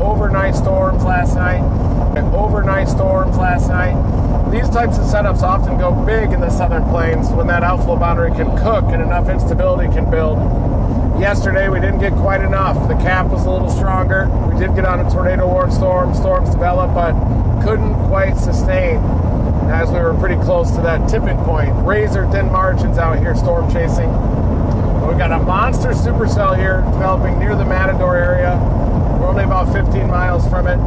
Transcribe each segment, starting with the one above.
overnight storms last night. These types of setups often go big in the southern plains when that outflow boundary can cook and enough instability can build. Yesterday, we didn't get quite enough. The cap was a little stronger. We did get on a tornado warning storm. Storms developed, but couldn't quite sustain as we were pretty close to that tipping point. Razor thin margins out here storm chasing. But we got a monster supercell here developing near the Matador area. We're only about 15 miles from it.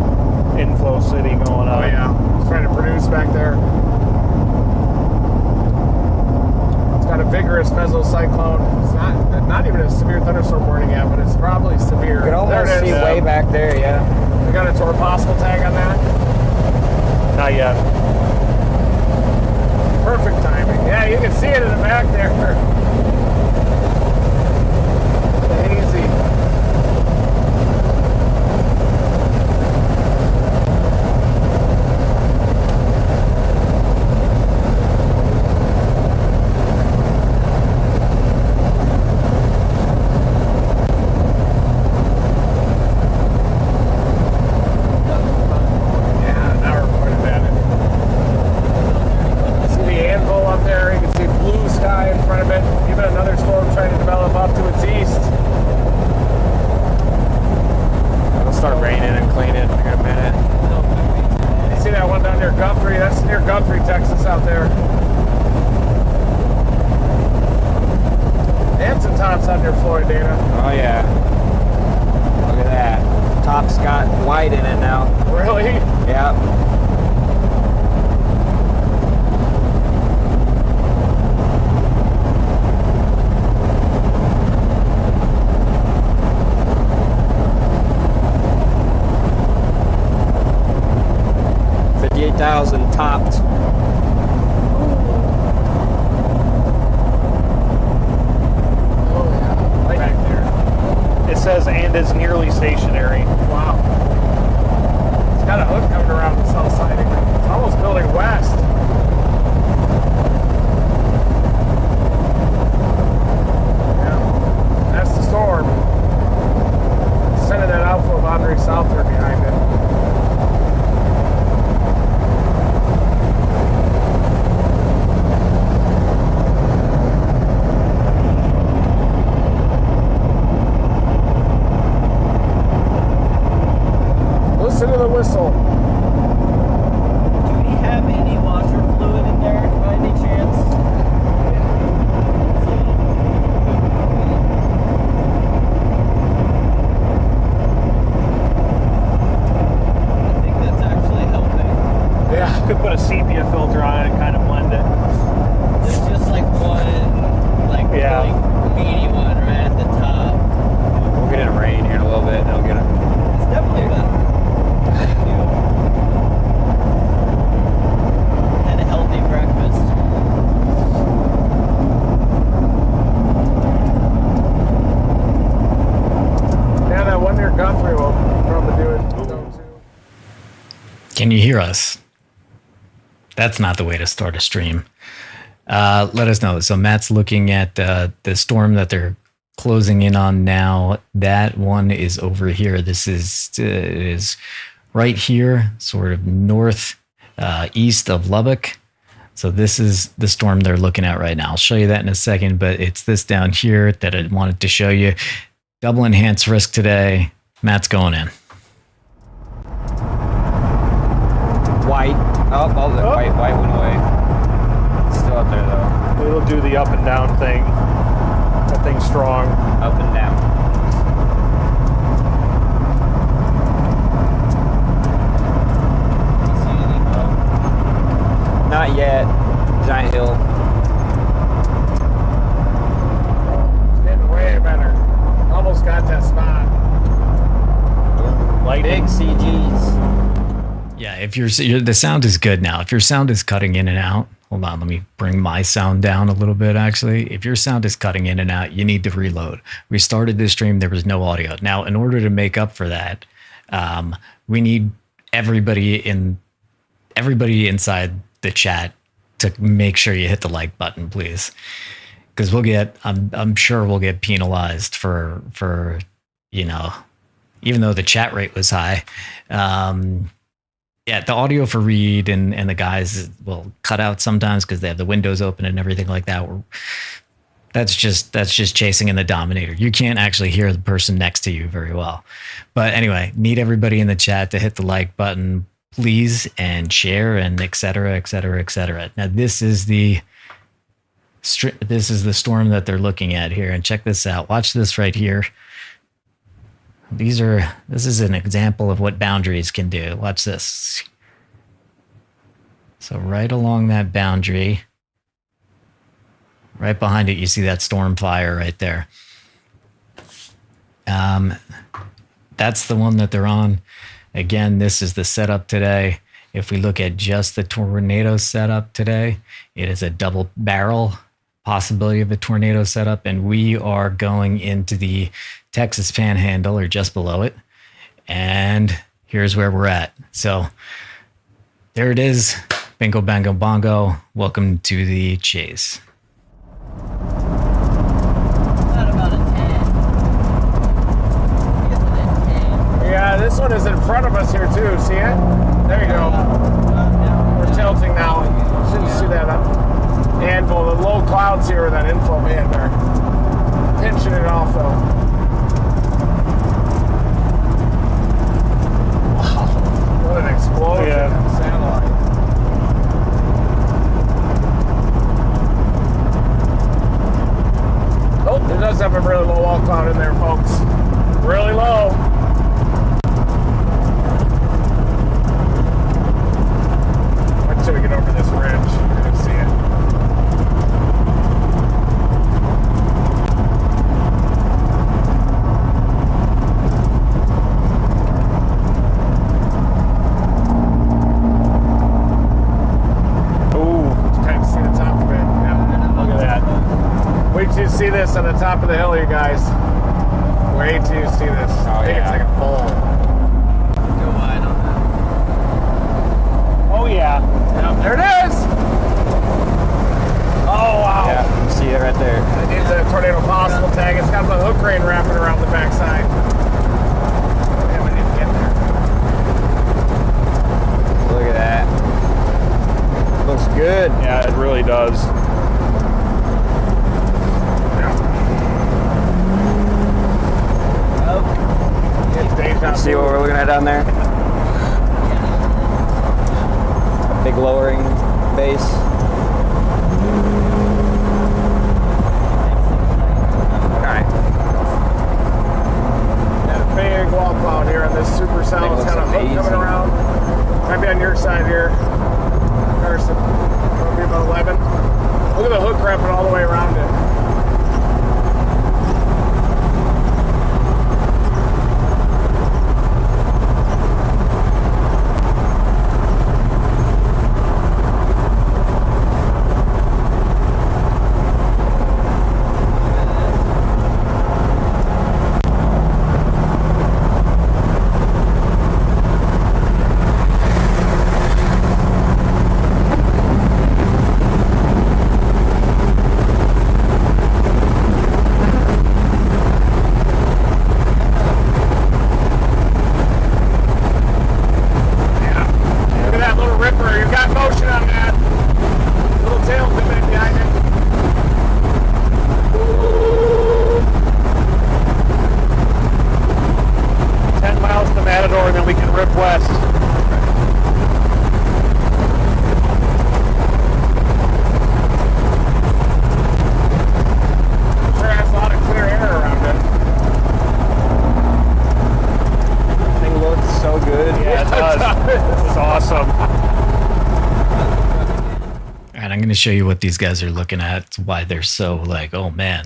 Inflow city going on. Oh yeah, it's trying to produce back there. It's got a vigorous mesocyclone. It's not even a severe thunderstorm warning yet, but it's probably severe. You can almost see way back there, yeah. We got a tour possible tag on that? Not yet. Perfect timing. Yeah, you can see it in the back there. Easy. Texas out there. And some tops out near Florida, Dana. Oh yeah. Look at that. Top's got white in it now. Really? Yeah. Topped. Oh yeah, right back there. It says and is nearly stationary. Wow. It's got a hook coming around the south side. It's almost building west. Yeah, that's the storm. Sending that outflow boundary south there behind it. Listen to the whistle. Do we have any washer fluid in there by any chance? I think that's actually helping. Yeah. Could put a sepia filter on it and kind of blend it. There's just like one, like meaty one right at the top. We'll get it rain here in a little bit, and it'll get it. It's definitely better. Had a healthy breakfast. Yeah, that one near Guthrie will probably do it. So too. Can you hear us? That's not the way to start a stream. Let us know. So Matt's looking at the storm that they're closing in on now. That one is over here. This is right here, sort of north east of Lubbock. So this is the storm they're looking at right now. I'll show you that in a second, but it's this down here that I wanted to show you. Double enhanced risk today. Matt's going in. White. Oh, the white went away. It's still up there though. It'll do the up and down thing. That thing's strong. Up and down. Not yet. Giant hill. It's getting way better. Almost got that spot. Big CGs. Yeah, if the sound is good now. If your sound is cutting in and out, hold on, let me bring my sound down a little bit, actually. If your sound is cutting in and out, you need to reload. We started this stream, there was no audio. Now, in order to make up for that, we need everybody inside the chat to make sure you hit the like button, please. Because I'm sure we'll get penalized for even though the chat rate was high. Yeah, the audio for Reed and the guys will cut out sometimes because they have the windows open and everything like that. That's just chasing in the Dominator. You can't actually hear the person next to you very well. But anyway, need everybody in the chat to hit the like button, please, and share, and et cetera, et cetera, et cetera. Now this is the storm that they're looking at here, and check this out. Watch this right here. This is an example of what boundaries can do. Watch this. So right along that boundary, right behind it, you see that storm fire right there. That's the one that they're on. Again, this is the setup today. If we look at just the tornado setup today, it is a double barrel possibility of a tornado setup, and we are going into the Texas Panhandle or just below it. And here's where we're at. So there it is. Bingo, bango, bongo. Welcome to the chase. Not about a 10. Yeah, this one is in front of us here too. See it? There you go. We're tilting now. Shouldn't see that anvil. The low clouds here with that info band are pinching it off though. Wow, what an explosion. Yeah. Satellite. Oh, it does have a really low wall cloud in there, folks. Really low. Until we get over this ridge, you can see it. Wait till you see this on the top of the hill, you guys. Wait till you see this. I think it's like a bowl. Go wide on that. Oh yeah. Yep, there it is. Oh wow. Yeah, you see it right there. It needs a tornado possible tag. It's got the hook crane wrapping around the backside. Yeah, we need to get there. Look at that. Looks good. Yeah, it really does. See what we're looking at down there? A big lowering base. Alright. Got a big wall cloud here on this super cell. It's got a hook coming around. Might be on your side here, Carson. It'll be about 11. Look at the hook wrapping all the way around it. Show you what these guys are looking at, why they're so like, oh man.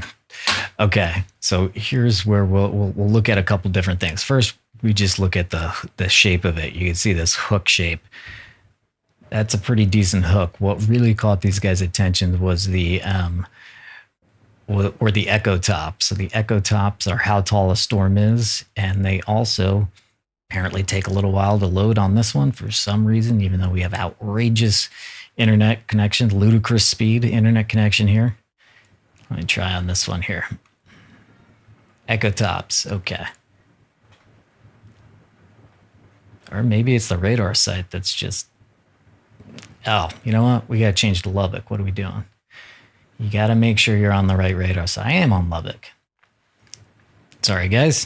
Okay, so here's where we'll look at a couple different things. First, we just look at the shape of it. You can see this hook shape. That's a pretty decent hook. What really caught these guys' attention was the echo tops. So the echo tops are how tall a storm is, and they also apparently take a little while to load on this one for some reason, even though we have outrageous internet connection, ludicrous speed internet connection here. Let me try on this one here. Echo tops, okay. Or maybe it's the radar site that's just, oh, you know what? We got to change to Lubbock. What are we doing? You got to make sure you're on the right radar site. I am on Lubbock. Sorry, guys.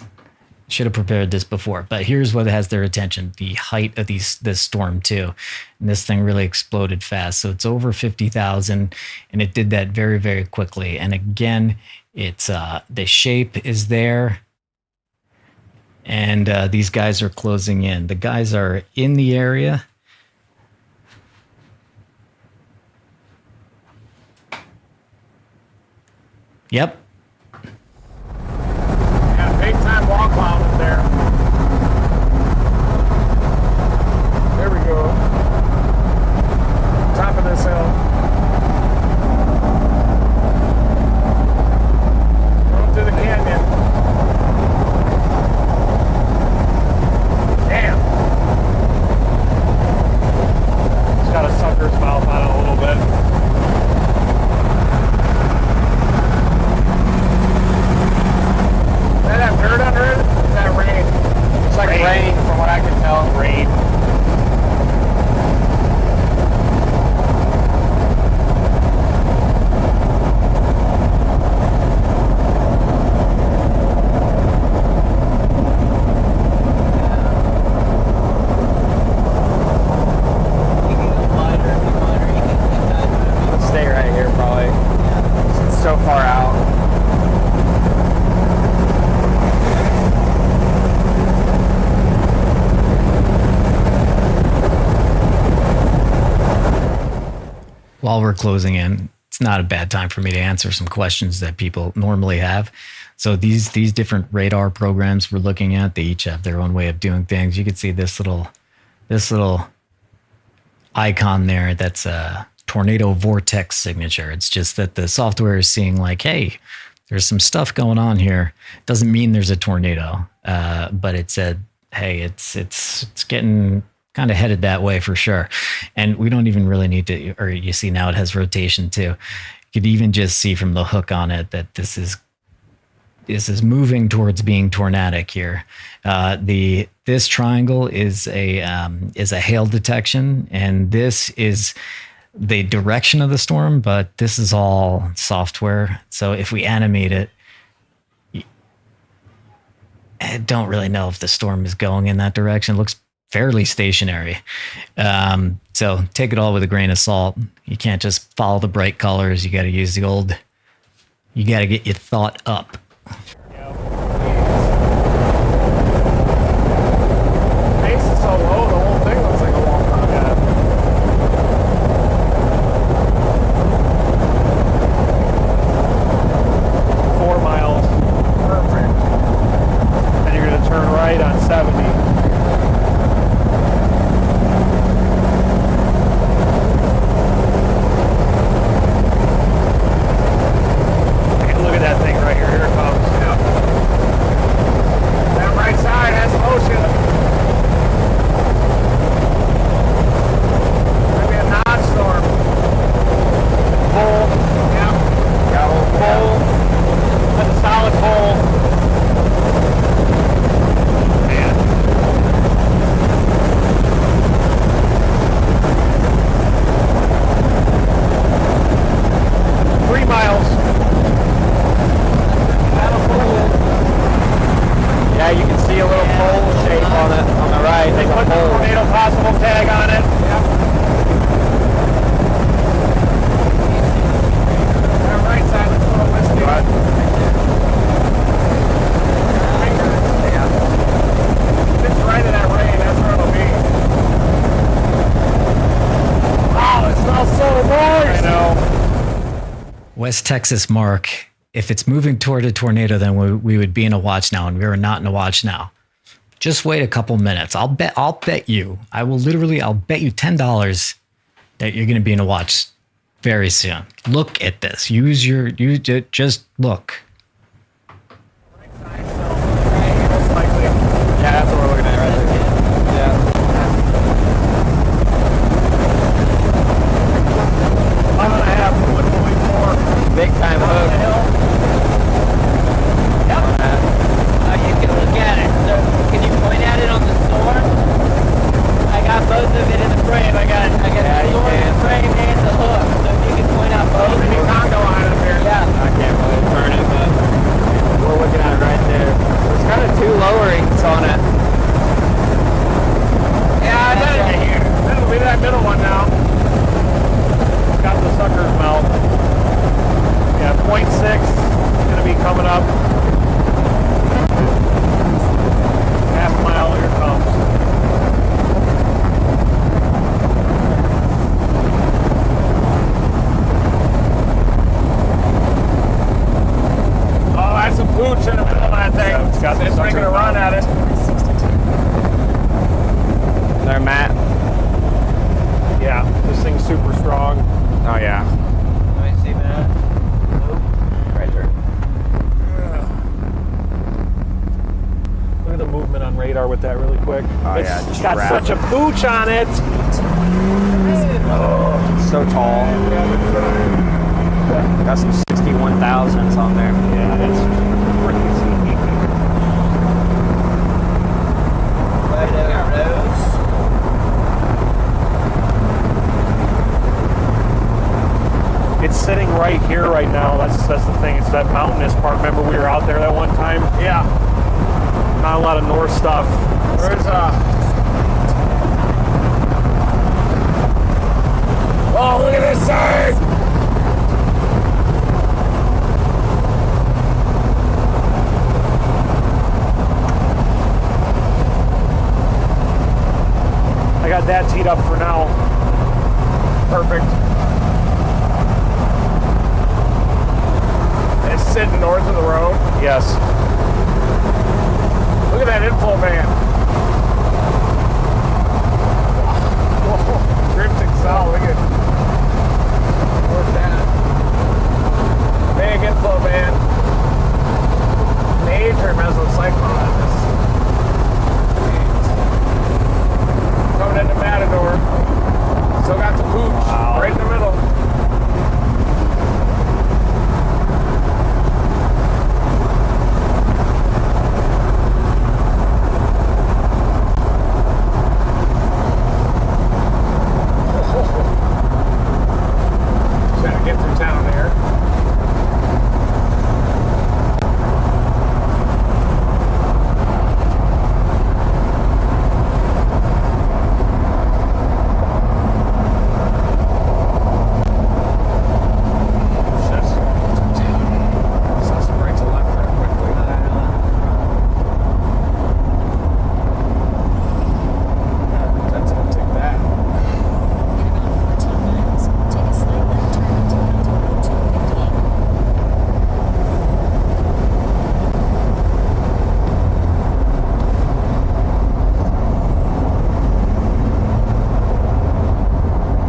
Should have prepared this before. But here's what has their attention. The height of this storm, too. And this thing really exploded fast. So it's over 50,000. And it did that very, very quickly. And again, it's the shape is there. And these guys are closing in. The guys are in the area. Yep. Yeah, big time wall cloud up there. There we go. Top of this hill. Going through the canyon. Damn. It's got a sucker's mouth on it a little bit. Does that have dirt under it? Is that rain? It's like rain from what I can tell. Rain. You can go wider if you want, or you can keep that. Stay right here, probably. It's so far out. While we're closing in, it's not a bad time for me to answer some questions that people normally have. So these different radar programs we're looking at, they each have their own way of doing things. You can see this little icon there. That's a tornado vortex signature. It's just that the software is seeing like, hey, there's some stuff going on here. Doesn't mean there's a tornado, but it said, hey, it's getting kind of headed that way for sure. And we don't even really need to, or you see now it has rotation too. You could even just see from the hook on it that this is moving towards being tornadic here. This triangle is a hail detection, and this is the direction of the storm, but this is all software. So if we animate it, I don't really know if the storm is going in that direction. It looks fairly stationary. So take it all with a grain of salt. You can't just follow the bright colors. You got to use you got to get your thought up. Base is so low, the whole thing looks like a wall cloud. Yeah. 4 miles. Perfect. And you're going to turn right on 70. Look at that thing right here. Here it comes. That right side has motion. Maybe a notch storm. Pole. Yeah. Pole. That's a solid pole. Man. Three miles. Yeah, you can see a little pole shape on it on the right. They There's put a the pole. tornado possible tag on it. That right side looks a little misty. If it's right in that rain, that's where it'll be. Oh, it smells so moist. I know. West Texas Mark, if it's moving toward a tornado, then we would be in a watch now, and we are not in a watch now. Just wait a couple minutes. I'll bet you $10 that you're going to be in a watch very soon. Look at this. Just look. Most likely. Yeah, that's what we're looking at right there. Yeah. I'm gonna have 1.4. Big time on the hook. hill. You can look at it. So, can you point at it on the storm? quick. Oh, It's yeah, just got wrap such a it. pooch on it. So tall. Got some 61,000s on there. Yeah, it's crazy. Right over roads. It's sitting right here right now. That's the thing. It's that mountainous part. Remember we were out there that one time? Yeah. Not a lot of north stuff. There's oh, look at this side! I got that teed up for now. Perfect. It's sitting north of the road. Yes. Look at that inflow van. Whoa, drifting south. Look at where's that? Big inflow van. Major mesocyclone on this. Coming into Matador. Still got the pooch right in the middle. Gotta get through town there. Saw some right to left there quickly. That's gonna take that. In about 14 miles, take a slight left turn onto Interstate 258.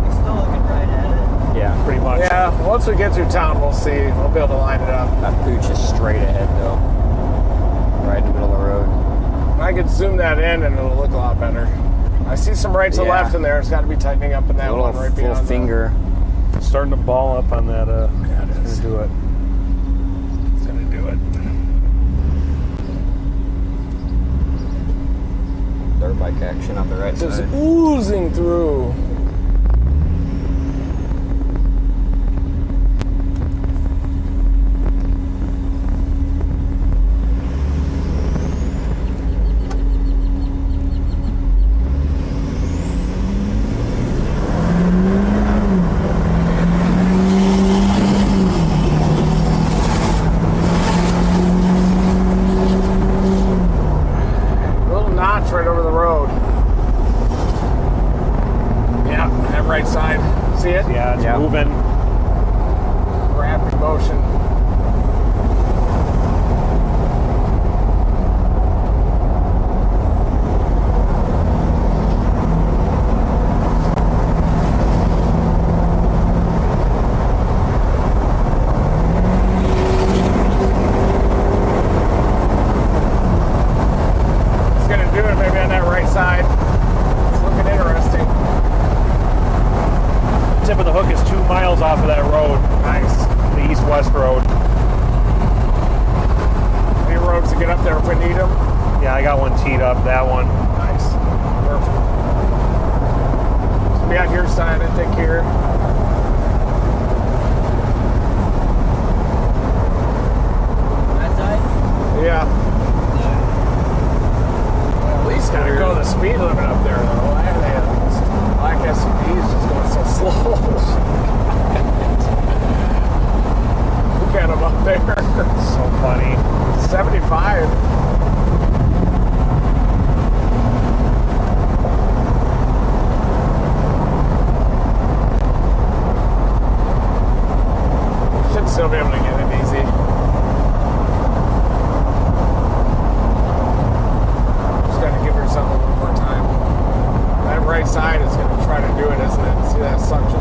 You're still looking right at it. Yeah. Pretty much. Yeah, once we get through town, we'll see. We'll be able to line it up. That pooch is straight ahead, though. Right in the middle of the road. I could zoom that in and it'll look a lot better. I see some right to Yeah. left in there. It's got to be tightening up in that Little, one right little beyond finger. It's starting to ball up on that. Yeah, it Gonna is. do it. It's going to do it. Dirt bike action on the right Just side. oozing through. Little notch right over the road. Yeah, that right side. See it? Yeah, it's Yeah. moving. Rapid motion. It's gonna do it maybe on that right side. It's looking interesting. Tip of the hook is 2 miles off of that road, Nice. the east-west road. Any roads to get up there if we need them? Yeah, I got one teed up. That one. Nice. Perfect. So we got your side, I think, here. That side? Yeah. Well, at least gotta go the speed limit up there, though. I had these black SUVs just going so slow. Look at them up there. So funny. 75. Should still be able to get it easy. Just got to give yourself a little more time. That right side is going to try to do it, isn't it? See that suction?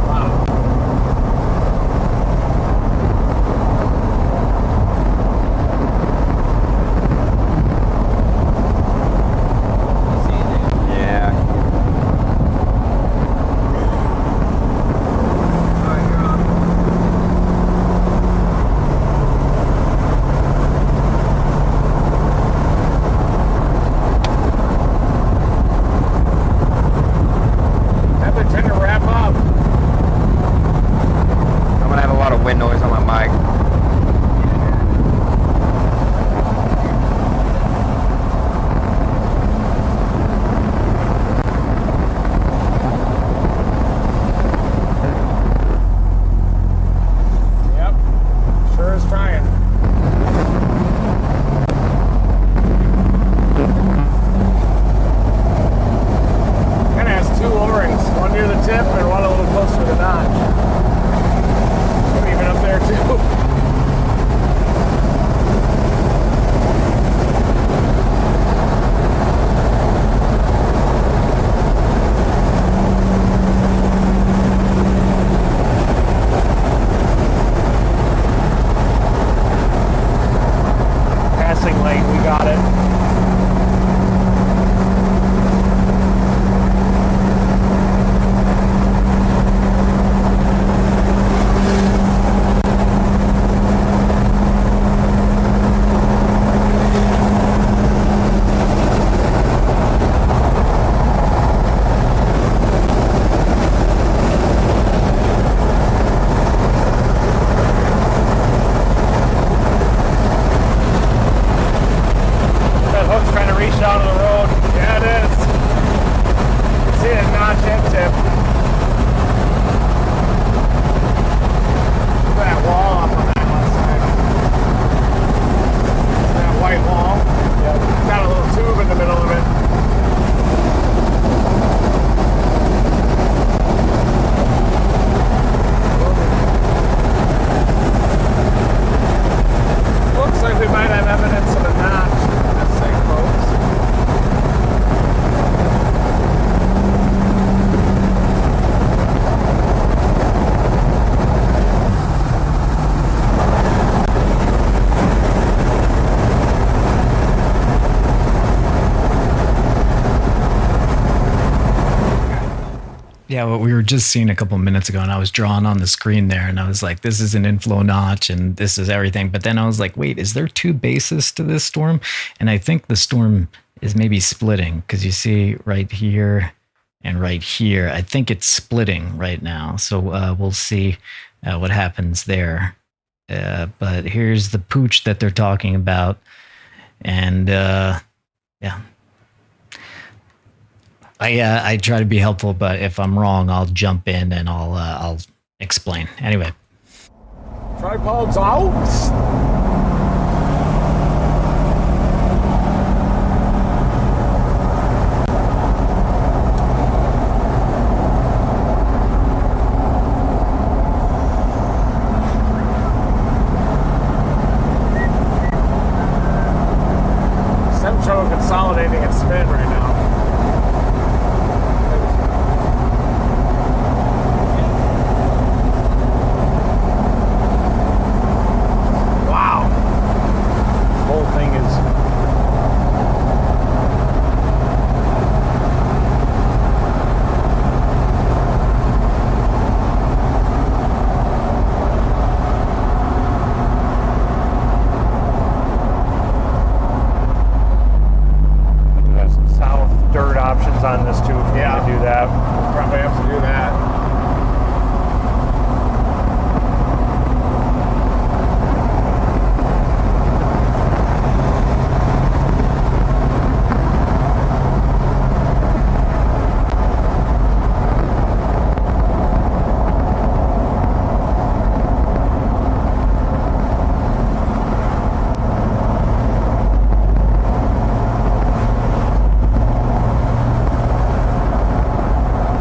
Wow. tip and one a little closer to the notch. Even up there too. Passing lane, we got it. Down to the road. Yeah, it is. You see it notch and tip. Look at that wall up on that left side. That white wall. Yep. Got a little tube in the middle of it. Looks like we might have evidence of a notch in this thing, folks. Yeah, what we were just seeing a couple minutes ago, and I was drawing on the screen there, and I was like, this is an inflow notch, and this is everything. But then I was like, wait, is there two bases to this storm? And I think the storm is maybe splitting, because you see right here and right here. I think it's splitting right now. So we'll see what happens there. But here's the pooch that they're talking about. And yeah. I try to be helpful, but if I'm wrong, I'll jump in and I'll explain. Anyway. Tripods out. Central consolidating its spin right now. On this too, if you want to do that. Probably have to do that.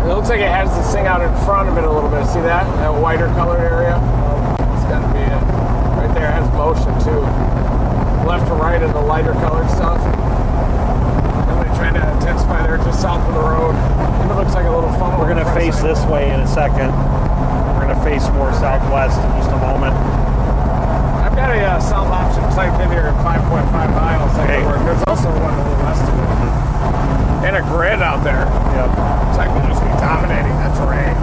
Looks like it has this thing out in front of it a little bit. See that? That whiter colored area? It's got to be it. Right there has motion too. Left to right is the lighter colored stuff. Really trying to intensify there just south of the road. It looks like a little funnel. We're going to face this way in a second. We're going to face more southwest in just a moment. I've got a south option typed in here at 5.5 miles. Okay. There's also one a little west of it. And a grid out there. Yep. It's like we'll just be dominating that terrain.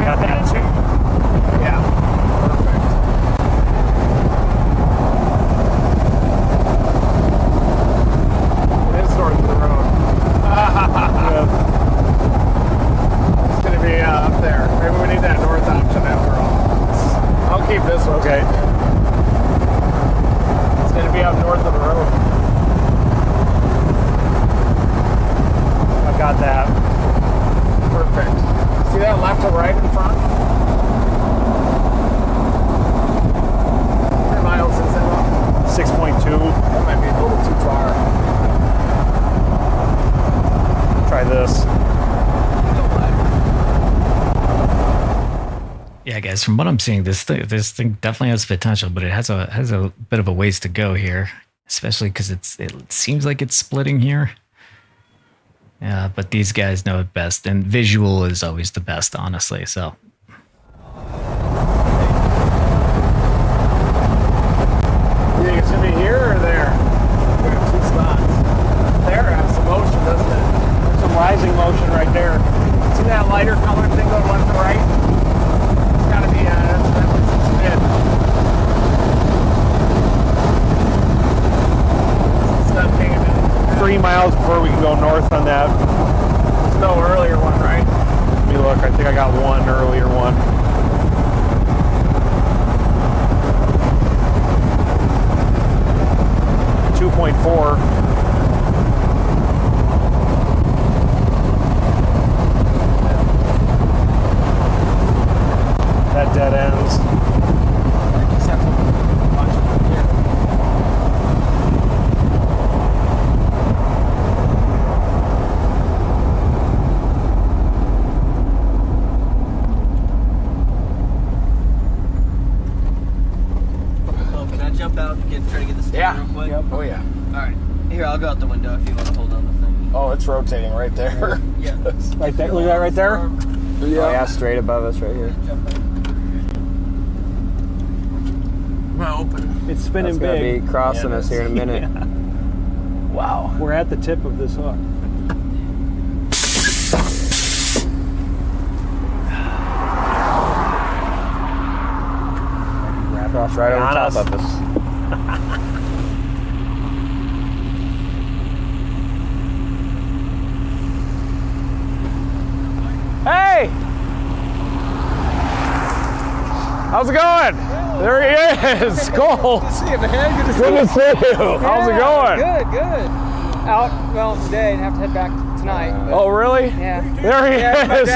Got that too. Yeah. Perfect. guys, from what I'm seeing, this thing definitely has potential, but it has a bit of a ways to go here, especially because it seems like it's splitting here. Yeah, but these guys know it best, and visual is always the best, honestly. So. You think it's gonna be here or there? We have 2 spots. There has some motion, doesn't it? There's some rising motion right there. See that lighter colored thing going left to right? It's gotta be that looks like spin. It's not paying it. 3 miles before we can go north on that. There's no earlier one, right? Let me look. I think I got one earlier one. .4. That dead ends. Just have to watch it from here. Oh, can I jump out and try to get the stick real quick? Yep. Oh yeah. Alright. Here, I'll go out the window if you want to hold on the thing. Oh, it's rotating right there. Yeah. Right there. Look at that right there. Oh, yeah, straight above us right here. Jump out. I'm gonna open. It's spinning It's gonna big. be crossing us here in a minute. Wow. We're at the tip of this hook. Cross right over top of us. Hey! How's it going? There he is. Cole. Good to see you, man. Good to see Good to see you. How's it going? Good, good. Out, well, today and have to head back tonight. But Oh, really? yeah. There he is.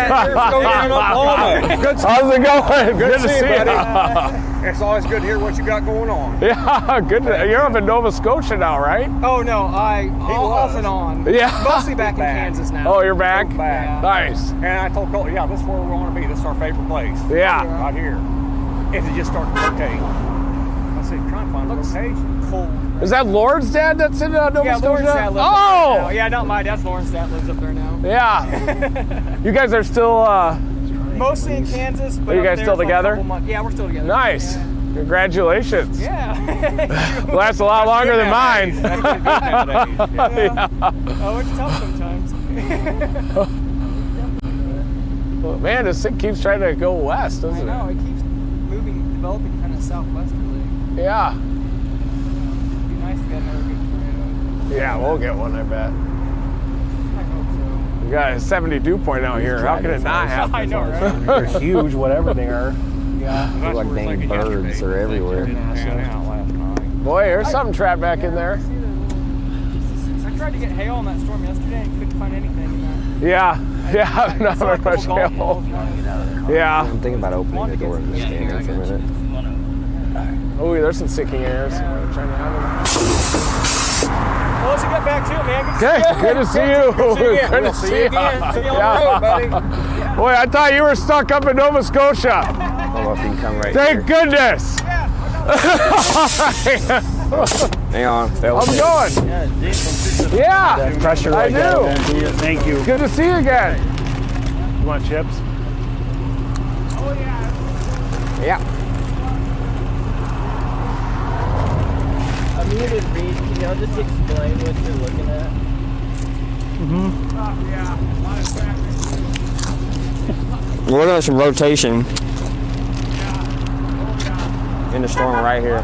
How's it going? Good to see you. buddy. It's always good to hear what you got going on. Yeah, good. You're up in Nova Scotia now, right? Oh no, off and on. Yeah. Mostly back in Back. Kansas now. Oh, you're back? Back. Nice. And I told Cole, yeah, this is where we want to be. This is our favorite place. Yeah. Right here. If you just start to rotate. I said, trying to find a location. Cold. Is that Lauren's dad that's in Nova Yeah, Scotia? Lauren's dad lives up there now. Oh! Yeah, not my dad's Lauren's dad lives up there now. Yeah. You guys are still, Mostly in Kansas, but Are you up guys there still for a together? couple months. Yeah, we're still together. nice. Congratulations. Yeah. Lasts a lot longer than mine. That's pretty good nowadays. Yeah. Oh, it's tough sometimes. Man, this thing keeps trying to go west, I doesn't know, it keeps developing kind of southwesterly. it? Yeah. It'd be nice to get another good tornado. Yeah, we'll get one, I bet. I hope so. We got a 72 point out here. How can it not happen? I know, right? They're huge, whatever they are. Yeah. That's Like what it's dang like birds yesterday. are everywhere. It didn't pan out last night. Boy, there's something trapped back in there. I tried to get hail on that storm yesterday and couldn't find anything in that. Yeah. Yeah, not saw a very much couple golf hail. balls. Yeah. I'm thinking about opening the door and just stand there for a minute. Oh, there's some sinking airs. Trying to have Well, let's get back to it, man. Okay, good to see you. Good to see you. See you on the road, buddy. Boy, I thought you were stuck up in Nova Scotia. I don't know if you can come right Thank here. goodness. Hang on. How's it going? Yeah, Pressure I right there. do. Thank you. Good to see you again. You want chips? Yeah. I'm here to read. Can y'all just explain what you're looking at? We're looking at some rotation in the storm right here.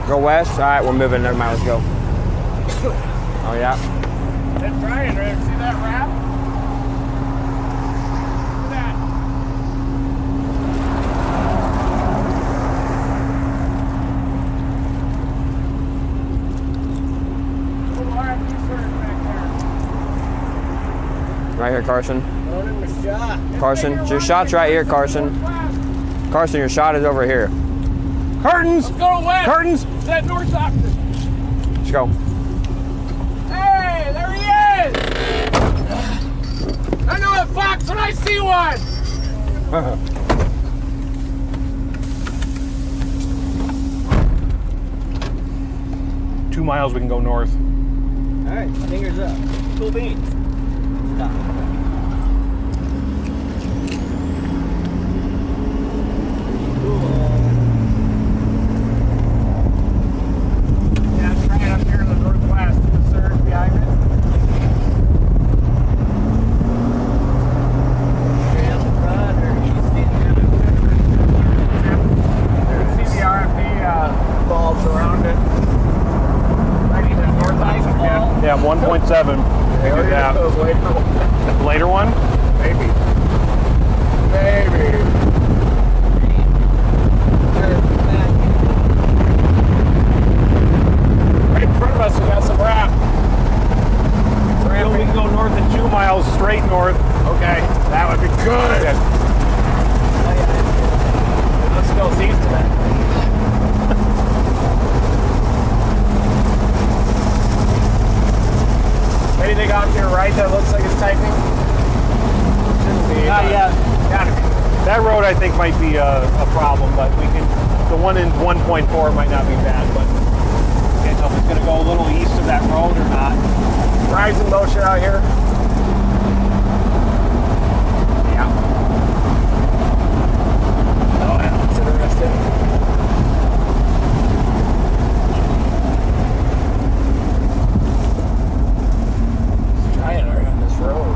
Go west? All right, we're moving. Never mind. Let's go. Oh, yeah. That's Brian, right? See that wrap? Look at that. Oh, RFD surge back there. Right here, Carson. Loading my shot. Carson, your shot's right here, Carson. Carson, your shot is over here. Curtains! Go west! Curtains! That north option. Let's go. Hey, there he is! I know a fox when I see one. 2 miles we can go north. All right, fingers up. Cool beans. Stop. Yeah, try it up here in the northwest. The surge behind it. Straight up the front, or you stand You can see the RFD bulbs around it. Right in the north option again. Yeah, 1.7. They Figure already that. got those later. The later one? Maybe. Right in front of us, we got some wrap. So we can go north in 2 miles, straight north. Okay, that would be good. Let's go east of that. Anything off to your right that looks like it's tightening? Shouldn't be. Not yet. Gotta be. That road I think might be a problem, but we can. The one in 1.4 might not be bad, but can't tell if it's going to go a little east of that road or not. Rising motion out here. Yeah. Oh, that's interesting. It's giant right on this road.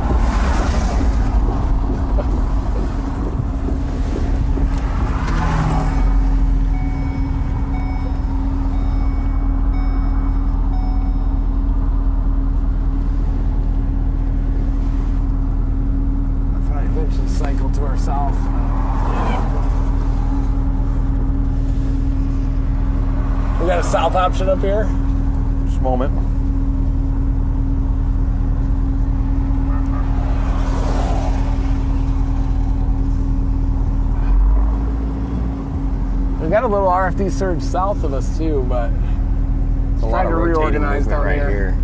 Eventually cycle to our south. We got a south option up here. Just a moment. We got a little RFD surge south of us too, but It's a lot trying of to rotating reorganize movement down right here. here.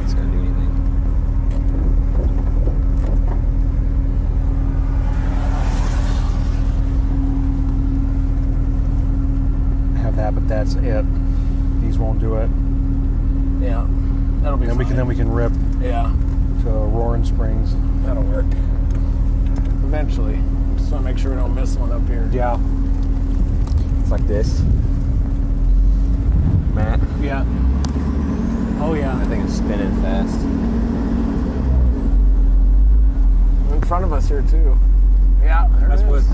It's gonna do anything. Have that, but that's it. These won't do it. Yeah, that'll be. And fine. we can rip Yeah, to Roaring Springs. that'll work. Eventually, just want to make sure we don't miss one up here. Yeah. It's like this. Matt, Yeah. Oh yeah. I think it's spinning fast. In front of us here too. Yeah, there That's it what. is.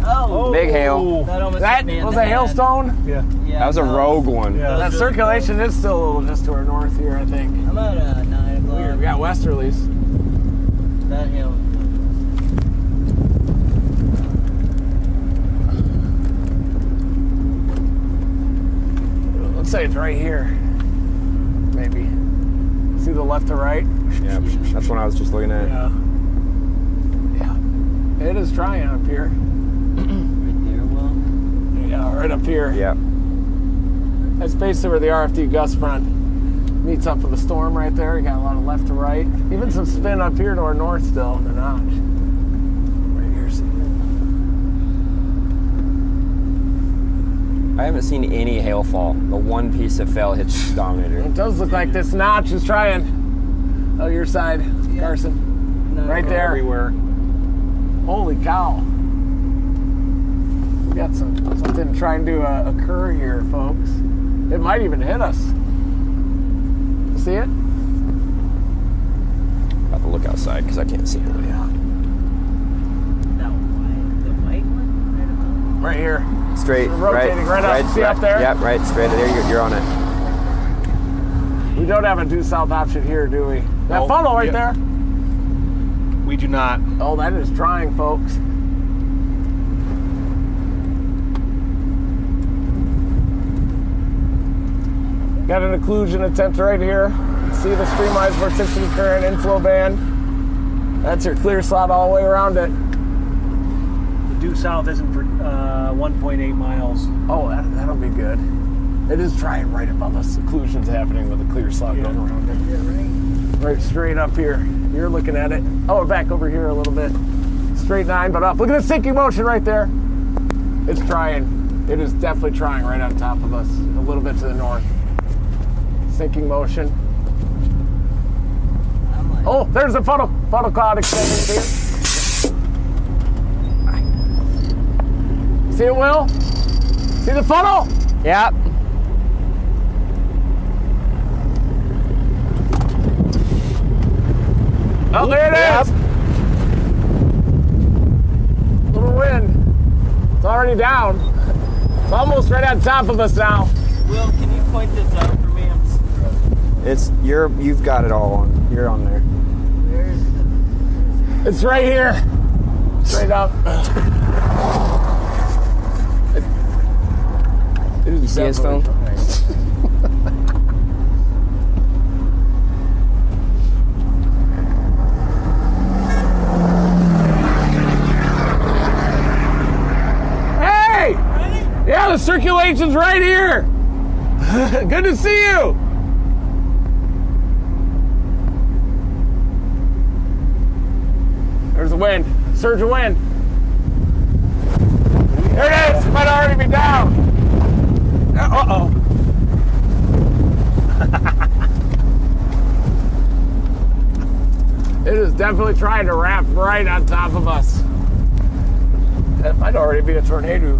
Oh, Big hail. that almost That hit me in was the a head. hailstone. Yeah. Yeah, That was a no, rogue one. Yeah. That circulation is still a little just to our north here, I think. I'm at 9 o'clock. Weird. We got westerlies. That hill. Let's say it's right here. Maybe. See the left to right? Yeah, that's what I was just looking at. Yeah. Yeah. It is trying up here. Right there, Will. Yeah, right up here. Yeah. That's basically where the RFD gust front meets up with the storm right there. You got a lot of left to right. Even some spin up here to our north still in the notch. Right here, see it? I haven't seen any hail fall. The one piece that fell hits the Dominator. It does look like this notch is trying. Oh, your side, Yeah. Carson. No, Right there. Everywhere. Holy cow. We got something trying to occur here, folks. It might even hit us. See it? About to look outside because I can't see it. Yeah. That the white one? Right here. Straight, We're rotating right up. See up there? Yep, right, straight. There, you're on it. We don't have a due south option here, do we? That No. funnel right Yeah. there. We do not. Oh, that is trying, folks. Got an occlusion attempt right here. See the streamlines vorticity current inflow band. That's your clear slot all the way around it. The due south isn't for 1.8 miles. Oh, that'll be good. It is trying right above us. Occlusion's happening with a clear slot going around it. Right straight up here. You're looking at it. Oh, back over here a little bit. Straight 9, but up. Look at the sinking motion right there. It's trying. It is definitely trying right on top of us. A little bit to the north. Sinking motion. Oh, there's the funnel cloud extending. See it? See it, Will? See the funnel? Yep. Oh, there it is. Little wind. It's already down. It's almost right on top of us now. Will, can you point this out for me? You've got it all on. You're on there. It's right here. Straight up. You see his phone? Hey! Yeah, the circulation's right here. Good to see you. There's the wind. Surge of wind. There it is. It might already be down. Uh-oh. It is definitely trying to wrap right on top of us. That might already be a tornado.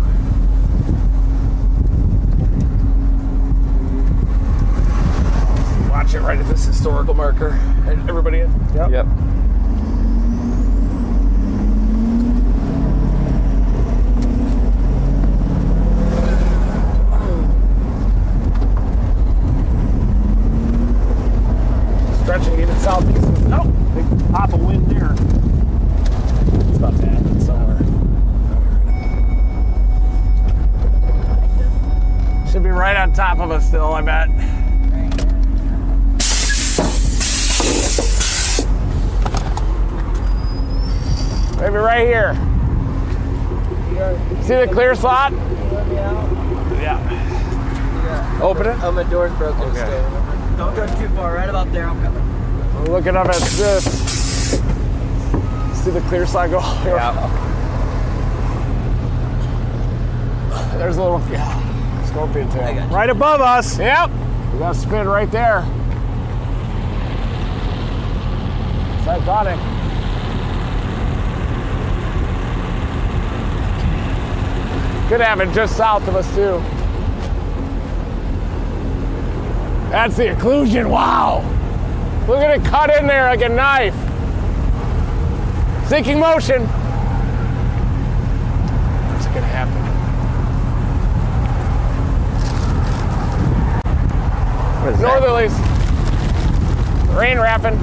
Watch it right at this historical marker. Everybody in? Yep. Stretching even southeast. Nope. Big pop of wind there. It's about to happen somewhere. Should be right on top of us still, I bet. Maybe right here. See the clear slot? Yeah. Open it? Oh, my door's broken. Okay. Still. Don't go too far. Right about there. I'm coming. We're looking up at this. See the clear slide go? Yeah. There's a little scorpion tail. Right above us. Yep. We got a spin right there. Cyclonic. Could have it just south of us too. That's the occlusion. Wow. Look at it cut in there like a knife. Sinking motion. What's it gonna happen? What is Northerlies. Rain wrapping.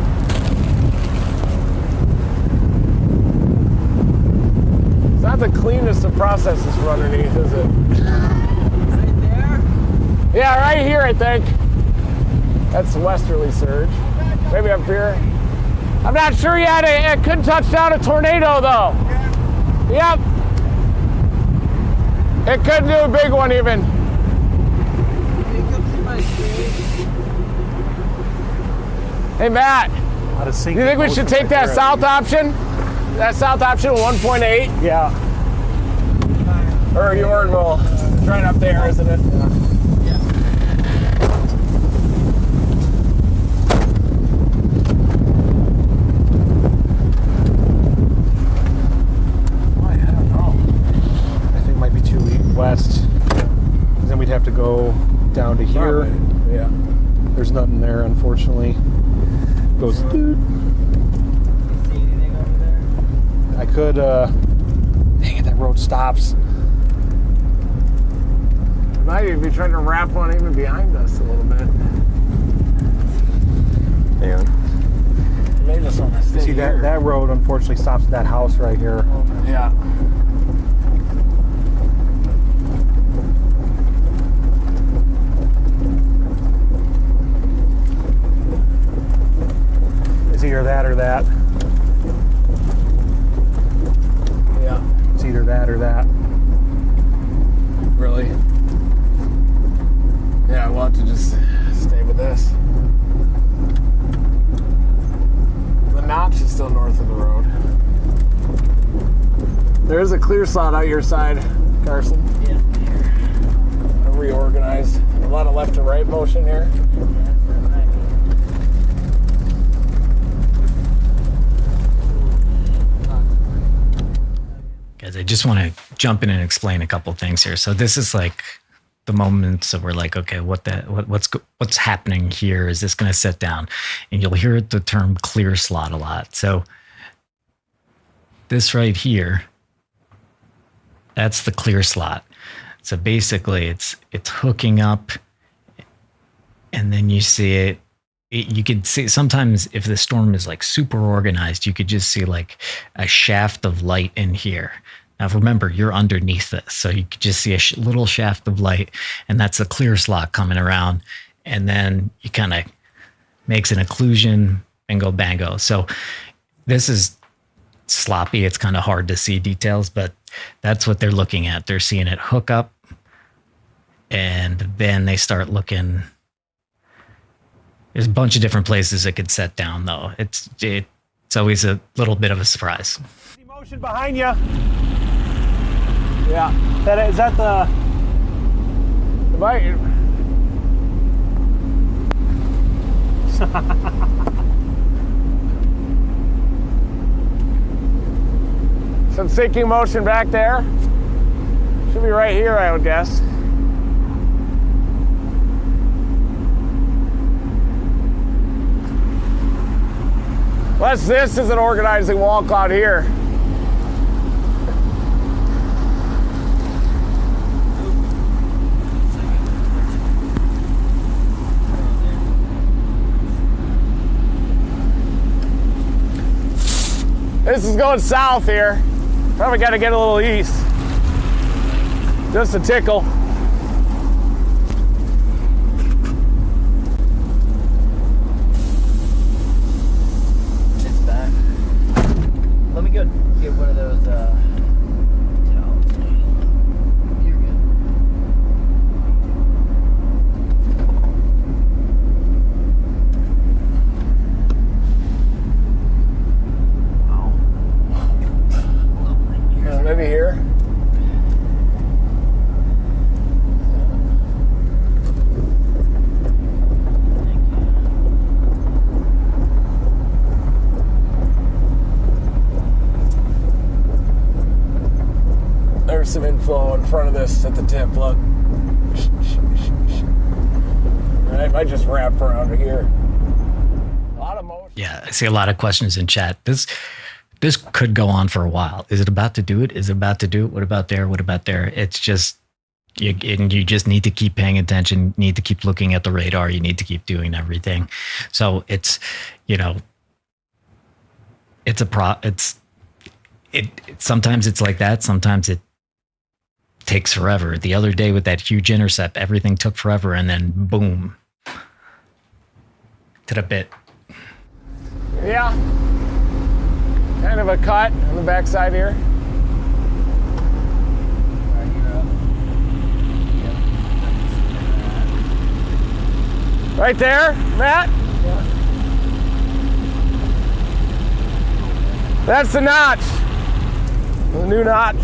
It's not the cleanest of processes for underneath, is it? Right there? Yeah, right here, I think. That's westerly surge. Maybe up here. I'm not sure yet. It could touch down a tornado, though. Yep. It could do a big one, even. Hey, Matt. Do you think we should take that south option? That south option, 1.8? Yeah. Or your roll. It's right up there, isn't it? Yeah. West. Then we'd have to go down to here. Probably. Yeah. There's nothing there, unfortunately. Goes. You see anything over there? I could. Dang it! That road stops. Might even be trying to wrap one even behind us a little bit. Hang on. Maybe just on the See that road unfortunately stops at that house right here. Yeah. It's either that or that. Yeah. It's either that or that. Really? There's a clear slot out your side, Carson. Yeah. Reorganized. A lot of left to right motion here. Guys, I just want to jump in and explain a couple things here. So this is like the moments that we're like, okay, what's happening here? Is this going to sit down? And you'll hear the term clear slot a lot. So this right here, that's the clear slot. So basically it's hooking up, and then you see it. You could see sometimes if the storm is like super organized, you could just see like a shaft of light in here. Now remember, you're underneath this, so you could just see a little shaft of light, and that's a clear slot coming around, and then you kind of makes an occlusion, bingo bango. So this is sloppy. It's kind of hard to see details, but that's what they're looking at. They're seeing it hook up, and then they start looking. There's a bunch of different places it could set down, though. It's always a little bit of a surprise. Motion behind you. Yeah. Is that the? Some sinking motion back there. Should be right here, I would guess. Unless this is an organizing wall cloud here. This is going south here. Probably got to get a little east. Just a tickle. It's back. Let me go get one of those towels. You're good. Maybe here. There's some inflow in front of this at the tip. Look. Right, might just wrap around here. A lot of motion. Yeah, I see a lot of questions in chat. This could go on for a while. Is it about to do it? Is it about to do it? What about there? What about there? It's just, you just need to keep paying attention, need to keep looking at the radar. You need to keep doing everything. So it's, sometimes it's like that. Sometimes it takes forever. The other day with that huge intercept, everything took forever, and then boom, to the bit. Yeah. Kind of a cut on the backside here. Right there, Matt? Yeah. That's the notch. The new notch.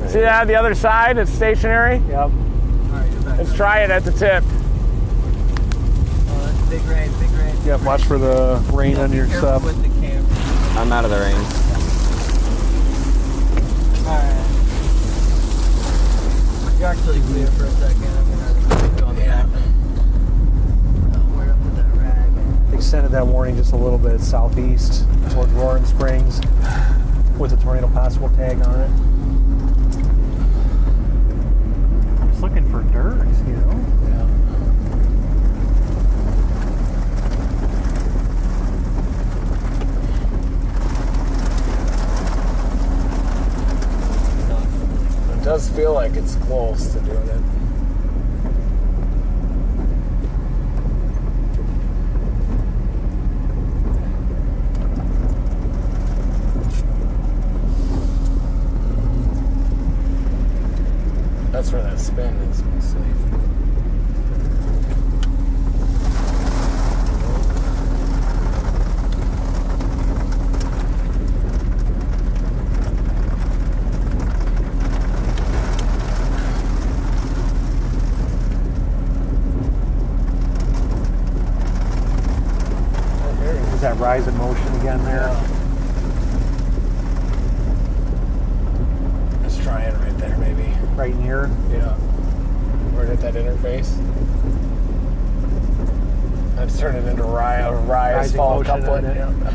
See that? The other side, it's stationary. Yep. Let's try it at the tip. Oh, that's big rain, big rain. Yep, watch for the rain on your stuff. With the camera. I'm out of the rain. Alright. You're actually clear for a second. I'm gonna go on the back. Where to put that rag? Extended that warning just a little bit southeast towards Roaring Springs with a tornado possible tag on it. Just looking for dirt, Yeah. It does feel like it's close to doing it. That's where that spin is mostly. rise in motion again there. Let's try it right there, maybe. Right in here. Yeah. Right at that interface. Let's turn it into rise Rising fall motion coupling. on it. Yeah.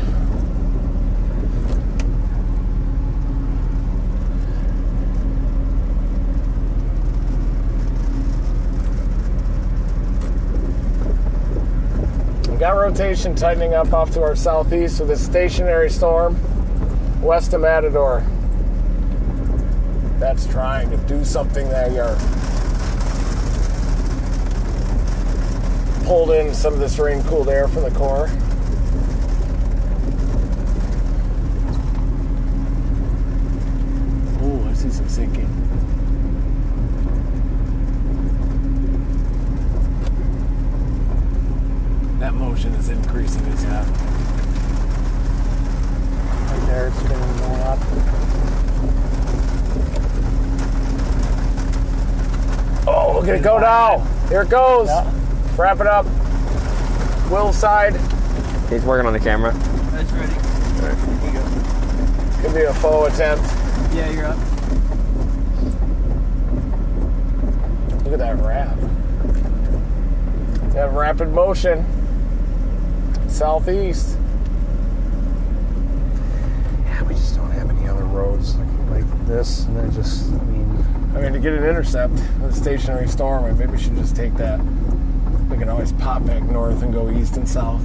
We got rotation tightening up off to our southeast with a stationary storm west of Matador. That's trying to do something there. Pulled in some of this rain-cooled air from the core. Ooh, I see some sinking. That motion is increasing, isn't it? Right there, it's spinning going up. Oh, look at it go now. Here it goes. Yeah. Wrap it up. Will's side. He's working on the camera. That's ready. All right. Here you go. Could be a faux attempt. Yeah, you're up. Look at that wrap. That rapid motion. Southeast. Yeah, we just don't have any other roads like this, and then just, I mean, to get an intercept with a stationary storm, maybe we should just take that. We can always pop back north and go east and south.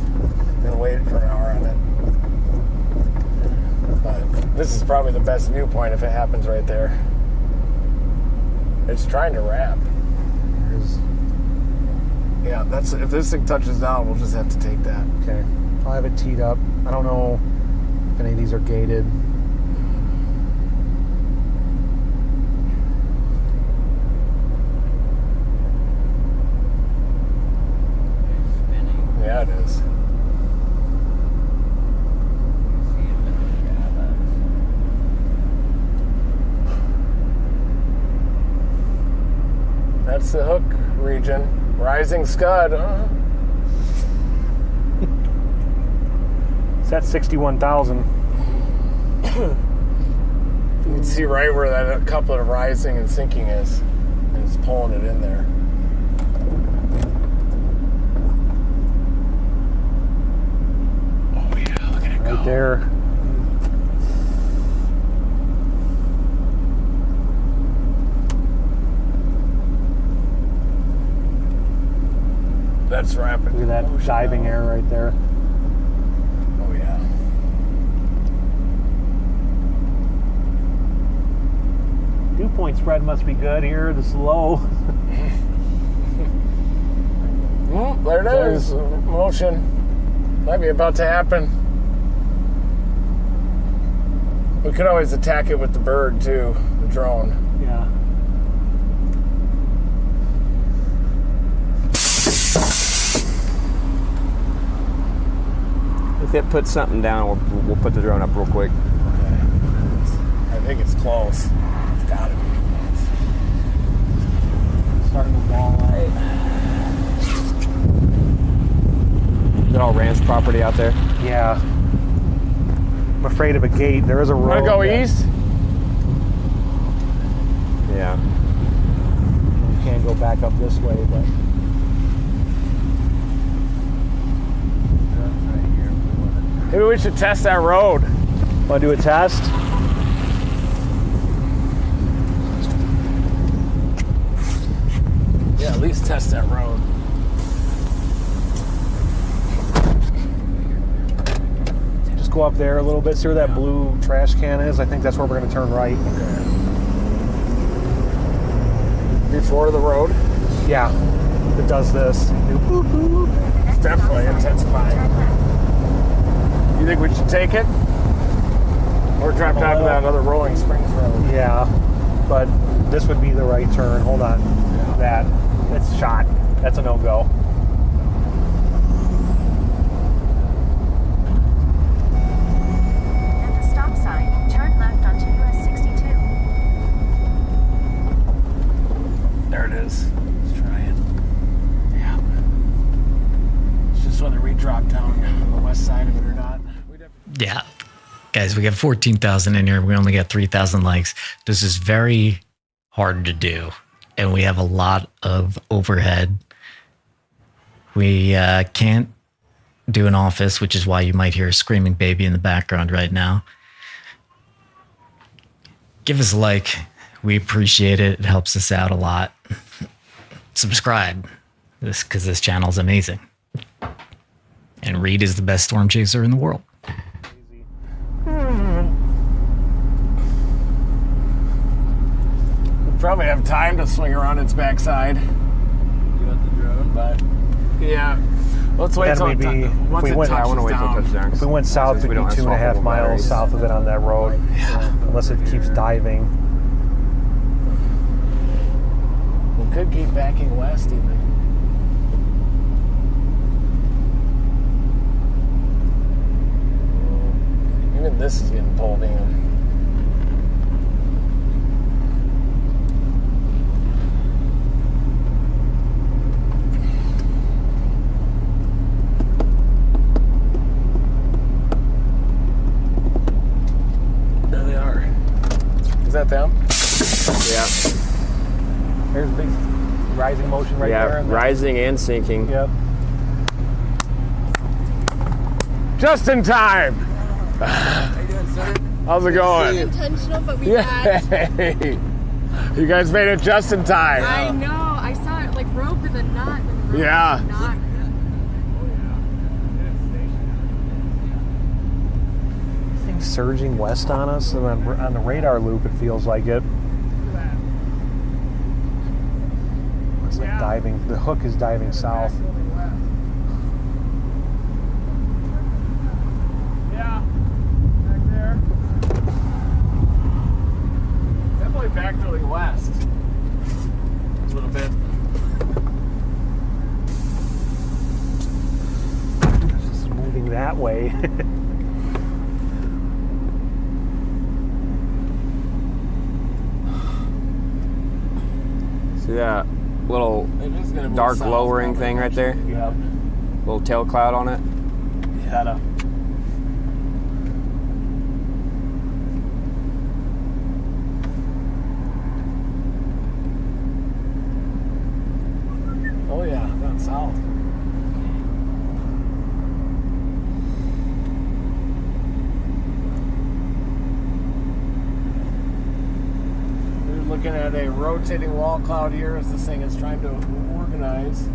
And wait for an hour on it. But this is probably the best viewpoint if it happens right there. It's trying to wrap. Yeah, that's if this thing touches down, we'll just have to take that. okay. I'll have it teed up. I don't know if any of these are gated. Yeah, it is. That's the Hook region. Rising Scud. It's at 61,000. You can see right where that couplet of rising and sinking is. And it's pulling it in there. Oh yeah, look at it go. Right there. That's rapid. Look at that motion diving now. air right there. Oh yeah. Dew point spread must be good here. This is low. There it is. Motion. Might be about to happen. We could always attack it with the bird too, the drone. Yeah. If it puts something down, we'll put the drone up real quick. Okay. I think it's close. It's gotta be close. Starting to ball out. Is it all ranch property out there? Yeah. I'm afraid of a gate. There is a road. Want to go that- east? Yeah. You can't go back up this way, but Maybe we should test that road. want to do a test? Yeah, at least test that road. Just go up there a little bit. See where that blue trash can is? I think that's where we're going to turn right. Before the road. Yeah. It does this. Boop, boop. It's definitely intensifying. You think we should take it? Or drop down to that other Rolling Springs road? Yeah. But this would be the right turn. Hold on. That's shot. That's a no-go. At the stop sign, turn left onto US 62. There it is. Let's try it. Yeah. It's just whether we drop down on the west side of it or not. Yeah. Guys, we got 14,000 in here. We only got 3,000 likes. This is very hard to do. And we have a lot of overhead. We can't do an office, which is why you might hear a screaming baby in the background right now. Give us a like. We appreciate it. It helps us out a lot. Subscribe, because this channel is amazing. And Reed is the best storm chaser in the world. We'll probably have time to swing around its backside. You got the drone? But, yeah. Let's wait till If we went, I want to wait till touchdown. If we went south, it'd be 2.5 miles south of it on that road, unless it keeps diving. We could keep backing west even. Even this is getting pulled in. There they are. Is that them? Yeah. There's a big rising motion right there. Yeah, rising and sinking. Yep. Just in time. How you doing, sir? How's it going? Intentional, but we got. Yay! You guys made it just in time. I know. I saw it like rope with a knot. Yeah. Knot. Things surging west on us, and on the radar loop, it feels like it. It's like diving. The hook is diving south. Yeah. Back there. Definitely back to the west. A little bit. It's just moving that way. See that little It is gonna move dark south, lowering probably. thing right there? Yep. Little tail cloud on it? Gotta. Oh yeah, down south. We're looking at a rotating wall cloud here as this thing is trying to organize.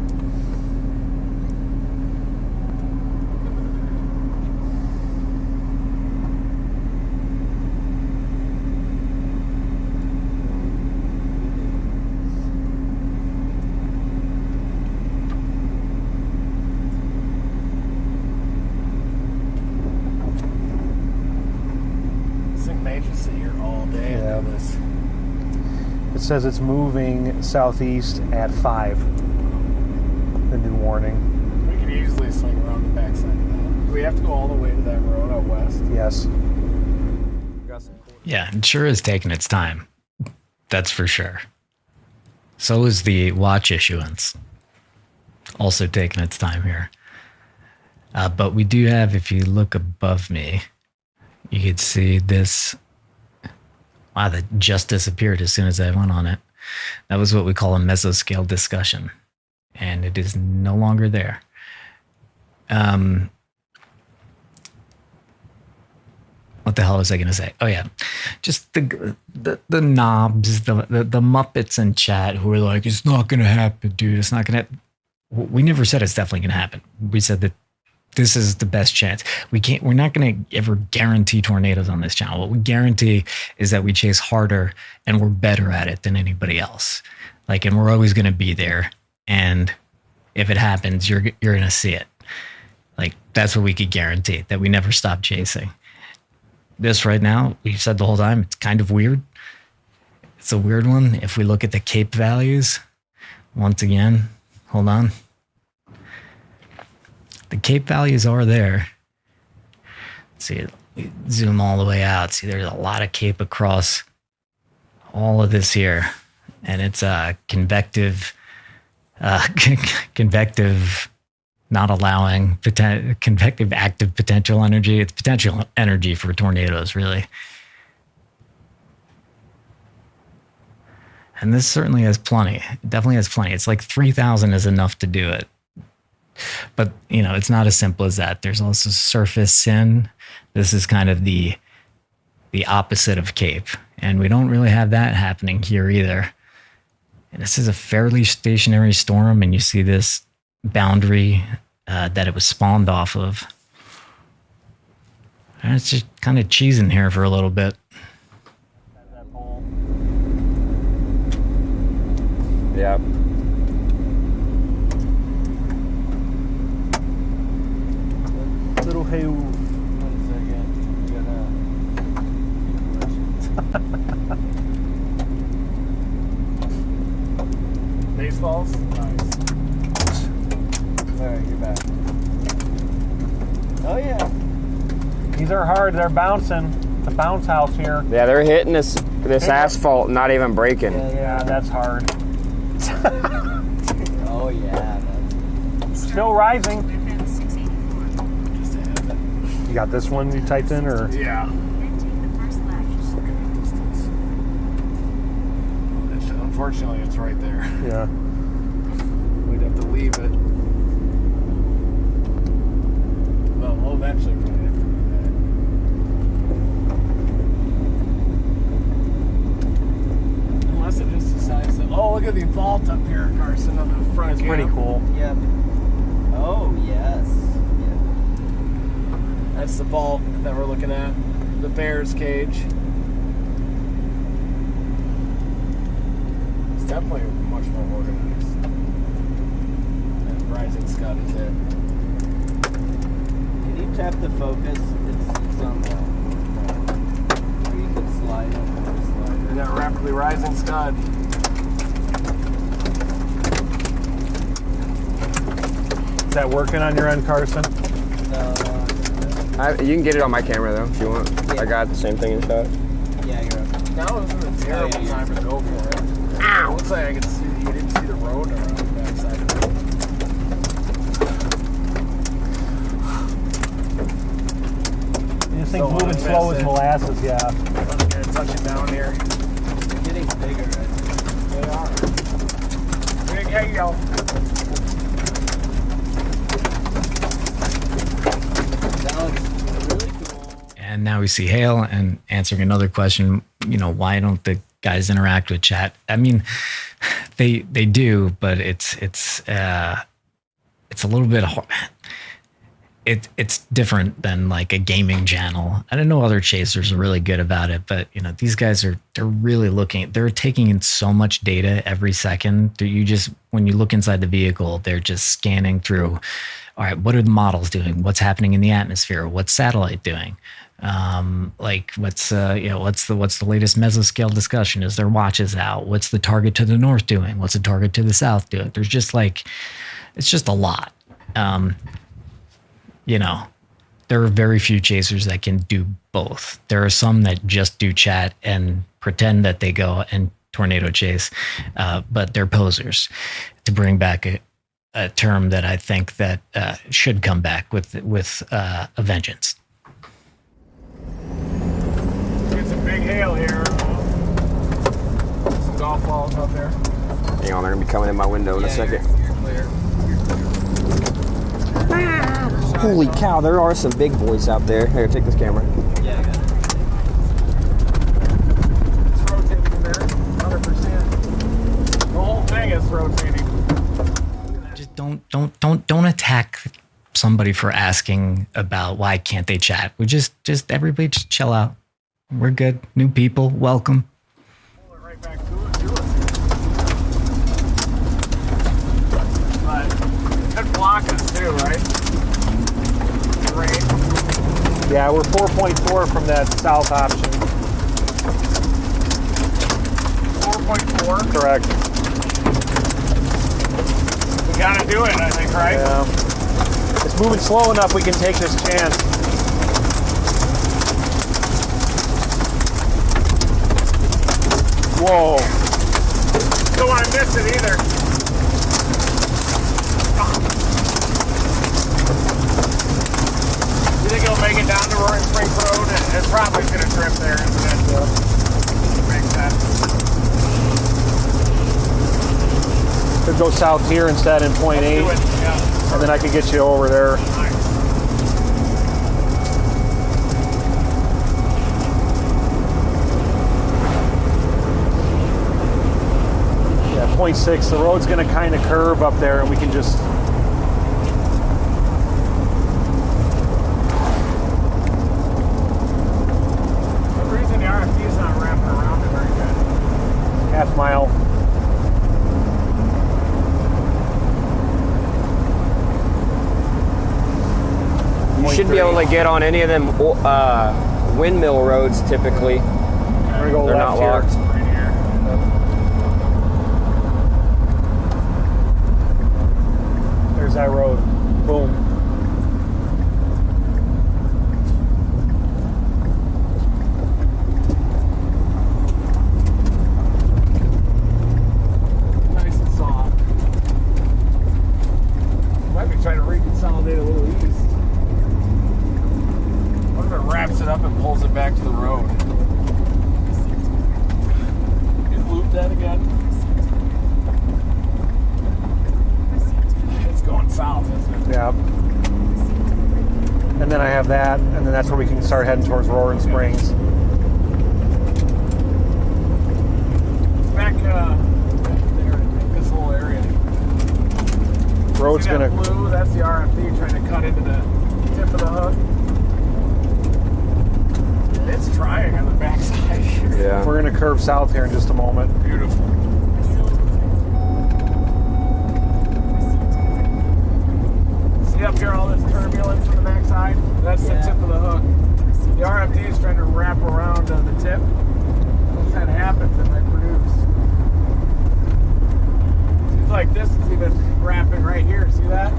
This thing may just sit here all day Yeah. and do this. It says it's moving southeast at 5. The new warning. We could easily swing around the backside of that. Do we have to go all the way to that road out west? Yes. Yeah, it sure is taking its time. That's for sure. So is the watch issuance. Also taking its time here. But we do have, if you look above me, you could see this. Wow, that just disappeared as soon as I went on it. That was what we call a mesoscale discussion. And it is no longer there. What the hell was I going to say? Oh yeah, just the knobs, the Muppets in chat who are like, it's not going to happen, dude. It's not going to. We never said it's definitely going to happen. We said that this is the best chance. We're not going to ever guarantee tornadoes on this channel. What we guarantee is that we chase harder and we're better at it than anybody else. Like, and we're always going to be there. And if it happens, you're going to see it. Like, that's what we could guarantee, that we never stop chasing. This right now, we've said the whole time, it's kind of weird. It's a weird one. If we look at the Cape values, once again, hold on. The Cape values are there. Let's see, zoom all the way out. See, there's a lot of Cape across all of this here. And it's a convective not allowing convective active potential energy. It's potential energy for tornadoes, really. And this certainly has plenty. It definitely has plenty. It's like 3,000 is enough to do it. But, you know, it's not as simple as that. There's also surface sin. This is kind of the opposite of Cape. And we don't really have that happening here either. And this is a fairly stationary storm, and you see this boundary that it was spawned off of. And it's just kind of cheesing here for a little bit. Yep. Little hail. Baseballs? Nice. Alright, you're back. Oh yeah. These are hard. They're bouncing. The bounce house here. Yeah, they're hitting this asphalt, not even breaking. Yeah, that's hard. Oh yeah. Still rising. FM 684. Just ahead of it. You got this one you typed in, or? Yeah. Then take the first left. Just looking at the distance. Unfortunately, it's right there. Yeah. We'd have to leave it. Well, we'll eventually probably have to do that. Unless it just decides that, oh, look at the vault up here, Carson, on the front. It's pretty cool. Yep. Oh yes. Yeah. That's the vault that we're looking at. The bear's cage. It's definitely much more organized. And Rising Scud is it. Can you tap the focus? It's on the where you can slide over the slider. We got Rapidly Rising Scud. Is that working on your end, Carson? You can get it on my camera though if you want. Yeah. I got the same thing in shot. Yeah, you're up. Now isn't a terrible time to go for it. Ow! Looks like I could see, you didn't see the road around the backside of it. This thing's So, moving I slow missed as it. molasses, yeah. I'm gonna touch it down here. It's getting bigger, right? They are. Big hail. That looks really cool. And now we see hail, and answering another question, you know, why don't the guys interact with chat? I mean, they do, but it's a little bit hard. It's different than like a gaming channel. I don't know, other chasers are really good about it, but you know, these guys they're really they're taking in so much data every second. When you look inside the vehicle, they're just scanning through. All right, what are the models doing? What's happening in the atmosphere? What's satellite doing? Like what's the latest mesoscale discussion? Is their watches out? What's the target to the north doing? What's the target to the south doing? There's just it's just a lot. You know, there are very few chasers that can do both. There are some that just do chat and pretend that they go and tornado chase, but they're posers. To bring back a term that I think that should come back with a vengeance. Get some big hail here. Some golf balls out there. Hang on, they're gonna be coming in my window in a second. You're clear. Holy cow, there are some big boys out there. Here, take this camera. Yeah, I got it. It's rotating there, 100%. The whole thing is rotating. Just don't attack somebody for asking about why can't they chat. We just everybody just chill out. We're good. New people, welcome. Pull it right back to us. But it could block us too, right? Rain. Yeah, we're 4.4 from that south option. 4.4. Correct. We gotta do it, I think, right? Yeah. It's moving slow enough we can take this chance. Whoa. Don't want to miss it either. go south here instead in point 8, Yeah. and then I can get you over there. Yeah, point 6. The road's going to kind of curve up there, and we can just. For some reason, the RFD is not wrapping around it very good. Half mile. You should be able to get on any of them windmill roads typically. We're going to go They're left not here. locked. Right here. There's that road. Boom. Nice and soft. Might be trying to reconsolidate a little east. What if it wraps it up and pulls it back to the road? You loop that again? It's going south, isn't it? Yeah. And then I have that, and then that's where we can start heading towards Roaring Springs. Back there, I think this whole area. Road's See that gonna. blue? That's the RFD trying to cut into the tip of the hook. It's trying on the backside here. Yeah. We're gonna curve south here in just a moment. Beautiful. See up here all this turbulence on the backside? That's the tip of the hook. The RFD is trying to wrap around the tip. Once that happens, it might produce. Seems like this is even wrapping right here. See that?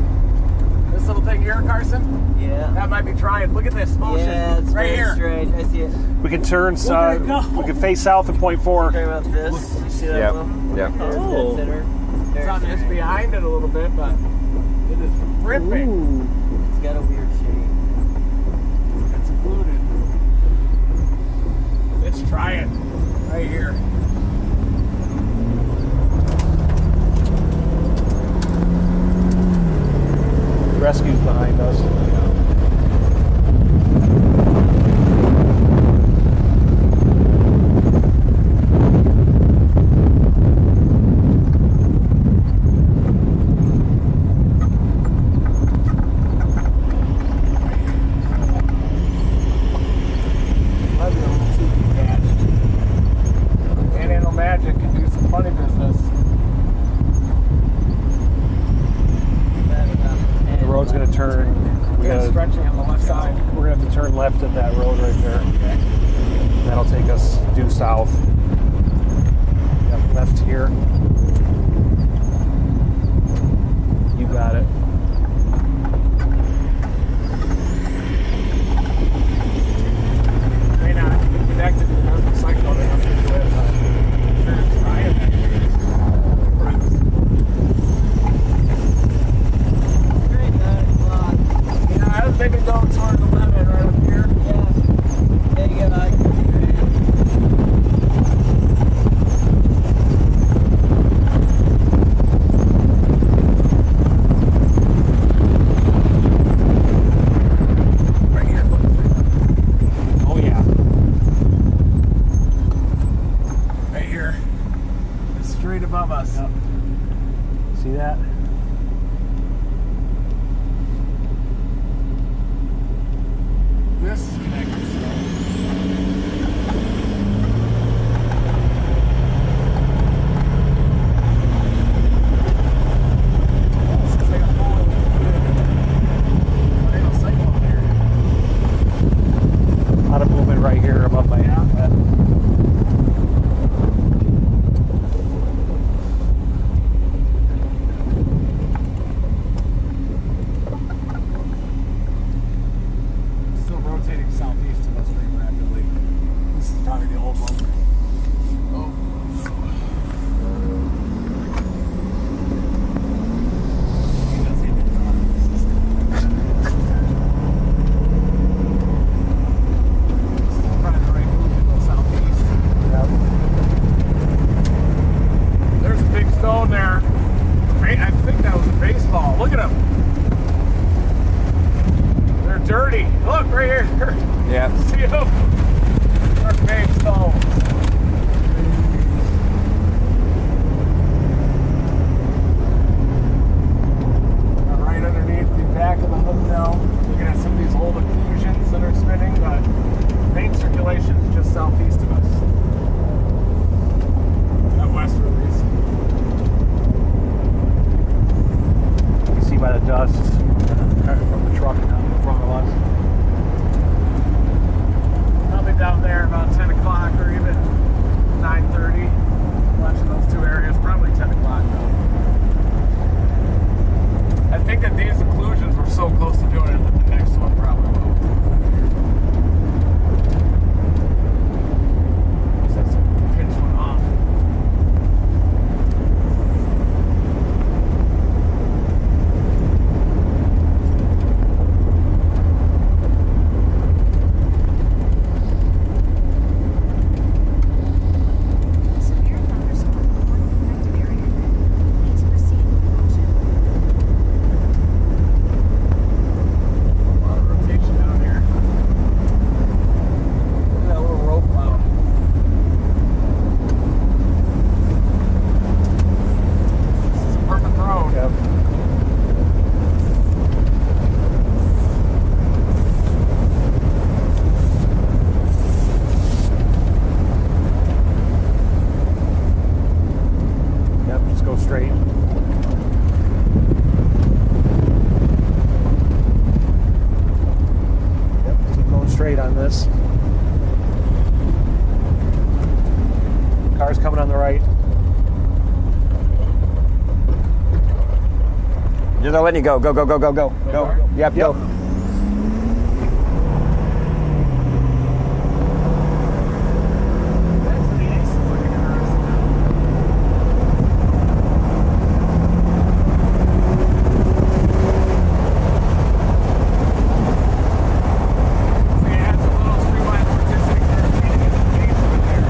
This little thing here, Carson? Yeah. That might be trying. Look at this motion. Yeah, it's right very here. straight. I see it. We can turn. Look at it go. We can face south at point 4. Sorry about this. You see that? Yep. Little? Yep. There's Oh. that center. It's behind it a little bit, but it is ripping. Ooh. It's got a weird shape. It's occluded. It's trying right here. Rescue's behind us. Might be a little too detached. Panhandle Magic can do some funny business. The road's gonna turn. We Yeah, gotta, stretching on the left side. we're gonna have to turn left at that road right there. That'll take us due south. Yep, left here. You got it. May not be connected to the Memphis cyclone enough to do it. It's trying. Yeah, I was thinking going toward 11 right up here. Yeah. Yeah, you got it. Right here, look. Oh yeah. Right here. It's straight above us. Yep. See that? This is connected. This is like a full tornado cyclone here. A lot of movement right here above my head. dirty. Look right here. Yeah. See him? Our big stone. Right underneath the back of the hook now. Looking at some of these old occlusions that are spinning, but main circulation is just southeast of us. That west release. You can see by the dust from the truck down in front of us. Probably down there about 10 o'clock or even 9:30. Watching those two areas, probably 10 o'clock now. I think that these occlusions were so close to doing it that the next one probably will. Just have to pinch one off. Severe thunderstorm in one affected area. Please proceed with caution. A lot of rotation down here. Look at that little rope cloud. This is a perfect road. Yep. Yep, just go straight. Yep, keep going straight on this. Car's coming on the right. Just not letting you go. Go. Go. Yep, go. That's the ace looking interesting now. See, it has a little streetlight artistic there feeding into the base of it there.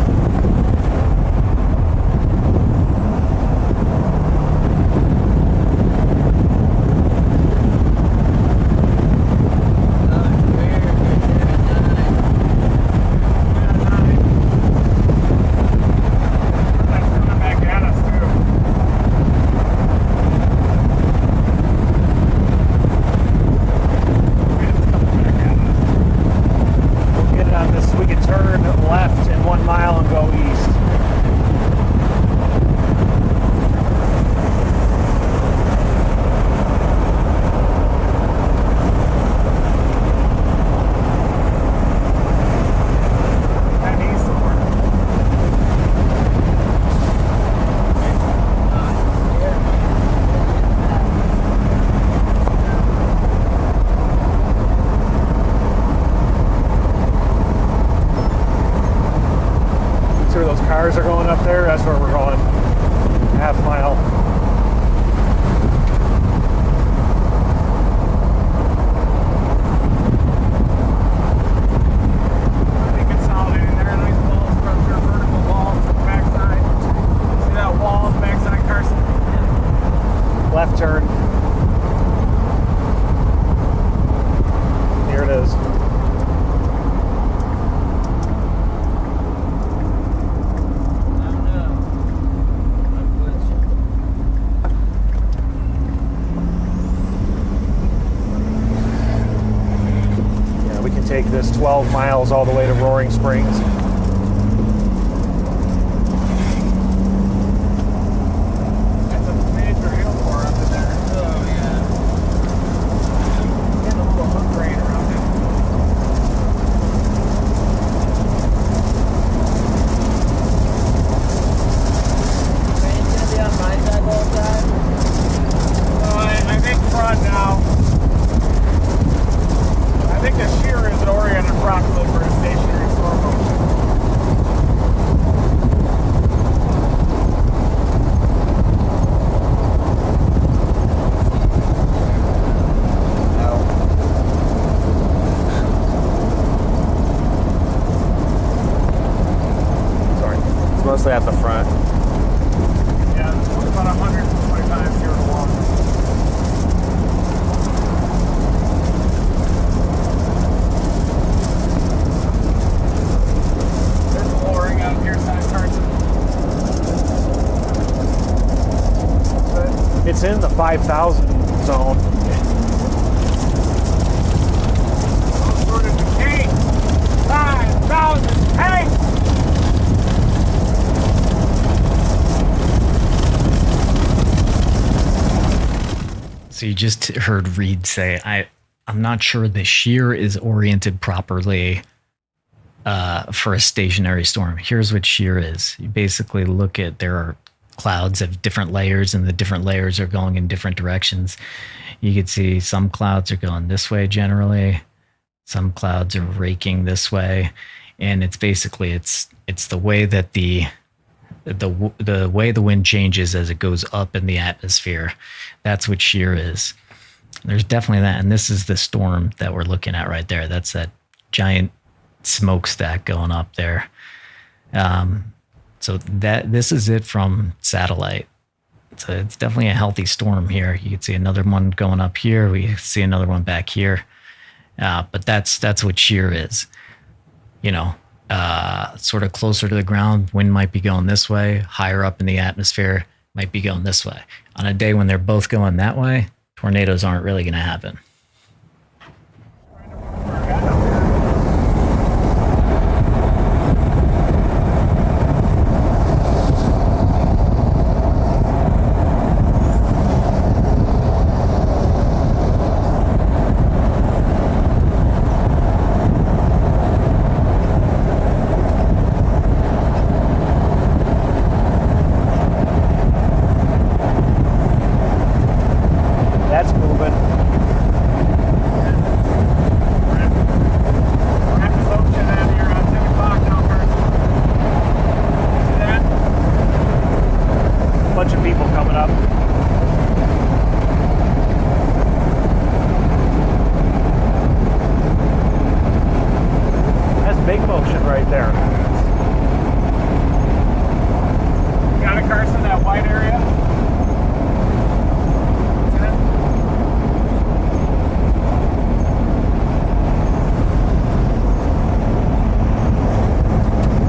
That's coming back at us too. It's coming back at us. We'll get it on this. We can turn left in 1 mile and go east. That needs to work. See where those cars are going up there? That's where we're going. Half mile. They consolidating there. Nice wall structure, vertical wall to the backside. See that wall on the backside, Carson? Left turn. Here it is. I don't know. I'm with you. Yeah, we can take this 12 miles all the way to Roaring Springs. That's a major hill for up in there. Oh, yeah. Getting a little hook grain around it. Rain's gonna be on my side the whole time. I think front now. I think the shear is oriented properly for a stationary storm motion. Sorry. It's mostly at the front. Yeah, it's about 125 here long. 5,000 zone. Sort of decay. 5,000 tanks. So you just heard Reed say, I'm not sure the shear is oriented properly for a stationary storm. Here's what shear is. You basically look at, there are clouds of different layers, and the different layers are going in different directions. You can see some clouds are going this way generally. Some clouds are raking this way. And it's basically, it's the way that the way the wind changes as it goes up in the atmosphere. That's what shear is. There's definitely that. And this is the storm that we're looking at right there. That's that giant smokestack going up there. So this is it from satellite. So it's definitely a healthy storm here. You can see another one going up here. We see another one back here. But that's what shear is. You know, sort of closer to the ground, wind might be going this way. Higher up in the atmosphere, might be going this way. On a day when they're both going that way, tornadoes aren't really going to happen. That's moving. Bunch of people coming up. That's big motion right there. Got it, Carson, that white area?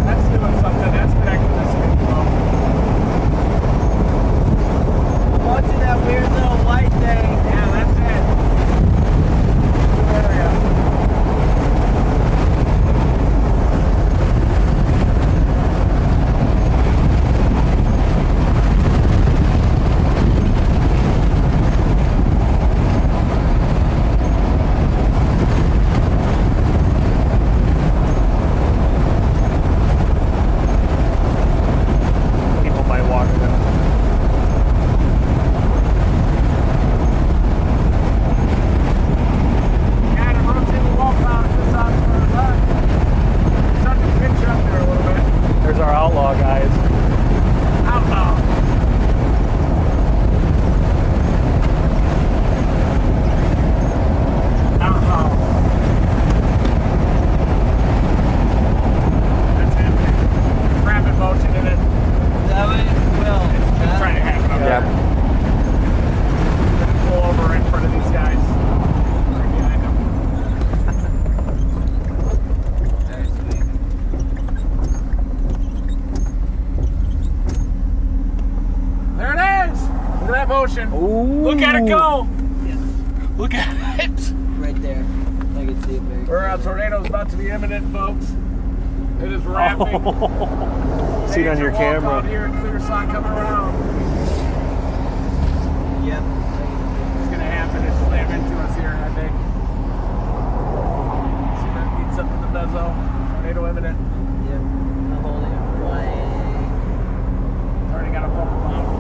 That's doing something. That's connecting this thing. Watching that weird little white thing. Yeah, that's it. New area. People might walk in. Got to rotate the wall box this on for the left. Starting to pinch up there a little bit. There's our outlaw guys. Outlaw. Outlaw. That's happening. Rapid motion in it. That way, Will. It's trying to happen up there. Pull over in front of these guys. Right behind them. Very sweet. There it is. Look at that motion. Look at it go. Look at it. Right there. I can see it very A tornado's about to be imminent, folks. It is wrapping. See it on your camera. Out here, clear shot coming around. Yep. It's gonna happen. It's slammed into us here, I think. See that beats up in the bezel. Tornado imminent. Yep. I'm holding it right. Already got a bumper bomb.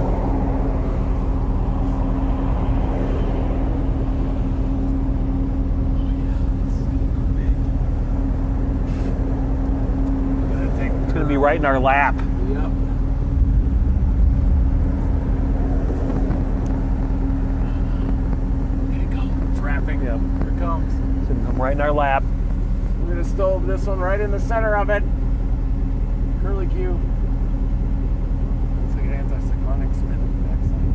It's going to be right in our lap. Yep. There you go. It's wrapping. Yep. Here it comes. It's going to come right in our lap. We're gonna stove this one right in the center of it. Curly Q. It's like an anti-cyclonic spin on the backside.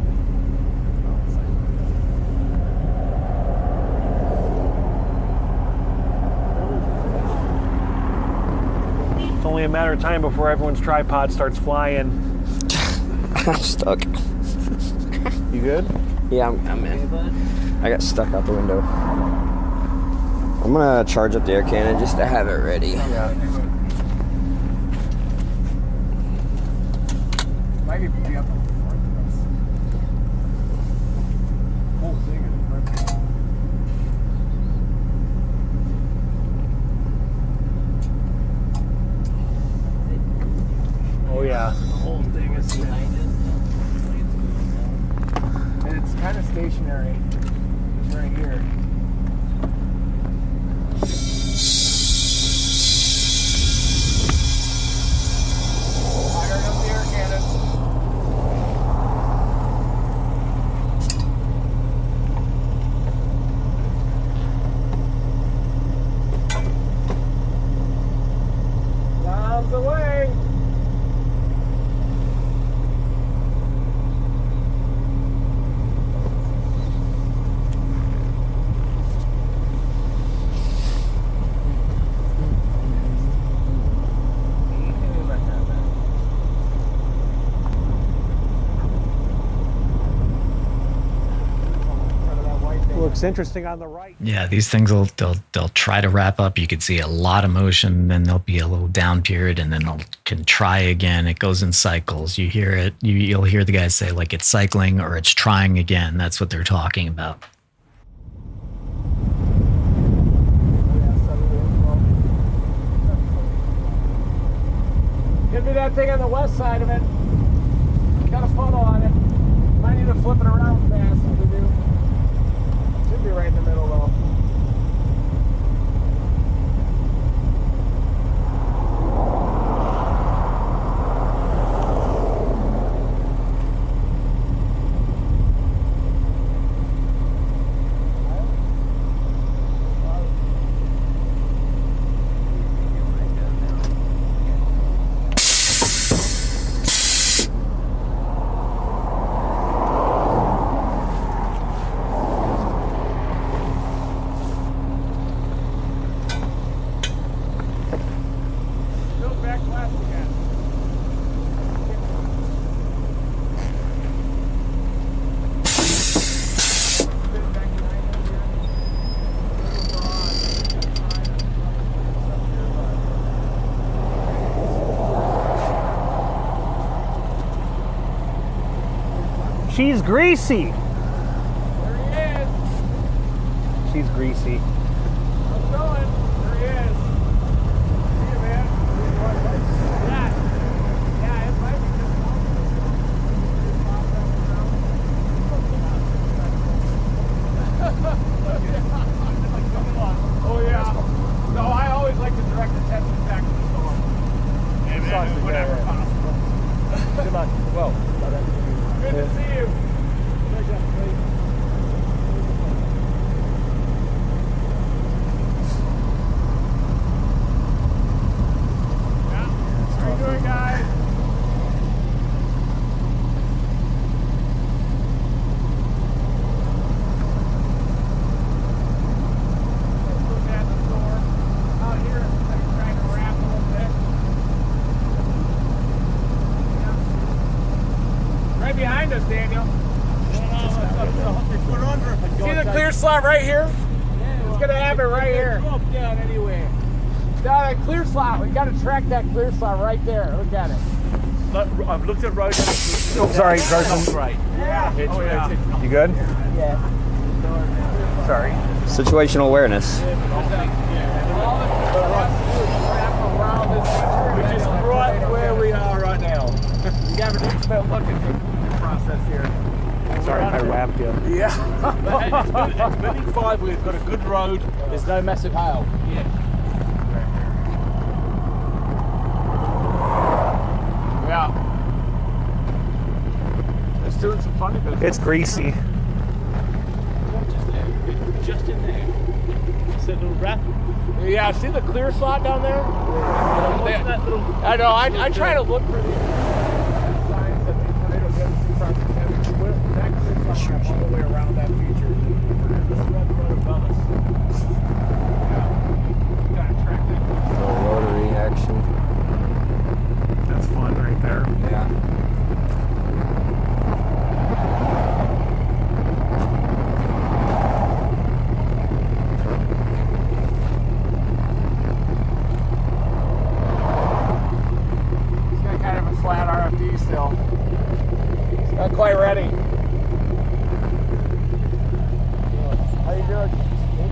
It's only a matter of time before everyone's tripod starts flying. I'm stuck. You good? Yeah, I'm in. I got stuck out the window. I'm gonna charge up the air cannon just to have it ready. Yeah. Might even be up on the north of us. Whole thing is perfect. Oh yeah. The whole thing is behind it. And it's kind of stationary. It's right here. Firing up the air cannon. Clouds away. Looks interesting on the right. Yeah, these things they'll try to wrap up. You can see a lot of motion, then there'll be a little down period, and then they'll can try again. It goes in cycles. You hear it. You'll hear the guys say like it's cycling or it's trying again. That's what they're talking about. Give me that thing on the west side of it. Got a photo on it. Might need to flip it around fast if we do. Should be right in the middle though. She's greasy. There he is. She's greasy. How's it going? There he is. See you, man. Yeah. Yeah, it might be just Oh, yeah. No, I always like to direct attention back to the storm. Yeah, man, whenever possible. Good luck. Well, Good to see you. Yeah. How are you doing, guys? Look at the door out here. I'm trying to wrap a little bit. Right behind us, Daniel. See the clear slot right here? It's gonna have it right here. down anyway. That clear slot. We gotta track that clear slot right there. Look at it. I've looked at road. oh, sorry, Carson. Right. Yeah. You good? Yeah. Sorry. Situational awareness. Which is right where we are right now. You have an intimate look at the process here. Sorry if I wrapped you. Yeah. It's Building 5, we've got a good road. There's no massive hail. Yeah. Yeah. It's doing some funny business. It's greasy. Just in there. It's that little wrap. Yeah, see the clear slot down there? That little. I know. I try to look for these signs that these tornadoes get start to get. That clear slot all the way around that feature. This is right above us. Yeah. You gotta track that. Rotary action. That's fun right there. Yeah.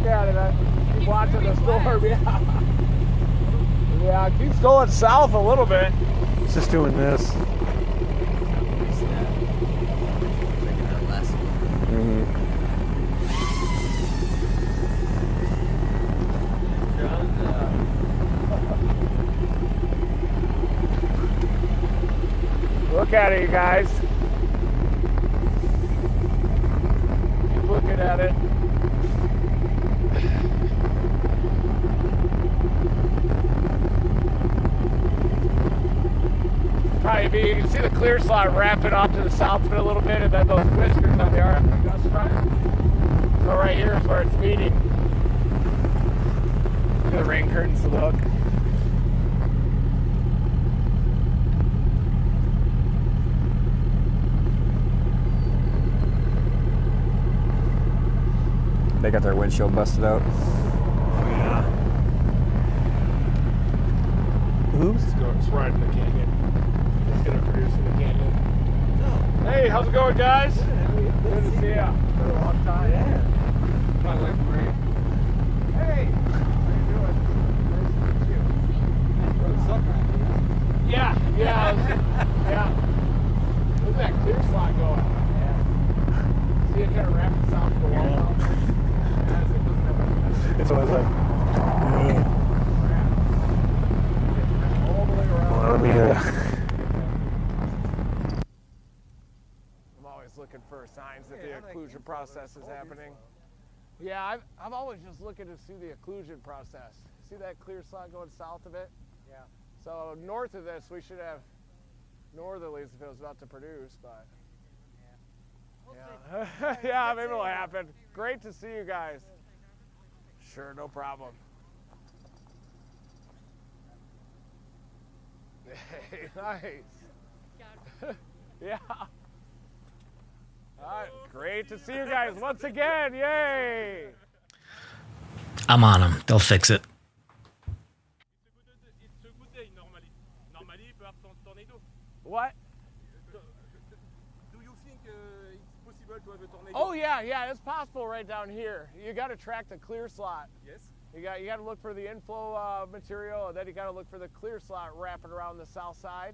at it. Keep watching the storm. Yeah. Yeah, it keeps going south a little bit. It's just doing this. Look at it, you guys. Keep looking at it. Probably you can see the clear slot wrapping off to the south of it a little bit, and then those whiskers on the arm. So right here is where it's meeting. The rain curtains look. They got their windshield busted out. Oh yeah. Oops. It's right in the canyon. It's gonna produce in the canyon. Hey, how's it going, guys? Good to see you. Been a long time. Yeah. My life great. Hey, how you doing? Nice to meet you. What's up? Yeah. Yeah. Look at that clear slot going. Yeah. See it kind of wrap itself to the wall. It's always like, all the way around. well, let me, I'm always looking for signs that the occlusion process is happening. Yeah, I'm always just looking to see the occlusion process. See that clear slot going south of it? Yeah. So north of this, we should have northerlies if it was about to produce, but yeah, yeah, maybe it'll happen. Great to see you guys. Sure, no problem. Hey, nice. Yeah. All right, great to see you guys once again. Yay! I'm on them. They'll fix it. What? Do you think it's possible to have a tornado? Oh yeah, it's possible right down here. You got to track the clear slot. Yes. You got to look for the inflow material, and then you got to look for the clear slot wrapping around the south side,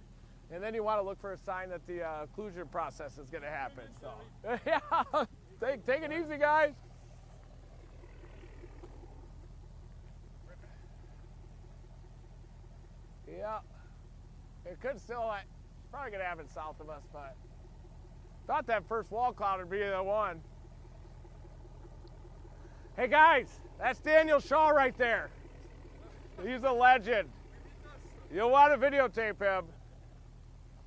and then you want to look for a sign that the occlusion process is going to happen. So yeah, take it easy, guys. Yeah, it could still. It's probably going to happen south of us, but thought that first wall cloud would be the one. Hey guys, that's Daniel Shaw right there. He's a legend. You'll want to videotape him.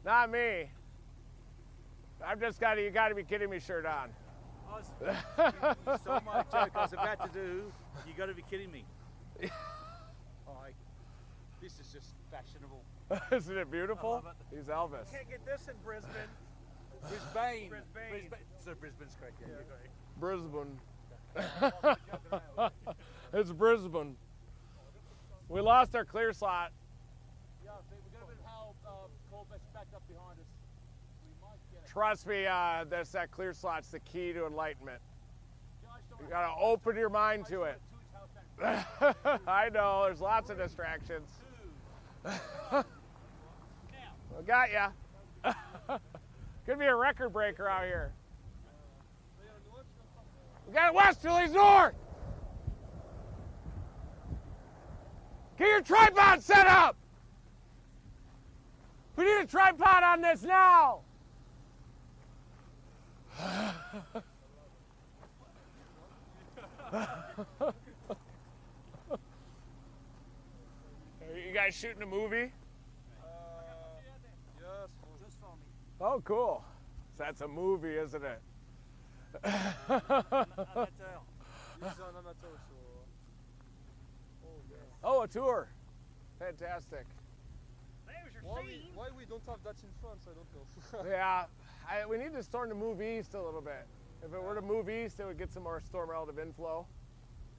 Not me. I've just got you got to be kidding me shirt on. You stole my joke I was about to do. You got to be kidding me. This is just fashionable. Isn't it beautiful? He's Elvis. Can't get this in Brisbane. Brisbane. So Brisbane's correct. Yeah, you're correct. Brisbane. It's Brisbane. We lost our clear slot. Yeah, so we're going to how Corbett's backed up behind us. We might get it. Trust me, that clear slot's the key to enlightenment. You gotta open your mind to it. I know, there's lots of distractions. I got ya. Could be a record breaker out here. We got it west till he's north. Get your tripod set up. We need a tripod on this now. Are you guys shooting a movie? Yes, just for me. Oh, cool. So that's a movie, isn't it? Amateur. He's an amateur, so. Oh, a tour. Fantastic. Why we don't have that in France, I don't know. Yeah, we need the storm to move east a little bit. If it were to move east, it would get some more storm relative inflow.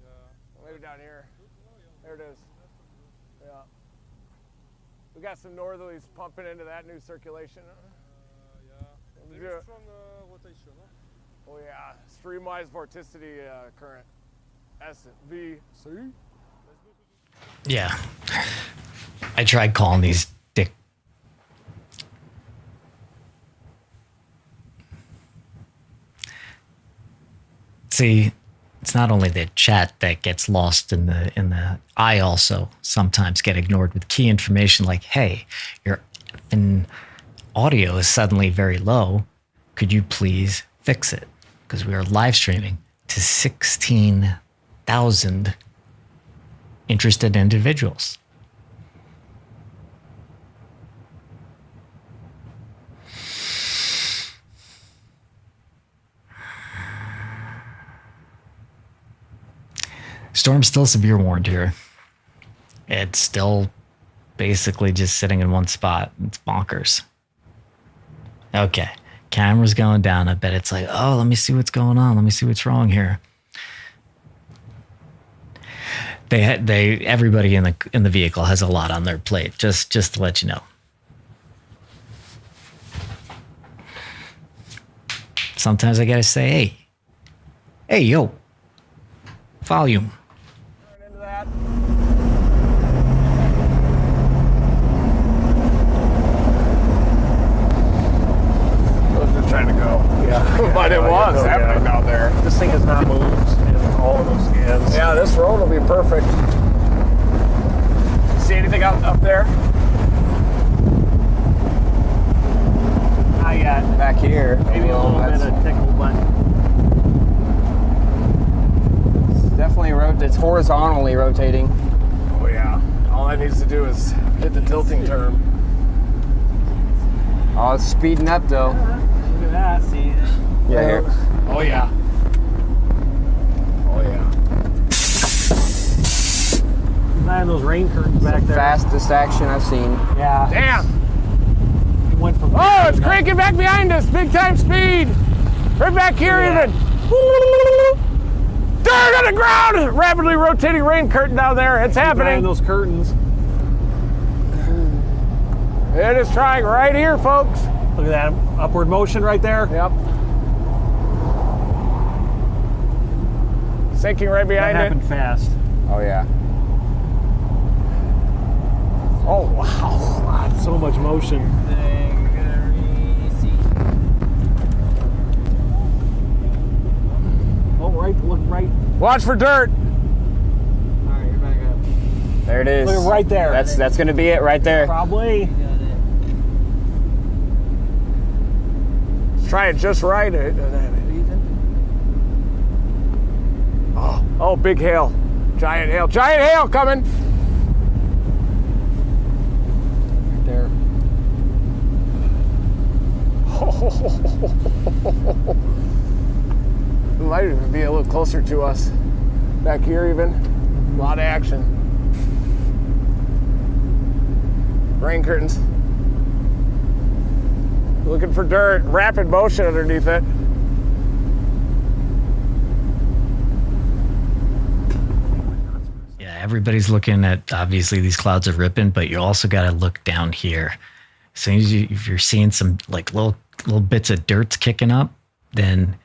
Yeah. Maybe down here. There it is. Yeah. We got some northerlies pumping into that new circulation. Yeah. Very strong rotation. Huh? Oh yeah, streamwise vorticity current. SVC. Yeah. I tried calling these dick. See, it's not only the chat that gets lost in the I also sometimes get ignored with key information like, hey, your effing audio is suddenly very low. Could you please fix it? Because we are live streaming to 16,000 interested individuals. Storm's still severe warned here. It's still basically just sitting in one spot. It's bonkers. Okay, camera's going down. I bet it's like, oh, let me see what's going on. Let me see what's wrong here. Everybody in the vehicle has a lot on their plate. Just to let you know. Sometimes I gotta say, hey, yo, volume. Into that. Those are trying to go. Yeah. But it was happening out there. This thing has not moved in all of those scans. Yeah, this road will be perfect. See anything up there? Not yet. Back here. Maybe a little bit of tickle, but it's definitely it's horizontally rotating. Oh yeah. All that needs to do is hit the tilting term. Oh, it's speeding up though. Look at that. See? Yeah, here. Oh yeah. Oh yeah. man, those rain curtains back there. Fastest action I've seen. Yeah. Damn. It went from Oh, it's cranking back behind us. Big time speed. Right back here even. Dirt on the ground. Rapidly rotating rain curtain down there. It's happening. Behind those curtains. It is trying right here, folks. Look at that upward motion right there. Yep. Sinking right behind That it. happened fast. Oh yeah. Oh wow. So much motion. Oh, right, look right. Watch for dirt. Alright, you're back up. There it is. Look right there. That's gonna be it right there. Probably. Got it. Let's try it just right. Oh, big hail. Giant hail. Giant hail coming. Right there. It might even be a little closer to us. Back here even. A lot of action. Rain curtains. Looking for dirt. Rapid motion underneath it. Yeah, everybody's looking at, obviously these clouds are ripping, but you also got to look down here. As soon as if you're seeing some like little bits of dirt's kicking up, then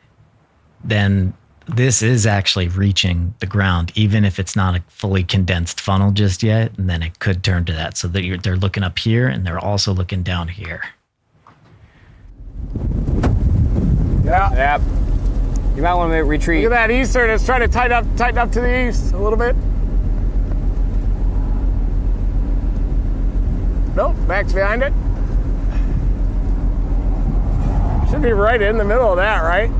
this is actually reaching the ground, even if it's not a fully condensed funnel just yet, and then it could turn to that. So that they're looking up here and they're also looking down here. Yeah. Yep. You might want to retreat. Look at that eastern. It's trying to tighten up to the east a little bit. Nope, back's behind it. Should be right in the middle of that, right?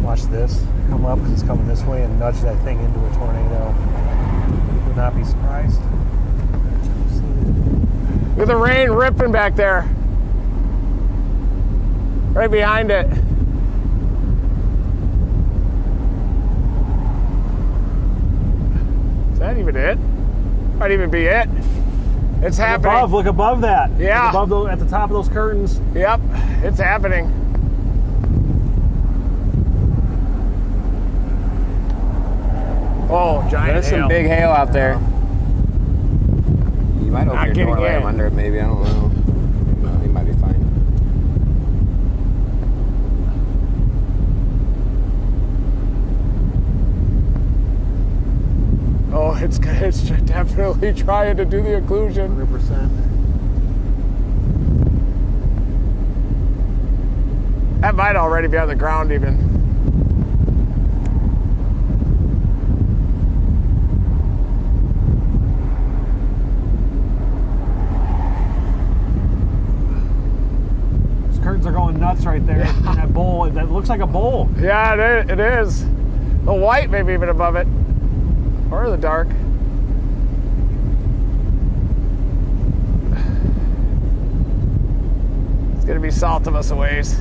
Watch this. Come up because it's coming this way and nudge that thing into a tornado. Would not be surprised. Look at the rain ripping back there. Right behind it. Is that even it? Might even be it. It's happening. Look above that. Yeah. Look above at the top of those curtains. Yep, it's happening. Oh, giant There's hail. some big hail out there. You might Not open your getting door, let in. him under it maybe, I don't know. No, he might be fine. it's definitely trying to do the occlusion. 100%. That might already be on the ground even. Those curtains are going nuts right there. Yeah. And that bowl, that looks like a bowl. Yeah, it is. The white maybe even above it. Or the dark. It's gonna be south of us a ways.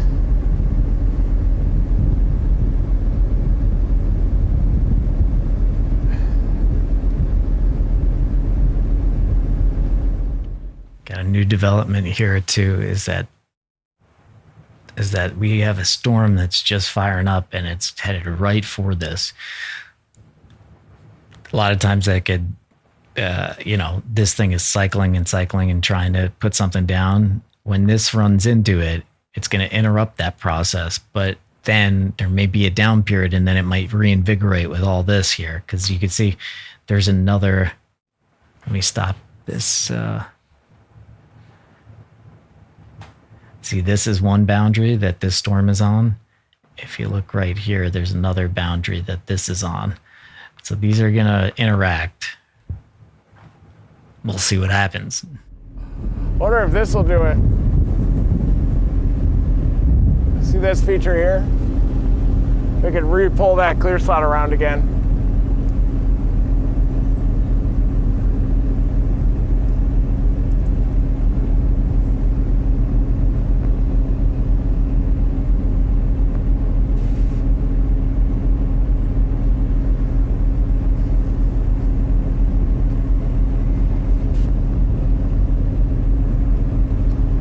Got a new development here too, is that we have a storm that's just firing up and it's headed right for this. A lot of times that could, this thing is cycling and trying to put something down. When this runs into it, it's going to interrupt that process. But then there may be a down period and then it might reinvigorate with all this here. Because you can see there's another, let me stop this. See, this is one boundary that this storm is on. If you look right here, there's another boundary that this is on. So these are going to interact. We'll see what happens. Wonder if this will do it. See this feature here? We could re-pull that clear slot around again.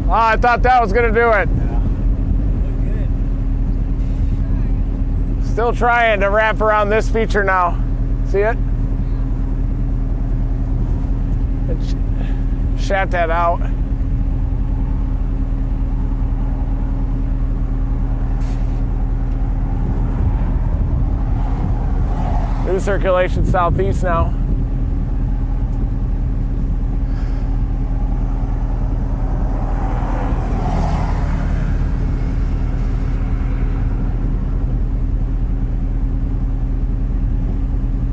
Oh, I thought that was going to do it. Yeah. Still trying to wrap around this feature now. See it? Shat that out. New circulation southeast now.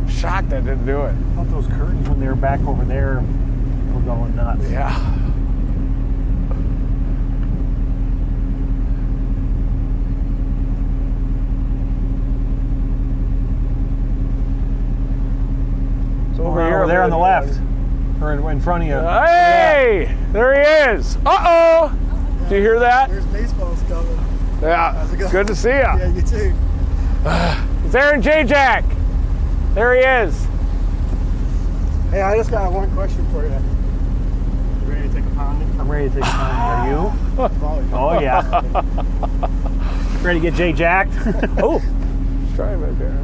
Shocked that didn't do it. I thought those curtains, when they were back over there, were going nuts. Yeah. So over there on the left, or in front of you. Hey! Yeah. There he is. Uh-oh! Did you hear that? There's baseballs coming. Yeah. Good to see ya. Yeah, you too. It's Aaron J. Jack. There he is. Hey, I just got one question for you. You ready to take a pound? I'm ready to take a pound. Are you? Oh, yeah. Ready to get Jay jacked? Oh. Try him right there.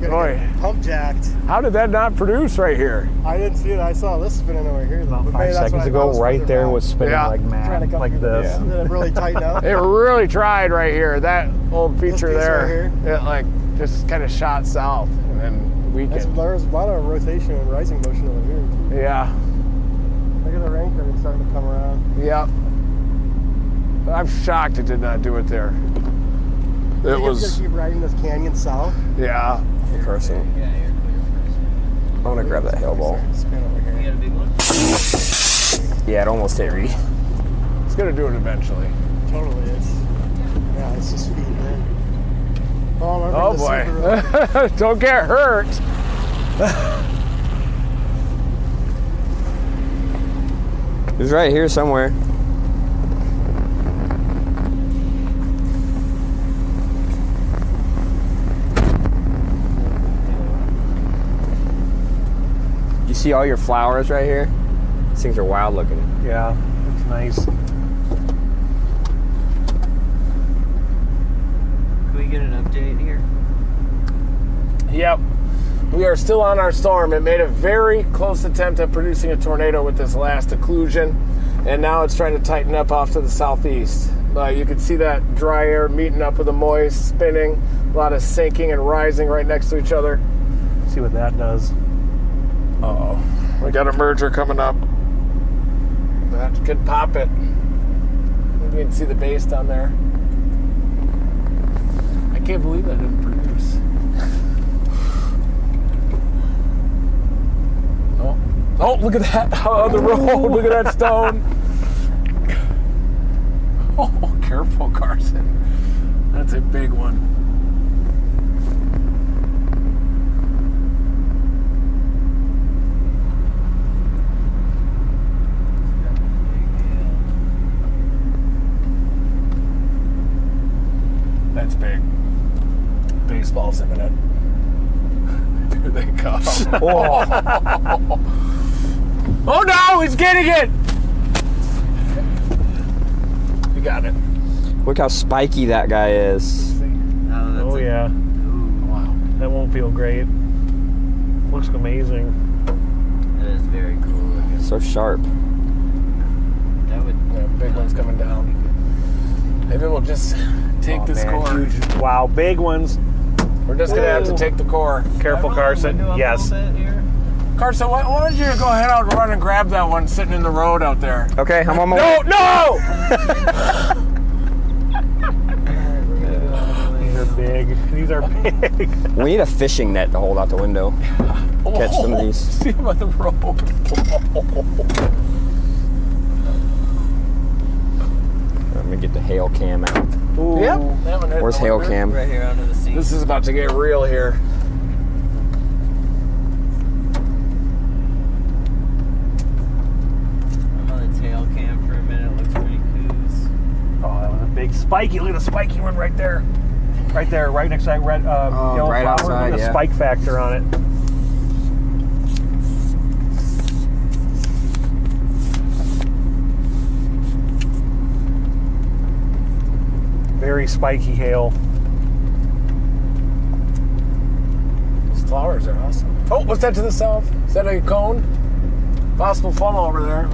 Boy. Pump jacked. How did that not produce right here? I didn't see it. I saw this spinning over here. About 5 seconds ago, right there was spinning like mad, like this. Yeah. Did it really tighten up? It really tried right here. That old feature there. Right it like just kind of shot south and then weakened. There's a lot of rotation and rising motion over here too. Yeah. Look at the rain curtain starting to come around. Yep. I'm shocked it did not do it there. It was. Just keep riding this canyon south. Yeah. Person. Yeah, you're clear first. I want to grab that hail ball. Spin over here. You got a big one? Yeah, it almost hit Reed. It's gonna do it eventually. Totally is. Yeah, it's just feeding in. Oh boy. Don't get hurt. It's right here somewhere. You see all your flowers right here? These things are wild looking. Yeah, it's nice. Can we get an update here? Yep. We are still on our storm. It made a very close attempt at producing a tornado with this last occlusion, and now it's trying to tighten up off to the southeast. You can see that dry air meeting up with the moist, spinning, a lot of sinking and rising right next to each other. See what that does. Uh-oh. We got a merger coming up. That could pop it. Maybe you can see the base down there. I can't believe that didn't produce. Oh, look at that on the road. Look at that stone. Oh, careful, Carson. That's a big one. That's big. Baseball's imminent. Here they come. Oh no, he's getting it! We got it. Look how spiky that guy is. Oh yeah. Wow. That won't feel great. Looks amazing. That is very cool looking. So sharp. That would. Yeah, big one's coming down. Maybe we'll just take this core. Huge. Wow, big ones. We're just gonna have to take the core. Careful, Carson. Yes. Carson, why don't you go ahead out and run and grab that one sitting in the road out there? Okay, I'm on my way. No! These are big. These are big. We need a fishing net to hold out the window. Catch some of these. See him on the road. Let me get the hail cam out. Ooh. Yep. That one hit Where's the hail window. cam? Right here under the seat. This is about to get real here. I'm on the tail cam for a minute. It looks pretty cool. Oh, that was a big spiky. Look at the spiky one right there. Right there, right next to that red yellow right flower. outside, Look at the yeah. spike factor on it. Very spiky hail. These flowers are awesome. Oh, what's that to the south? Is that a cone? Possible funnel over there.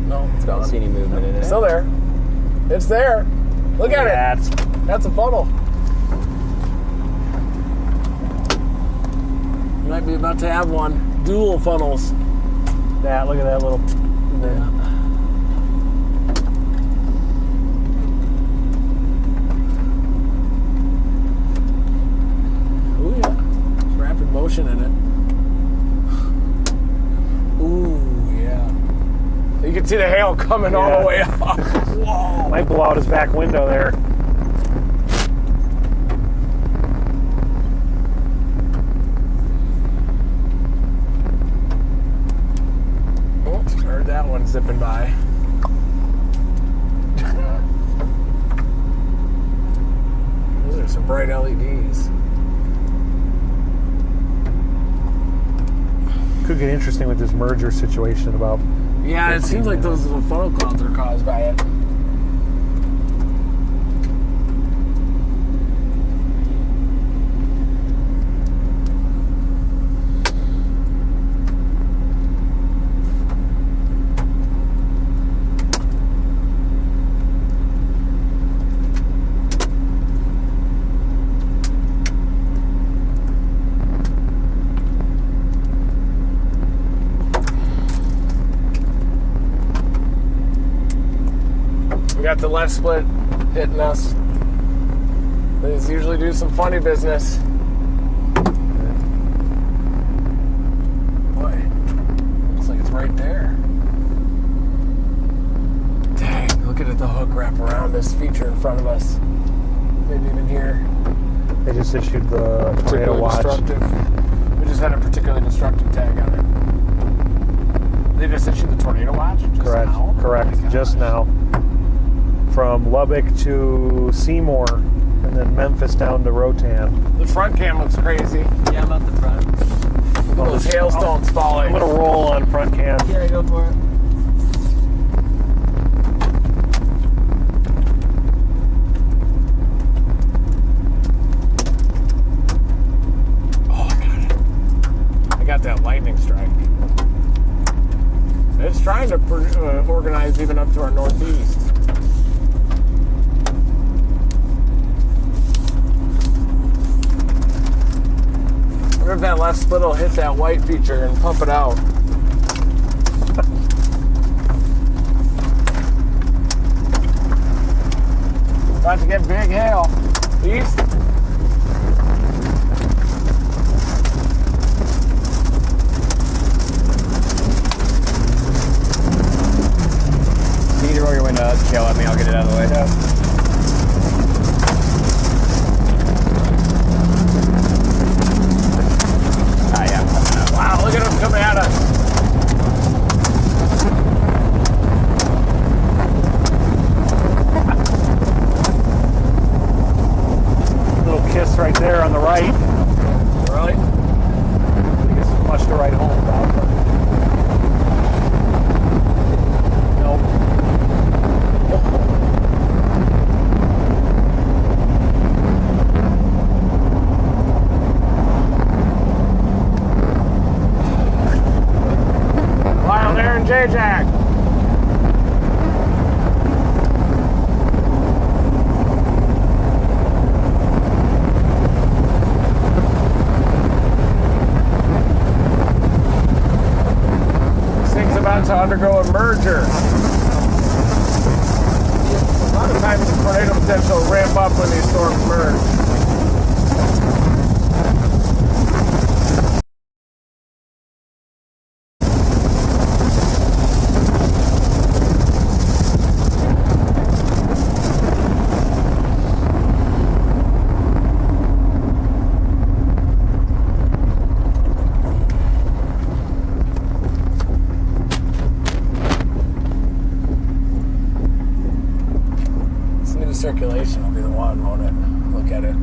No, it's I don't gone. see any movement in it. Still there. It's there. Look at it. That's a funnel. You might be about to have one. Dual funnels. Look at that little. Oh yeah. There's rapid motion in it. Ooh, yeah. You can see the hail coming all the way up. Whoa. Might blow out his back window there. Oh, heard that one zipping by. Those are some bright LEDs. Could get interesting with this merger situation about. Yeah, it seems like those little funnel clouds are caused by it. We got the left split hitting us. These usually do some funny business. Boy, looks like it's right there. Dang, look at it, the hook wrap around this feature in front of us. Maybe even here. They just issued the tornado Particularly watch. destructive. We just had a particularly destructive tag on it. They just issued the tornado watch? Just Correct. now? Correct. Oh my Just gosh. now. From Lubbock to Seymour, and then Memphis down to Rotan. The front cam looks crazy. Yeah, I'm up the front. Those hailstones falling. I'm gonna roll on front cam. Yeah, go for it. Oh, I got it. I got that lightning strike. It's trying to organize even up to our northeast. I wonder if that left split will hit that white feature and pump it out. About to get big hail. East. You need to roll your window up, yell at me, I'll get it out of the way. Yeah. Wow, look at them coming at us. Little kiss right there on the right. Really? I think it's much to right home about. But... Nope. Wild Aaron J-Jack. This thing's about to undergo a merger. A lot of times the tornado potential will ramp up when these storms merge. Circulation will be the one, won't it? Look at it.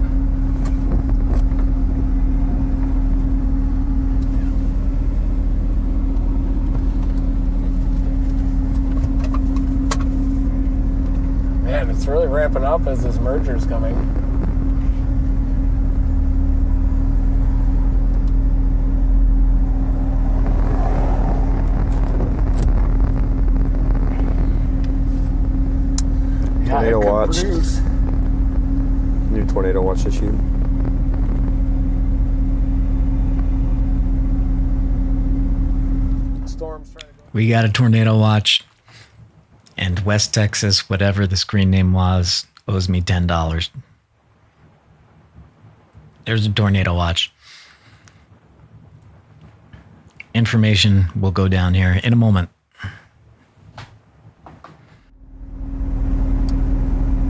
Man, it's really ramping up as this merger's coming. Tornado watch. New tornado watch issued. Storms trying to go. We got a tornado watch, and West Texas, whatever the screen name was, owes me $10. There's a tornado watch. Information will go down here in a moment.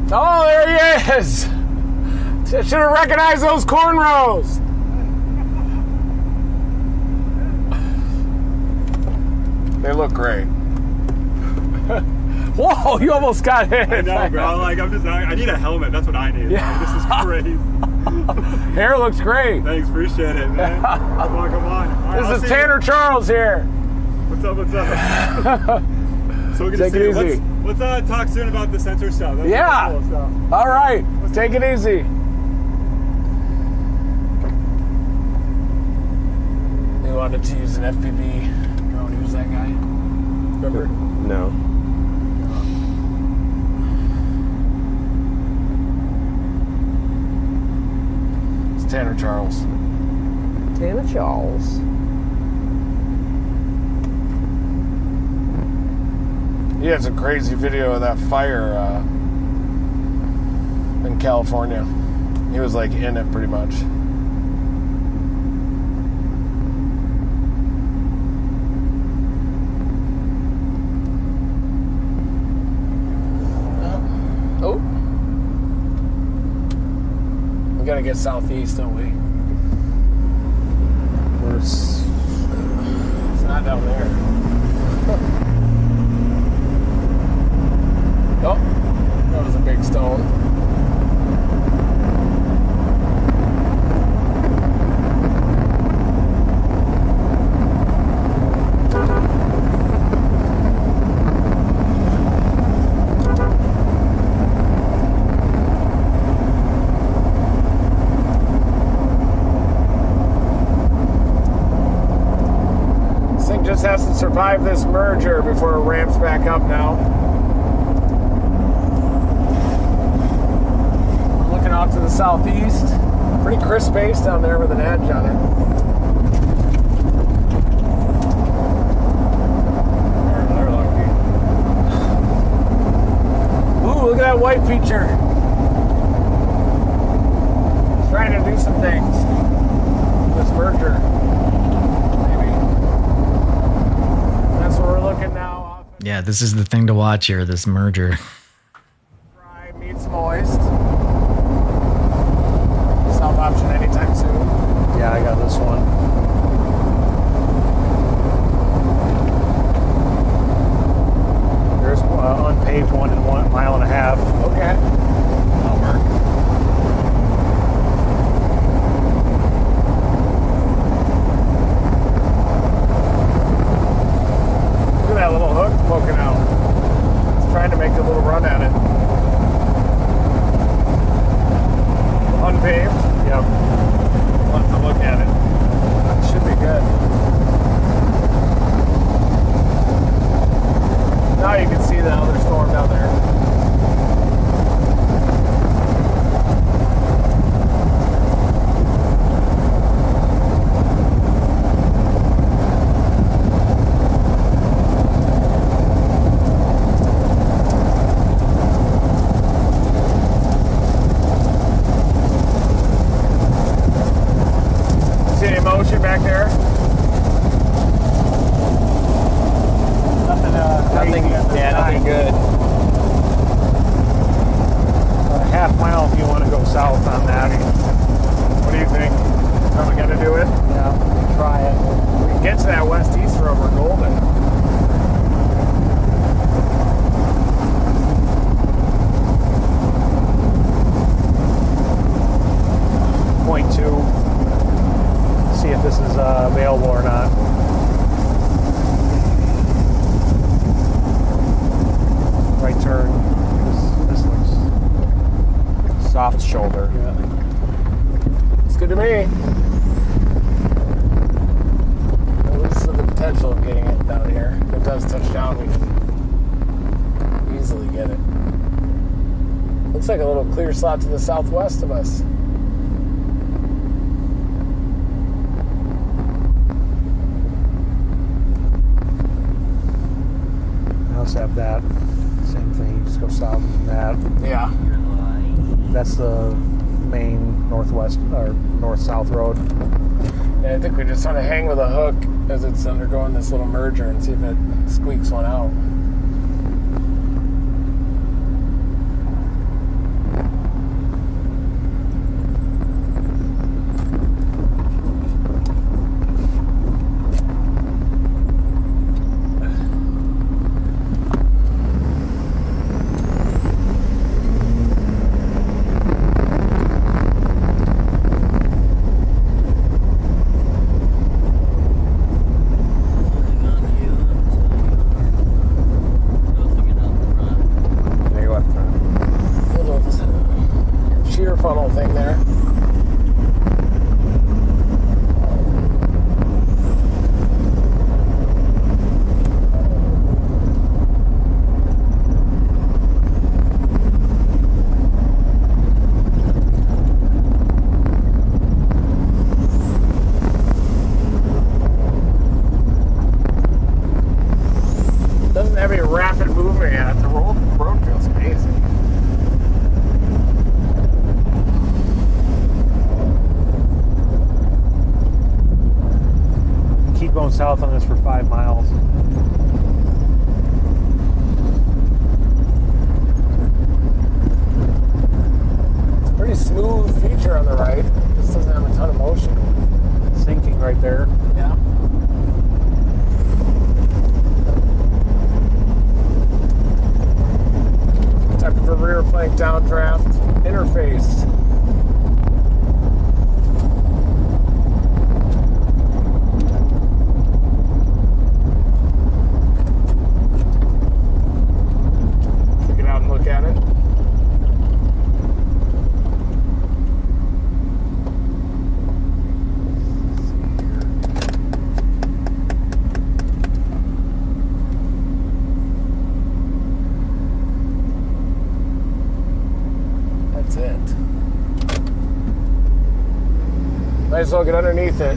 Oh, there he is! I should have recognized those cornrows. They look great. Whoa, you almost got hit. I know, bro. Like, I need a helmet. That's what I need. Yeah. Like, this is crazy. Hair looks great. Thanks, appreciate it, man. Come on. All right, This I'll is see Tanner you. Charles here. What's up? So good to Take see it you. easy. Let's talk soon about the sensor stuff. That's Yeah. cool stuff. All right. Take it easy. They wanted to use an FPV drone. Who's that guy? Remember? No. It's Tanner Charles. Tanner Charles. He has a crazy video of that fire in California. He was like in it pretty much. Oh. We gotta get southeast, don't we? It's not down there. Oh, that was a big stone. This thing just has to survive this merger before it ramps back up now. Off to the southeast. Pretty crisp base down there with an edge on it. that white feature. It's trying to do some things. This merger. Maybe. That's what we're looking now. Yeah, this is the thing to watch here, this merger. Dry meets moist. South option anytime soon. Yeah, I got this one. There's unpaved one in 1.5 miles. Okay. That'll work. Look at that little hook poking out. It's trying to make a little run at it. Unpaved. Yep. We'll have to look at it. That should be good. Now you can see the other storm down there. See any motion back there? Nothing good. A half mile if you want to go south on that. What do you think? Are we gonna do it? Yeah, try it. We can get to that west-east road, we're golden. Point 2. See if this is available or not. Right turn. This looks soft shoulder. Yeah. It's good to me. At least with the potential of getting it down here. If it does touch down, we can easily get it. Looks like a little clear slot to the southwest of us. I also have that. Same thing, you just go south from that. Yeah. That's the main northwest or north-south road. Yeah, I think we just want to hang with a hook as it's undergoing this little merger and see if it squeaks one out. Funnel thing there. Doesn't have any rapid movement yet. The road feels amazing. Keep going south on this for 5 miles. It's a pretty smooth feature on the right. This doesn't have a ton of motion. Sinking right there. Yeah. Type of a rear flank downdraft interface. Look at it. That's it. Might as well get underneath it.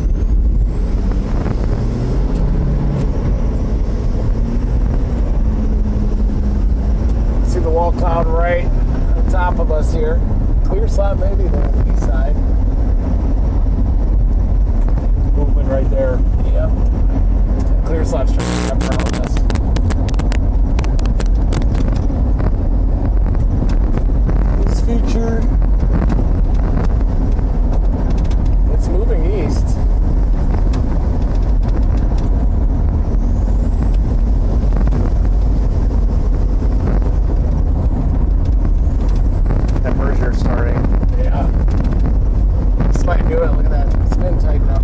See the wall cloud right top of us here. Clear slot maybe there on the east side. Movement right there. Yep. Clear slot straight up front of us. It's featured. It's moving east. That merger starting. Yeah. This might do it. Look at that. Spin tighten up.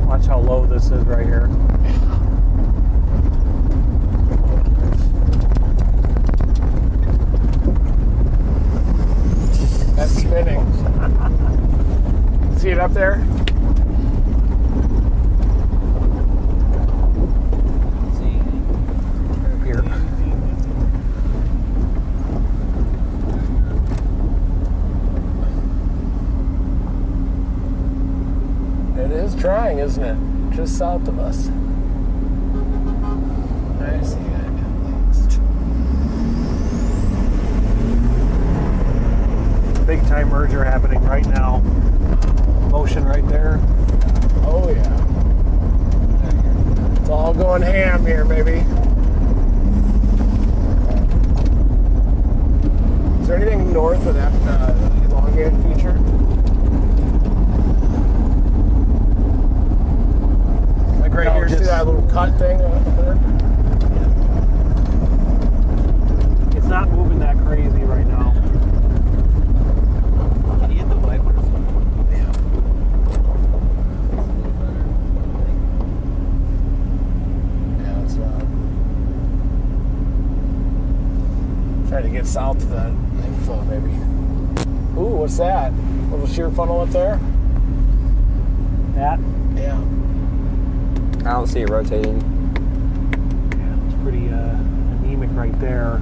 Watch how low this is right here. That's spinning. See it up there? Here. It is trying, isn't it? Just south of us. I see that. Big time merger happening right now. Motion right there. Oh yeah. It's all going ham here, maybe. Is there anything north of that elongated feature? Like right No, here, see just- that little cut thing up there? It's not moving that crazy right now. Can you hit the wipers? Yeah, it's trying to get south of that info, maybe. Ooh, what's that? Little shear funnel up there? That? Yeah. I don't see it rotating. Yeah, it's pretty anemic right there.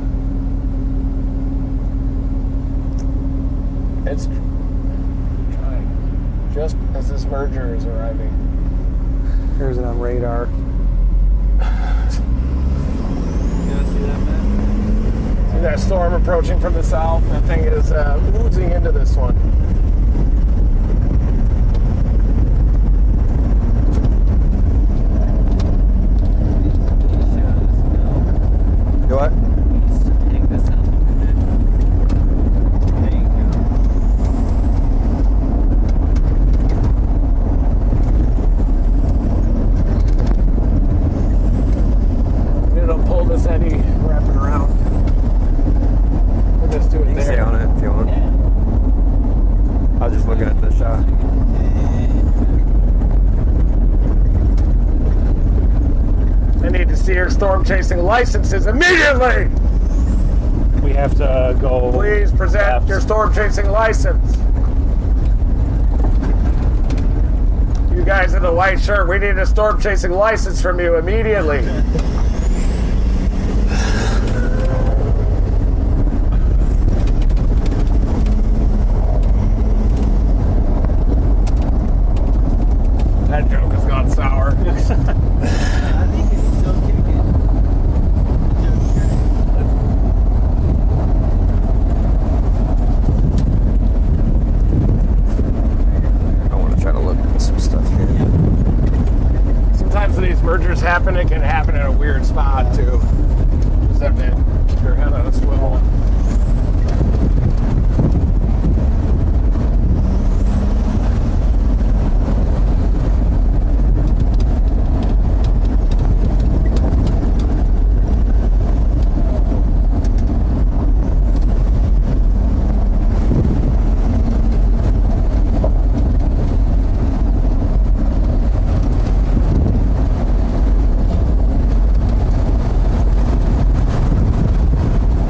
It's trying. Just as this merger is arriving. Here's it on radar. You guys see that, man? See that storm approaching from the south? That thing is oozing into this one. You what? Take this out. There you go. It'll pull this eddy wrapping around. We'll just do it You can there. stay on it if you want. I was just looking at the shot. I need to see your storm chasing licenses immediately. We have to go. Please present left. your storm chasing license. You guys in the white shirt, we need a storm chasing license from you immediately. That joke has gone sour. I think it's still kicking. I want to try to look at some stuff here. Sometimes when these mergers happen, it can happen at a weird spot too. Just have to keep your head on a swivel.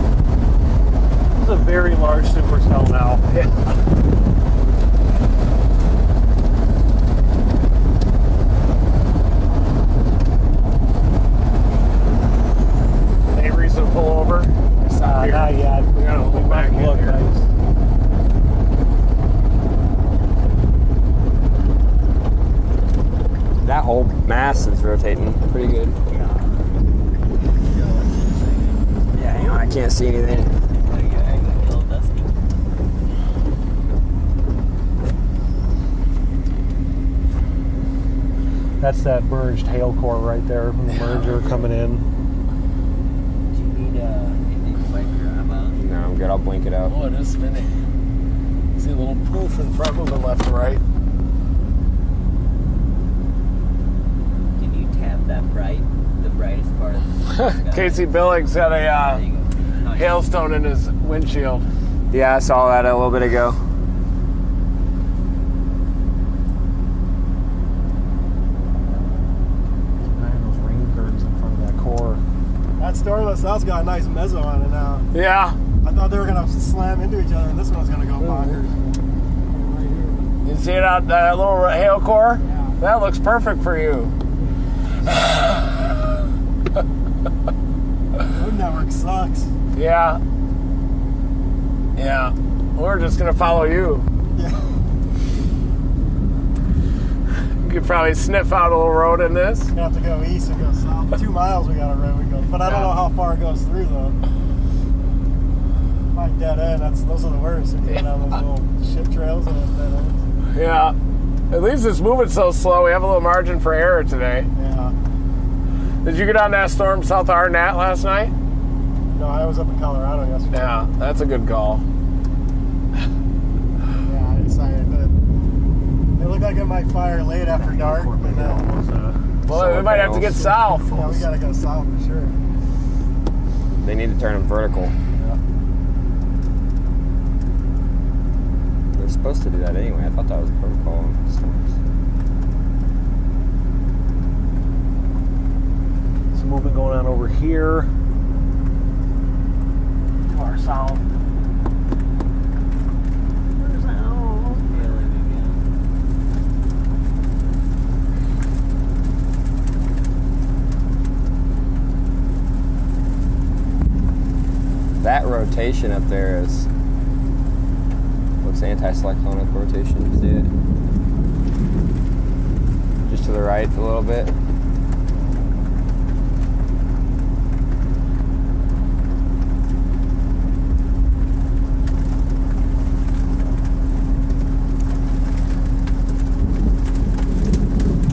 This is a very large supercell now. Any reason to pull over? Stop here. Not yet. We gotta look back in Look here. mass is rotating pretty good. Yeah, hang on, I can't see anything. That's that merged hail core right there from the merger coming in. Do you need anything to wipe your arm out? No, I'm good. I'll blink it out. Oh, it is spinning. See a little poof in front, moving left to right. Can you tap that the brightest part of the Casey Billings had a There you go. hailstone in his windshield. Yeah, I saw that a little bit ago. Man, those rain curtains in front of that core. That stormless south's got a nice mezzo on it now. Yeah. I thought they were gonna slam into each other, and this one's gonna go bonkers. Right You see it out that little hail core? Yeah. That looks perfect for you. Road network sucks. Yeah. Yeah. We're just gonna follow you. Yeah. You could probably sniff out a little road in this. We have to go east and go south. 2 miles we got a road we go, but I don't know how far it goes through though. Like dead end. Those are the worst. If you get on those little ship trails and dead ends. Yeah. At least it's moving so slow. We have a little margin for error today. Yeah. Did you get on that storm south of Arnett last night? No, I was up in Colorado yesterday. Yeah, that's a good call. Yeah, I decided that it looked like it might fire late after dark, but then Well, we might have to get south. yeah, we gotta go south for sure. They need to turn them vertical. Yeah. They're supposed to do that anyway. I thought that was protocol on storms. Some movement going on over here. Far south. That rotation up there looks anti-cyclonic rotation. You see it? Just to the right a little bit.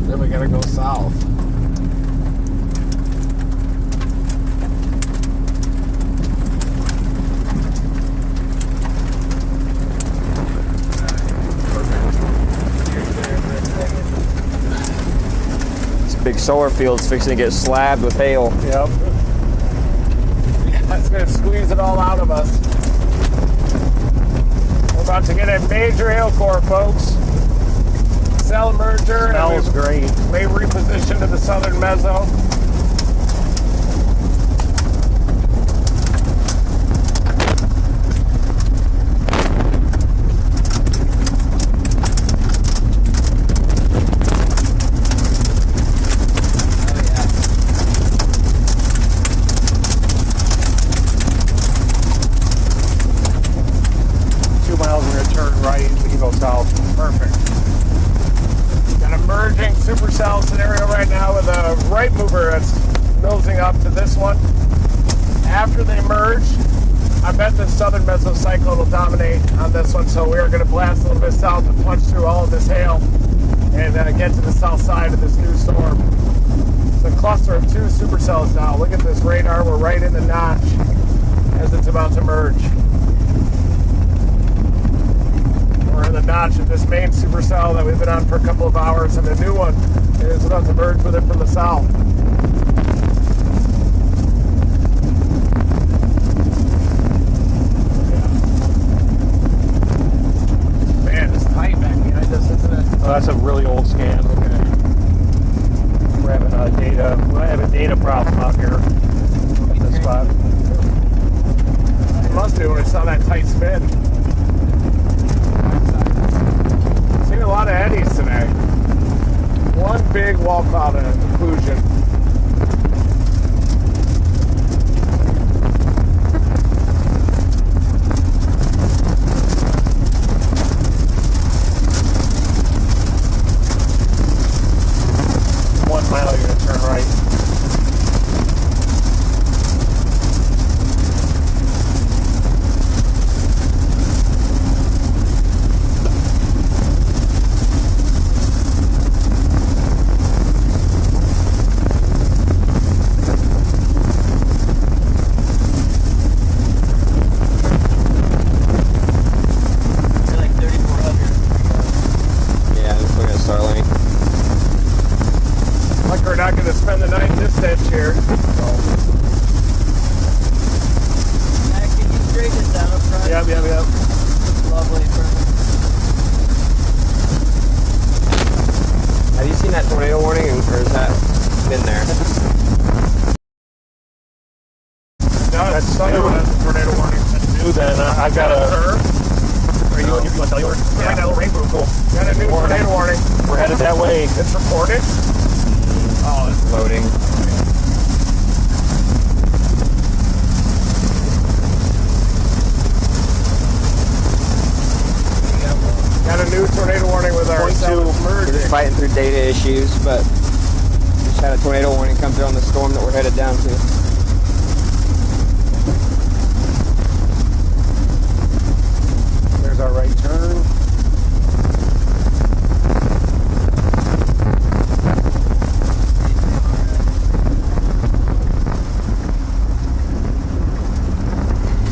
Then we gotta go south. Big solar field's fixing to get slabbed with hail. Yep. That's gonna squeeze it all out of us. We're about to get a major hail core, folks. Cell merger. Smells great. May reposition to the southern mezzo. Perfect. Got a merging supercell scenario right now with a right mover that's nosing up to this one. After they merge, I bet the southern mesocyclone will dominate on this one, so we are going to blast a little bit south and punch through all of this hail and get to the south side of this new storm. It's a cluster of 2 supercells now. Look at this radar. We're right in the notch as it's about to merge. We're in the notch of this main supercell that we've been on for a couple of hours, and the new one is about to merge with it from the south. Man, it's tight back behind us, isn't it? Oh, that's a really old scan. Okay. We're having a data problem out here at this spot. It must be when we saw that tight spin. Seen a lot of eddies today. One big wall cloud inclusion. I've got a. Are you want to tell you? Yeah, that little rain group. Cool. Got a new tornado warning. We're headed that way. It's recorded. Oh, it's loading. Got a new tornado warning with our We're just fighting through data issues, but just had a tornado warning come through on the storm that we're headed down to. There's our right turn.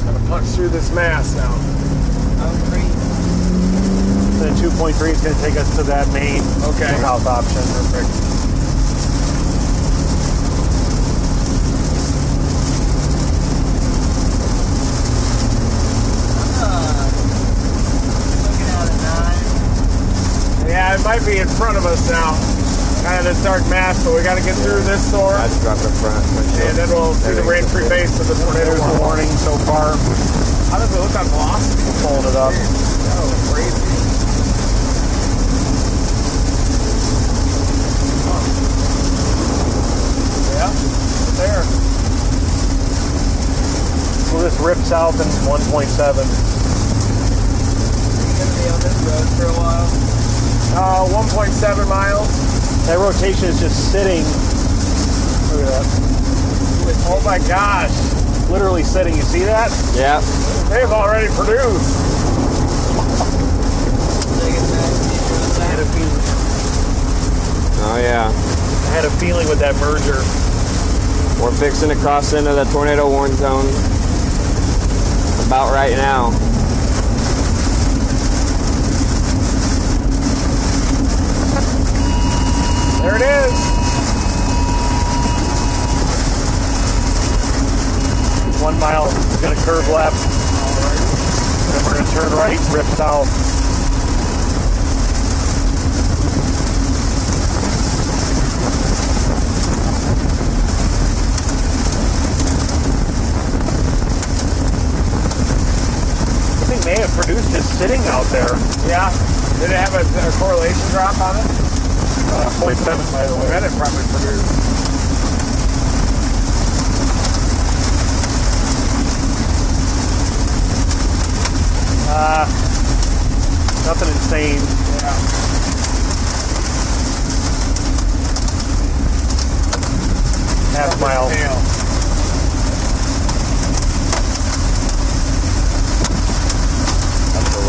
Gotta punch through this mass now. Then 2.3 is going to take us to that main south option. Perfect. Yeah, it might be in front of us now. Kind of this dark mass, but we got to get through this storm. I just dropped it in front. And then we'll see the rain-free base of the tornado warning so far. How does it look on velocity? Pulling it up. Oh, crazy. Yeah, there. Well, this rip south in 1.7. You're going to be on this road for a while? 1.7 miles. That rotation is just sitting. Look at that. Oh my gosh. Literally sitting. You see that? Yeah. They've already produced. I had a feeling. Oh yeah. I had a feeling with that merger. We're fixing to cross into the tornado warning zone about right now. There it is. 1 mile. We're going to curve left. And we're going to turn right, rip south. May have produced just sitting out there. Yeah. Did it have a correlation drop on it? 0.7 by the way. Then it probably produced. Nothing insane. Yeah. Half mile.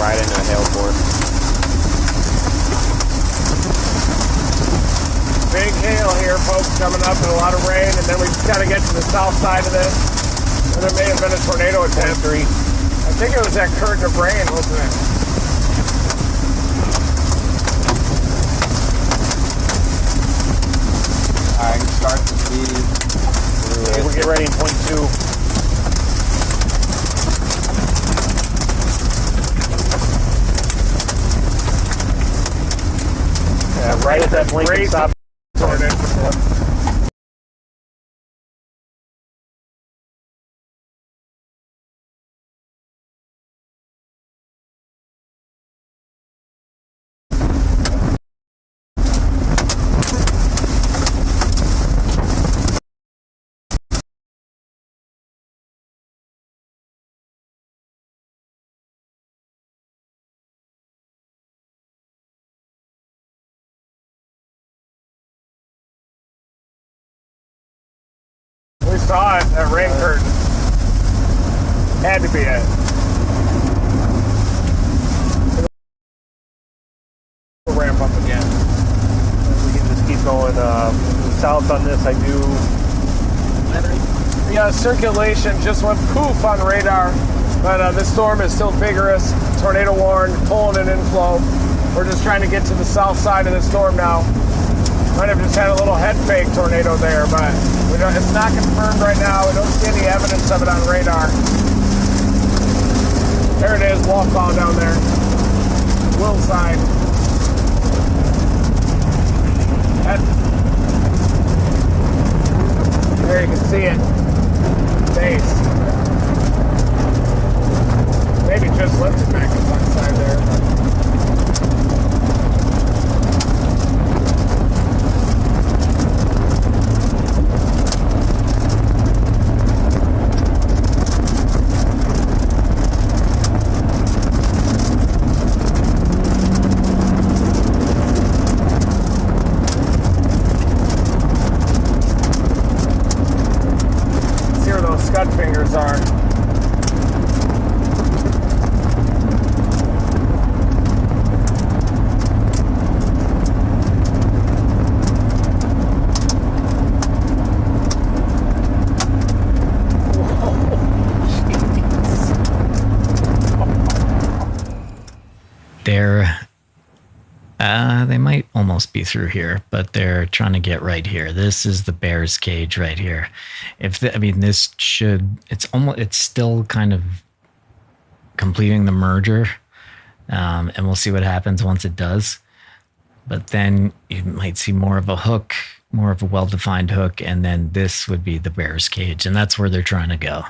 Right into a hail force. Big hail here, folks, coming up and a lot of rain, and then we just got to get to the south side of this. And there may have been a tornado attempt. I think it was that current of rain, wasn't it? Alright, I can start the speed. Okay, we'll get ready in 0.2. Yeah, right at that blinking stop. We saw it, that rain curtain. Had to be it. We'll ramp up again. We can just keep going south on this. I do. Yeah, circulation just went poof on radar, but this storm is still vigorous. Tornado warned, pulling an inflow. We're just trying to get to the south side of the storm now. Might have just had a little head fake tornado there, but it's not confirmed right now. We don't see any evidence of it on radar. There it is, wall fall down there. Willside. There you can see it. Base. Maybe just lifted back up on the side there. See where those scud fingers are. They might almost be through here, but they're trying to get right here. This is the bear's cage right here. This should, it's still kind of completing the merger, and we'll see what happens once it does. But then you might see more of a hook, more of a well-defined hook, and then this would be the bear's cage, and that's where they're trying to go.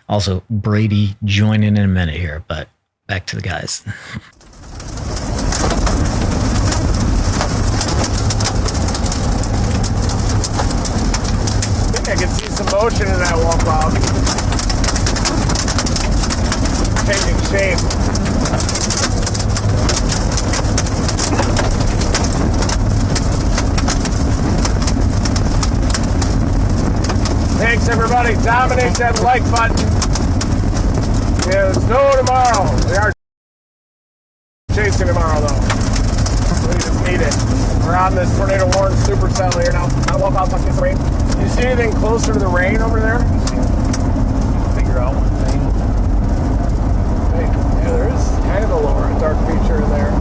Also, Brady joining in a minute here, but back to the guys. I can see some motion in that one cloud. Changing shape. Thanks everybody. Dominate that like button. Yeah, snow tomorrow. We are chasing tomorrow though. We just need it. We're on this tornado warning supercell here now. I love how fucking rain. Do you see anything closer to the rain over there? Figure out one thing. Hey, yeah, there is kind of a lower dark feature in there.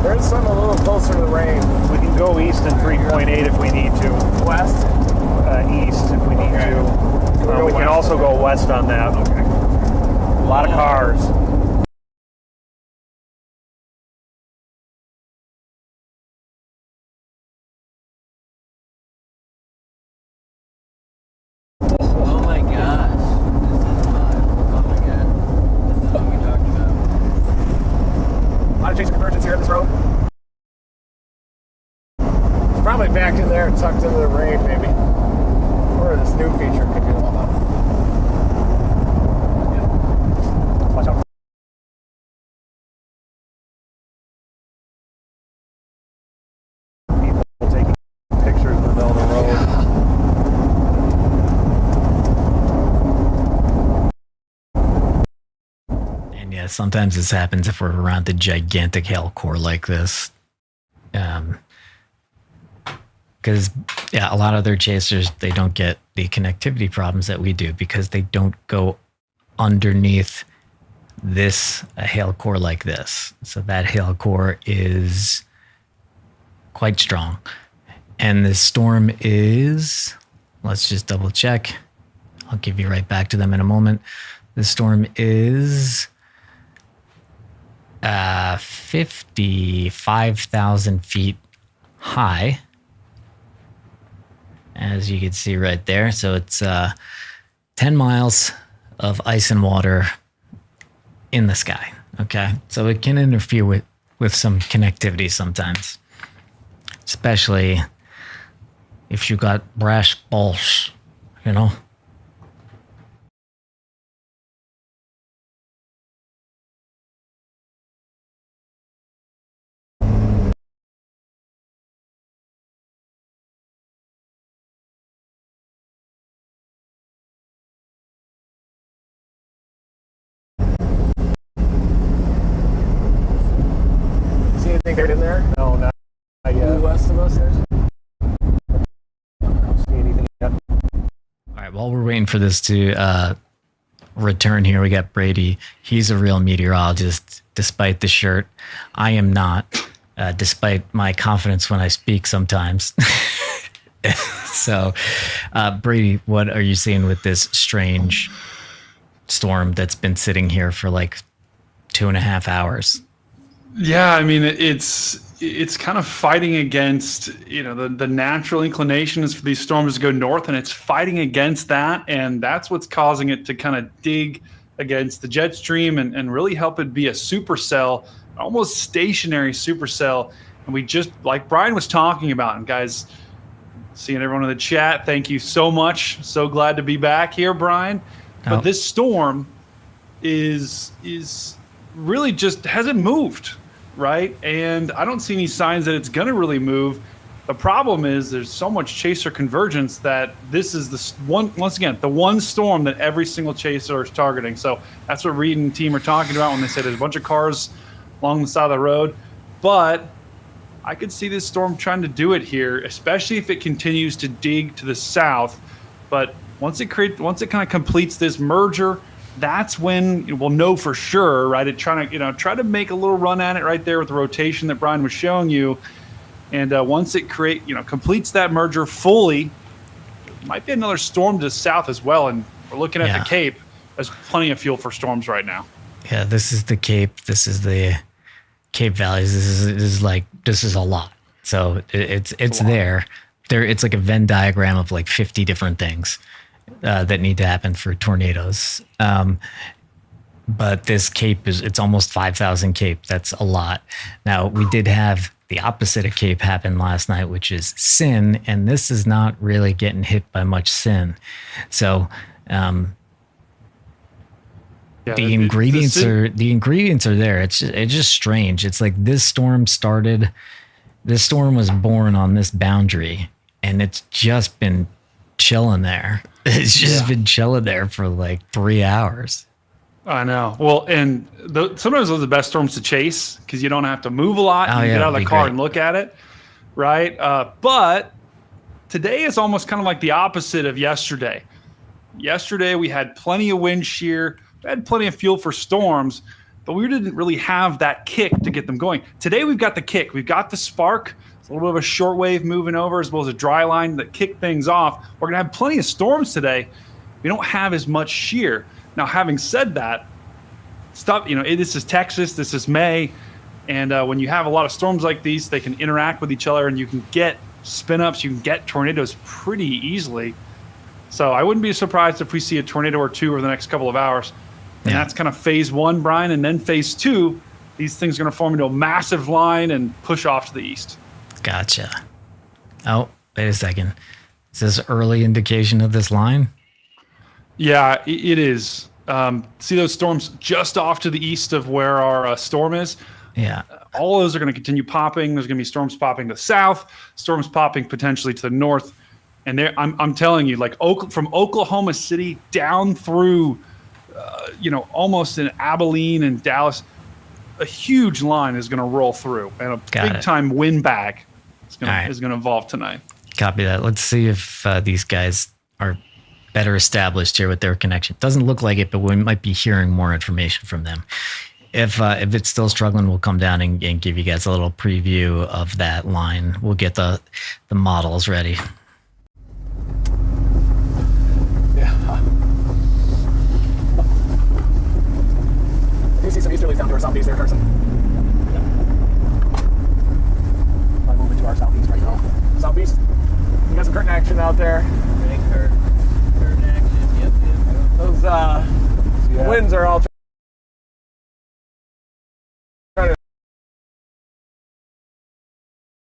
There's some a little closer to the rain. We can go east in 3.8 if we need to. West? East if we need to. We can west? also go west on that. Okay. A lot of cars. Oh my gosh. This is fun. Oh my god. This is what we talked about. A lot of chasing convergence here in this road. It's probably back in there and tucked into the rain, maybe. Or this new feature could be a lot. Watch out. People taking pictures in the middle of the road. And yeah, sometimes this happens if we're around the gigantic hail core like this. Because, yeah, a lot of their chasers, they don't get the connectivity problems that we do because they don't go underneath this hail core like this. So that hail core is quite strong. And the storm is, let's just double check. I'll give you right back to them in a moment. The storm is 55,000 feet high, as you can see right there. So it's 10 miles of ice and water in the sky. Okay, so it can interfere with some connectivity sometimes, especially if you got brass balls, you know. Anything in there? No, not yet. West of us? I don't see anything yet. All right, while we're waiting for this to return here, we got Brady. He's a real meteorologist, despite the shirt. I am not, despite my confidence when I speak sometimes. So, Brady, what are you seeing with this strange storm that's been sitting here for like 2.5 hours? Yeah, I mean, it's kind of fighting against, the natural inclination is for these storms to go north, and it's fighting against that, and that's what's causing it to kind of dig against the jet stream and really help it be a supercell, almost stationary supercell. And we just, like Brian was talking about, and guys, seeing everyone in the chat, thank you so much. So glad to be back here, Brian. But this storm is really just hasn't moved, right? And I don't see any signs that it's going to really move. The problem is there's so much chaser convergence that this is once again, the one storm that every single chaser is targeting. So that's what Reed and team are talking about when they say there's a bunch of cars along the side of the road. But I could see this storm trying to do it here, especially if it continues to dig to the south. But once it kind of completes this merger, that's when we'll know for sure, right? It try to make a little run at it right there with the rotation that Brian was showing you. And once it completes that merger fully, it might be another storm to the south as well. And we're looking at the Cape. There's plenty of fuel for storms right now. Yeah, this is the Cape. This is the Cape Valleys. This is a lot. So it's there. It's like a Venn diagram of like 50 different things that need to happen for tornadoes. But this Cape it's almost 5,000 Cape. That's a lot. Now, we did have the opposite of Cape happen last night, which is Sin, and this is not really getting hit by much Sin. So the ingredients are there. It's just strange. It's like this storm was born on this boundary, and it's just been chilling there. It's just been chilling there for like 3 hours. I know. Well, and sometimes those are the best storms to chase because you don't have to move a lot. You get out of the car and look at it, right? But today is almost kind of like the opposite of yesterday. Yesterday, we had plenty of wind shear. We had plenty of fuel for storms, but we didn't really have that kick to get them going. Today, we've got the kick. We've got the spark. It's a little bit of a short wave moving over as well as a dry line that kick things off. We're going to have plenty of storms today. We don't have as much shear. Now, having said that, this is Texas, this is May, and when you have a lot of storms like these, they can interact with each other, and you can get spin-ups, you can get tornadoes pretty easily. So I wouldn't be surprised if we see a tornado or two over the next couple of hours. And that's kind of phase one, Brian, and then phase two, these things are going to form into a massive line and push off to the east. Gotcha. Oh, wait a second. Is this early indication of this line? Yeah, it is. See those storms just off to the east of where our storm is? Yeah. All of those are going to continue popping. There's going to be storms popping to the south, storms popping potentially to the north. And I'm telling you, like from Oklahoma City down through, almost in Abilene and Dallas, a huge line is going to roll through. And a big-time wind bag is going to evolve tonight. Copy that. Let's see if these guys are better established here with their connection. Doesn't look like it, but we might be hearing more information from them. If it's still struggling, we'll come down and give you guys a little preview of that line. We'll get the models ready. Yeah. You see some easterlies down to our southeast there, Carson. I'm moving to our southeast right now. Southeast. You got some current action out there. Current action, yep. Those winds are all trying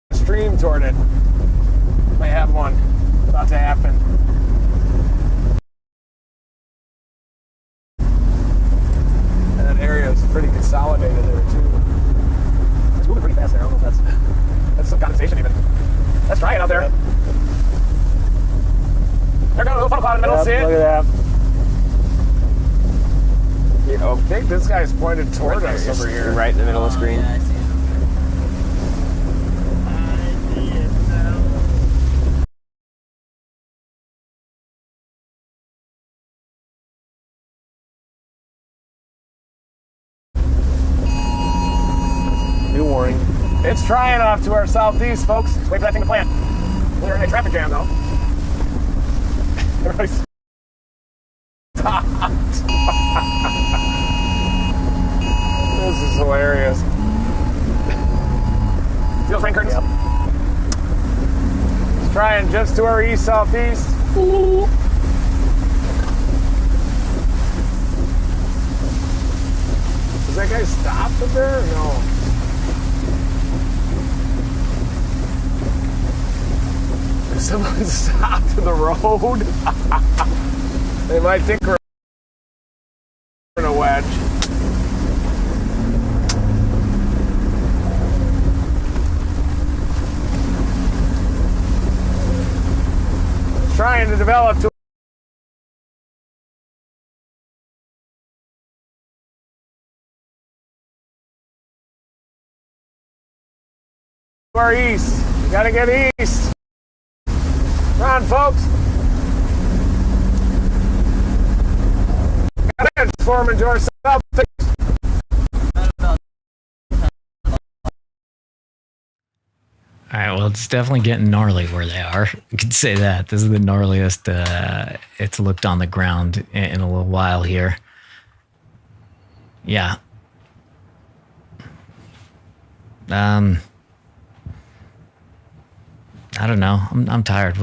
to stream toward it. Might have one about to happen. And that area is pretty consolidated there too. It's moving pretty fast there. I don't know if that's some condensation even. That's drying out there. Yep. There goes a little funnel cloud in the middle. See it? Look at that. I think this guy's pointed toward us over here. Right in the middle of the screen. Yeah, I see it. New warning. It's trying off to our southeast, folks. Wait for that thing to plant. We're in a traffic jam, though. Everybody's stopped. This is hilarious. Steel frame curtains. Yep. Let's try and just to our east southeast. Does that guy stop up there? Or no. If someone stopped in the road, they might think we're in a wedge. Trying to develop to our east. We gotta get east. Come on, folks. Got it. Foreman George South. All right, well, it's definitely getting gnarly where they are. I could say that. This is the gnarliest it's looked on the ground in a little while here. Yeah. I don't know. I'm tired.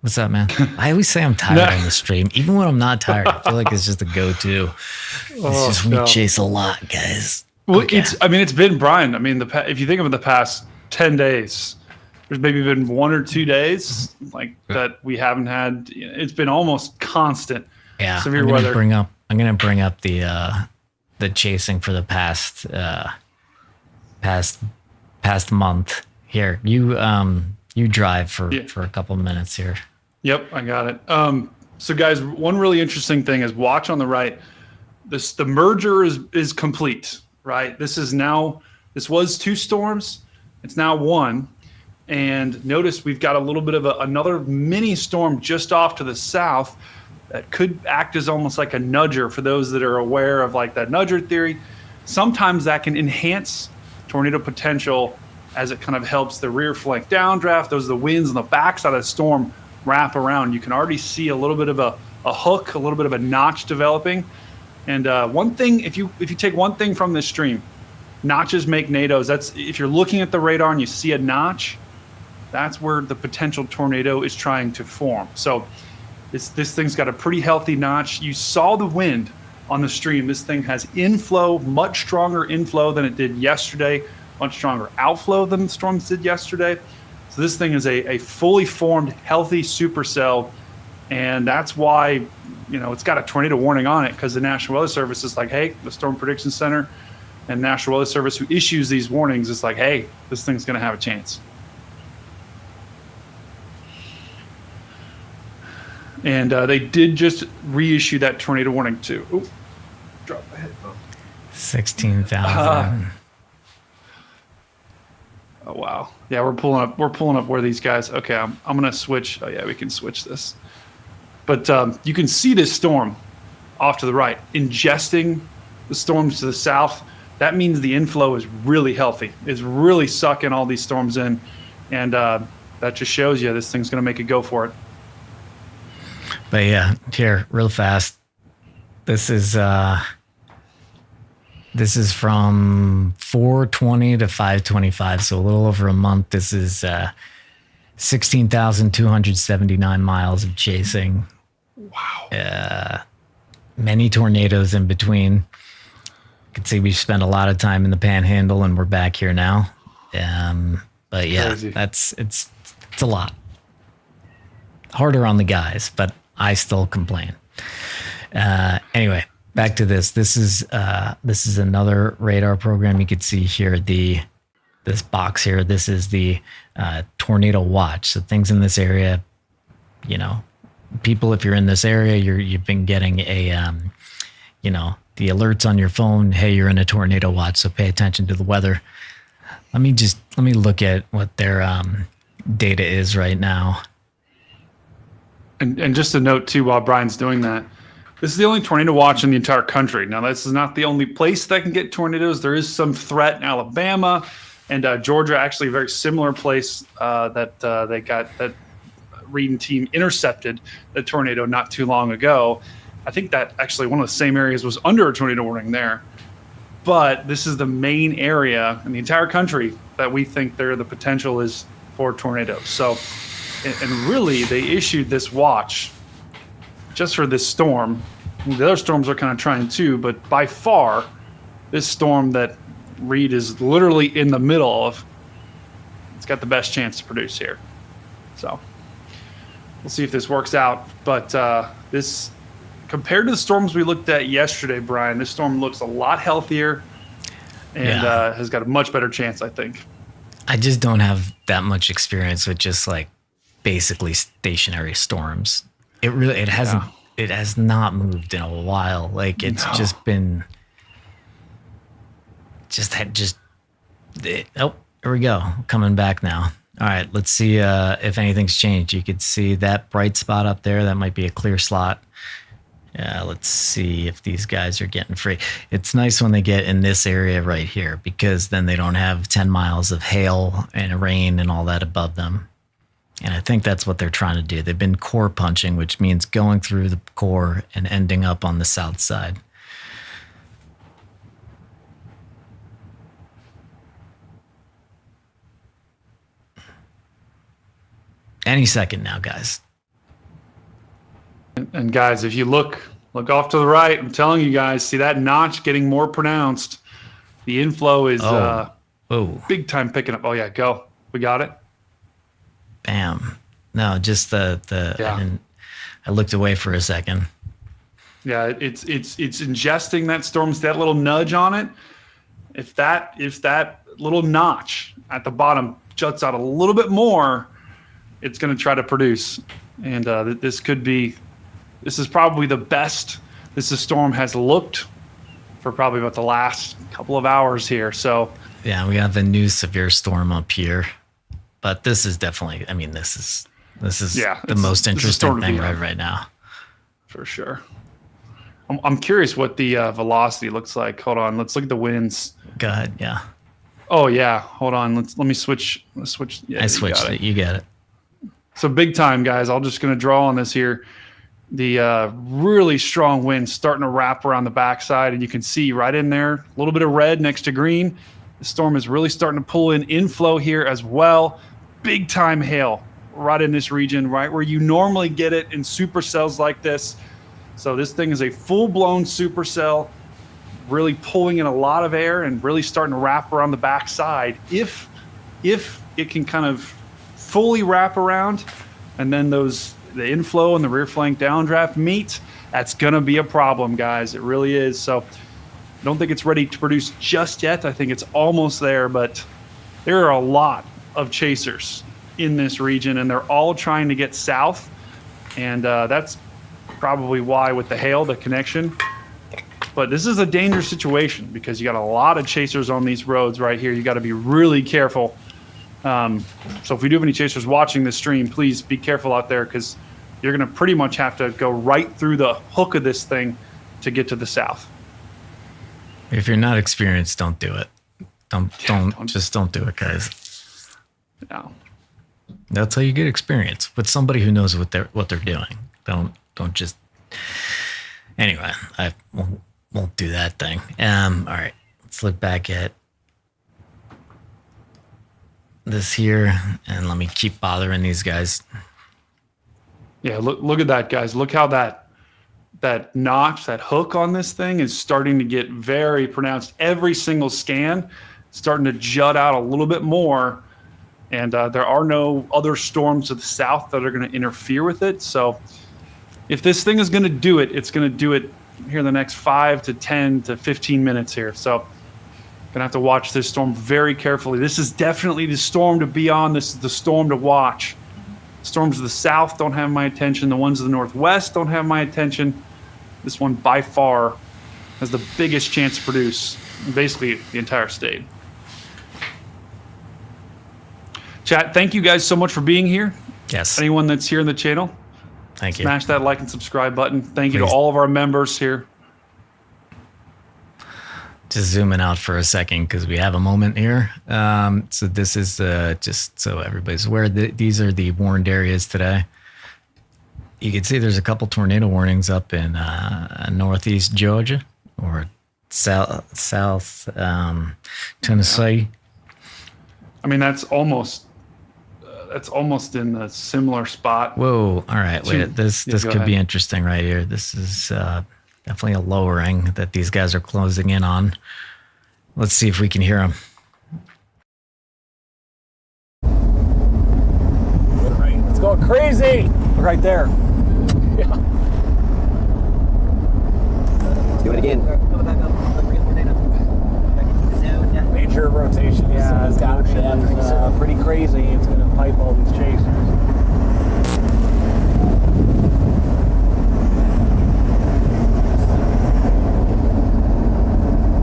What's up, man? I always say I'm tired on the stream. Even when I'm not tired, I feel like it's just a go-to. We chase a lot, guys. Well, it's been, Brian. I mean, if you think of the past 10 days, there's maybe been 1 or 2 days like that we haven't had. It's been almost constant. Yeah, severe weather. I'm gonna bring up the chasing for the past month. Here, you drive for a couple minutes here. Yep, I got it. So guys, one really interesting thing is watch on the right. The merger is complete, right? This was 2 storms. It's now 1. And notice we've got a little bit of another mini storm just off to the south that could act as almost like a nudger for those that are aware of like that nudger theory. Sometimes that can enhance tornado potential as it kind of helps the rear flank downdraft. Those are the winds on the backside of the storm wrap around. You can already see a little bit of a hook, a little bit of a notch developing. And one thing, if you take one thing from this stream, notches make NATOs. That's if you're looking at the radar and you see a notch, that's where the potential tornado is trying to form. So this thing's got a pretty healthy notch. You saw the wind on the stream. This thing has inflow, much stronger inflow than it did yesterday, much stronger outflow than the storms did yesterday. So this thing is a fully formed, healthy supercell. And that's why, it's got a tornado warning on it, because the National Weather Service is like, hey, the Storm Prediction Center and National Weather Service who issues these warnings is like, hey, this thing's going to have a chance. And they did just reissue that tornado warning too. Oop, drop my headphone. 16,000. Oh wow! Yeah, we're pulling up where these guys. Okay, I'm gonna switch. Oh yeah, we can switch this. But you can see this storm off to the right, ingesting the storms to the south. That means the inflow is really healthy. It's really sucking all these storms in, and that just shows you this thing's gonna make a go for it. But yeah, here, real fast. This is from 420 to 525, so a little over a month. This is 16,279 miles of chasing. Wow. Many tornadoes in between. You can see we've spent a lot of time in the Panhandle, and we're back here now. But yeah, Crazy. it's a lot. Harder on the guys, but I still complain. Anyway, back to this. This is another radar program. You could see here this box here. This is the tornado watch. So things in this area, people, if you're in this area, you've been getting a the alerts on your phone. Hey, you're in a tornado watch, so pay attention to the weather. Let me look at what their data is right now. And just a note too, while Brian's doing that, this is the only tornado watch in the entire country. Now, this is not the only place that can get tornadoes. There is some threat in Alabama and Georgia, actually a very similar place that they got that Reed and team intercepted the tornado not too long ago. I think that actually one of the same areas was under a tornado warning there. but this is the main area in the entire country that we think the potential is for tornadoes. So, and really, they issued this watch just for this storm. The other storms are kind of trying too, but by far, this storm that Reed is literally in the middle of, it's got the best chance to produce here. So we'll see if this works out. But this, compared to the storms we looked at yesterday, Brian, this storm looks a lot healthier and has got a much better chance, I think. I just don't have that much experience with just like basically stationary storms. It has not moved in a while. Like it's just been oh, here we go. Coming back now. All right, let's see if anything's changed. You could see that bright spot up there. That might be a clear slot. Let's see if these guys are getting free. It's nice when they get in this area right here because then they don't have 10 miles of hail and rain and all that above them. And I think that's what they're trying to do. They've been core punching, which means going through the core and ending up on the south side. Any second now, guys. And guys, if you look off to the right, I'm telling you guys, see that notch getting more pronounced. The inflow is big time picking up. Oh yeah, go. We got it. Bam. No, just the I looked away for a second. Yeah, it's ingesting that storm. It's that little nudge on it. If that little notch at the bottom juts out a little bit more, it's going to try to produce. And this is probably the best this storm has looked for probably about the last couple of hours here. So yeah, we have a new severe storm up here. But this is definitely, I mean, this is the most interesting thing right now. For sure. I'm curious what the velocity looks like. Hold on, let's look at the winds. Go ahead, yeah. Oh yeah, hold on. Let me switch. Let's switch. Yeah, I switched it. You get it. So big time, guys. I'm just going to draw on this here. The really strong wind starting to wrap around the backside, and you can see right in there, a little bit of red next to green. The storm is really starting to pull in inflow here as well. Big time hail right in this region, right where you normally get it in supercells like this. So this thing is a full-blown supercell, really pulling in a lot of air and really starting to wrap around the backside. If it can kind of fully wrap around, and then the inflow and the rear flank downdraft meet, that's going to be a problem, guys. It really is. So I don't think it's ready to produce just yet. I think it's almost there, but there are a lot of chasers in this region, and they're all trying to get south. And that's probably why with the hail, the connection. But this is a dangerous situation because you got a lot of chasers on these roads right here. You got to be really careful. So if we do have any chasers watching this stream, please be careful out there because you're going to pretty much have to go right through the hook of this thing to get to the south. If you're not experienced, don't do it. Don't do it, guys. No. That's how you get experience with somebody who knows what they're doing. Don't just. Anyway, I won't do that thing. All right, let's look back at this here, and let me keep bothering these guys. Yeah, look at that, guys. Look how that notch, that hook on this thing is starting to get very pronounced. Every single scan, starting to jut out a little bit more. And there are no other storms to the south that are going to interfere with it. So if this thing is going to do it, it's going to do it here in the next 5 to 10 to 15 minutes here. So going to have to watch this storm very carefully. This is definitely the storm to be on. This is the storm to watch. Storms to the south don't have my attention. The ones to the northwest don't have my attention. This one by far has the biggest chance to produce basically the entire state. Chat, thank you guys so much for being here. Yes. Anyone that's here in the channel, thank you. Smash that like and subscribe button. Thank you to all of our members here. Just zooming out for a second because we have a moment here. So this is just so everybody's aware, these are the warned areas today. You can see there's a couple tornado warnings up in northeast Georgia or south Tennessee. I mean, that's almost in a similar spot. Whoa! All right, wait. This could be interesting right here. This is definitely a lowering that these guys are closing in on. Let's see if we can hear them. Right, it's going crazy. Right there. Yeah. Do it again. Major rotation. Yeah, it's got pretty crazy. It's going to pipe all these chasers.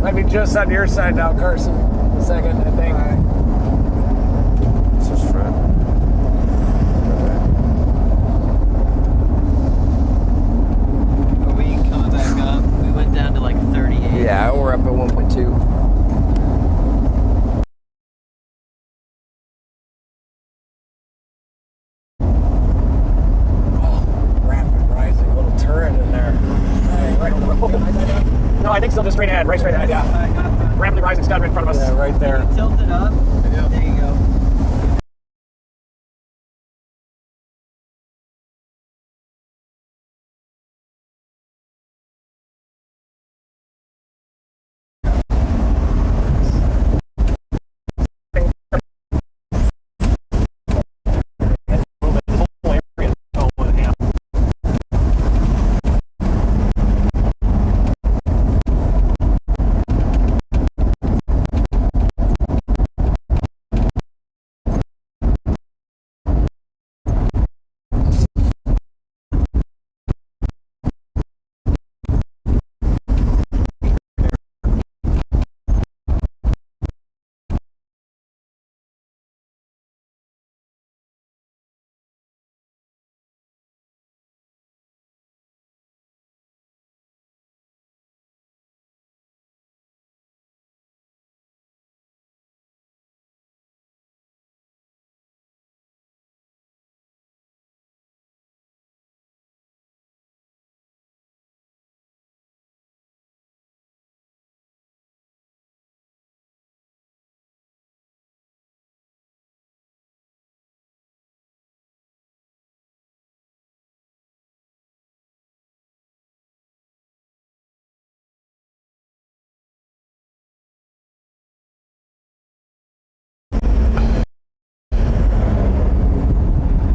Might be just on your side now, Carson. A second, I think. This is front. Are we coming back up? We went down to like 38. Yeah, we're up at 1.2. No, I think still just straight ahead, right straight ahead, yeah. Rapidly rising scud right in front of us. Yeah, right there. Tilt it up. Yeah. There you go.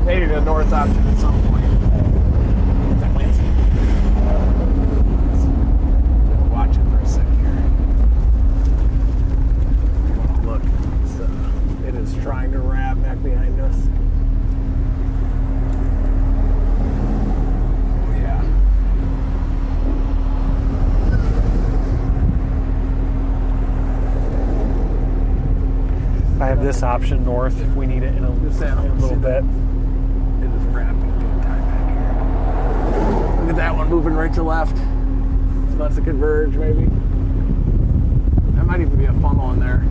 Maybe the north option at some point. Watch it for a sec here. Look, it is trying to wrap back behind us. Oh, yeah. I have this option north if we need it in a little bit. It is wrapping big time back here. Look at that one moving right to left. About to converge, maybe. That might even be a funnel in there.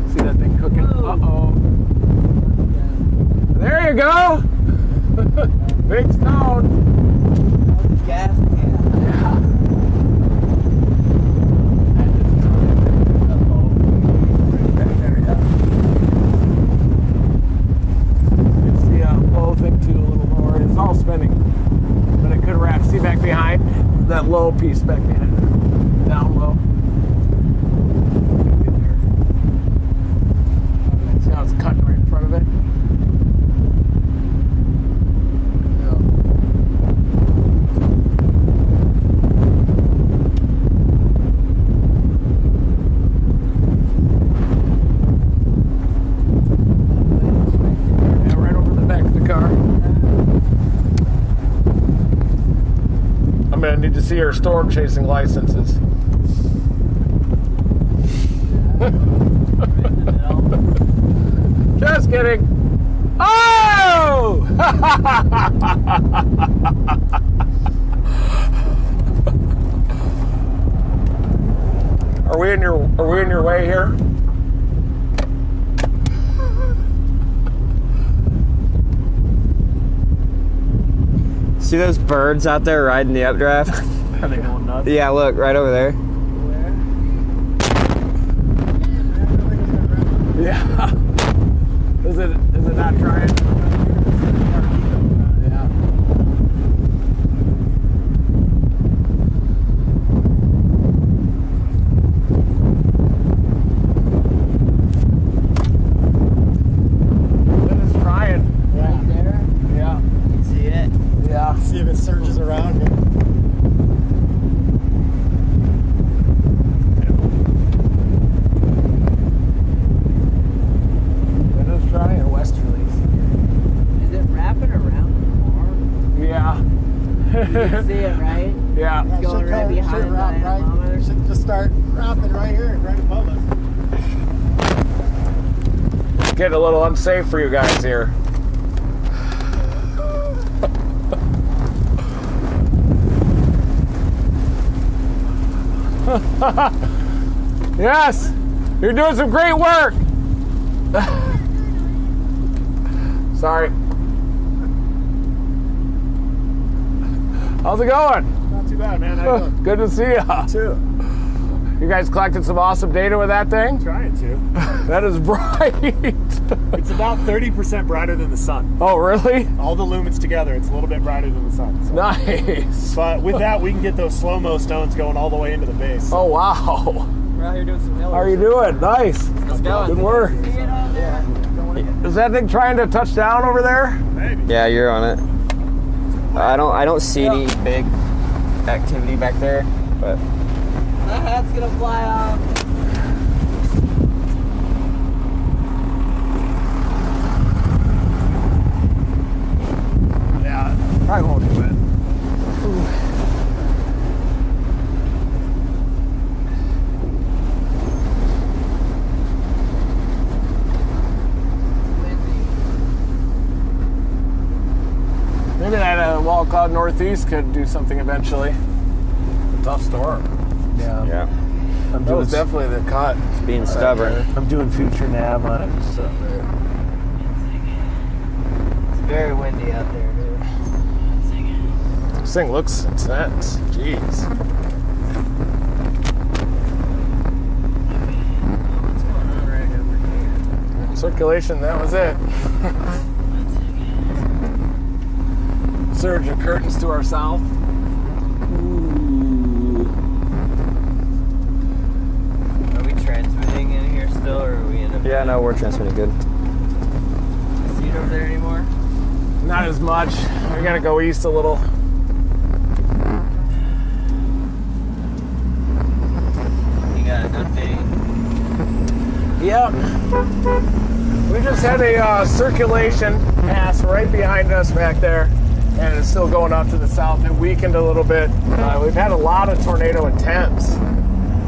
See that thing cooking? Uh-oh. There you go! Big stone. Gas. Yeah. It's all spinning, but it could wrap. See back behind that low piece back behind it, down low. See how it's cutting right in front of it. Yeah, right over the back of the car. I'm gonna need to see her storm chasing licenses. Just kidding. Oh! Are we in your way here? See those birds out there riding the updraft? Are they going nuts? Yeah, look, right over there. Where? Yeah. Is it not trying? Yeah. It is trying. Right there. Yeah. You can see it. Yeah. See if it surges around here. It is trying westerlies. Is it wrapping around the car? Yeah. You can see it, right? Yeah. Yeah, it Going should right come- behind should wrap the right. dynamometer. It should just start wrapping right here, right above us. It's getting a little unsafe for you guys here. Yes, you're doing some great work. Sorry. How's it going? Not too bad, man. How you doing? Good to see you. Too. You guys collected some awesome data with that thing? Trying to. That is bright. It's about 30% brighter than the sun. Oh, really? All the lumens together, it's a little bit brighter than the sun. So. Nice. But with that, we can get those slow-mo stones going all the way into the base. Oh, wow. We're out here doing some hill. How are you doing? Nice. Let's go. Good work. See it on there? Is that thing trying to touch down over there? Maybe. Yeah, you're on it. I don't see any big activity back there, but The hat's gonna fly off. Yeah, probably won't do it. Maybe that wall cloud northeast could do something eventually. A tough storm. yeah, That was definitely the cut. it's being stubborn. I'm doing future nav on it. So. It's very windy out there, dude. This thing looks intense. Jeez. What's going on right over here? Circulation, that was it. Surge of curtains to our south. Are we transmitting in here still, or are we in a... Yeah, no, we're transmitting good. See it over there anymore? Not as much. We gotta go east a little. You got an update? Yep. We just had a circulation pass right behind us back there, and it's still going off to the south. It weakened a little bit. We've had a lot of tornado attempts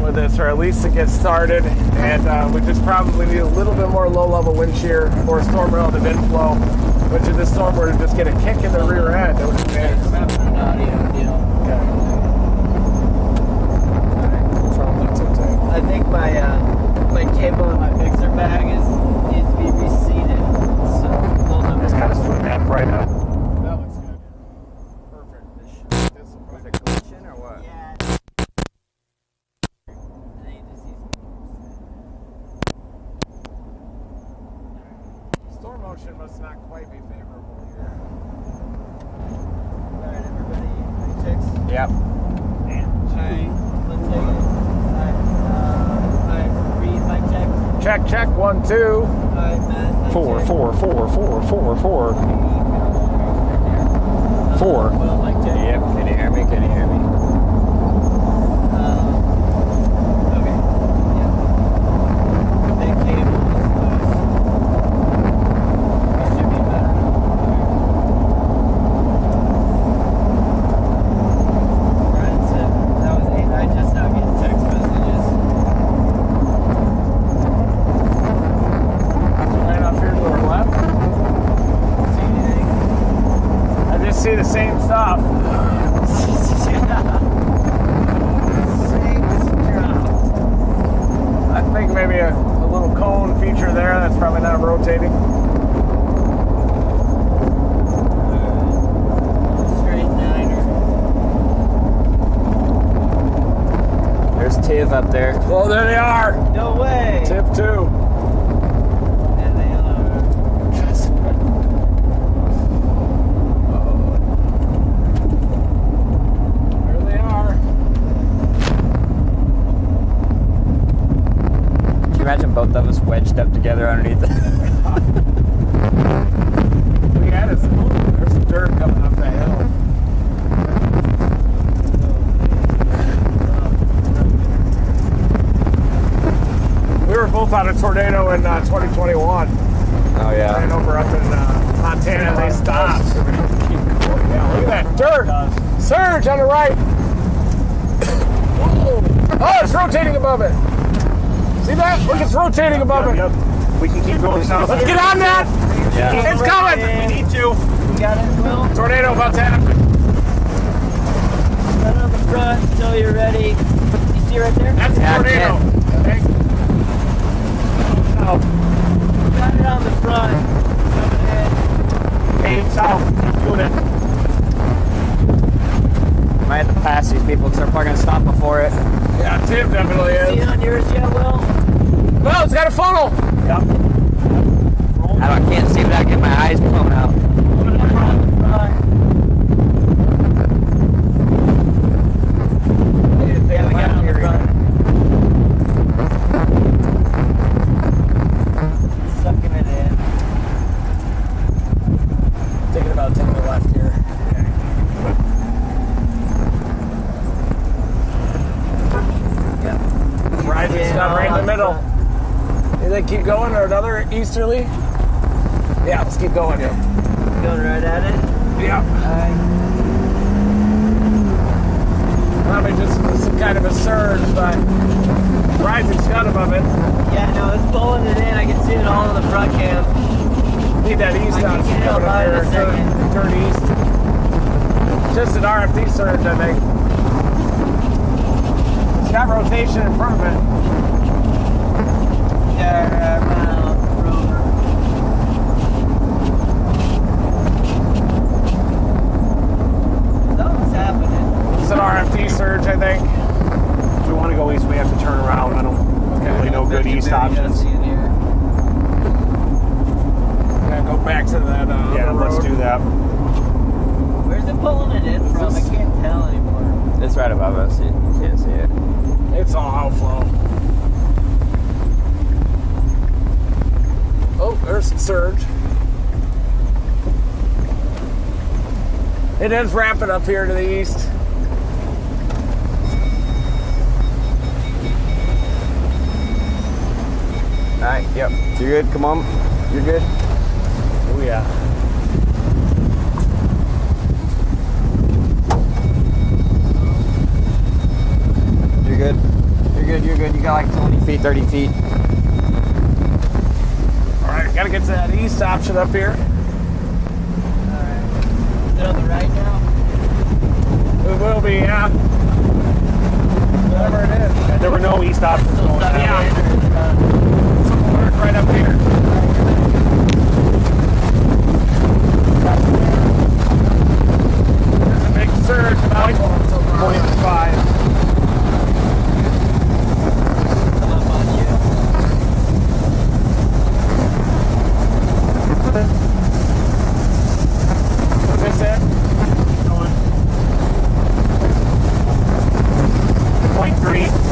with this, or at least to get started, and we just probably need a little bit more low-level wind shear or storm relative inflow, which if this storm were to just get a kick in the rear end, it would be nice. An audio deal. I think my cable in my mixer bag needs to be reseated. So hold on. It's kind of swimming up right now. That looks good. Perfect. This will probably Collision or what? Yeah. I need to see some. storm motion must not quite be favorable here. Alright, everybody, ready checks? Yep. Alright, let's take it. Alright, read mic check. Check, 1, 2. Alright, Matt. mic Four. check. 4. Will mic check. Yep, can you hear me? Can you hear me? Okay. Yeah. Big cable is loose. It should be better. Brian said that was 8. I just now get text messages. Right off here to our left. See anything? I just see the same stuff. I think maybe a little cone feature there. That's probably not rotating. Straight niner. There's Tiv up there. Well, there they are. No way. Tip 2. both of us wedged up together underneath it. Look at it. There's some dirt coming up that hill. We were both on a tornado in 2021. Oh yeah. Ran over up in Montana. They stopped. Yeah, look at that dirt. Surge on the right. Oh, it's rotating above it. See that? Look, it's rotating above it. Yep. We can keep going south. Let's get on that. Yeah. It's coming. We need to. You got it, Will? Tornado about to happen. Run on the front until you're ready. You see right there? That's a tornado. Okay. South. Got it on the front. Coming in. Heading south. Keep doing it. Might have to pass these people because they're probably going to stop before it. Yeah, Tim definitely See is. it on yours yet, Will? Well, it's got a funnel. Yep. I can't see without getting my eyes blown out. On the front. Yeah, we got it on the front. Sucking it in. Taking about 10 to the left here. Right, right in the middle. You think keep going or another easterly? Yeah, let's keep going here. Going right at it? Yeah. Alright. Probably just some kind of a surge, but rising scud above it. Yeah, no, it's pulling it in. I can see it all in the front cam. Need that east I on can get it coming up by in a here. second. Turn east. Just an RFD surge, I think. It's got rotation in front of it. Yeah, around the road. Something's happening. It's an RFD surge, I think. If we want to go east, we have to turn around. I don't really know good east options. Gotta go back to that Yeah, other let's road. do that. Where's it pulling it in from? I can't tell anymore. It's right above us. You can't see it. It's all outflow. Oh, there's some surge. It is rapid up here to the east. Alright, yep. You're good. Come on. You're good. Oh yeah. You're good. You're good. You're good. You got like 20 feet, 30 feet. All right, gotta get to that east option up here. Alright. Is it on the right now? It will be, yeah. Whatever it is. And there were no east options going that way. Work right up here. There's a big surge about 0.5. Come up on you. Is this it? Going. 0.3.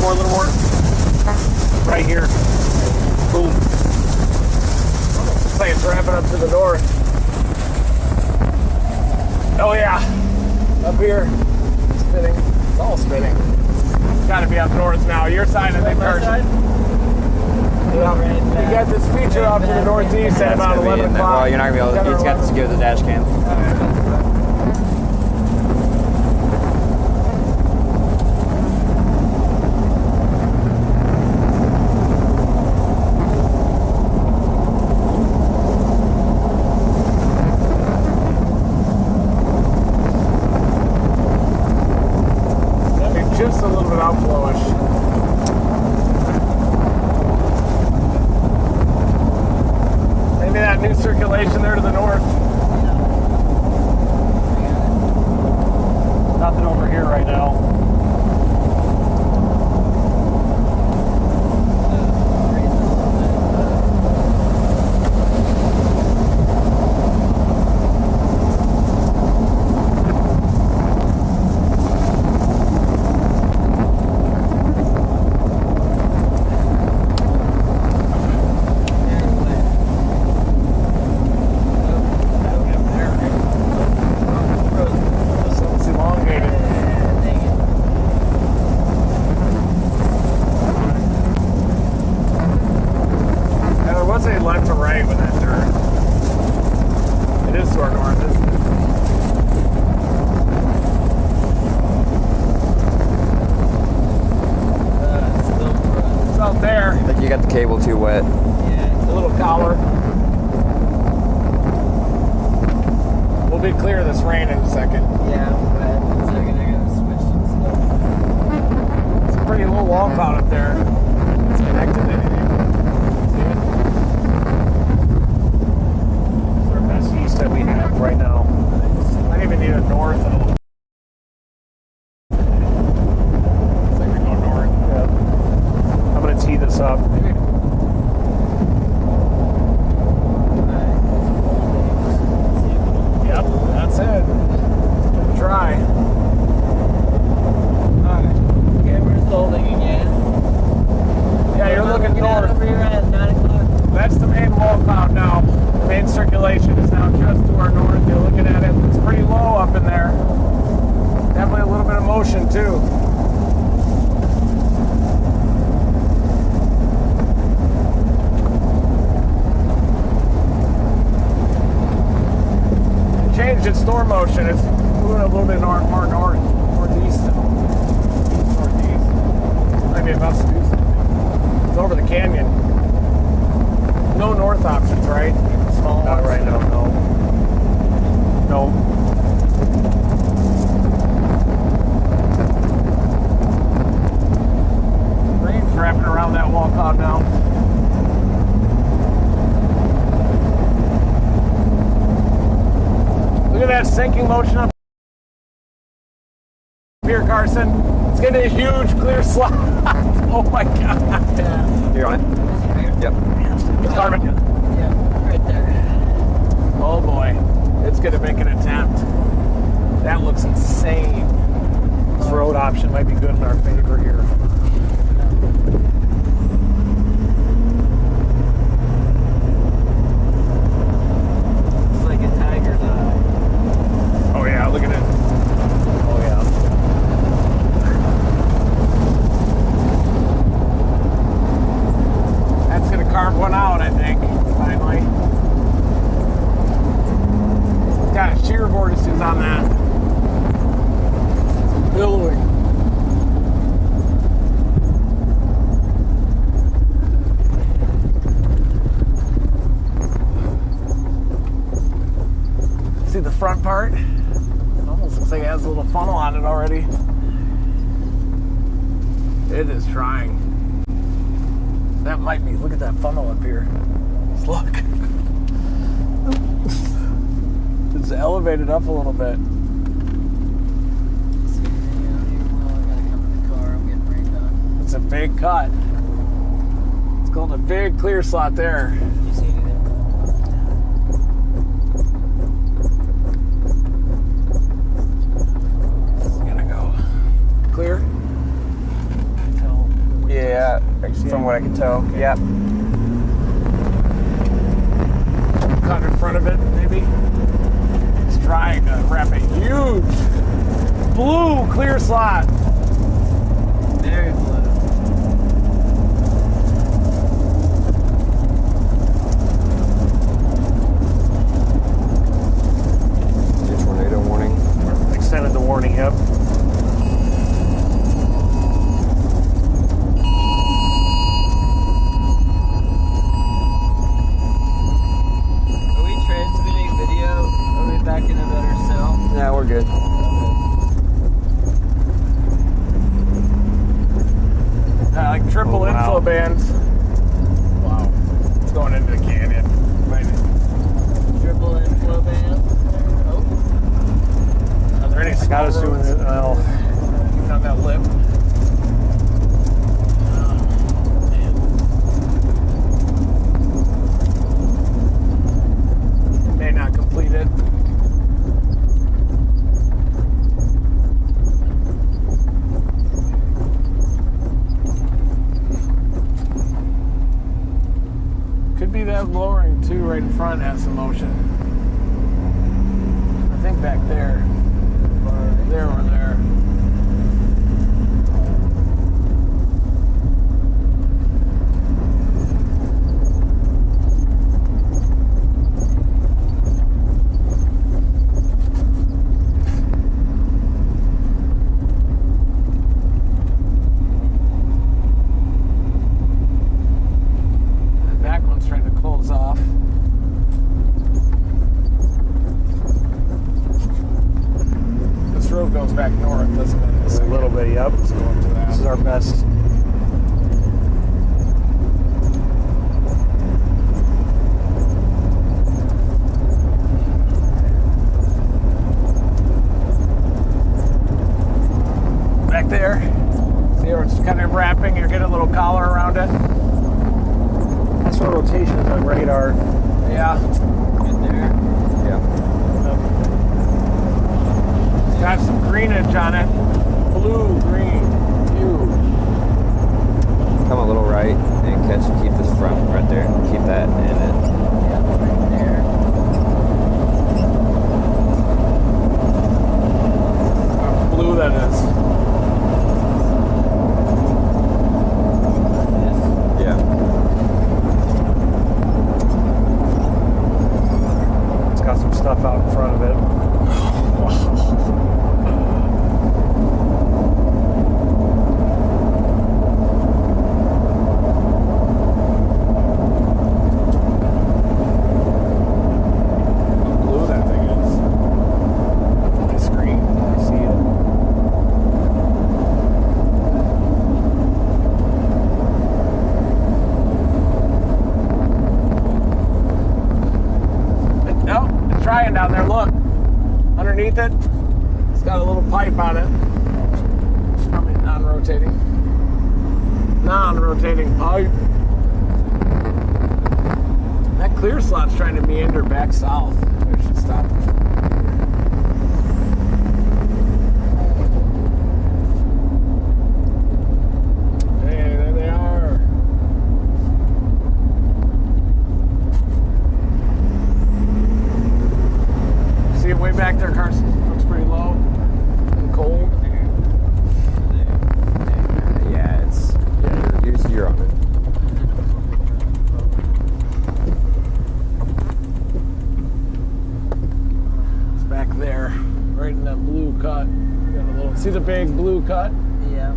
Little more. Right here. Boom. Looks like it's wrapping up to the north. Oh yeah. Up here. Spinning. It's all spinning. It's gotta be up north now. Your side, I think, Carson. Yeah. You got this feature off to the northeast at about 11 o'clock. Well, you're not going to be able to. He's got to secure the dash cam. Just a little bit outflowish. Maybe that new circulation there to the north. cable too wet. Yeah. A little collar. We'll be clear of this rain in a second. Yeah, but in a second they're gonna switch some stuff. It's a pretty low wall cloud up there. It's connected to anything. See it? It's our best east that we have right now. Might even need a north and a little. I think we go north. Yeah. I'm gonna tee this up. Yep, that's it. Try. Alright. Camera's holding again. Yeah, you're looking north. Over here at 9 o'clock. That's the main wall cloud now. The main circulation is now just to our north. You're looking at it. It's pretty low up in there. Definitely a little bit of motion too. Changed its storm motion. It's moving a little bit more northeast. Northeast. Maybe about to do something. It's over the canyon. No north options, right? Small Not ones. right now, no. No. Rain's wrapping around that wall cloud now. Look at that sinking motion up here, Carson. It's getting a huge clear slot. Oh my God. Yeah. You're on it? Yep. It's Carmen. Yeah, right there. Oh boy. It's going to make an attempt. That looks insane. This road option might be good in our favor here. It's like a tiger's eye. Oh yeah, look at it. Oh yeah. That's going to carve one out, I think, finally. Got shear vortices on that. Billowing. See the front part? It almost looks like it has a little funnel on it already. It is trying. That might be. Look at that funnel up here. Just look. It's elevated up a little bit. See anything out here? Well, I gotta come in the car. I'm getting rained on. It's a big cut. It's called a big clear slot there. You see anything? It's gonna go clear. Yeah, from what I can tell. Yep. Cut in front of it, maybe. It's trying to wrap a huge blue clear slot. Very blue. Tornado warning. Extended the warning, yep. Are we transmitting video? Are we back in a better cell? Yeah, we're good. Like triple Oh, wow. inflow bands. Wow. It's going into the canyon. Right. Triple inflow band. Oh, Are there any I got us doing it. Well, even on that lip? May not complete it. Could be that lowering too right in front has some motion. I think back there. There or there. wrapping, you're getting a little collar around it. That's what rotation is on radar. Yeah. Good there. Yeah. Got some greenage on it. Blue, green, huge. Come a little right and keep this front right there. Keep that in it. Yeah, right there. How blue that is. Yeah. It's got some stuff out in front of it. Down there, look. Underneath it, it's got a little pipe on it. It's probably non-rotating. Non-rotating pipe. That clear slot's trying to meander back south. I should stop it. Hey, there they are. Way back there, Carson. Looks pretty low and cold. Yeah, you're on it. It's back there, right in that blue cut. Got a little. See the big blue cut? Yeah.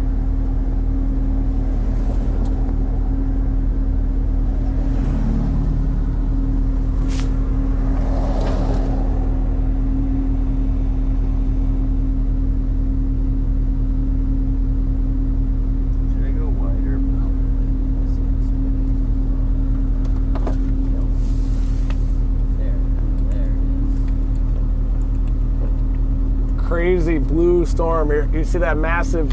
Crazy blue storm here. You see that massive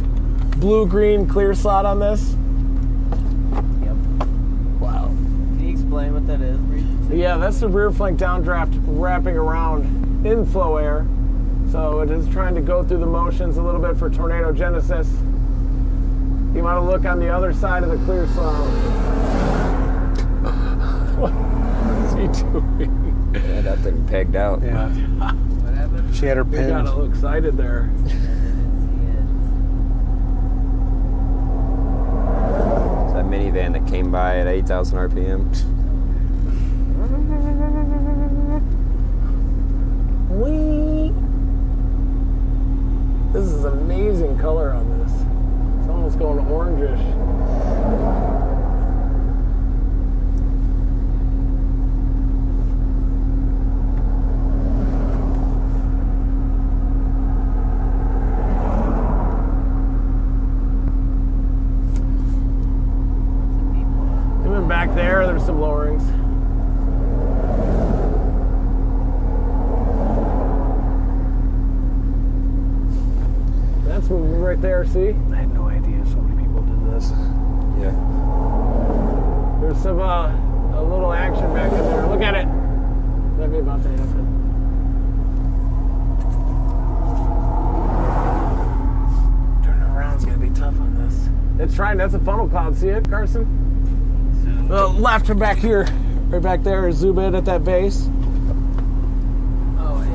blue-green clear slot on this? Yep. Wow. Can you explain what that is? Yeah, that's the rear flank downdraft wrapping around inflow air. So it is trying to go through the motions a little bit for tornado genesis. You want to look on the other side of the clear slot. What is he doing? Yeah, that thing pegged out. Yeah. What happened? She had her You pinned. got a little excited there. It's that minivan that came by at 8,000 RPM. Whee! This is amazing color on this. It's almost going orangish. Even back there, there's some lowerings. That's moving right there, see? I had no idea so many people did this. Yeah. There's some, a little action back in there. Look at it. That'd be about to happen. Turning around's gonna be tough on this. It's trying, that's a funnel cloud. See it, Carson? The left or back here. Right back there is zoom in at that base. Oh, wait.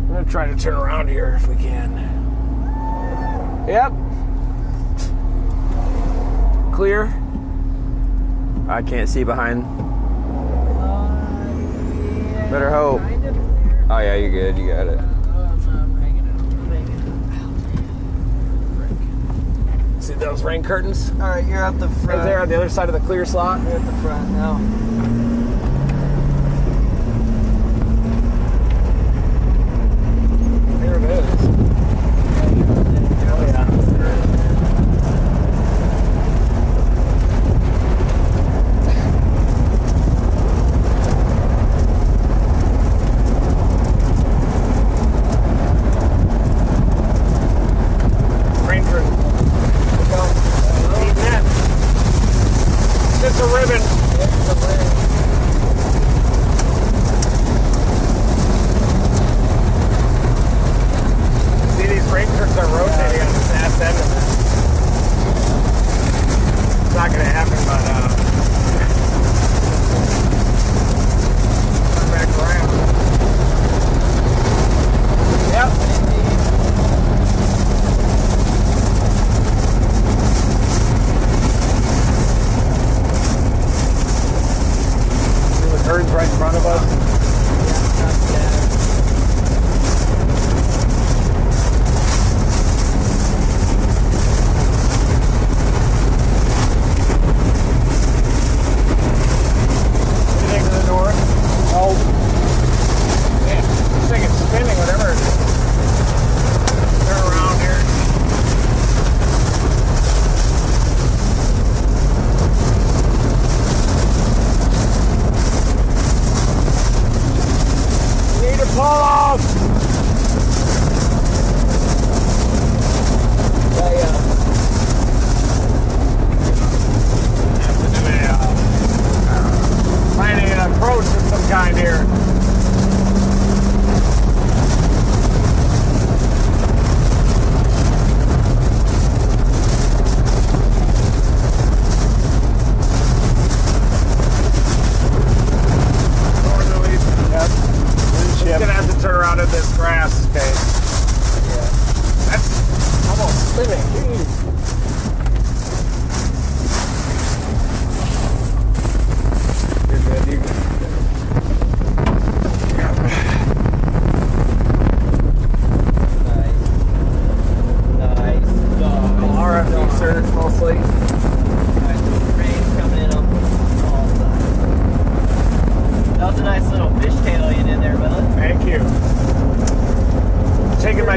I'm gonna try to turn around here if we can. Yep. Clear. I can't see behind. Better hope. Kind of clear. Oh yeah, you're good. You got it. See those rain curtains? All right, you're at the front. Right there on the other side of the clear slot. You're at the front now. There it is. Oh yeah.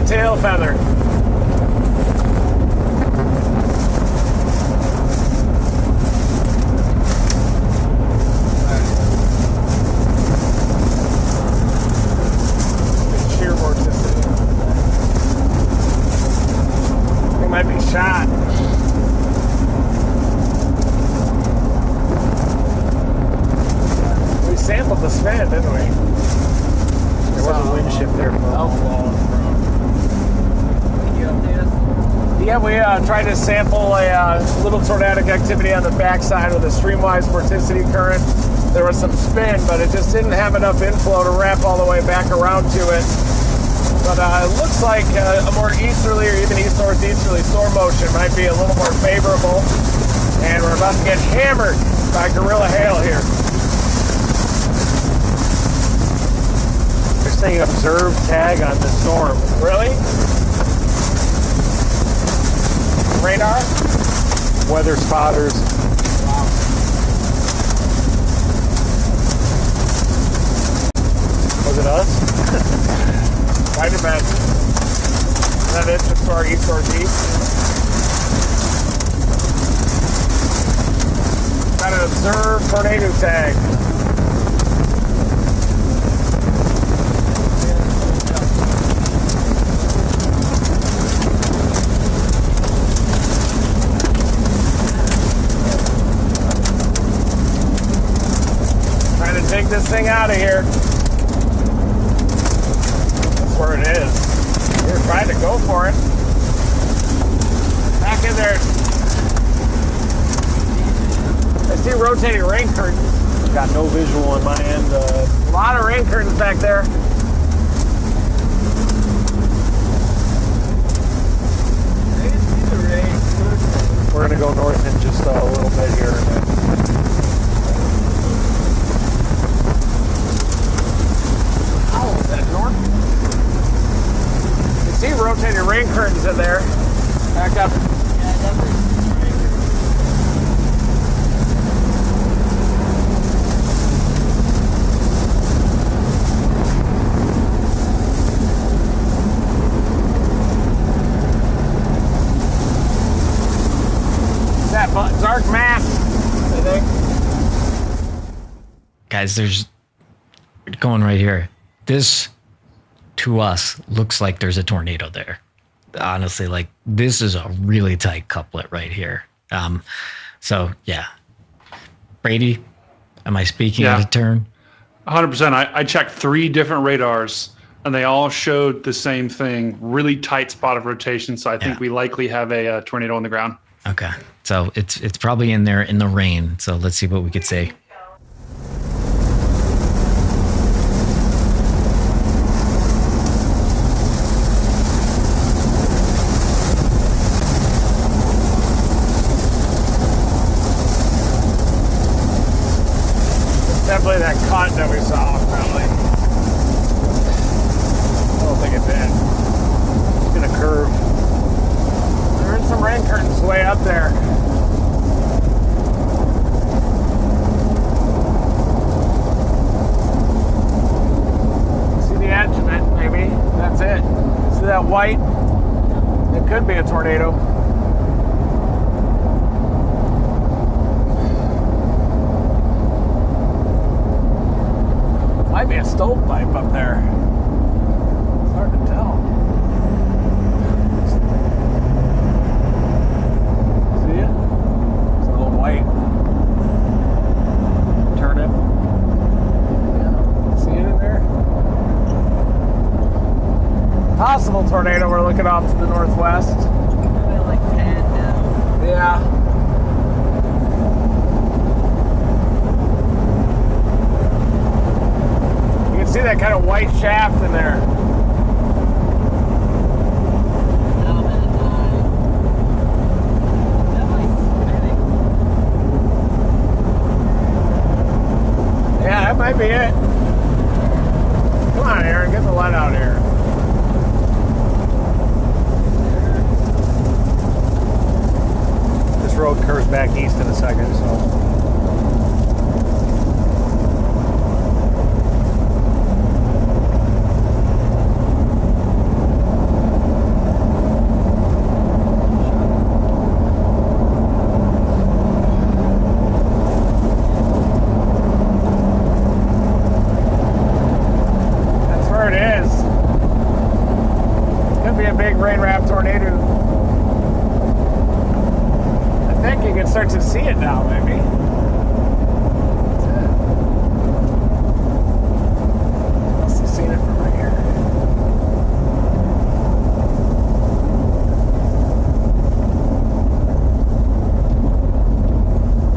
my tail feather. Shearboard system. It might be shot. We sampled the span, didn't we? There was a wind shift there. Yeah, we tried to sample a little tornadic activity on the backside with a streamwise vorticity current. There was some spin, but it just didn't have enough inflow to wrap all the way back around to it. But it looks like a more easterly or even east-northeasterly storm motion might be a little more favorable. And we're about to get hammered by gorilla hail here. They're saying observe tag on the storm. Really? Radar? Weather spotters. Wow. Was it us? Might have been. Is that it? Just to our east northeast? Got an observed tornado tag. Trying to take this thing out of here. That's where it is. We were trying to go for it. Back in there. I see rotating rain curtains. Got no visual on my end. A lot of rain curtains back there. We're gonna go north in just a little bit here. Oh, is that north? You see rotating rain curtains in there. Back up. Yeah, definitely. That dark mass, I think. Guys, there's going right here. This to us looks like there's a tornado there. Honestly, like this is a really tight couplet right here. So yeah. Brady, am I speaking out of turn? 100%. I checked 3 different radars and they all showed the same thing. Really tight spot of rotation. So I think we likely have a tornado on the ground. Okay. So it's probably in there in the rain. So let's see what we could say. It's definitely that cut that we saw, probably. I don't think it did. It's gonna curve. There are some rain curtains way up there. See the edge of it, maybe. That's it. See that white? It could be a tornado. Might be a stovepipe up there. It's hard to tell. See it? It's a little white. Turn it. Yeah. See it in there? Possible tornado. We're looking off to the northwest. Like 10 now. Yeah. You can see that kind of white shaft in there. Yeah, that might be it. Come on, Aaron, get the light out here. This road curves back east in a second, so. a big rain wrap tornado. I think you can start to see it now, maybe. Must have seen it from right here.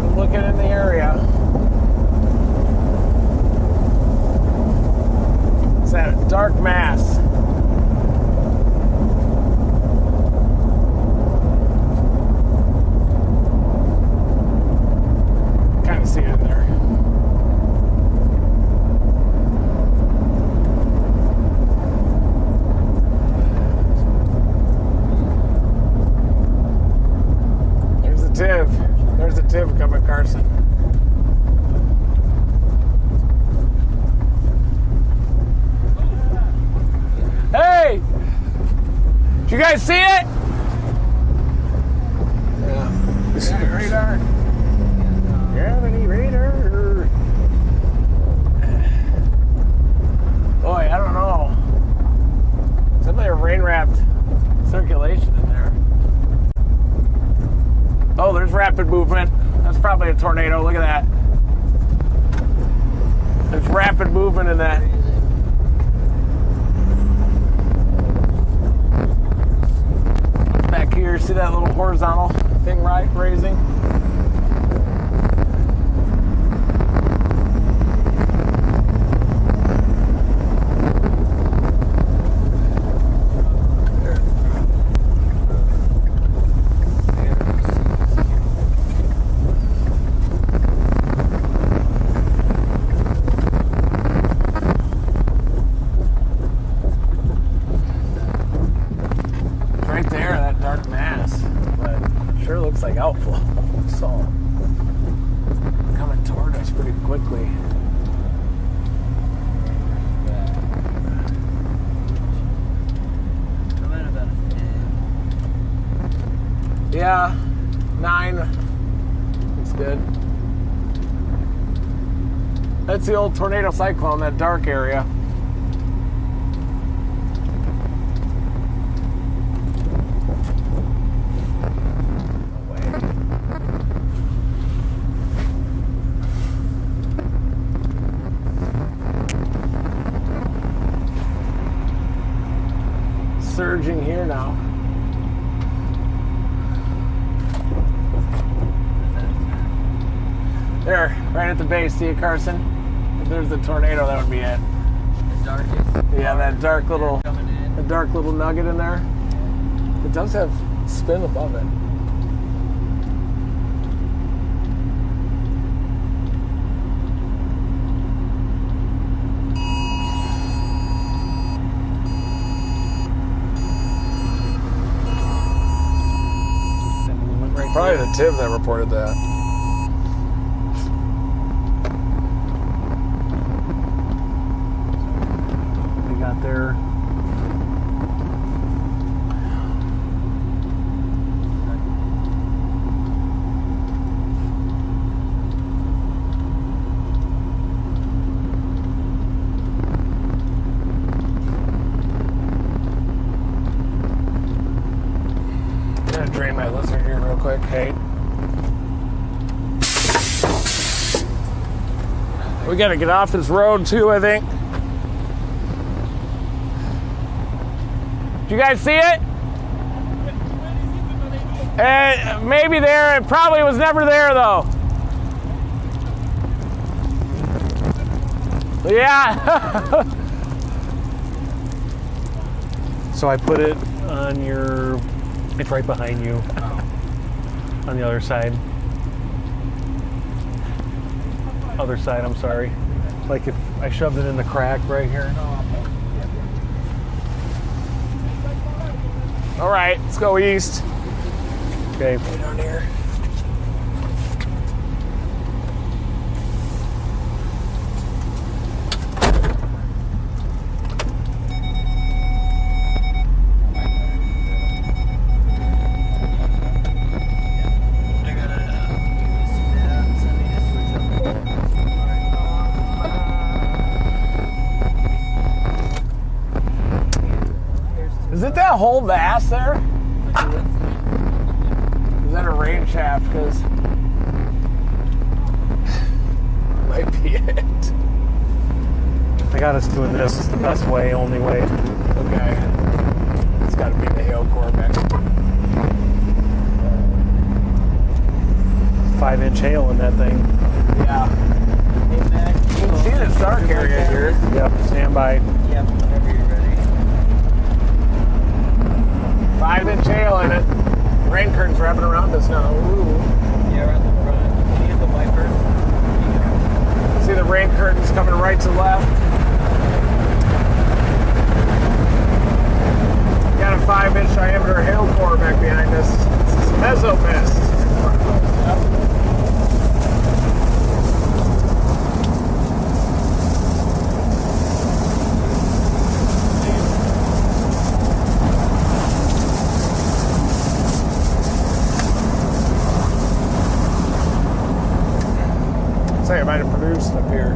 I'm looking in the area. It's that dark mass. See it in there. There's a TIV. There's a TIV coming, Carson. Hey! Did you guys see it? Yeah. This is the radar. Gravity radar. Boy, I don't know. Definitely a rain-wrapped circulation in there. Oh, there's rapid movement. That's probably a tornado. Look at that. There's rapid movement in that. Back here, see that little horizontal thing raising? Like outflow, so coming toward us pretty quickly. Yeah, 9. It's good. That's the old tornado cyclone, that dark area. Surging here now. There, right at the base. See it, Carson? If there's a tornado, that would be it. The darkest. Yeah, that dark little nugget in there. It does have spin above it. Probably the TIV that reported that. We got there. I'm gonna drain my lizard here real quick, Kate. We gotta get off this road too, I think. Did you guys see it? Maybe there. It probably was never there though. Yeah. So I put it on your, it's right behind you on the other side. Other side, I'm sorry. Like if I shoved it in the crack right here. All right, let's go east. Okay. Way down here. whole vast there? Is that a rain shaft? Because might be it. I got us doing this. It's the best way, only way. Okay. It's got to be the hail core mix. 5-inch hail in that thing. Yeah. Hey, Mac. You can see the dark area here. Yep, stand by. Yep, whenever you're ready. 5-inch hail in it. Rain curtains wrapping around us now. Ooh. Yeah, around the front. Can you get the wipers? See the rain curtains coming right to left. Got a 5-inch diameter hail core back behind us. It's meso mist. Say I might have produced up here.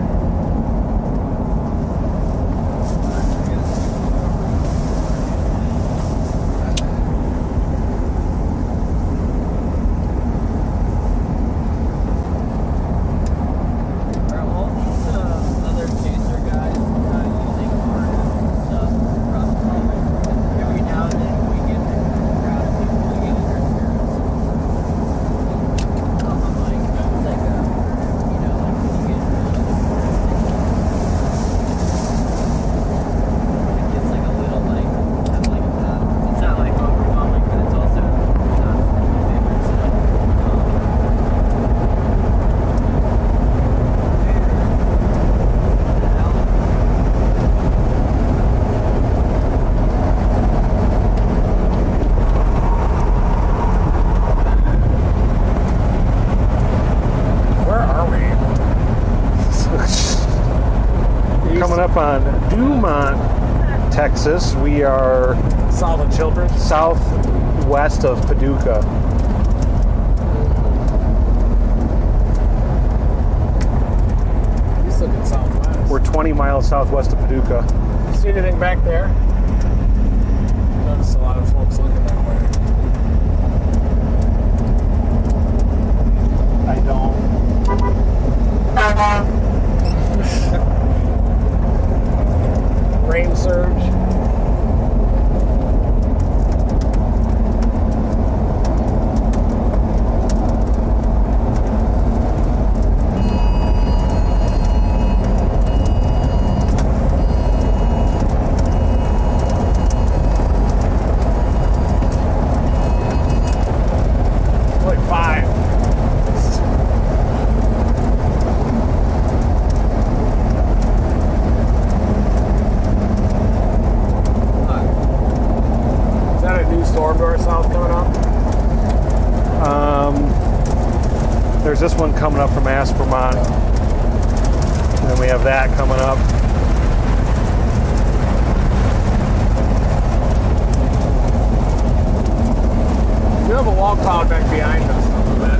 Up on Dumont, Texas. We are south of Children, southwest of Paducah. He's looking southwest. We're 20 miles southwest of Paducah. See anything back there? Notice a lot of folks looking that way. I don't. Rain surge. Like 5. Storm to our south coming up? There's this one coming up from Aspermont. And then we have that coming up. We have a wall cloud back behind us a little bit.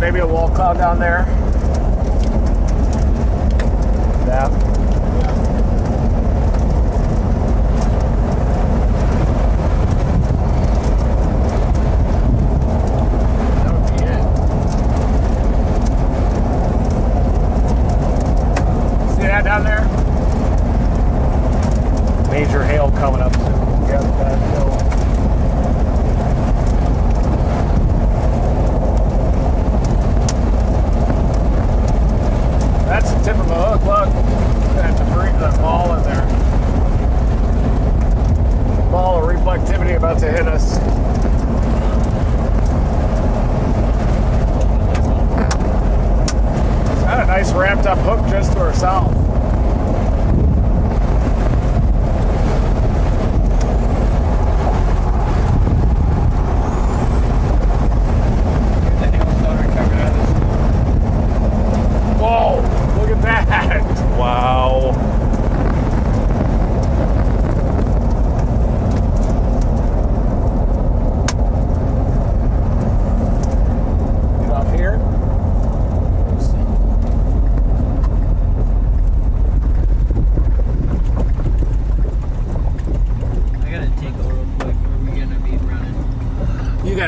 Maybe a wall cloud down there. That. That would be it. See that down there? Major hail coming up soon. Yep, that hill.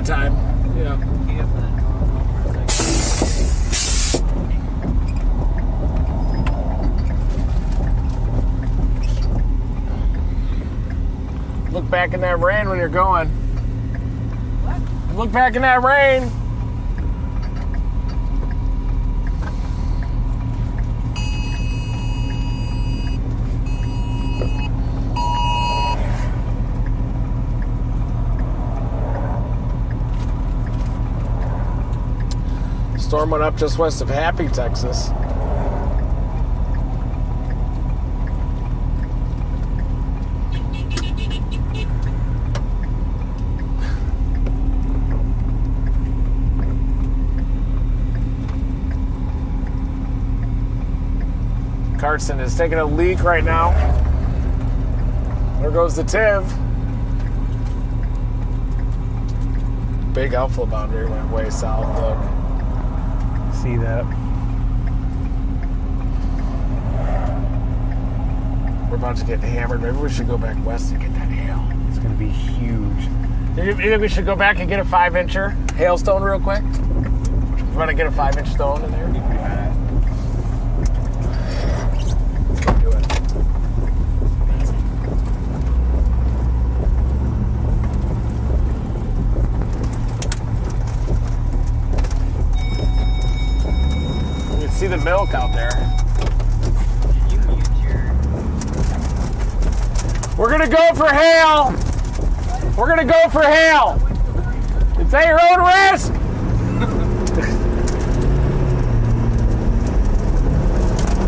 got time. Yeah. Look back in that rain when you're going. What? Look back in that rain. Storm went up just west of Happy, Texas. Carson is taking a leak right now. There goes the TIV. Big outflow boundary went way south, look. See that? We're about to get hammered. Maybe we should go back west and get that hail. It's going to be huge. You think we should go back and get a 5-incher hailstone real quick? You want to get a 5-inch stone in there? Do it. You can see the milk out there. We're gonna go for hail. We're gonna go for hail. It's at your own risk.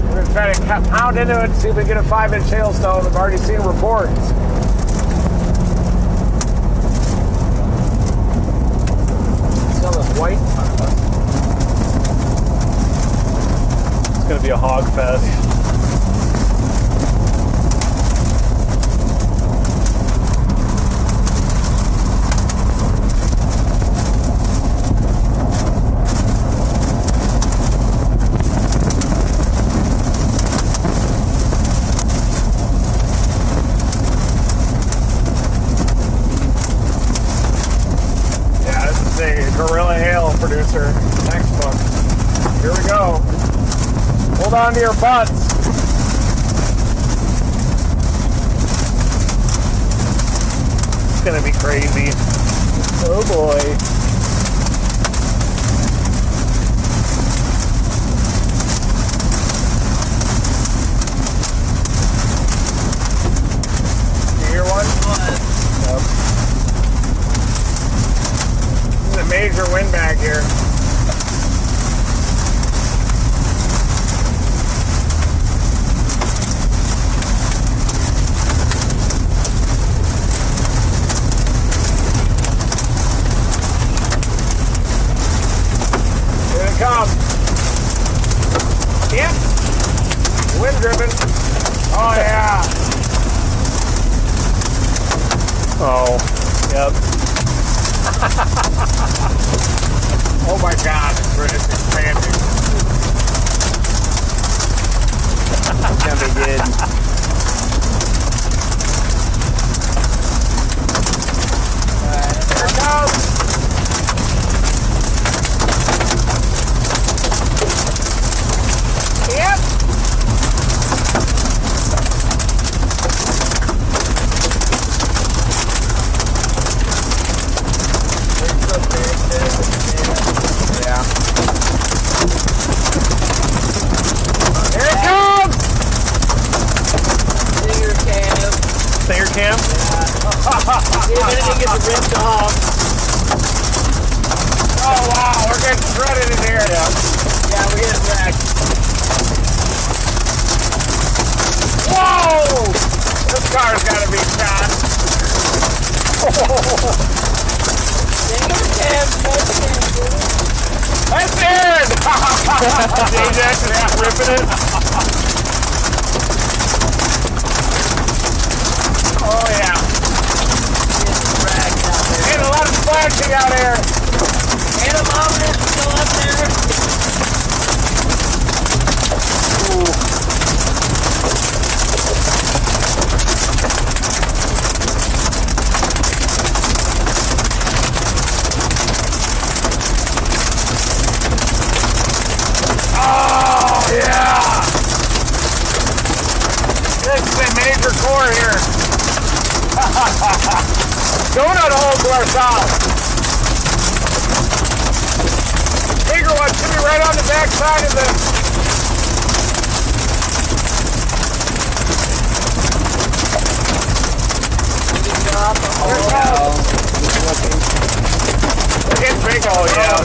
We're gonna try to pound into it and see if we get a 5-inch hailstone. I've already seen reports. See all this white? It's going to be a hog fest. Producer textbook. Here we go. Hold on to your butts. It's gonna be crazy. Oh boy. You hear one? Yep. A major windbag here. Here it comes. Yep. Wind driven. Oh yeah. Oh, yep. Oh my God, it's expanding. It's gonna be good. Here it goes. Yep. Yeah. Here it comes! Stinger cam. Stinger cam? Yeah. See if anything gets ripped off. Oh wow, we're getting shredded in here. Yeah, we're getting wrecked. Whoa! This car's gotta be shot. Stinger cam, That's Aaron! Ajax is ripping it. Oh yeah. And a lot of splashing out here. Anemometer still up there. Ooh. major core here. Donut hole to our south. Bigger one should be right on the back side of this. It's big hole, yeah.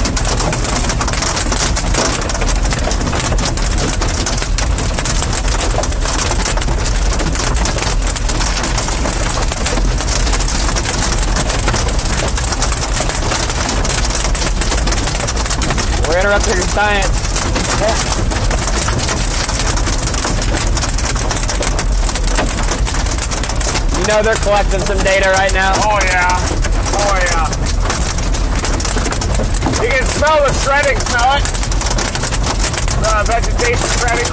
We're interrupting your science. You know they're collecting some data right now. Oh yeah. Oh yeah. You can smell the shredding, smell it? The vegetation shredding.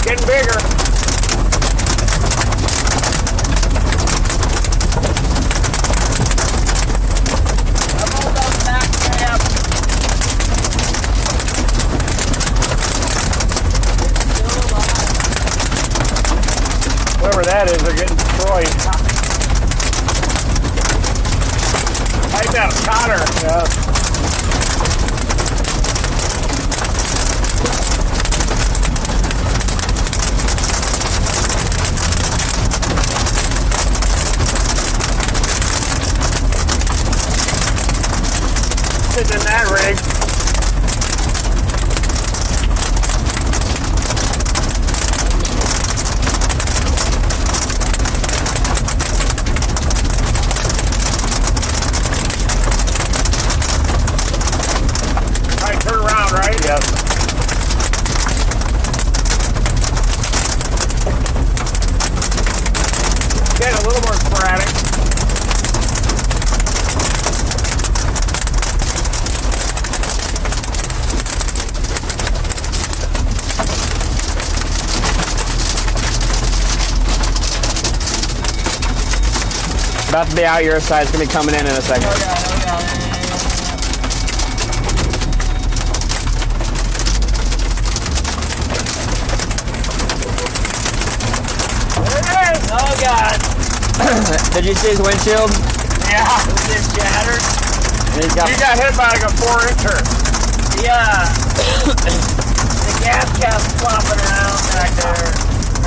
Getting bigger. Whoever that is, they're getting destroyed. Like that cotter. Yeah. Sitting in that rig. About to be out your side. It's going to be coming in a second. There it is! Oh God! Did you see his windshield? Yeah. It just shattered. You got hit by like a 4-incher. Yeah. The gas cap's flopping around back there.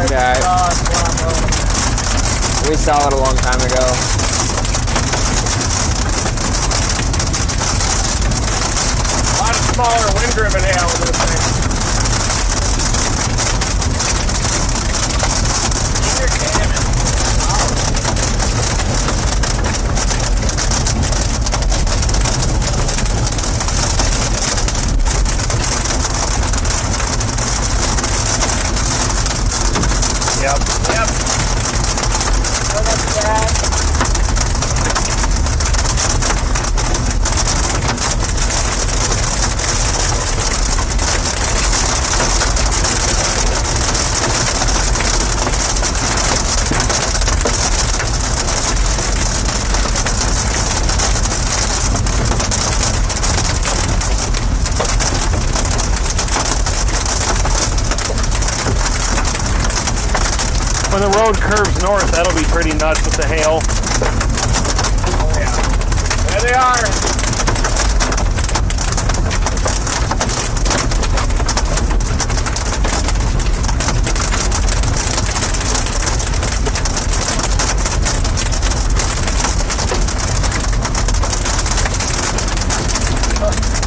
Okay. We saw it a long time ago. A lot of smaller wind-driven hail in this thing. Yep. Yep. Oh, that's bad. When the road curves north, that'll be pretty nuts with the hail. Oh yeah. There they are.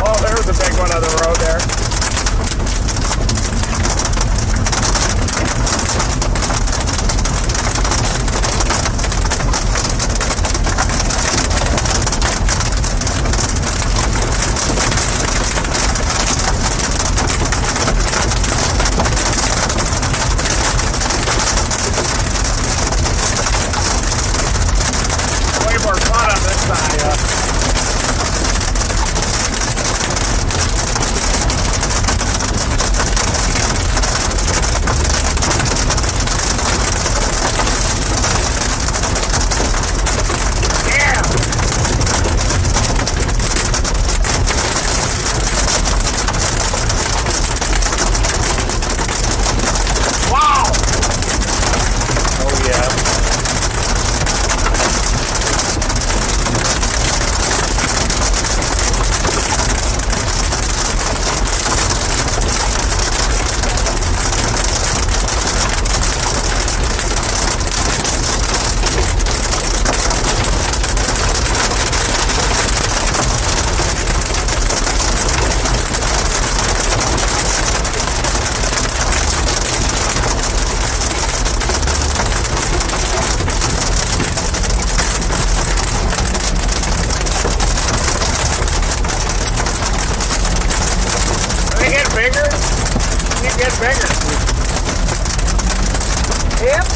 Oh, there's a big one on the road there. Yep.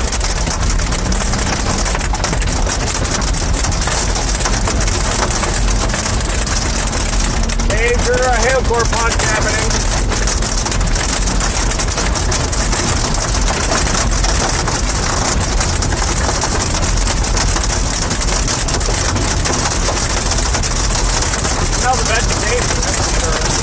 Major hail core punch happening. Smell the vegetation. That's interesting.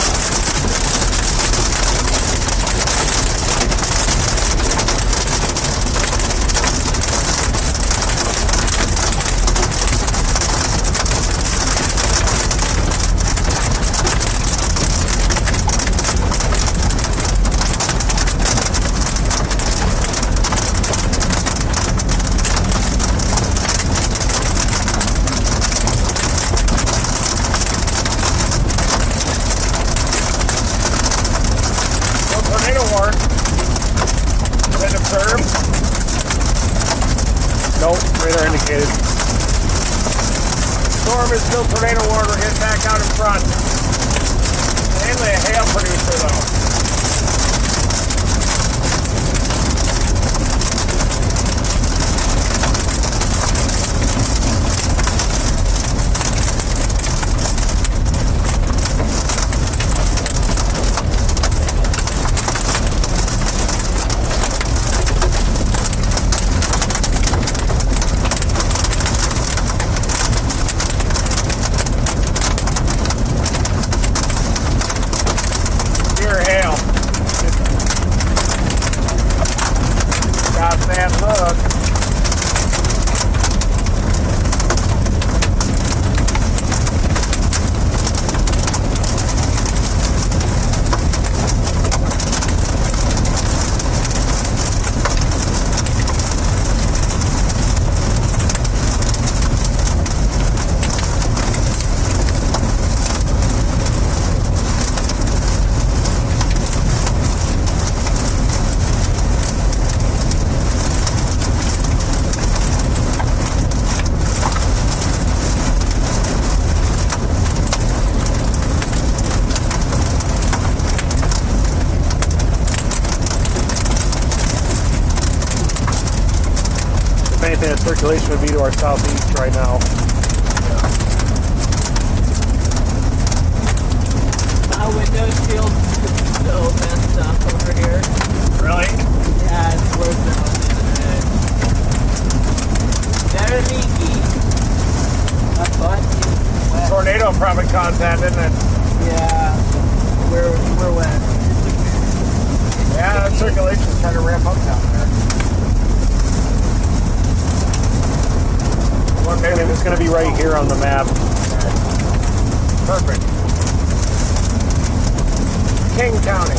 Nope, radar indicated. Storm is still tornado warning. We're getting back out in front. Mainly a hail producer though. Circulation would be to our southeast right now. My windows feel so messed up over here. Really? Yeah, it's worse than very leaky. My butt is wet. Tornado probably caused that, didn't it? Yeah, we're wet. Yeah, that circulation's trying to ramp up down there. Maybe it's going to be right here on the map. Perfect. King County.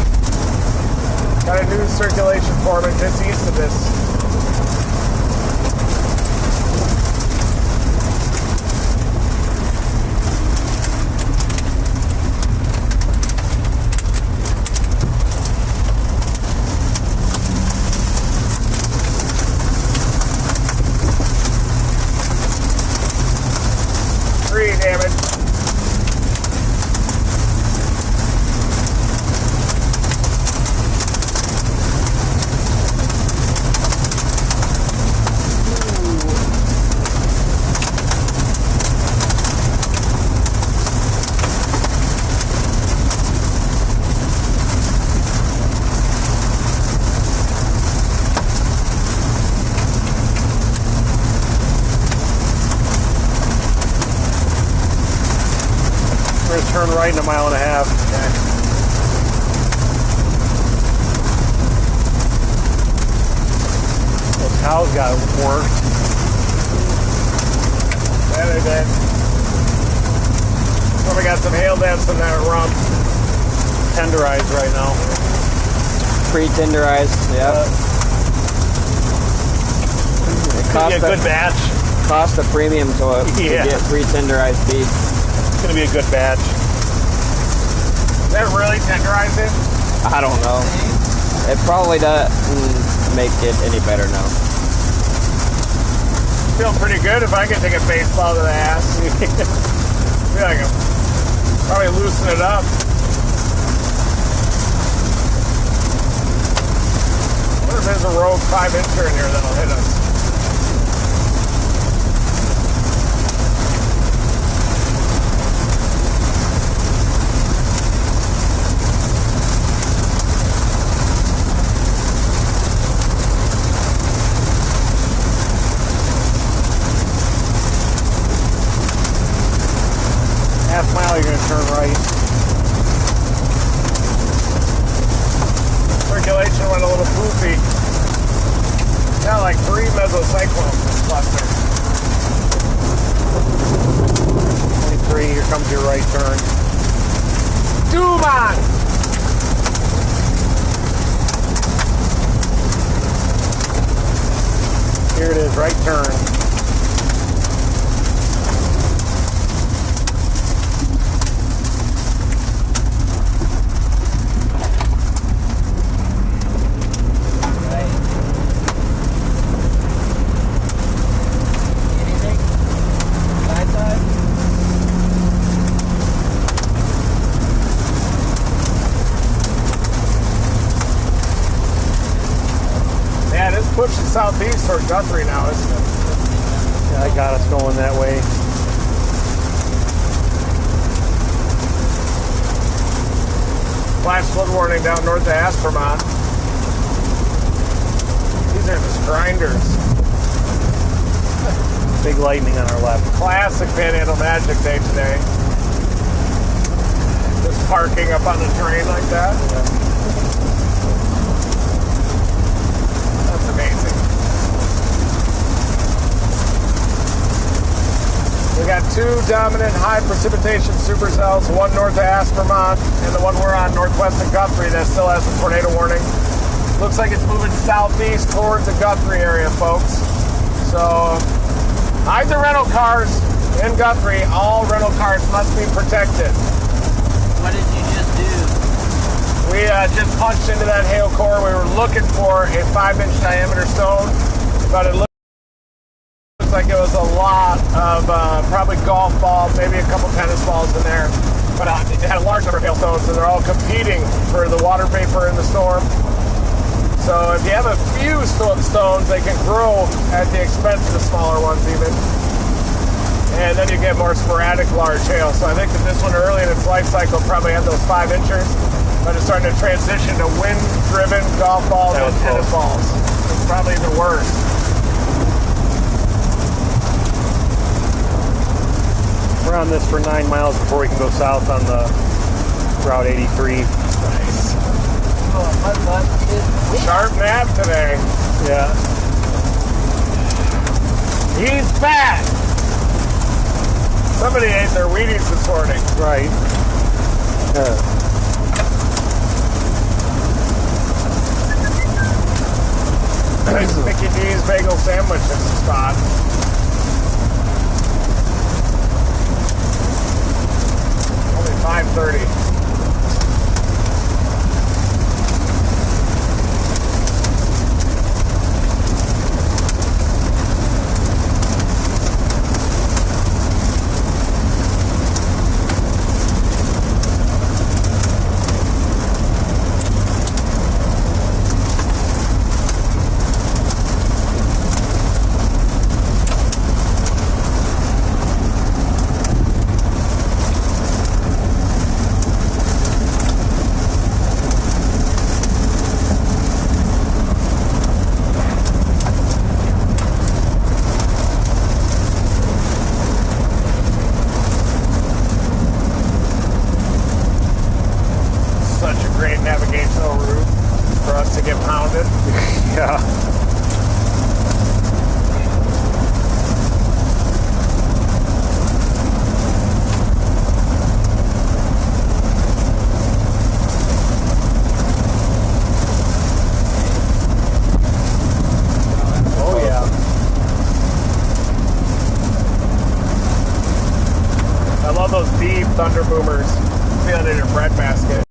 Got a new circulation forming just east of this. Damage. Turn right in a mile and a half. Okay. Those cows got worked. Yeah, they did. Well, we got some hail dents in that rump. Tenderized right now. Pre-tenderized, yeah. It cost a good batch. Cost a premium to get pre-tenderized beef. It's going to be a good batch. Is that really tenderizing? I don't know. It probably doesn't make it any better now. Feel pretty good if I could take a baseball to the ass. Feel like I'm probably loosen it up. I wonder if there's a rogue 5-incher in here that'll hit us. Half mile, you're going to turn right. Circulation went a little poofy. Got like 3 mesocyclones in this cluster. 23, here comes your right turn. Duman! Here it is, right turn. Pushing southeast toward Guthrie now, isn't it? Yeah, I got us going that way. Flash flood warning down north of Aspermont. These are just grinders. Big lightning on our left. Classic Panhandle Magic day today. Just parking up on the train like that. Yeah. Amazing. We got 2 dominant high precipitation supercells, one north of Aspermont and the one we're on northwest of Guthrie that still has a tornado warning. Looks like it's moving southeast towards the Guthrie area, folks. So hide the rental cars in Guthrie. All rental cars must be protected. What did you just do? We just punched into that hail core. We were looking for a 5-inch diameter stone, but it looks like it was a lot of probably golf balls, maybe a couple tennis balls in there. But it had a large number of hailstones, and they're all competing for the water vapor in the storm. So if you have a few stones, they can grow at the expense of the smaller ones even. And then you get more sporadic large hail. So I think that this one early in its life cycle probably had those 5-inchers. But it's starting to transition to wind-driven golf balls and tennis balls. It's probably even worse. We're on this for 9 miles before we can go south on the Route 83. Nice. Sharp nap today. Yeah. He's back. Somebody ate their Wheaties this morning. Right. Nice Mickey D's bagel sandwich in the spot. Only 5:30. Yeah. Oh yeah. I love those deep thunder boomers. Feel it in your bread basket.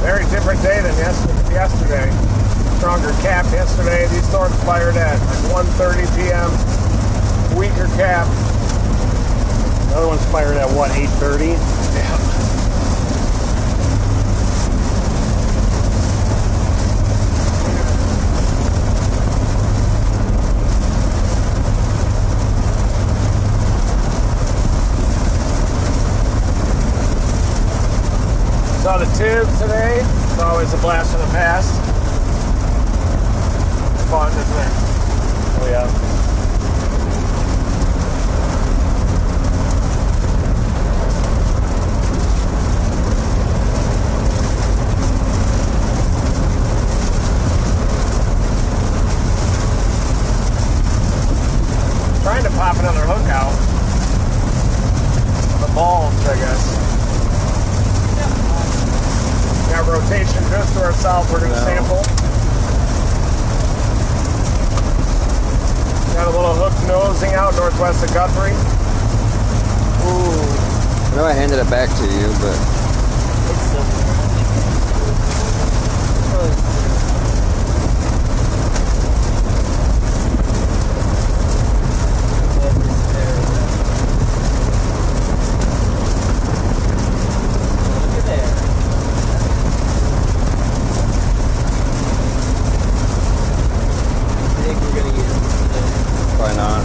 Very different day than yesterday. storms fired at like 1:30 p.m. Weaker cap. The other one's fired at what, 8:30? Yeah. Saw the tube today. It's always a blast from the past. Fun, isn't it? Oh, yeah. Trying to pop another hook out. The bulge, I guess. Got rotation just to our south. We're going to sample. Got a little hook nosing out northwest of Guthrie. Ooh. I know I handed it back to you, but It's still Look at there. I think we're gonna use this today. why not?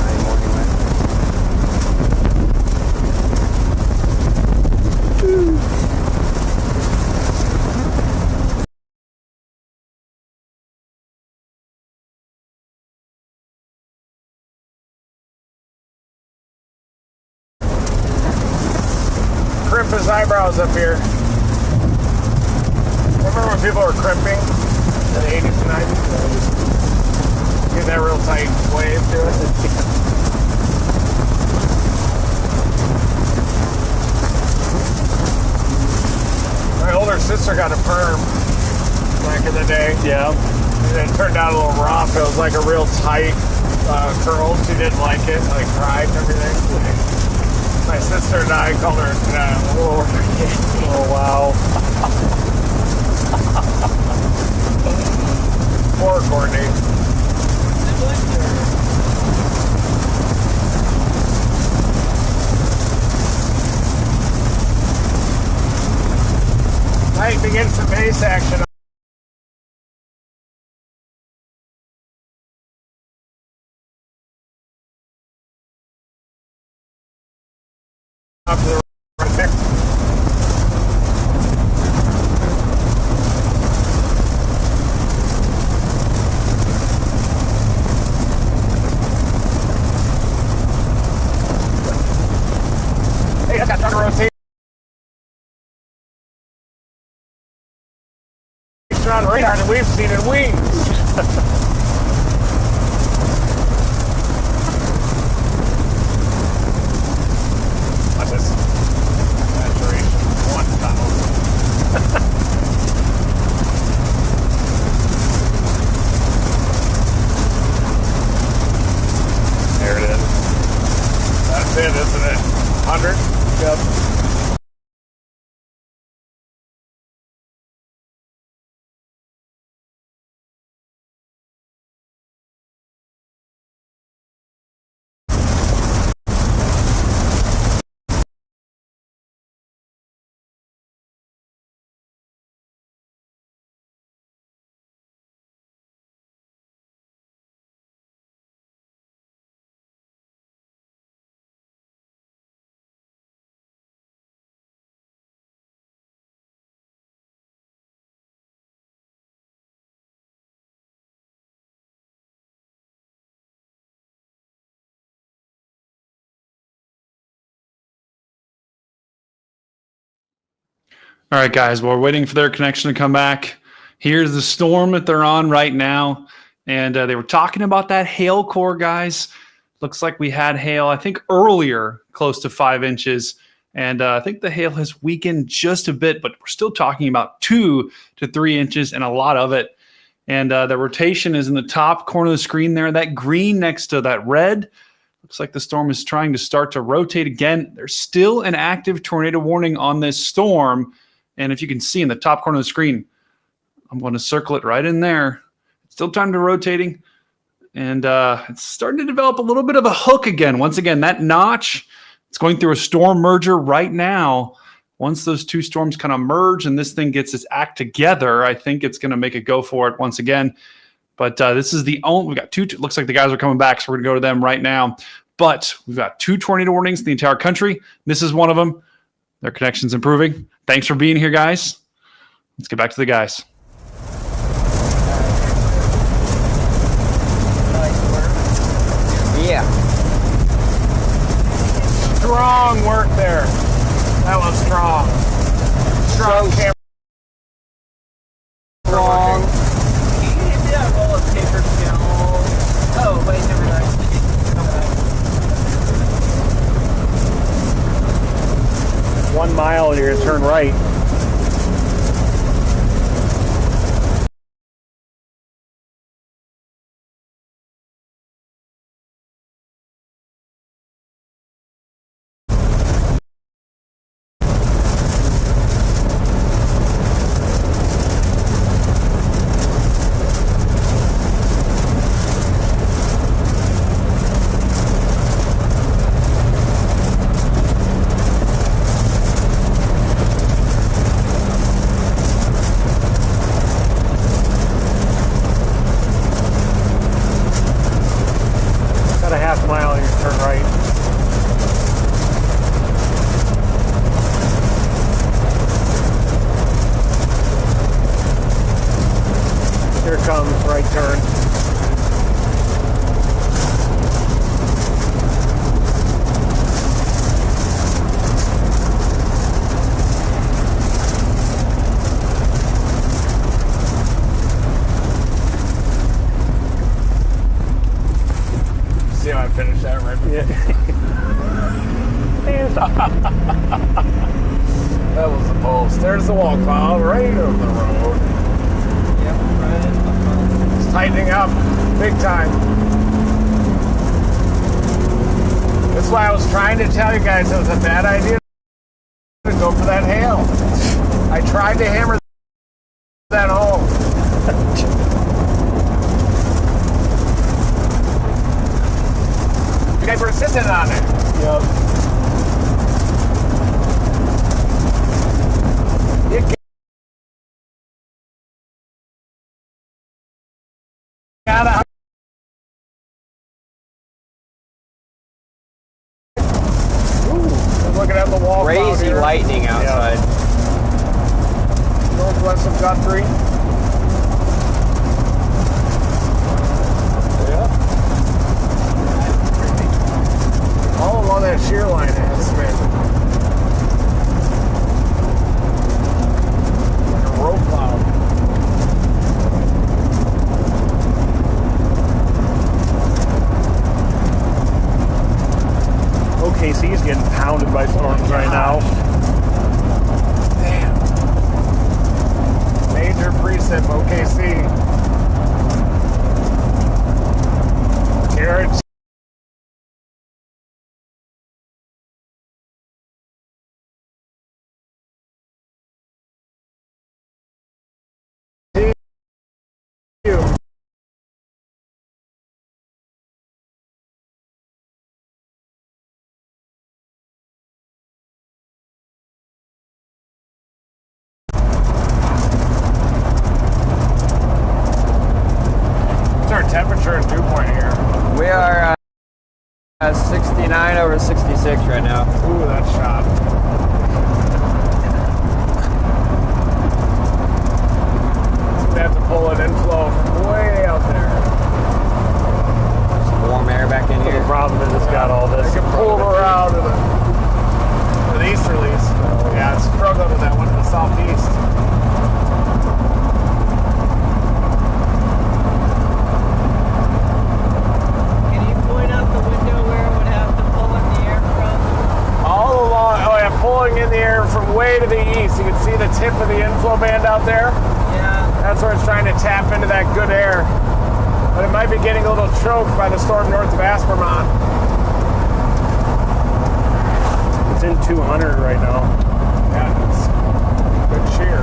Anymore anyway. Crimp his eyebrows up here. Remember when people were crimping in the 80s and 90s? Get that real tight wave to it. My older sister got a perm back in the day. Yeah. And it turned out a little rough. It was like a real tight curl. She didn't like it, like cried and everything. My sister and I called her a little orphan kid. Oh, wow. Poor Courtney. Might begin some base action. Up to the right there. Hey, I got to rotate. On radar that we've seen in wings. Watch this. Saturation 1,000. There it is. That's it, isn't it? 100? Yep. All right, guys, well, we're waiting for their connection to come back. Here's the storm that they're on right now. And they were talking about that hail core, guys. Looks like we had hail, I think, earlier, close to 5 inches. And I think the hail has weakened just a bit, but we're still talking about 2 to 3 inches and a lot of it. And the rotation is in the top corner of the screen there. That green next to that red. Looks like the storm is trying to start to rotate again. There's still an active tornado warning on this storm. And if you can see in the top corner of the screen, I'm going to circle it right in there. Still time to rotating. And it's starting to develop a little bit of a hook again. Once again, that notch, it's going through a storm merger right now. Once those two storms kind of merge and this thing gets its act together, I think it's going to make a go for it once again. But this is the only, we've got two, looks like the guys are coming back, so we're going to go to them right now. But we've got 2 tornado warnings in the entire country. This is one of them. Their connection's improving. Thanks for being here, guys. Let's get back to the guys. Yeah. Strong work there. That was strong. Strong camera. Strong. Yeah, roll of paper skill. Oh, wait, never mind. 1 mile and you're gonna turn right. That was the post. There's the wall cloud right over the road. Yep, right in the front. It's tightening up big time. That's why I was trying to tell you guys it was a bad idea to go for that hail. I tried to hammer that home. You guys were sitting on it. Yep. You gotta. Looking at the wall. Crazy lightning outside. Yep. Northwest of Guthrie. Yeah. All along that shear line has been like a road cloud. OKC's getting pounded by storms right now. Damn. Major precip OKC. Garrett. Temperature in Dew Point here. We are 69 over 66 right now. Ooh, that shot. We have to pull an inflow from way out there. Some warm air back in here. The problem is it's got all this. I can pull it around to the easterlies. Yeah, it's struggling with that one to the southeast. Pulling in the air from way to the east. You can see the tip of the inflow band out there. Yeah. That's where it's trying to tap into that good air. But it might be getting a little choked by the storm north of Aspermont. It's in 200 right now. Yeah, it's good cheer.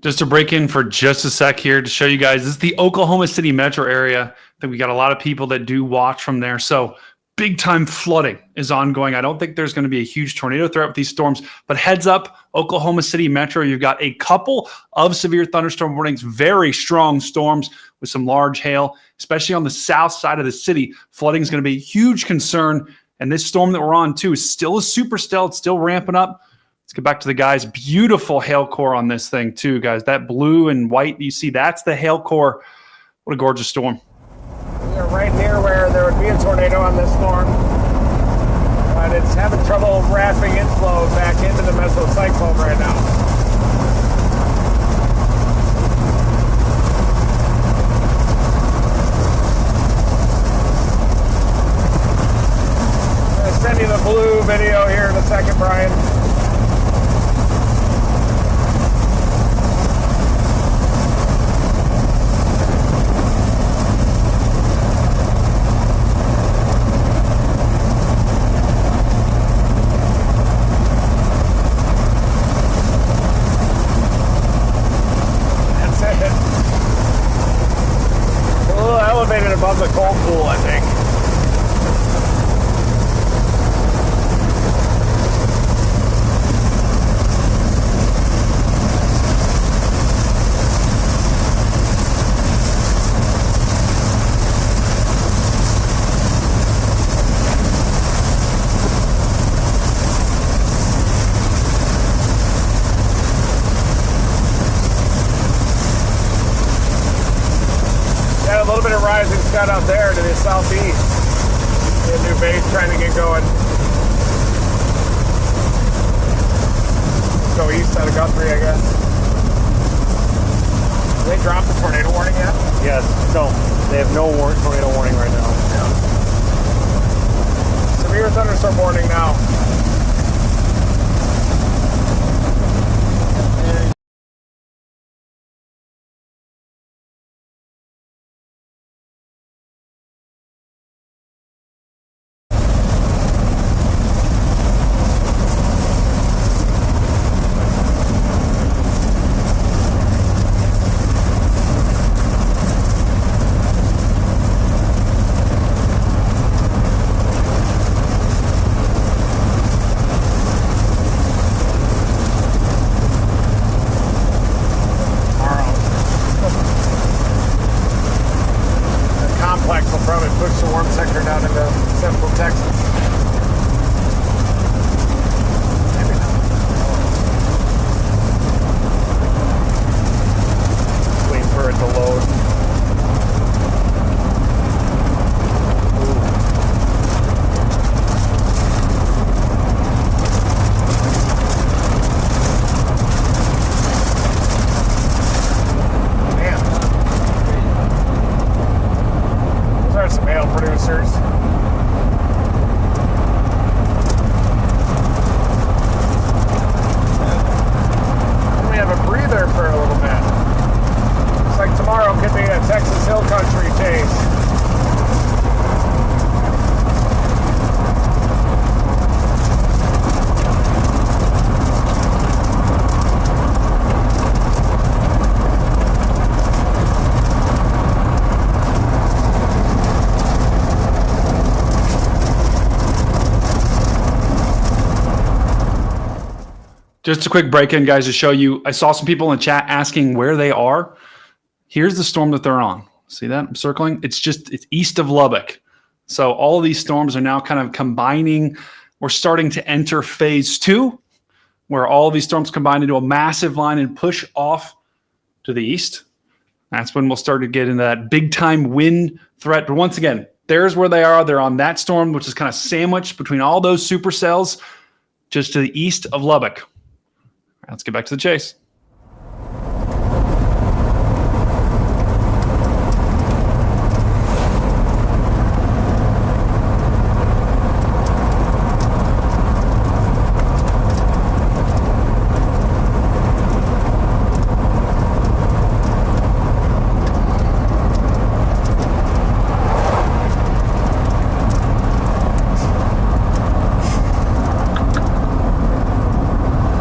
Just to break in for just a sec here to show you guys, this is the Oklahoma City metro area. I think we got a lot of people that do watch from there. So big time flooding is ongoing. I don't think there's going to be a huge tornado threat with these storms, but heads up, Oklahoma City metro, you've got a couple of severe thunderstorm warnings, very strong storms with some large hail, especially on the south side of the city. Flooding is going to be a huge concern. And this storm that we're on too is still a supercell. It's still ramping up. Let's get back to the guys. Beautiful hail core on this thing too, guys. That blue and white you see, that's the hail core. What a gorgeous storm. We are right near where there would be a tornado on this storm, but it's having trouble wrapping inflow back into the mesocyclone right now. I'm going to send you the blue video here in a second, Brian. Above the cold pool, I think. Rising scud out there to the southeast. A new base trying to get going. Go east out of Guthrie, I guess. Did they drop the tornado warning yet? Yes. No. They have no tornado warning right now. Yeah. Severe thunderstorm warning now. Just a quick break in, guys, to show you. I saw some people in the chat asking where they are. Here's the storm that they're on. See that? I'm circling. It's east of Lubbock. So all of these storms are now kind of combining. We're starting to enter phase 2, where all of these storms combine into a massive line and push off to the east. That's when we'll start to get into that big time wind threat. But once again, there's where they are. They're on that storm, which is kind of sandwiched between all those supercells just to the east of Lubbock. Let's get back to the chase.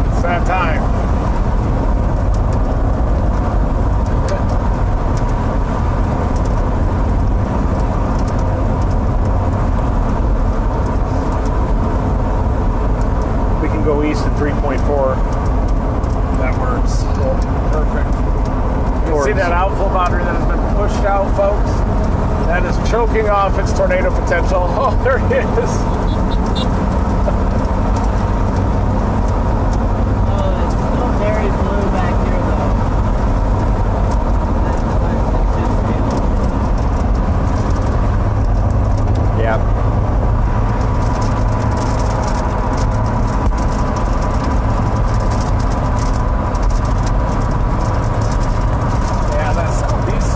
It's that time. out, folks. That is choking off its tornado potential. Oh, there it is. Oh, it's still very blue back here, though. Yeah. Yeah, that southeast.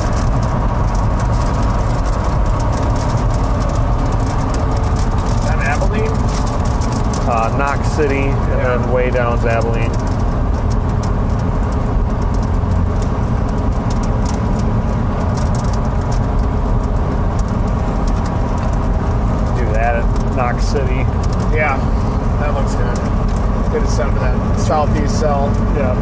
That Abilene? Knox City, and then way down's Abilene. Do that at Knox City. Yeah, that looks good. Good to send to that southeast cell. Yeah.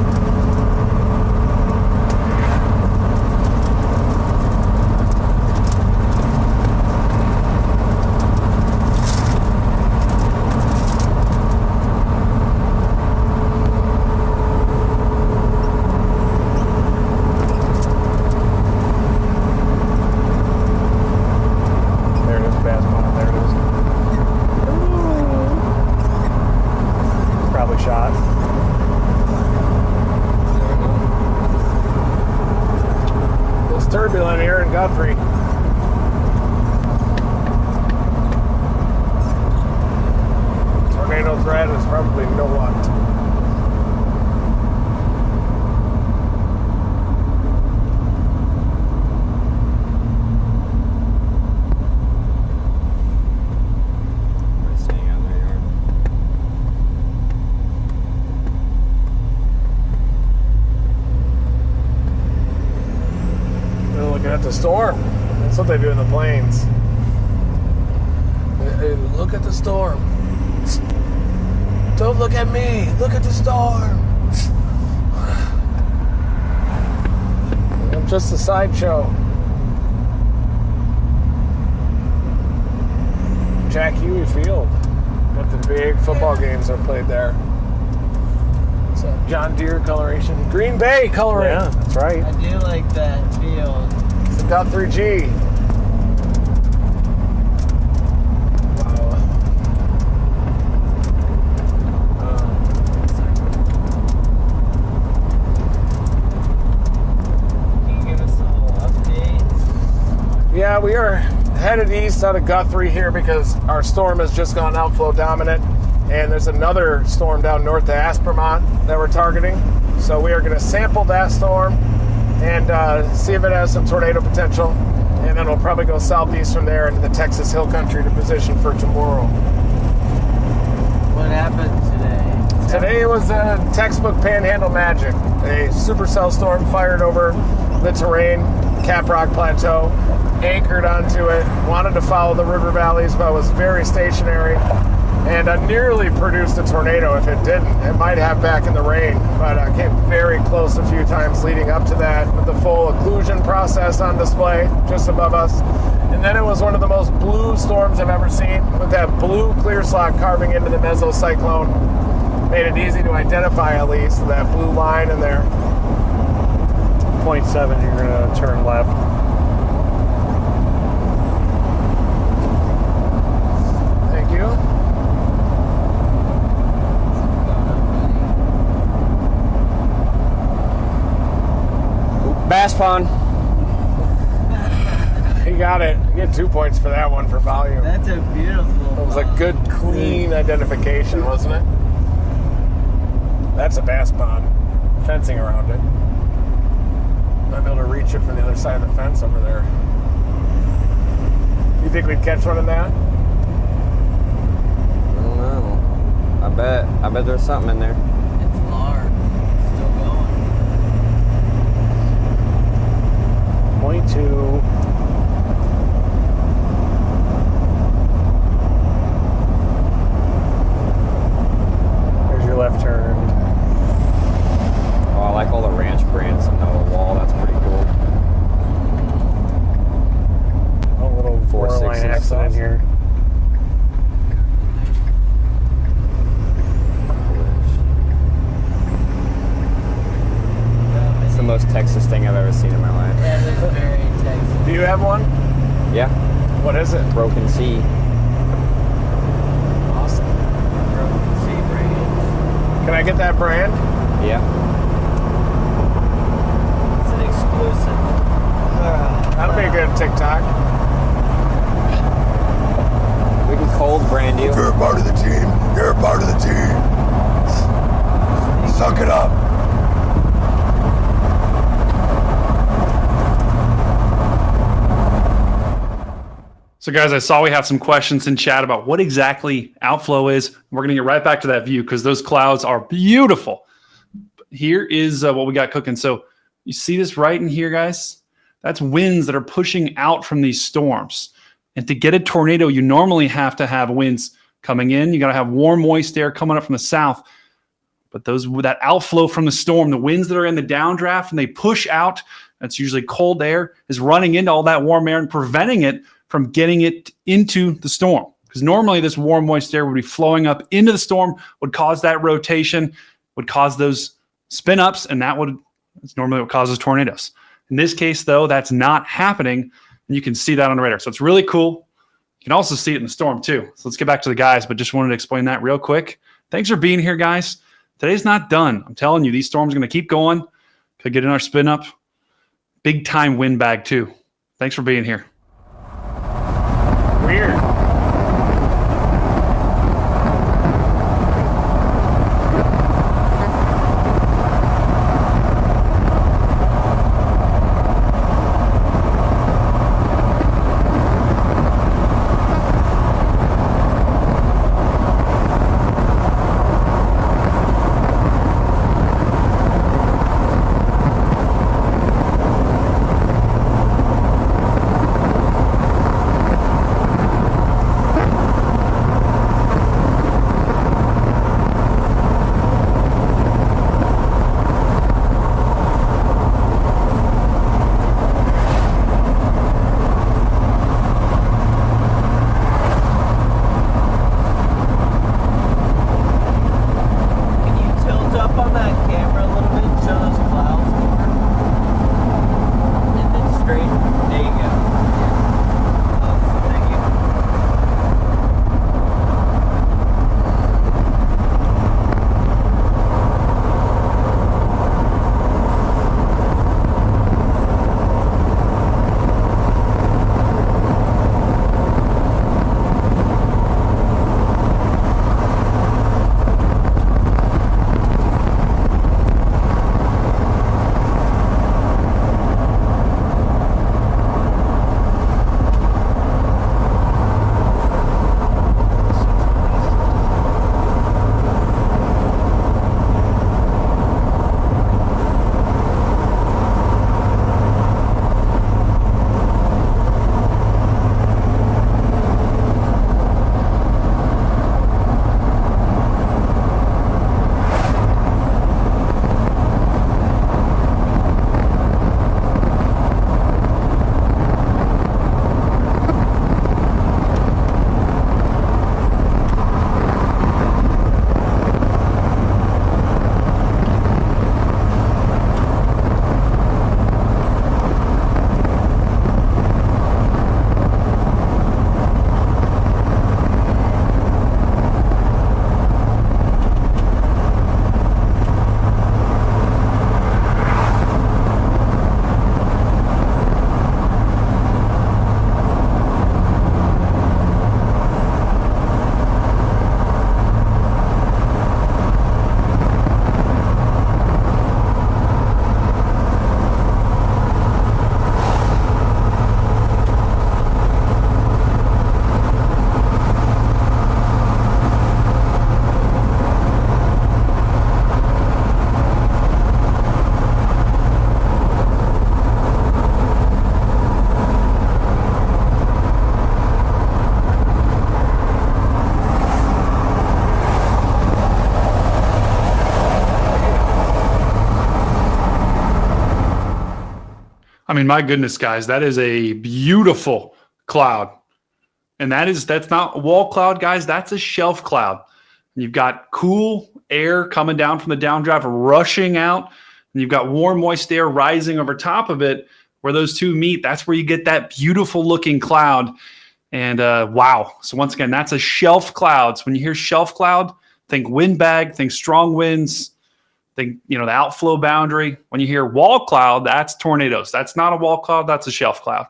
There it is, fast one. There it is. Probably shot. It's turbulent here in Guthrie. Tornado threat is probably no what. Staying out of their yard. They're looking at the storm. That's what they do in the plains. Hey, look at the storm. Don't look at me. Look at the storm. I'm just a sideshow. Jack Huey Field. Got the big football games are played there. It's a John Deere coloration. Green Bay coloring. Yeah, that's right. I do like that field. It's a Guthrie G. Wow. Can you give us a little update? Yeah, we are headed east out of Guthrie here because our storm has just gone outflow dominant, and there's another storm down north of Aspermont that we're targeting. So we are going to sample that storm and see if it has some tornado potential, and then we'll probably go southeast from there into the Texas Hill Country to position for tomorrow. What happened today? Today was a textbook panhandle magic. A supercell storm fired over the terrain, Caprock Plateau, anchored onto it, wanted to follow the river valleys, but was very stationary, and nearly produced a tornado. If it didn't, it might have back in the rain, but came very close a few times leading up to that with the full occlusion process on display just above us. And then it was one of the most blue storms I've ever seen, with that blue clear slot carving into the mesocyclone. Made it easy to identify, at least, that blue line in there. 0.7, you're going to turn left. Thank you. Bass pond. He got it. You get 2 points for that one for volume. That's a beautiful. It was a good, clean identification, wasn't it? That's a bass pond. Fencing around it. Might be able to reach it from the other side of the fence over there. You think we'd catch one in that? I don't know. I bet there's something in there. It's large. It's still going. 0.2. There's your left turn. Oh, I like all the ranch brands on the wall. That's pretty cool. A little 4-line accident here. most Texas thing I've ever seen in my life. That is very Texas. Do you have one? Yeah. What is it? Broken Sea. Awesome. Broken Sea brand. Can I get that brand? Yeah. It's an exclusive. That'll be a good TikTok. We can cold brand you. If you're a part of the team, you're a part of the team. Suck it up. So guys, I saw we have some questions in chat about what exactly outflow is. We're going to get right back to that view because those clouds are beautiful. Here is what we got cooking. So you see this right in here, guys? That's winds that are pushing out from these storms. And to get a tornado, you normally have to have winds coming in. You got to have warm, moist air coming up from the south. But that outflow from the storm, the winds that are in the downdraft and they push out, that's usually cold air, is running into all that warm air and preventing it from getting it into the storm. Because normally this warm, moist air would be flowing up into the storm, would cause that rotation, would cause those spin ups, and that's normally what causes tornadoes. In this case, though, that's not happening, and you can see that on the radar. So it's really cool. You can also see it in the storm, too. So let's get back to the guys, but just wanted to explain that real quick. Thanks for being here, guys. Today's not done. I'm telling you, these storms are going to keep going. Could get in our spin up. Big time wind bag, too. Thanks for being here. Weird. I mean, my goodness, guys, that is a beautiful cloud. And that's not a wall cloud, guys. That's a shelf cloud. You've got cool air coming down from the downdraft, rushing out. and you've got warm, moist air rising over top of it, where those two meet, that's where you get that beautiful looking cloud. And wow. So once again, that's a shelf cloud. So when you hear shelf cloud, think windbag, think strong winds, think, the outflow boundary. When you hear wall cloud, that's tornadoes. That's not a wall cloud, that's a shelf cloud.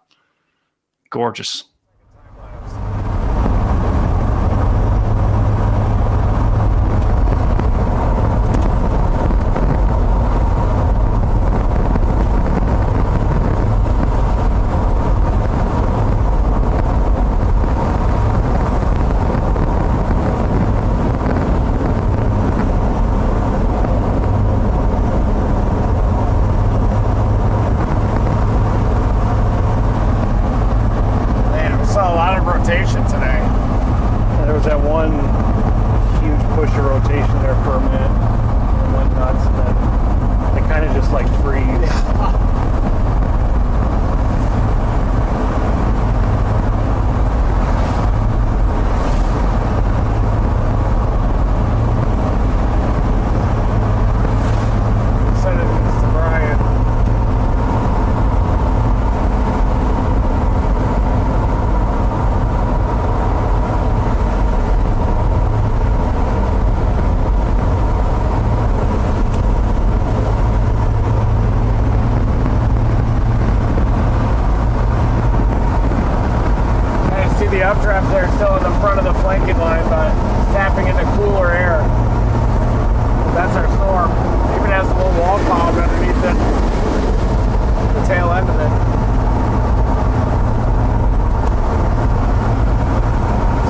Gorgeous. Today. There was that one huge push of rotation there for a minute. It went nuts, and then it kind of just like freeze. Send it to Brian. The updraft there still in the front of the flanking line, but tapping into cooler air. That's our storm. Even has a little wall cloud underneath it, the tail end of it.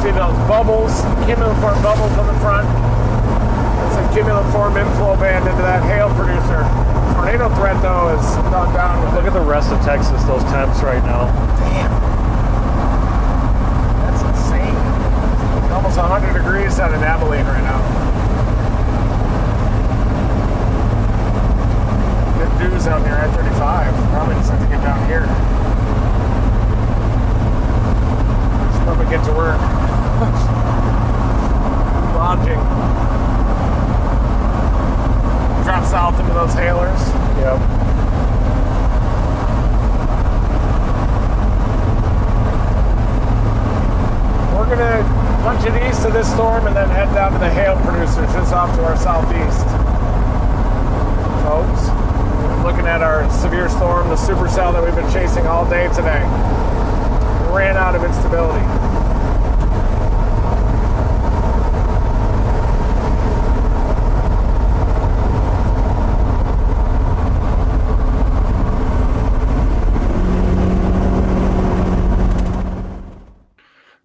See those bubbles, cumuliform bubbles on the front? That's a cumuliform inflow band into that hail producer. Tornado threat though is gone down. Look at the rest of Texas, those temps right now. Damn. Almost 100 degrees out in Abilene right now. Good dews out near I-35. Probably just have to get down here. Just when we get to work. Lodging. Drop south into those hailers. Yep. We're gonna punch it east of this storm and then head down to the hail producers just off to our southeast. Folks, looking at our severe storm, the supercell that we've been chasing all day today. We ran out of instability.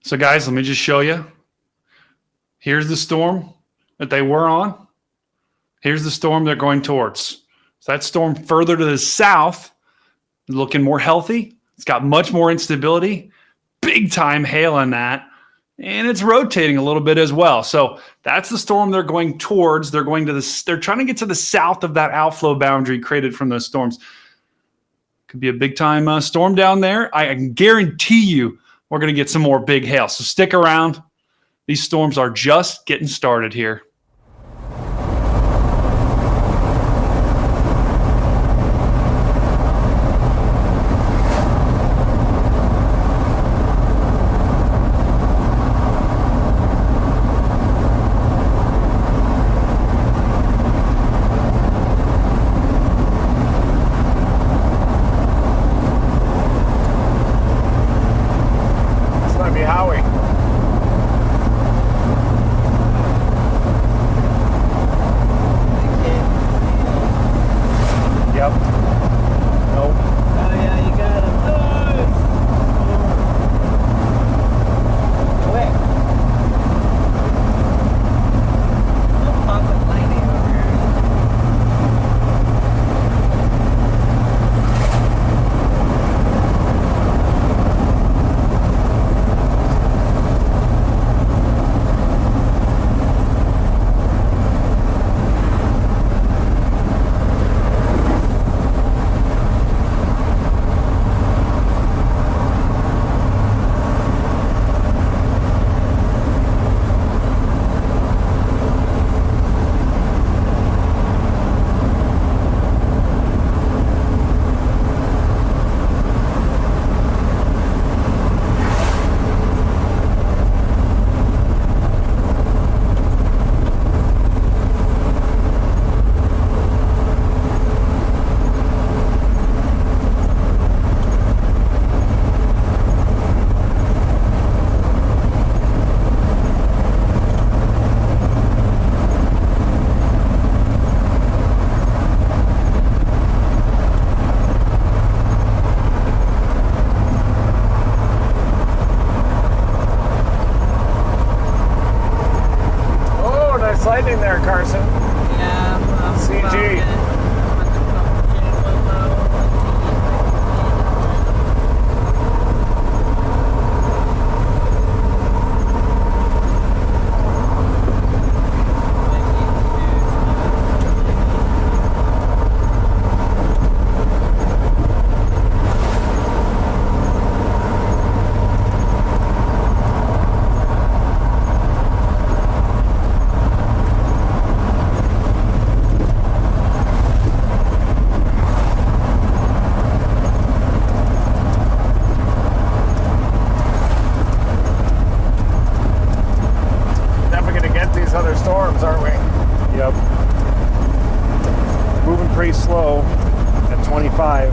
So guys, let me just show you. Here's the storm that they were on. Here's the storm they're going towards. So that storm further to the south, looking more healthy. It's got much more instability, big time hail on that, and it's rotating a little bit as well. So that's the storm they're going towards. They're trying to get to the south of that outflow boundary created from those storms. Could be a big time storm down there. I can guarantee you we're going to get some more big hail. So stick around. These storms are just getting started here. 65.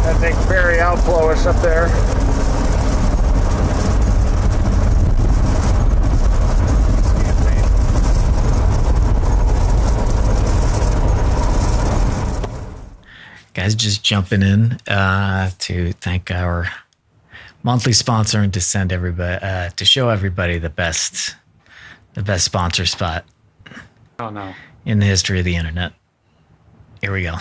That thing's very outflowish up there. Guys, just jumping in to thank our monthly sponsor and to send everybody to show everybody the best sponsor spot. Oh no! In the history of the internet. Here we go.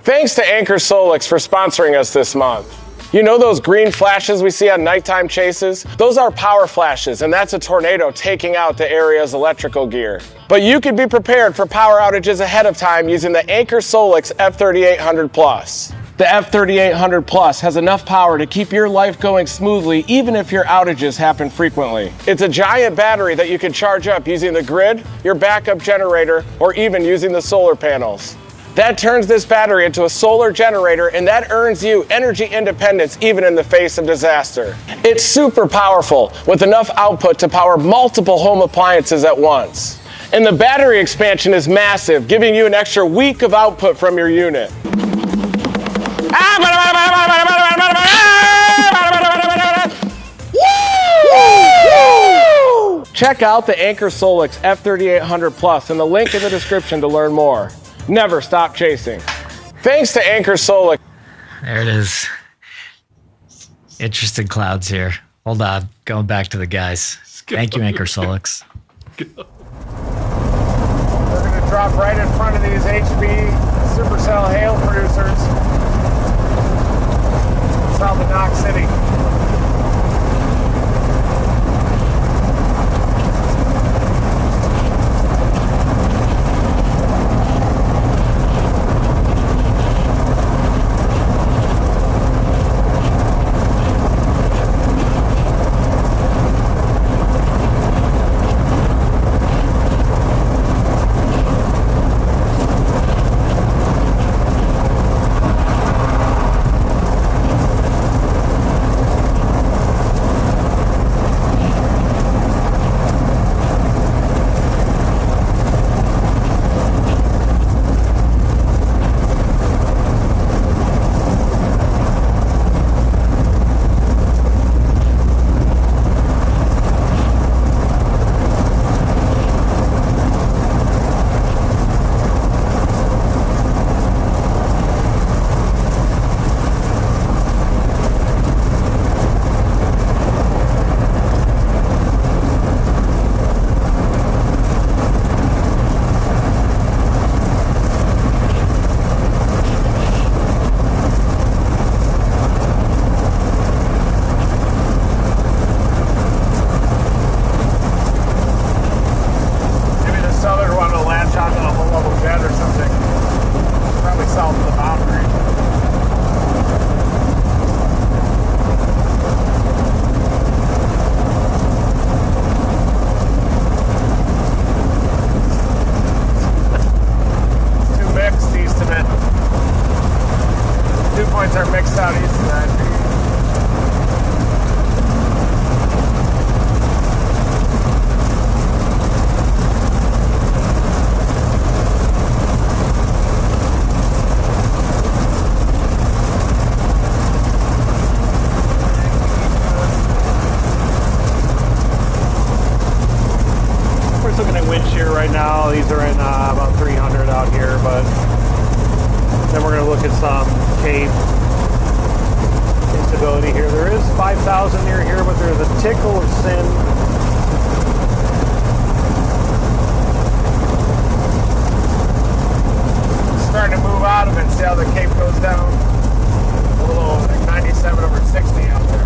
Thanks to Anchor Solix for sponsoring us this month. You know those green flashes we see on nighttime chases? Those are power flashes, and that's a tornado taking out the area's electrical gear. But you can be prepared for power outages ahead of time using the Anchor Solix F3800 Plus. The F3800 Plus has enough power to keep your life going smoothly even if your outages happen frequently. It's a giant battery that you can charge up using the grid, your backup generator, or even using the solar panels. That turns this battery into a solar generator, and that earns you energy independence even in the face of disaster. It's super powerful with enough output to power multiple home appliances at once. And the battery expansion is massive, giving you an extra week of output from your unit. Check out the Anchor Solix F3800 Plus in the link in the description to learn more. Never stop chasing. Thanks to Anchor Solix. There it is. Interesting clouds here. Hold on. Going back to the guys. Thank you, Anchor Solix. We're going to drop right in front of these HB Supercell hail producers south of Knox City. These are in about 300 out here, but then we're going to look at some cape instability here. There is 5,000 near here, but there's a tickle of sin. Starting to move out of it. See how the cape goes down? A little like 97 over 60 out there.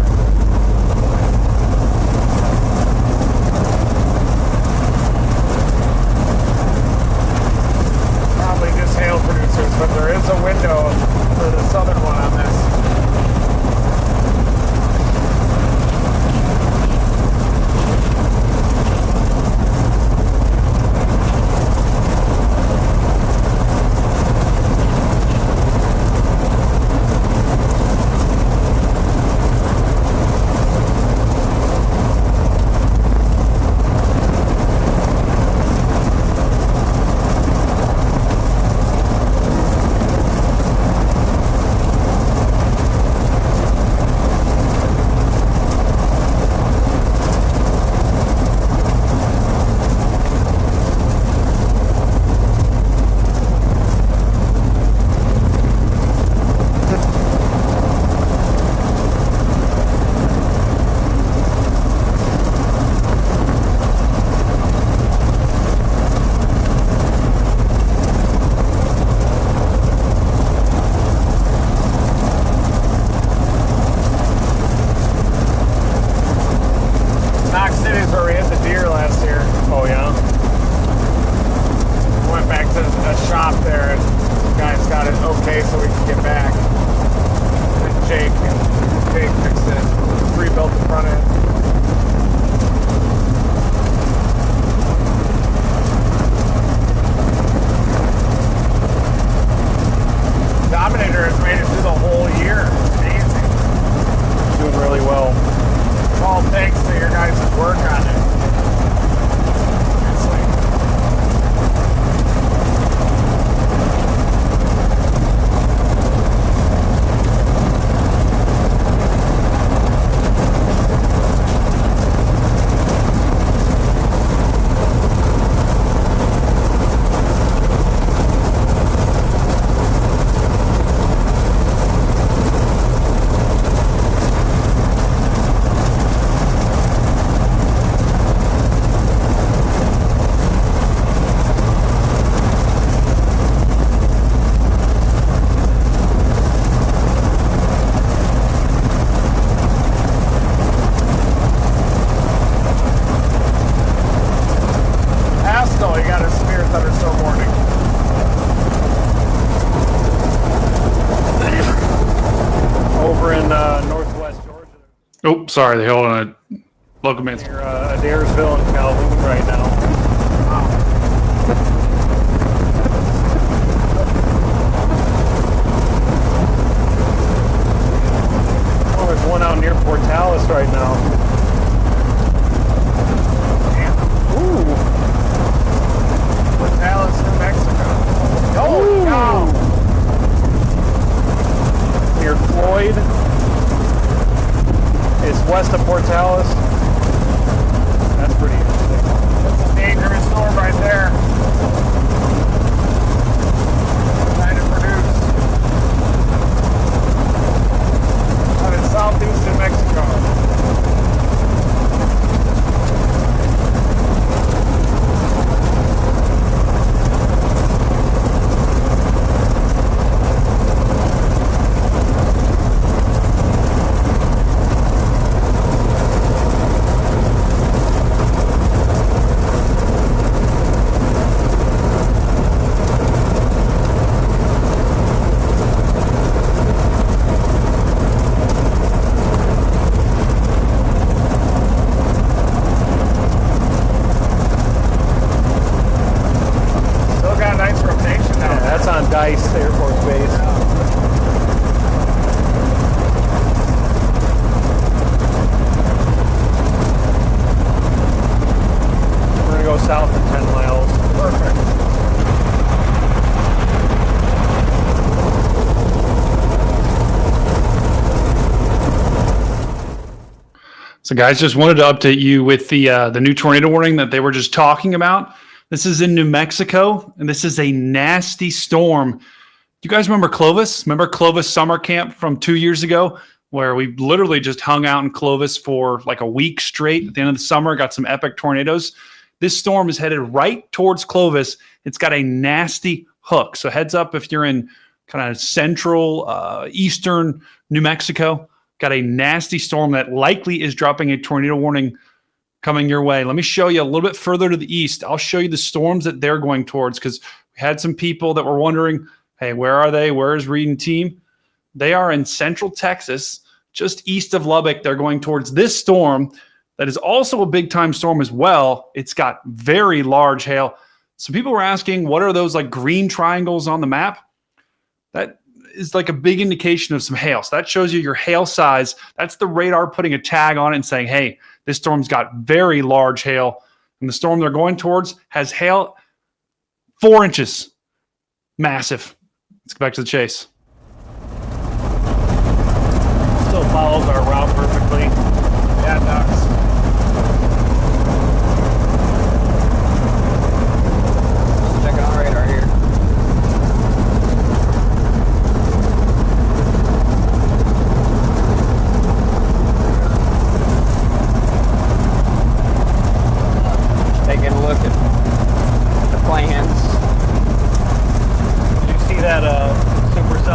Just hail producers, but there is a window for the southern one on this. work on it. Oh, sorry, they're holding a local man. Near Adairsville and Calhoun right now. Oh, there's one out near Portales right now. Ooh. Portales, New Mexico. Oh, no! Near Floyd. It's west of Portales. That's pretty interesting. That's a dangerous storm right there. Trying to produce. Out in southeast New Mexico. Dice Air Force Base. We're going to go south in 10 miles. Perfect. So, guys, just wanted to update you with the new tornado warning that they were just talking about. This is in New Mexico, and this is a nasty storm. Do you guys remember Clovis? Remember Clovis summer camp from 2 years ago, where we literally just hung out in Clovis for like a week straight at the end of the summer, got some epic tornadoes? This storm is headed right towards Clovis. It's got a nasty hook. So heads up if you're in kind of central, eastern New Mexico. Got a nasty storm that likely is dropping a tornado warning coming your way. Let me show you a little bit further to the east. I'll show you the storms that they're going towards, because we had some people that were wondering, hey, where are they? Where is Reed and team? They are in central Texas, just east of Lubbock. They're going towards this storm that is also a big-time storm as well. It's got very large hail. So people were asking, what are those like green triangles on the map? That is like a big indication of some hail. So that shows you your hail size. That's the radar putting a tag on it and saying, hey, this storm's got very large hail. And the storm they're going towards has hail 4 inches. Massive. Let's go back to the chase. Still follows our route perfectly. Yeah, it does. Checking on radar here. Taking a look at the plans. Did you see that supercell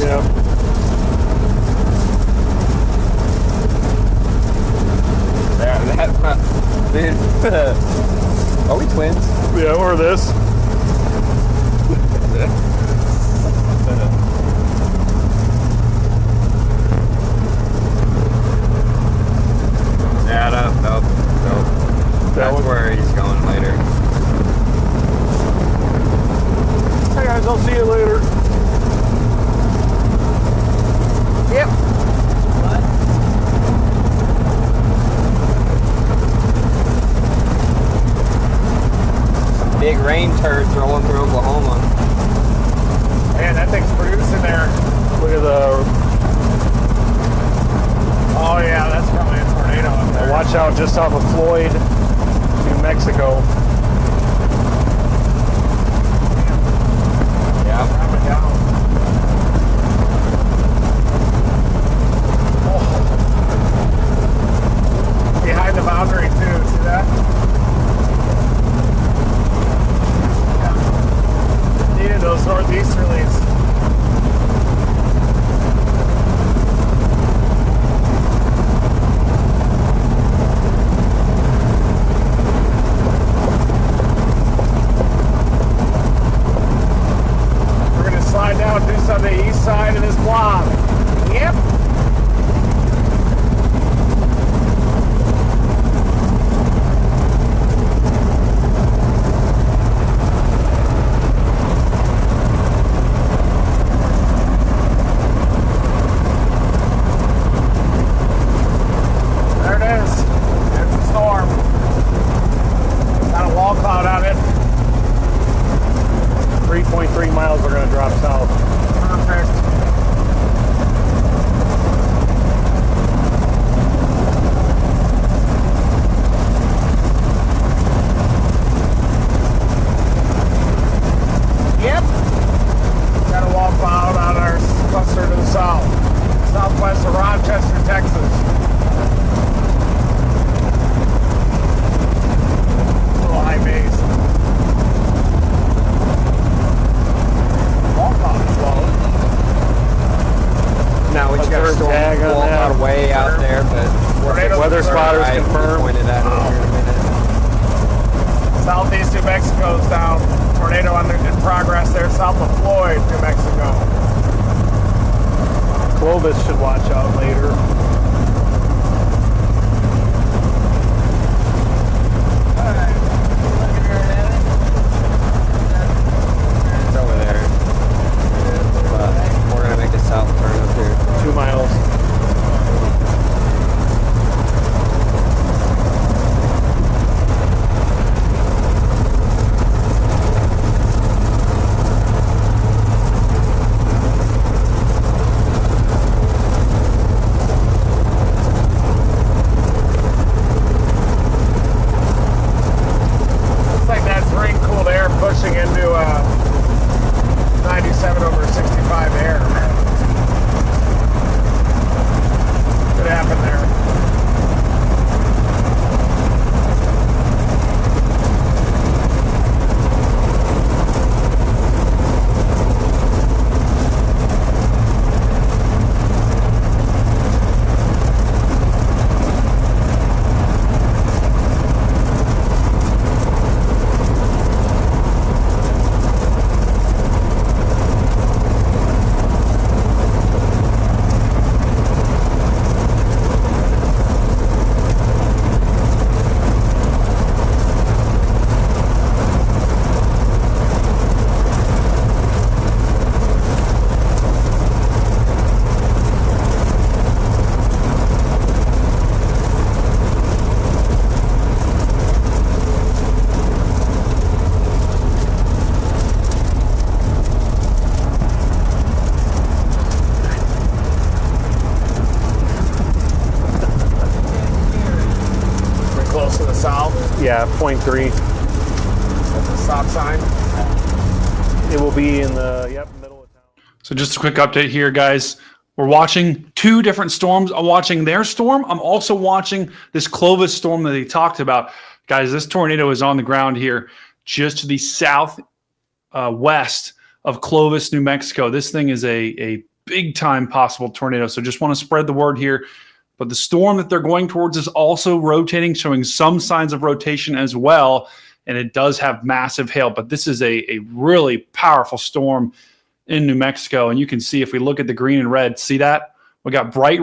Yeah. Dude. Are we twins? Yeah, or this. Yeah, nope. That's where he's going later. Hey guys, I'll see you later. Yep. Big rain turds rolling through Oklahoma. Man, that thing's producing there. Look at the. Oh yeah, that's probably a tornado up there. Watch out just off of Floyd, New Mexico. Yeah. Coming down. Oh. Behind the boundary too, see that? Needed those northeasterlies. We're gonna slide down, do some on the east side of this block. Yep. There it is. There's the storm. Got a wall cloud on it. 3.3 miles are going to drop south. Perfect. Yep. Got a wall cloud on our cluster to the south. Southwest of Rochester, Texas. Little high base. Wall cloud is low. Now we just got a storm tag on wall that. cloud way out there, but Weather spotters confirmed. Pointed that out here in a minute. Southeast New Mexico's down. Tornado in progress there south of Floyd, New Mexico. Clovis should watch out later. It's over there. But we're gonna make a south turn up here. 2 miles. Looks like that's rain cooled air pushing into 97 over 65 air. Could happen there. Pretty close to the south. Yeah, 0.3. That's the stop sign. It will be in the middle of town. So just a quick update here, guys. We're watching two different storms. I'm watching their storm. I'm also watching this Clovis storm that they talked about. Guys, this tornado is on the ground here just to the south west of Clovis, New Mexico. This thing is a big time possible tornado. So just want to spread the word here. But the storm that they're going towards is also rotating, showing some signs of rotation as well. And it does have massive hail. But this is a really powerful storm in New Mexico. And you can see if we look at the green and red, see that? We got bright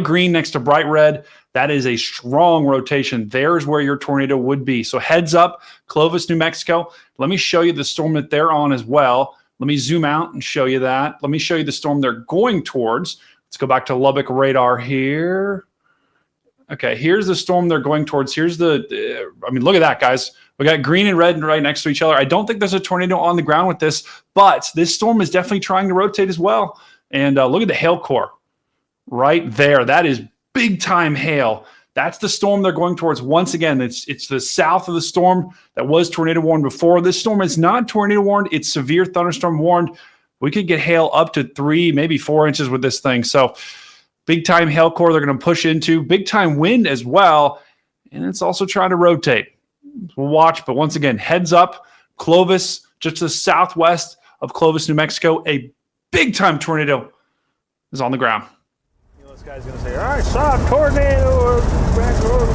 green next to bright red. That is a strong rotation. There's where your tornado would be. So heads up, Clovis, New Mexico. Let me show you the storm that they're on as well. Let me zoom out and show you that. Let me show you the storm they're going towards. Let's go back to Lubbock radar here. Okay, here's the storm they're going towards. Here's the, I mean, look at that, guys. We got green and red right next to each other. I don't think there's a tornado on the ground with this, but this storm is definitely trying to rotate as well. And look at the hail core right there. That is big time hail. That's the storm they're going towards. Once again, it's the south of the storm that was tornado warned before. This storm is not tornado warned. It's severe thunderstorm warned. We could get hail up to 3, maybe 4 inches with this thing. So big time hail core they're going to push into. Big time wind as well. And it's also trying to rotate. We'll watch. But once again, heads up. Clovis, just to the southwest of Clovis, New Mexico. A big time tornado is on the ground. This guy's going to say, I saw a tornado back road.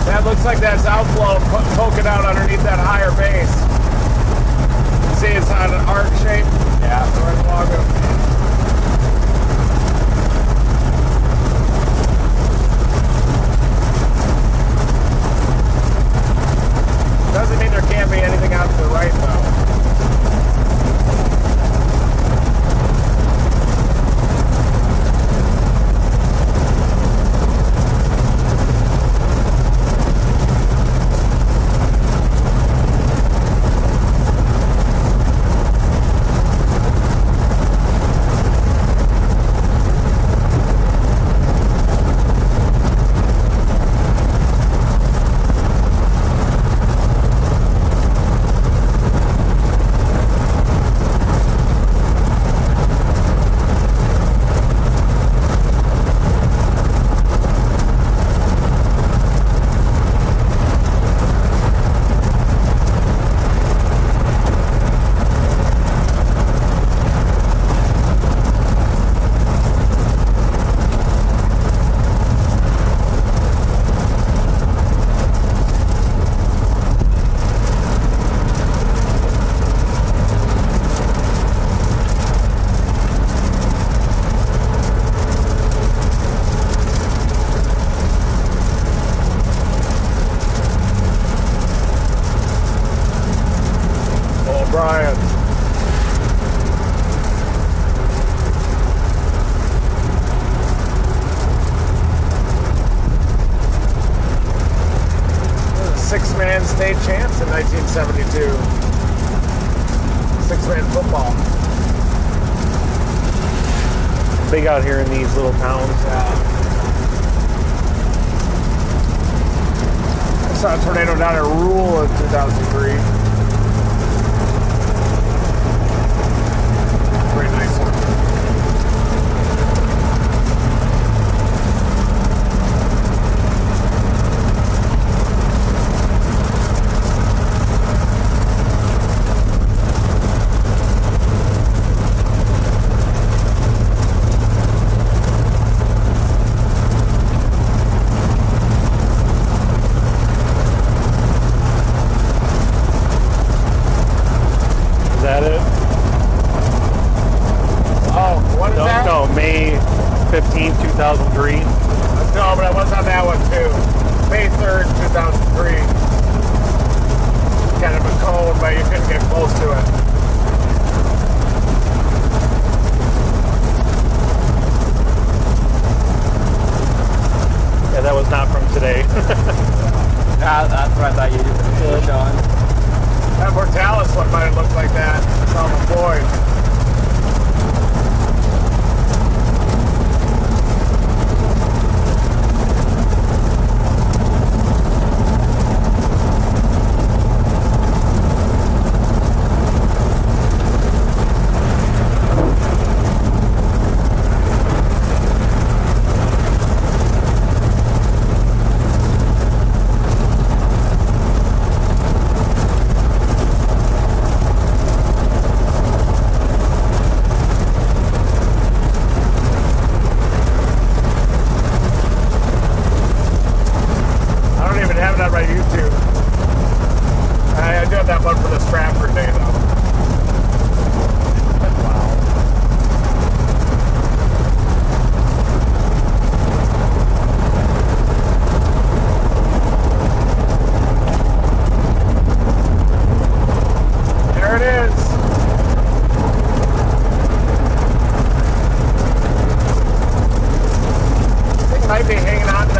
That looks like that's outflow poking out underneath that higher base. You see it's on an arc shape? Yeah, right along it. Doesn't mean there can't be anything out to the right, though. Brian. Six-man state champs in 1972. Six-man football. Big out here in these little towns. I saw a tornado down at Rule in 2003. Very nice one. Is that it? Oh, what is that? No, May 15th, 2003. No, but I was on that one too. May 3rd, 2003. Kind of a cone, but you couldn't get close to it. Yeah, that was not from today. That's what I thought you were showing. That Mortalis one might have looked like that. It's on the Floyd.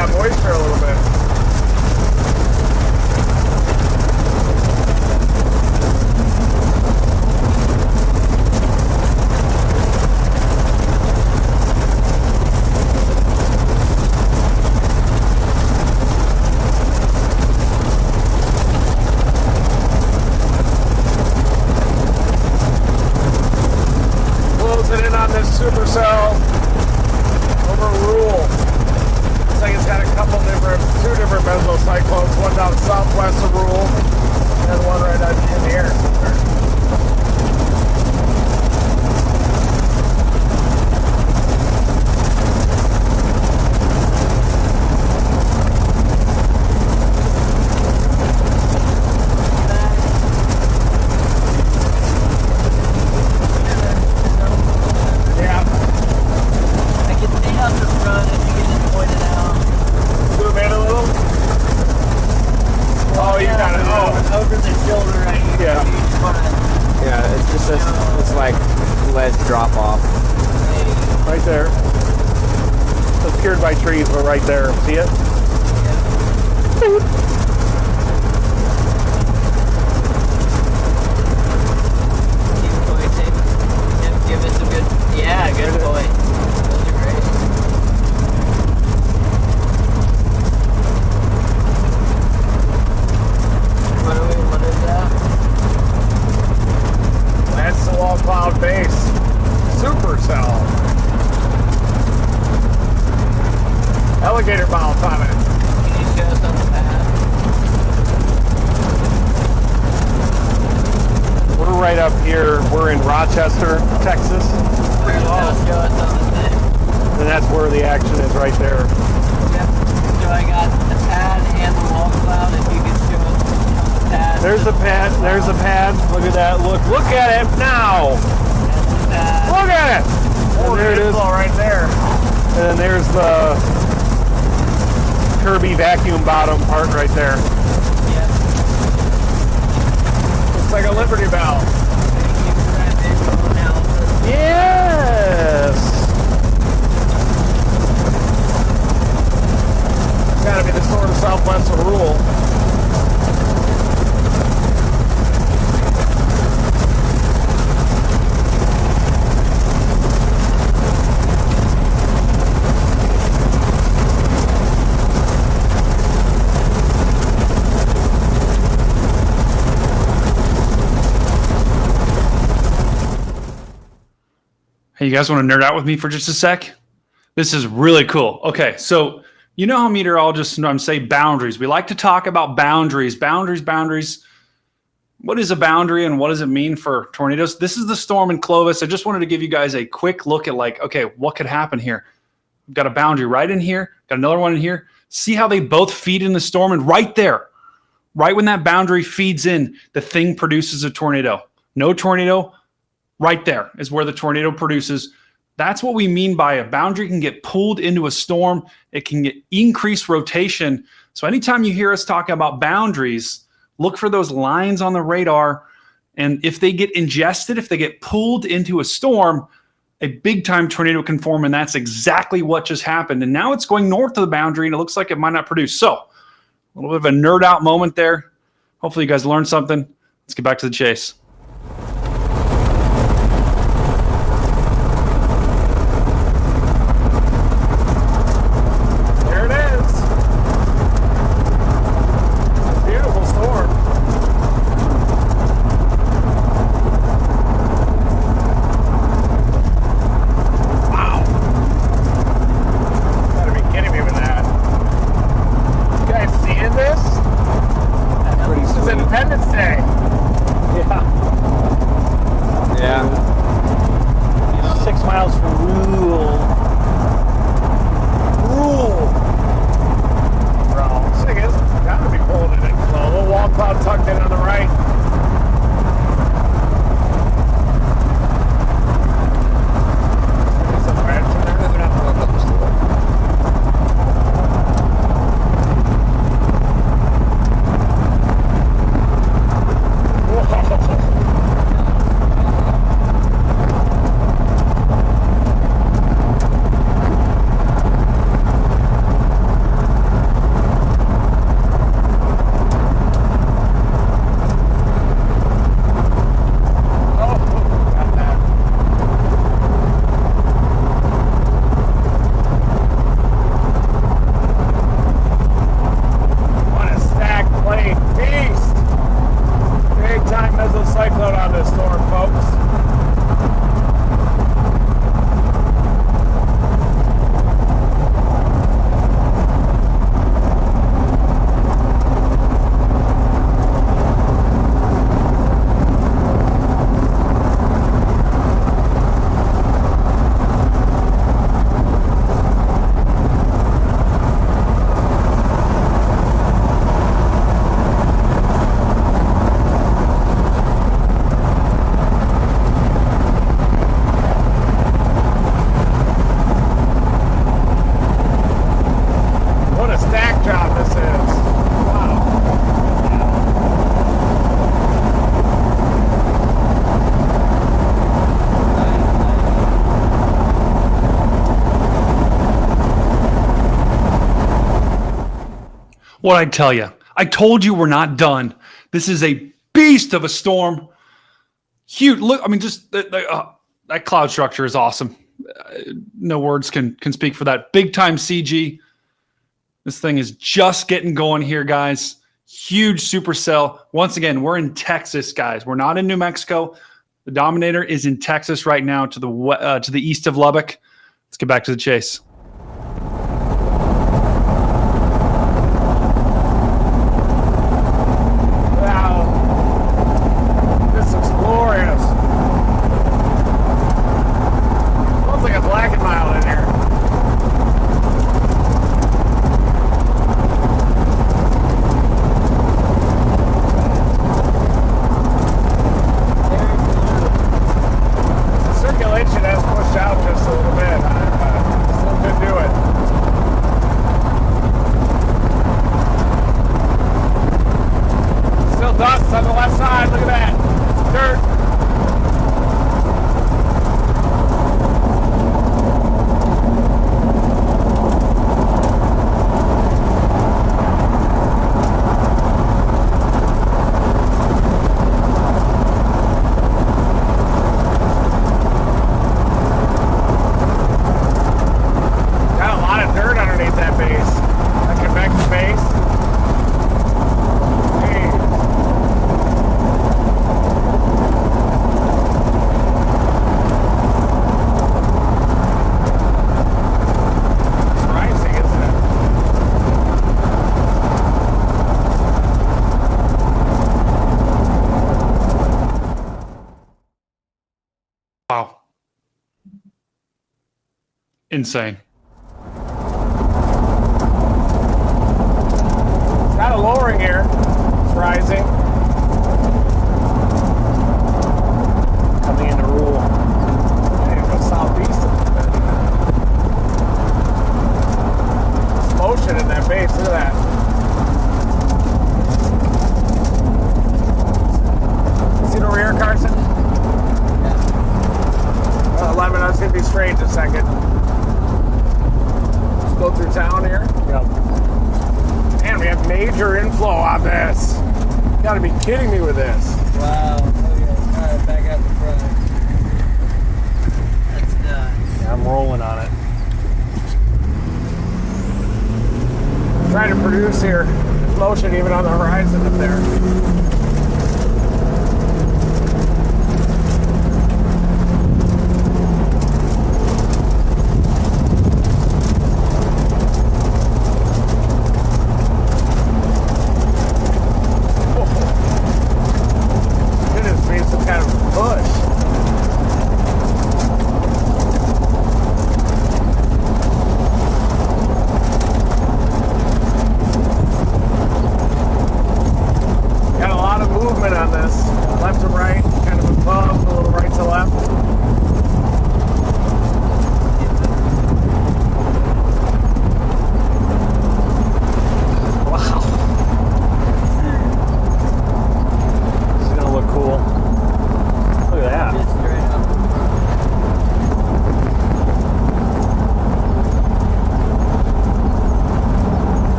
that moisture a little bit. Closing in on this supercell over Rule. Looks like it's got two different mesocyclones, one down southwest of Rule, and one right out in here. Drop off. Right there. Obscured by trees, but right there. See it? Give us a good, yeah, good boy. Those are great. What is that? That's the wall cloud base. Supercell. Alligator bottle timing. Can you show us on the path? We're right up here. We're in Rochester, Texas. Show us on the thing. And that's where the action is, right there. Yep. So I got the pad and the wall cloud. If you could show us on the pad. There's the pad. There's the pad. Look at that. Look at it now. Look at it! Oh, there it is. Right there. And then there's the Kirby vacuum bottom part right there. Yeah. Looks like a Liberty valve. Thank you for that visual analysis. Yes! Gotta be the sort of southwest of Rule. Hey, you guys want to nerd out with me for just a sec? This is really cool. Okay, so you know how meteorologists say boundaries. We like to talk about boundaries. Boundaries. What is a boundary and what does it mean for tornadoes? This is the storm in Clovis. I just wanted to give you guys a quick look at okay, what could happen here? We've got a boundary right in here, got another one in here. See how they both feed in the storm? And right there, right when that boundary feeds in, the thing produces a tornado. No tornado. Right there is where the tornado produces. That's what we mean by a boundary can get pulled into a storm. It can get increased rotation. So anytime you hear us talking about boundaries, look for those lines on the radar. And if they get ingested, if they get pulled into a storm, a big time tornado can form. And that's exactly what just happened. And now it's going north of the boundary and it looks like it might not produce. So a little bit of a nerd out moment there. Hopefully you guys learned something. Let's get back to the chase. Independence Day. Yeah. What I tell you, I told you we're not done. This is a beast of a storm. Huge. Look, I mean, just that cloud structure is awesome. No words can speak for that. Big time CG. This thing is just getting going here, guys. Huge supercell. Once again, we're in Texas, guys. We're not in New Mexico. The Dominator is in Texas right now, to the east of Lubbock. Let's get back to the chase. Insane. It's got a lowering here. It's rising. Coming into rule. It goes southeast a little bit. It's motion in that base. Look at that. See it over here, Carson? Yeah. 11. I was going to be straight in a second. Go through town here. Yep. Man, we have major inflow on this. You gotta be kidding me with this. Wow. Okay. Alright, back out the front. That's nuts. Yeah, I'm rolling on it. Trying to produce here. Motion even on the horizon up there.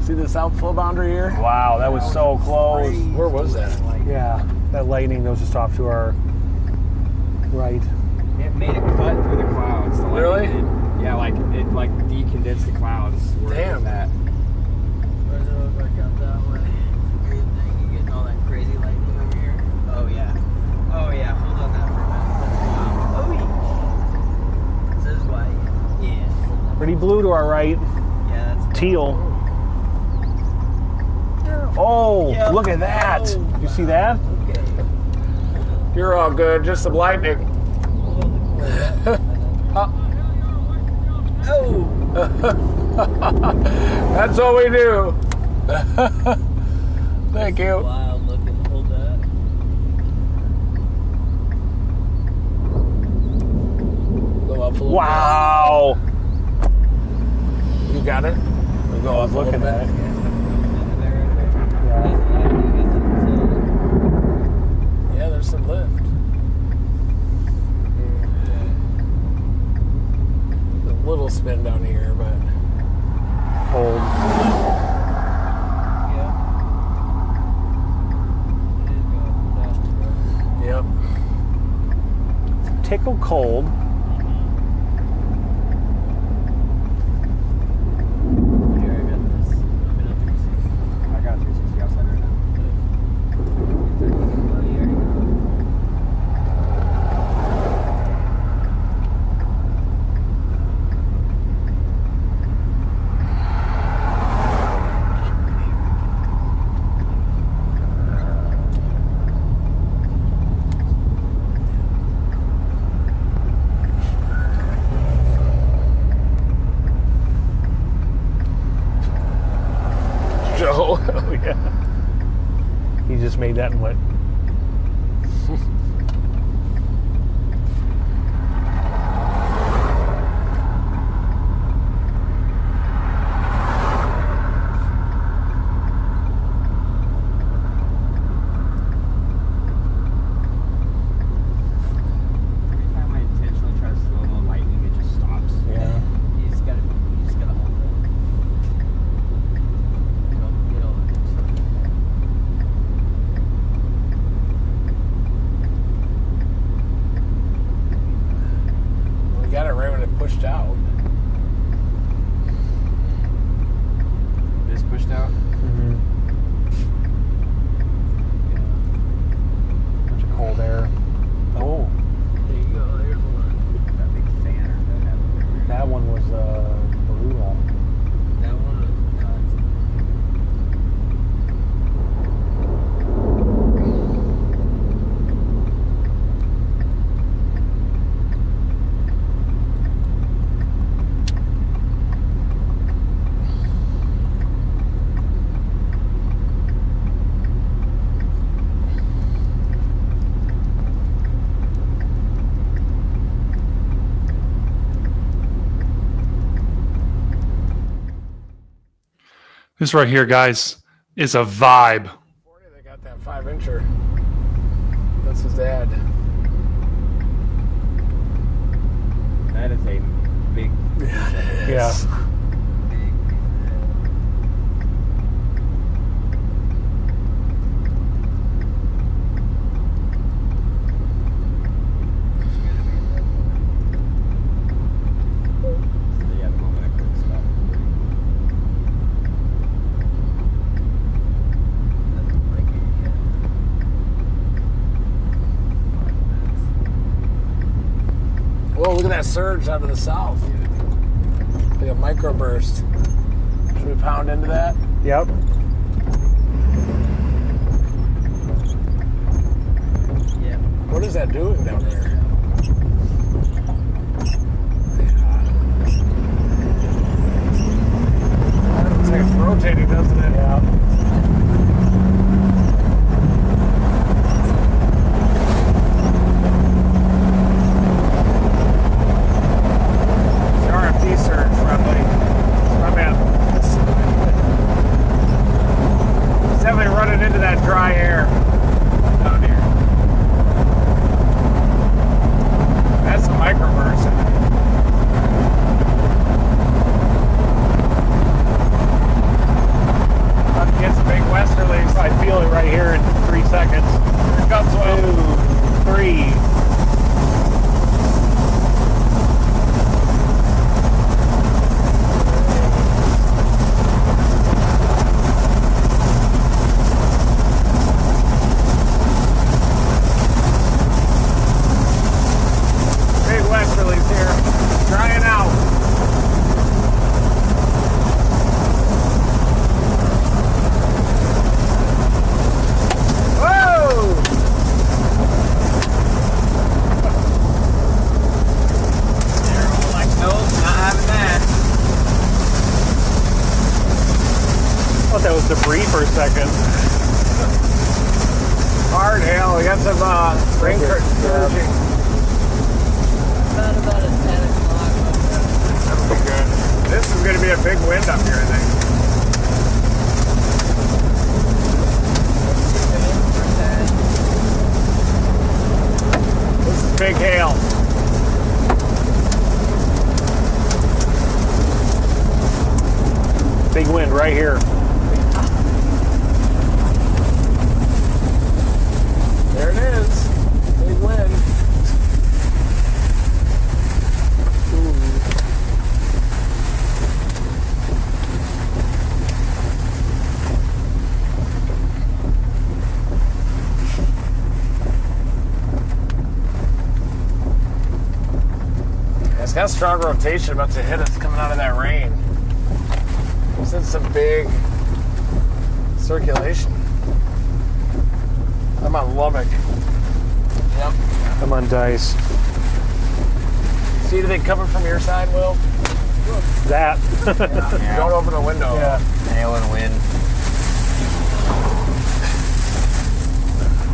See this outflow boundary here? Wow, that was so close. Where was that? Yeah, that lightning was just off to our right. It made a cut through the clouds. The Really? lightning did. Yeah, like it like decondensed the clouds. Where it was at. Where's it look like out that way? Weird thing, you getting all that crazy lightning over here? Oh yeah. Oh yeah, hold on that for a minute. Wow. Oh, this is white. Yeah. Pretty blue to our right. Yeah, that's Teal. Oh, Yep. look at that. Oh. You see that? okay. You're all good. Just some lightning. Oh! That's what we do. Thank you. Wild looking. Hold that. Go up a little Wow. bit. You got it? We go up a little Looking bit. at it. Yeah, there's some lift. A little spin down here, but Cold. yep. Tickle cold. I got a 360 outside right now. Joe. Oh yeah. He just made that in what? Every time I intentionally try to slow mo lightning, it just stops. Yeah. You just gotta hold it. Get over it. We got it right when it pushed out. This pushed out. Mm-hmm. Bunch of cold air. Oh, There you go. There's one. That big fan or that happened. that one was Barula. That one was nuts. This right here, guys, is a vibe. They got that 5-incher. That's his dad. That is a big. Yeah. Yeah, the moment I couldn't stop. Whoa, look at that surge out of the south. Like a microburst. Should we pound into that? Yep. Yeah. What is that doing down there? Looks like it's rotating, doesn't it? Yeah. The RFD surge, probably. My man. It's definitely running into that dry air down here. That's a microburst. debris for a second. Hard hail. We got some rain curtains surging. About a 10 o'clock. That'll be good. This is going to be a big wind up here, I think. This is big hail. Big wind right here. There it is. Big wind. It's got strong rotation about to hit us coming out of that rain. This is some big circulation. I'm on Lubbock. Yep. I'm on Dice. See anything coming from your side, Will? That. Yeah. Don't open the window. Yeah. Hail and wind.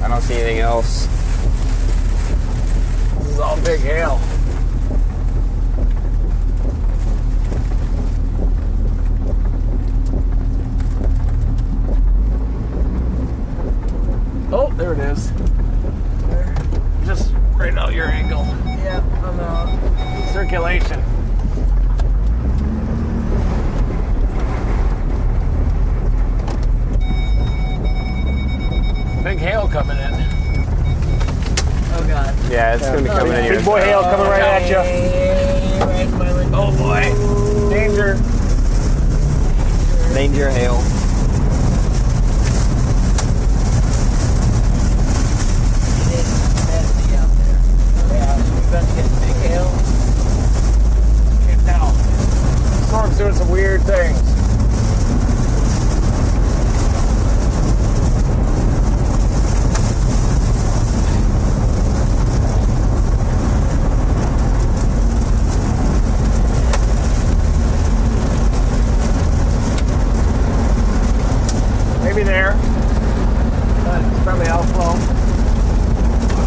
I don't see anything else. This is all big hail. Oh, there it is. Just right out your angle. Yep, I'm out. Circulation. Big hail coming in. Oh god. Yeah, it's gonna be coming in here. Big boy hail coming right at you. Oh boy. Danger. Danger hail. Can't tell. Storm's doing some weird things. Maybe there. But it's probably outflow.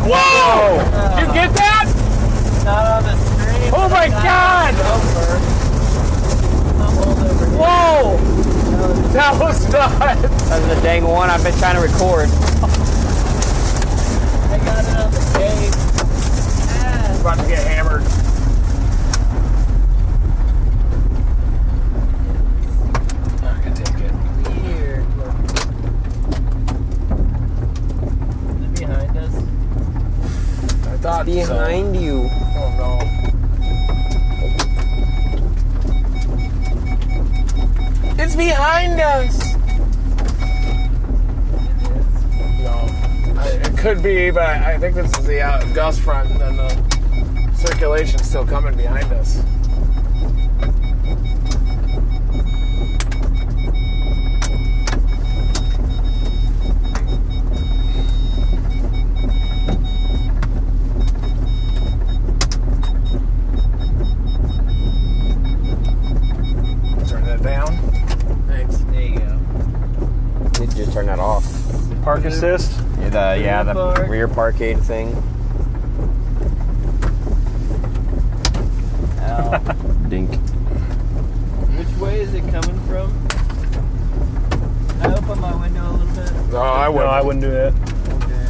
Whoa! Did you get that? Not on the stream. Oh my god! Whoa! That was nuts! That's the dang one I've been trying to record. I got it on the tape. I'm about to get hammered. I can take it. Weird. Is it behind us? I thought Behind you. Oh no. It's behind us! No. It could be, but I think this is the gust front and then the circulation's still coming behind us. Turn that down. Thanks. There you go. You need to just turn that off. Park assist. Yeah, the park. rear parkade thing. Ow. Dink. Which way is it coming from? Can I open my window a little bit? No, I No, wouldn't. I wouldn't do that. Okay.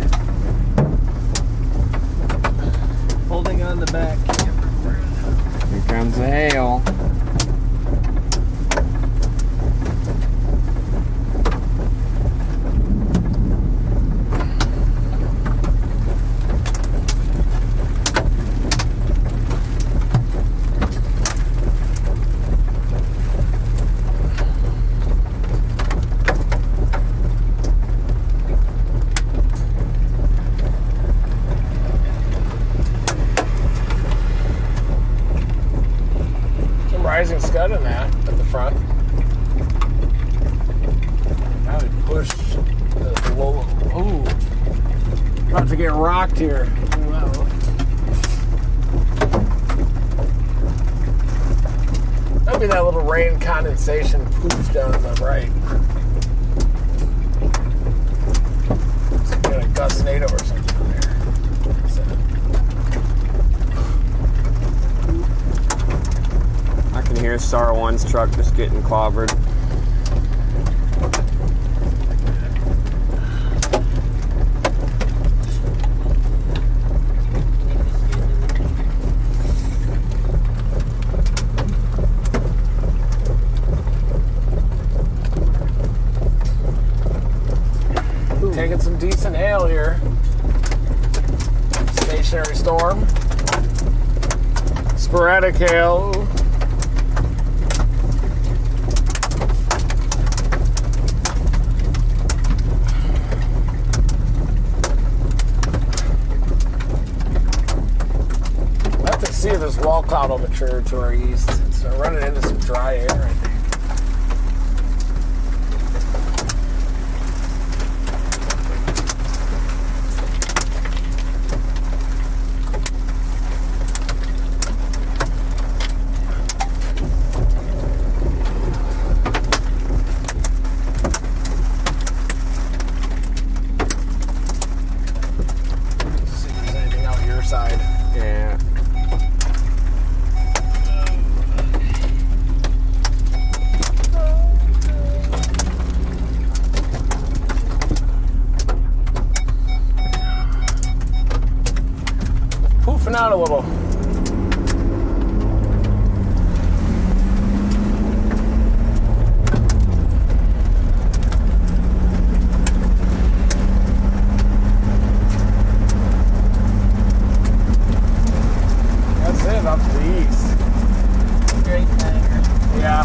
Holding on the back camera for Here comes the hail. Rising scud in that at the front. Now we push the low. Ooh. About to get rocked here. Wow. That'd be that little rain condensation poof down on the right. plus NATO or something in there. I can hear Star One's truck just getting clobbered. Taking some decent hail here. Stationary storm. Sporadic hail. Let us see if this wall cloud will mature to our east. It's running into some dry air, I think. Out a little. That's it, up to the east. Great banger. Yeah.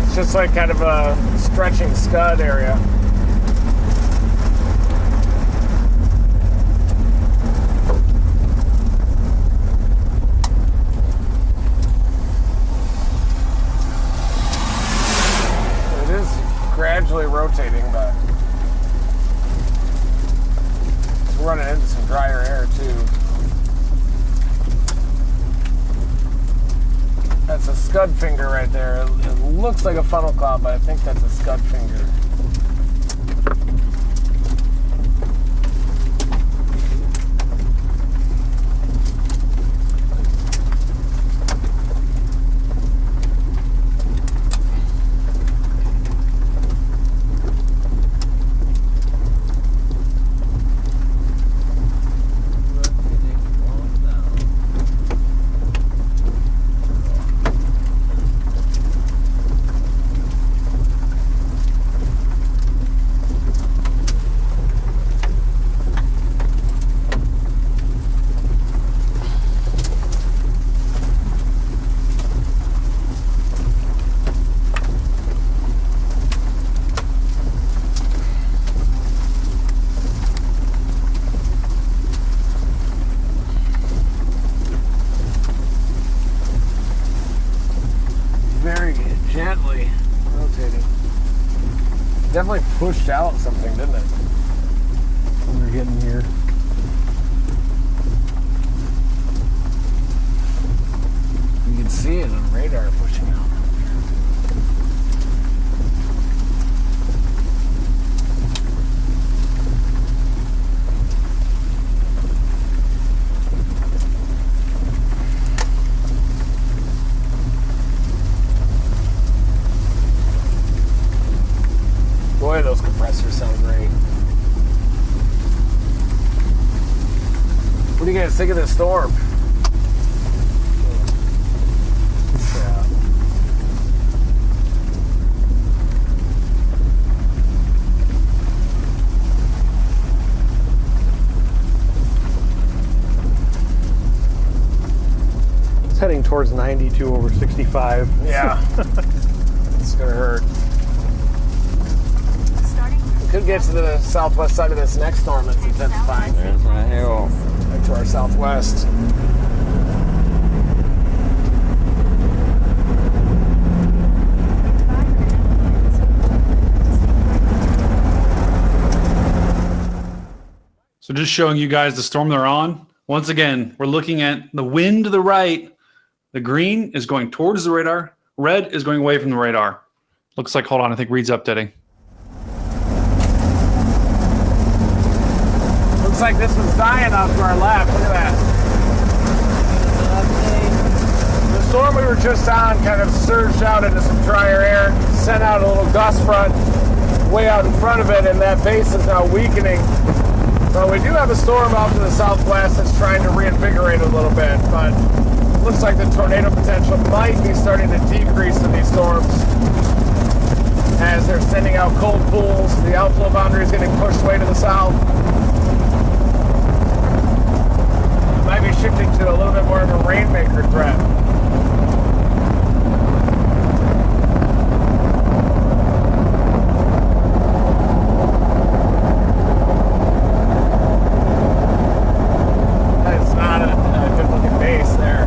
It's just like kind of a stretching scud area. Gradually rotating, but it's running into some drier air too. That's a scud finger right there. It looks like a funnel cloud, but I think that's a scud finger. Gently rotating. Definitely pushed out something, didn't it? When we're getting here. You can see it on radar pushing out. Boy, those compressors sound great. What do you guys think of this storm? Yeah. It's heading towards 92 over 65. Yeah. It's gonna hurt. Could get to the southwest side of this next storm that's intensifying. There's my hail. Right to our southwest. So just showing you guys the storm they're on. Once again, we're looking at the wind to the right. The green is going towards the radar. Red is going away from the radar. Looks like, hold on, I think Reed's updating. Looks like this one's dying off to our left. Look at that. The storm we were just on kind of surged out into some drier air, sent out a little gust front way out in front of it, and that base is now weakening. So we do have a storm off to the southwest that's trying to reinvigorate a little bit, but it looks like the tornado potential might be starting to decrease in these storms as they're sending out cold pools. The outflow boundary is getting pushed way to the south. Might be shifting to a little bit more of a rainmaker threat. That's not a good looking base there.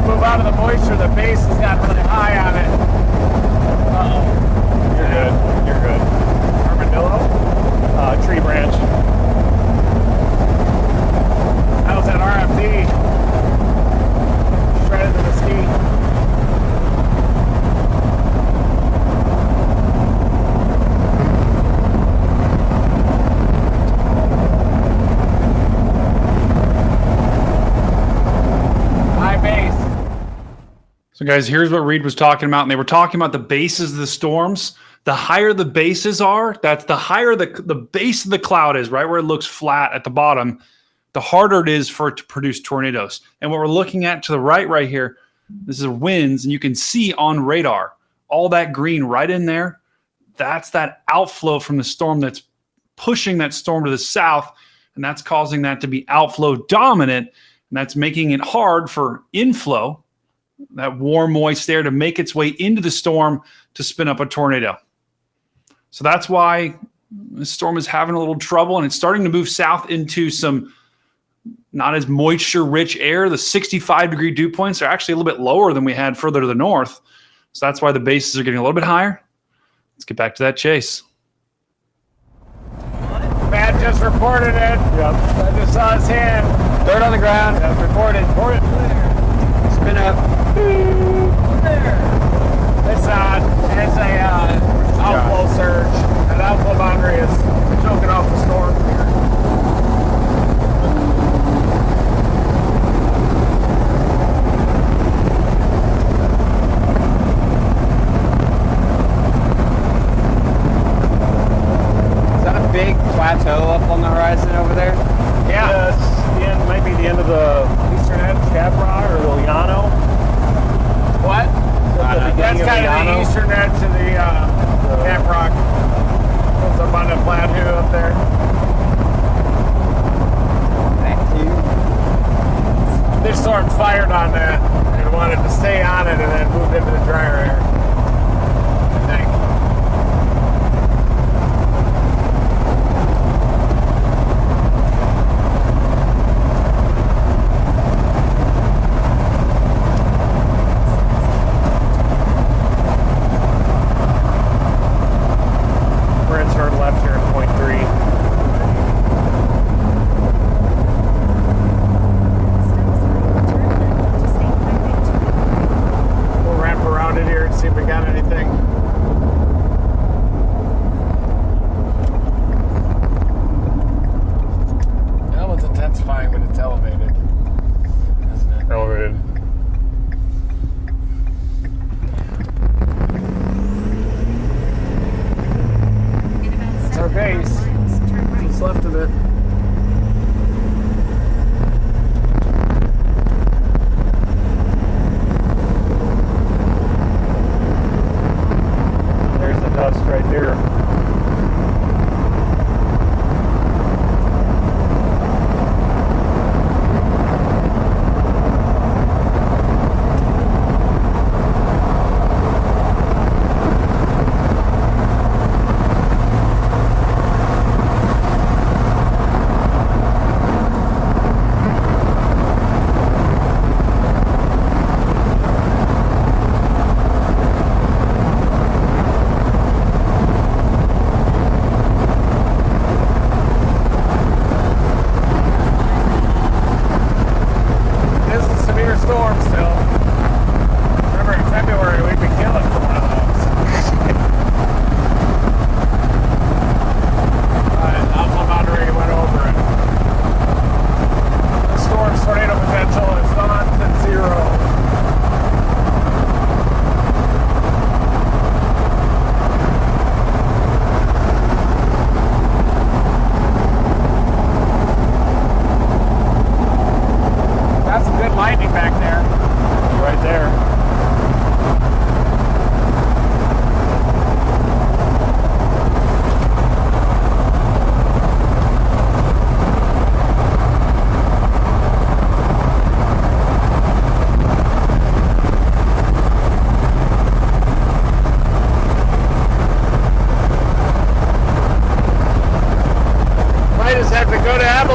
Move out of the moisture, the base has got really high on it. Uh-oh. You're good. You're good. Armadillo? Tree branch. How's that RFD? Shredded the mesquite. So guys, here's what Reed was talking about, and they were talking about the bases of the storms. The higher the bases are, that's the higher the base of the cloud is, right where it looks flat at the bottom, the harder it is for it to produce tornadoes. And what we're looking at to the right here, this is winds, and you can see on radar, all that green right in there, that's that outflow from the storm that's pushing that storm to the south, and that's causing that to be outflow dominant, and that's making it hard for inflow, that warm, moist air, to make its way into the storm to spin up a tornado. So that's why the storm is having a little trouble, and it's starting to move south into some not as moisture-rich air. The 65-degree dew points are actually a little bit lower than we had further to the north. So that's why the bases are getting a little bit higher. Let's get back to that chase. Matt just reported it. Yep. I just saw his hand. Dirt on the ground. Yep, reported. Spin up. There. It's a outflow surge. That outflow boundary is choking off the storm here. Is that a big plateau up on the horizon over there? Yeah. Might be the end of the eastern edge, Caprock or Liliano. What? That's kind of the eastern edge of the Caprock. There's a abundant plateau up there. Thank you. This storm fired on that and wanted to stay on it and then moved into the drier air. I think.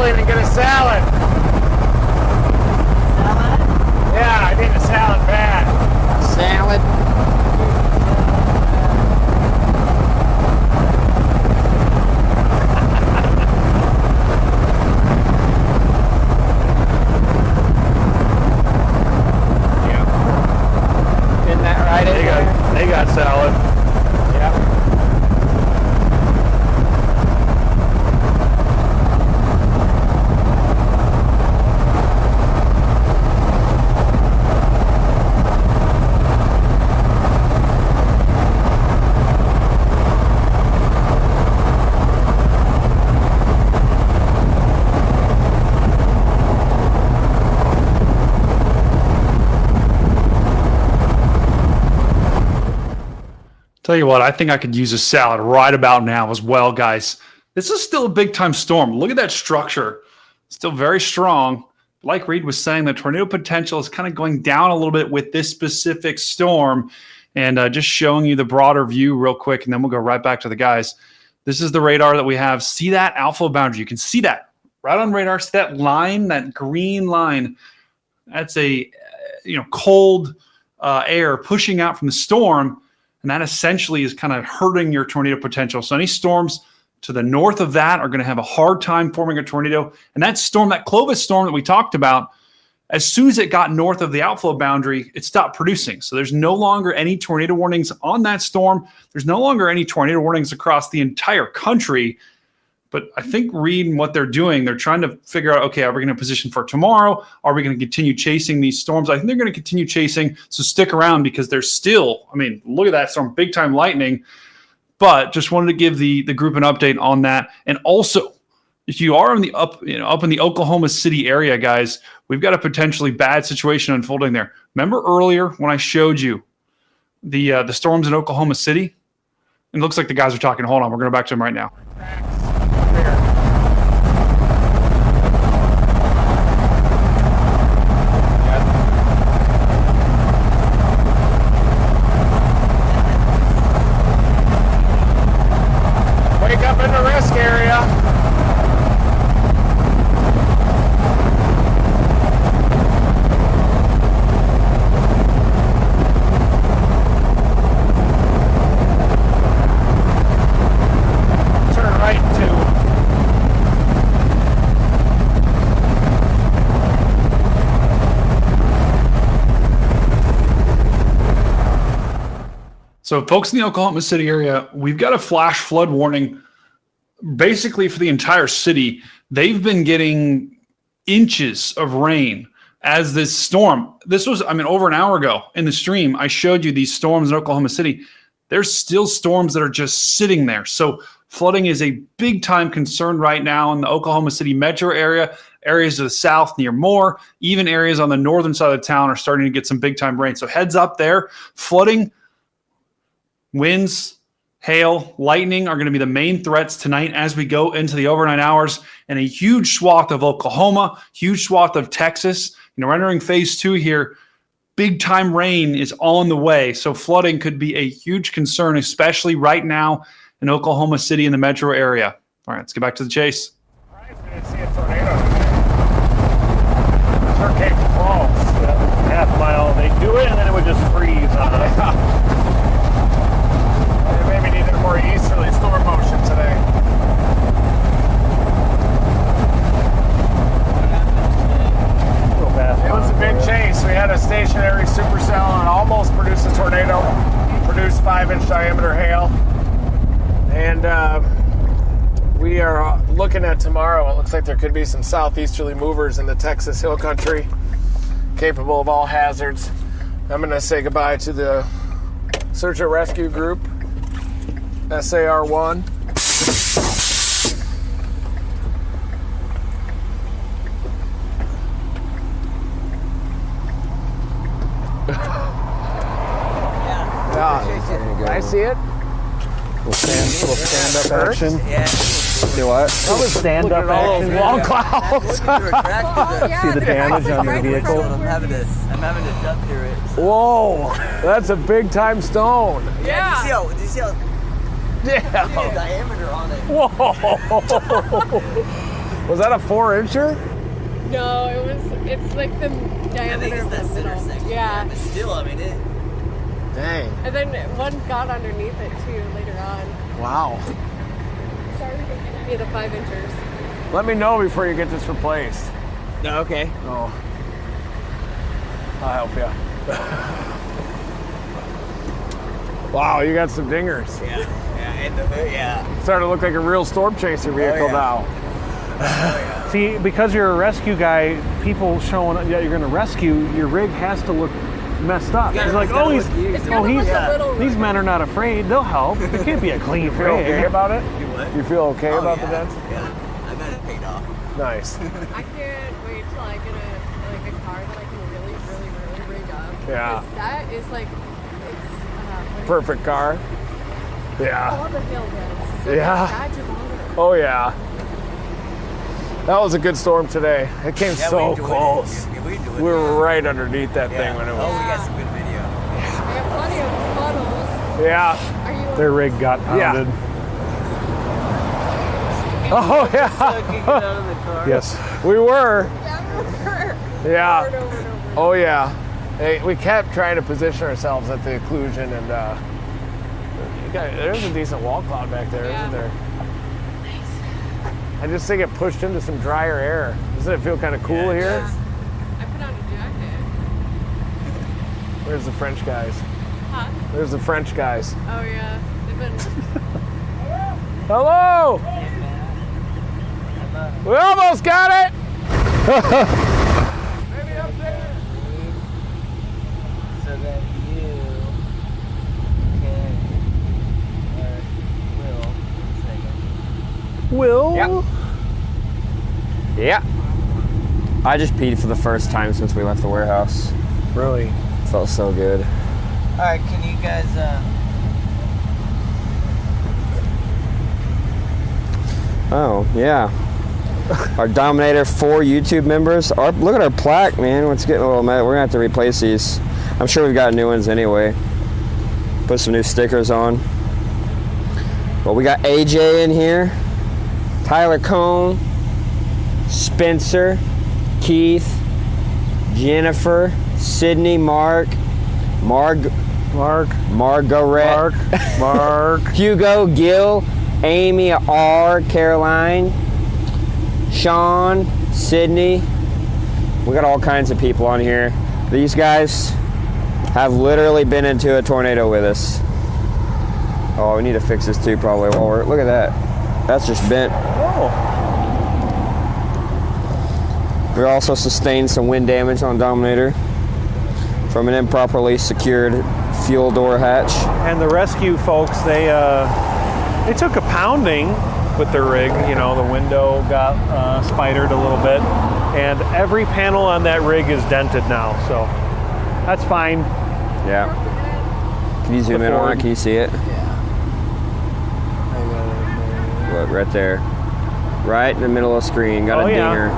Abilene and get a salad. Salad? Yeah, I need a salad bad. Salad. Isn't that right? They got salad. Yeah. Tell you what, I think I could use a salad right about now as well, guys. This is still a big time storm. Look at that structure. Still very strong. Like Reed was saying, the tornado potential is kind of going down a little bit with this specific storm. And just showing you the broader view real quick, and then we'll go right back to the guys. This is the radar that we have. See that outflow boundary? You can see that right on radar. See that line, that green line? That's a cold air pushing out from the storm. And that essentially is kind of hurting your tornado potential. So any storms to the north of that are going to have a hard time forming a tornado. And that storm, that Clovis storm that we talked about, as soon as it got north of the outflow boundary, it stopped producing. So there's no longer any tornado warnings on that storm. There's no longer any tornado warnings across the entire country. But I think reading what they're doing, they're trying to figure out, okay, are we going to position for tomorrow? Are we going to continue chasing these storms? I think they're going to continue chasing. So stick around because there's still, look at that storm, big time lightning. But just wanted to give the group an update on that. And also, if you are up in the Oklahoma City area, guys, we've got a potentially bad situation unfolding there. Remember earlier when I showed you the storms in Oklahoma City? It looks like the guys are talking. Hold on, we're going back to them right now. Wake up in the risk area. Turn right two. So folks in the Oklahoma City area, we've got a flash flood warning basically for the entire city. They've been getting inches of rain as this storm. This was, over an hour ago in the stream, I showed you these storms in Oklahoma City. There's still storms that are just sitting there. So flooding is a big time concern right now in the Oklahoma City metro area, areas to the south near Moore, even areas on the northern side of the town are starting to get some big time rain. So heads up there. Flooding, winds, hail, lightning are going to be the main threats tonight as we go into the overnight hours. And a huge swath of Oklahoma, huge swath of Texas. We're entering phase 2 here. Big time rain is on the way. So flooding could be a huge concern, especially right now in Oklahoma City in the metro area. All right, let's get back to the chase. I didn't see a tornado today. Sure came close. Half mile. They do it and then it would just freeze on us. Maybe needed a more easterly storm motion today. It was a big chase. We had a stationary supercell and almost produced a tornado. Produced 5-inch diameter hail. And we are looking at tomorrow. It looks like there could be some southeasterly movers in the Texas Hill Country, capable of all hazards. I'm going to say goodbye to the search and rescue group. SAR-1. Yeah. I see it. Little stand-up action. Yeah. Do what? Stand-up action. Wall clouds. See the damage on your vehicle? I'm having to jump through it. Whoa, that's a big time stone. Yeah. Do you see how Yeah. diameter on it? Whoa. Was that a 4-incher? No, it's like the diameter of the middle. Yeah. But still, I mean, it. Dang. And then one got underneath it too later on. Wow. Sorry, yeah, the 5-inchers. Let me know before you get this replaced. No, okay. Oh. I'll help you. Wow, you got some dingers. Yeah, and the hood, yeah. Starting to look like a real storm chaser vehicle now. See, because you're a rescue guy, people showing that you're going to rescue, your rig has to look messed up. It's like, these men are not afraid. They'll help. It can't be a clean You feel rig. okay about it? You what? You feel okay about the dents? Yeah, I got it paid off. Nice. I can't wait till I get a car that I can really rig up. Yeah. Because that is like, Perfect car. Yeah. all the hill roads. So Yeah. that's Oh yeah. That was a good storm today. It came so close. We were right underneath that thing when it was. Oh, we got some good video. I have plenty of puddles. Yeah. Are you Their rig got pounded. Oh yeah. Yes. We were. Yeah. Over and over. Oh yeah. Hey, we kept trying to position ourselves at the occlusion, and there's a decent wall cloud back there, Yeah. isn't there? I just think it pushed into some drier air. Doesn't it feel kind of cool here? I put on a jacket. Where's the French guys? Huh? There's the French guys. Oh yeah. They've been. Hello! We almost got it! So that you can, Will? Yep. Yeah. I just peed for the first time since we left the warehouse. Really? Felt so good. Alright, can you guys, Oh, yeah. Our Dominator 4 YouTube members. Look at our plaque, man. It's getting a little mad. We're going to have to replace these. I'm sure we've got new ones anyway. Put some new stickers on. But we got AJ in here. Tyler Cone. Spencer. Keith. Jennifer. Sydney. Margaret. Hugo. Gil. Amy R. Caroline. Sean. Sydney. We got all kinds of people on here. These guys have literally been into a tornado with us. Oh, we need to fix this too probably while we're, look at that. That's just bent. Oh. We also sustained some wind damage on Dominator from an improperly secured fuel door hatch. And the rescue folks, they took a pounding with their rig. You know, the window got spidered a little bit, and every panel on that rig is dented now, so that's fine. Yeah. Can you zoom in on it? Can you see it? Look, right there. Right in the middle of the screen. Got a dinger.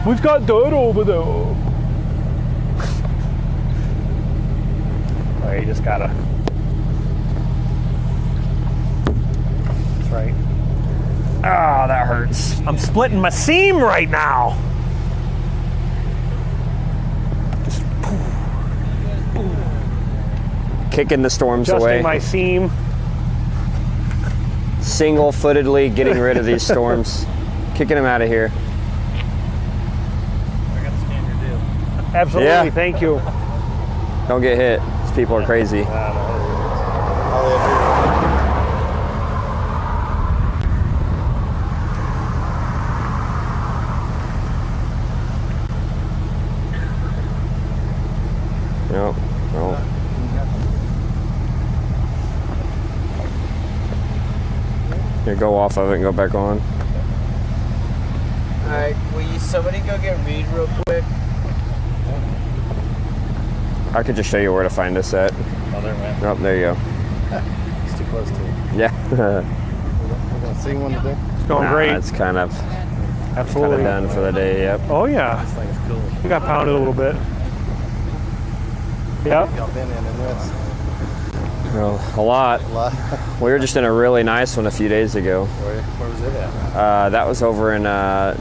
We've got dirt over there. Oh, you just gotta. That's right. Ah, that hurts. I'm splitting my seam right now. Just kicking the storms adjusting away. my seam. Single-footedly getting rid of these storms. Kicking them out of here. Absolutely, Yeah. thank you. Don't get hit. These people are crazy. No. Here, go off of it and go back on. Alright, will you somebody go get Reed real quick? I could just show you where to find us at. Oh, there, man. Oh, there you go. It's too close to it. Yeah. We're going to see one today? It's going great. It's kind of Absolutely done for the day, yep. Oh, yeah. This thing is cool. We got pounded a little bit. Yep. Y'all been in this? Well, a lot. We were just in a really nice one a few days ago. Where was it at? That was over in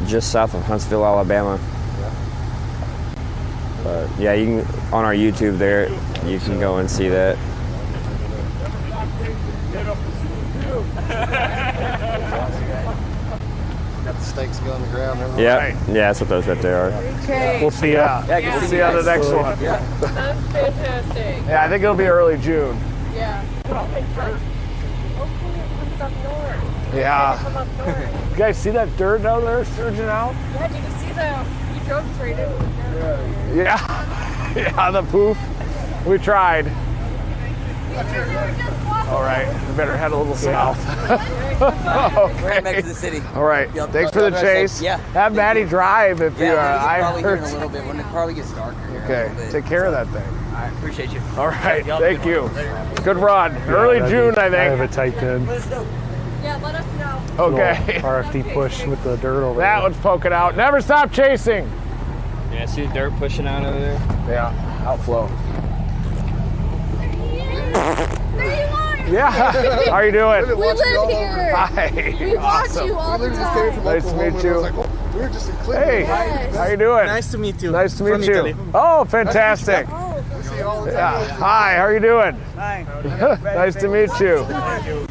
just south of Huntsville, Alabama. But yeah, you can on our YouTube there. You can go and see that. Got the stakes going on the ground. Yeah, yeah, that's what those right there are. Okay. We'll see ya. We'll see you on the next one. That's fantastic. Yeah, I think it'll be early June. Yeah. Hopefully it comes up north. Yeah. Come up north. You guys see that dirt down there surging out? Yeah, did you see you drove straight into the dirt? Yeah. Yeah, the poof. We tried. All right, we better head a little south. Right back to the city. All right, thanks for the chase. Yeah. Have Maddie drive if you. I probably here heard. in a little bit when it probably gets darker here. Okay, take care of that thing. I appreciate you. All right, thank you. Good run. Early June, I think. I have it typed in. Yeah, let us know. Okay. RFD push with the dirt over That there. one's poking out. Never stop chasing. Yeah, see the dirt pushing out over there? Yeah, outflow. There you are. Yeah. How are you doing? We live here. Hi. We watch Awesome. you all the time. Nice to meet you. We were just in Cleveland. Hey, how you doing? Nice to meet you. Nice to meet From you. Italy. Oh, fantastic. We see you all the time. Yeah. Hi, how are you doing? Hi. Nice to meet you.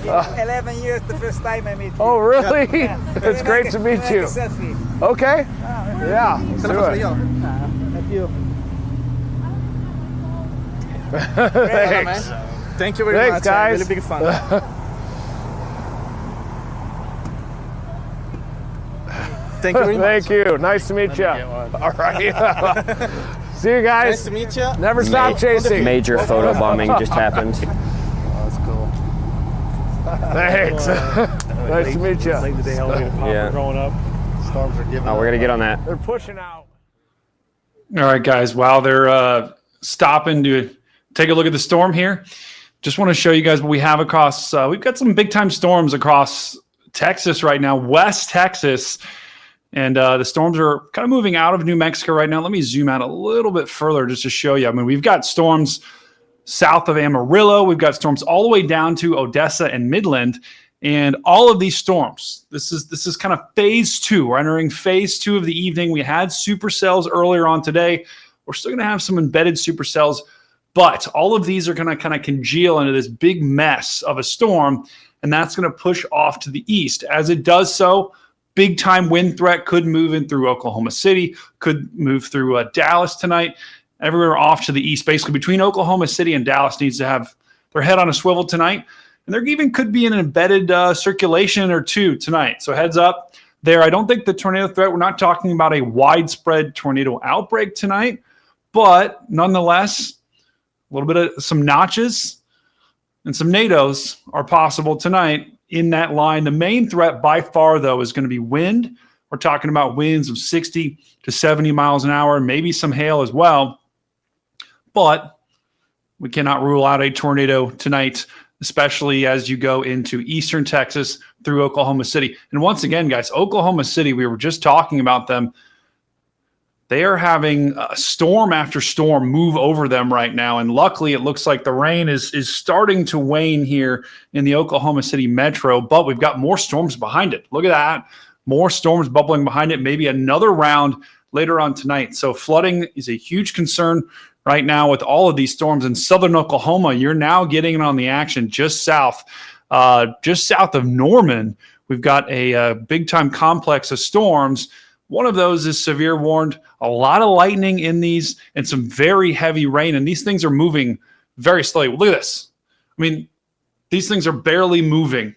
11 years the first time I meet you. Oh, really? Yeah. It's great to meet you. Selfie. Okay. Yeah, let's do it. Thank you. Thanks. Thank you very Thanks, much. guys. Really big fun. Thank you very much. Thank you. Nice to meet you. All right. See you guys. Nice to meet you. Never stop chasing. Major photo bombing just happened. That's cool. Thanks. Nice to meet you. Like the day elevated popper Yeah. growing up. Storms are giving. Oh, we're gonna get on that. They're pushing out. All right, guys. While they're stopping to take a look at the storm here, just want to show you guys what we have across. We've got some big time storms across Texas right now, West Texas. And the storms are kind of moving out of New Mexico right now. Let me zoom out a little bit further just to show you. I mean, we've got storms south of Amarillo. We've got storms all the way down to Odessa and Midland. And all of these storms, this is kind of phase two. We're entering phase two of the evening. We had supercells earlier on today. We're still going to have some embedded supercells, but all of these are going to kind of congeal into this big mess of a storm, and that's going to push off to the east. As it does so, big time wind threat could move in through Oklahoma City, could move through Dallas tonight. Everywhere off to the east, basically between Oklahoma City and Dallas needs to have their head on a swivel tonight. And there even could be an embedded circulation or two tonight. So heads up there. I don't think the tornado threat, we're not talking about a widespread tornado outbreak tonight, but nonetheless, a little bit of some notches and some NATOs are possible tonight in that line. The main threat by far, though, is going to be wind. We're talking about winds of 60 to 70 miles an hour, maybe some hail as well. But we cannot rule out a tornado tonight, especially as you go into eastern Texas through Oklahoma City. And once again, guys, Oklahoma City, we were just talking about them. They are having storm after storm move over them right now. And luckily, it looks like the rain is starting to wane here in the Oklahoma City metro, but we've got more storms behind it. Look at that. More storms bubbling behind it, maybe another round later on tonight. So flooding is a huge concern right now with all of these storms in southern Oklahoma. You're now getting in on the action just south of Norman. We've got a big time complex of storms. One of those is severe warned. A lot of lightning in these and some very heavy rain. And these things are moving very slowly. Look at this. I mean, these things are barely moving.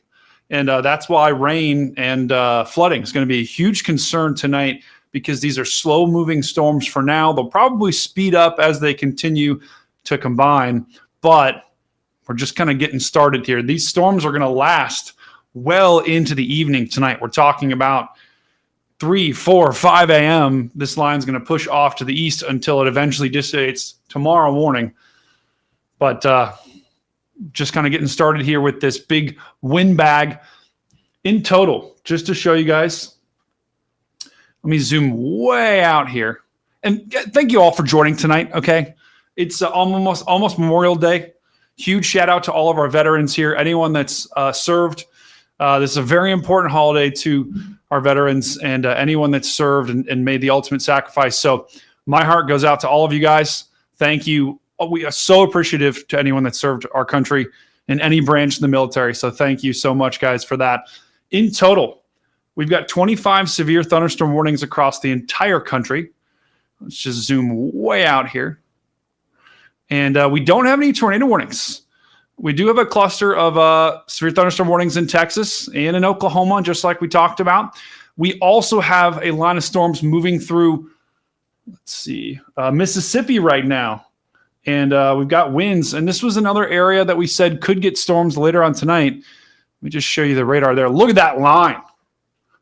And that's why rain and flooding is going to be a huge concern tonight, because these are slow-moving storms for now. They'll probably speed up as they continue to combine, but we're just kind of getting started here. These storms are going to last well into the evening tonight. We're talking about 3, 4, 5 a.m. This line's going to push off to the east until it eventually dissipates tomorrow morning. But just kind of getting started here with this big wind bag. In total, just to show you guys, let me zoom way out here. And thank you all for joining tonight, okay? It's almost Memorial Day. Huge shout out to all of our veterans here. Anyone that's served. This is a very important holiday to our veterans and anyone that's served and made the ultimate sacrifice. So my heart goes out to all of you guys. Thank you. We are so appreciative to anyone that served our country in any branch of the military. So thank you so much, guys, for that. In total, we've got 25 severe thunderstorm warnings across the entire country. Let's just zoom way out here. And we don't have any tornado warnings. We do have a cluster of severe thunderstorm warnings in Texas and in Oklahoma, just like we talked about. We also have a line of storms moving through, let's see, Mississippi right now. And we've got winds. And this was another area that we said could get storms later on tonight. Let me just show you the radar there. Look at that line.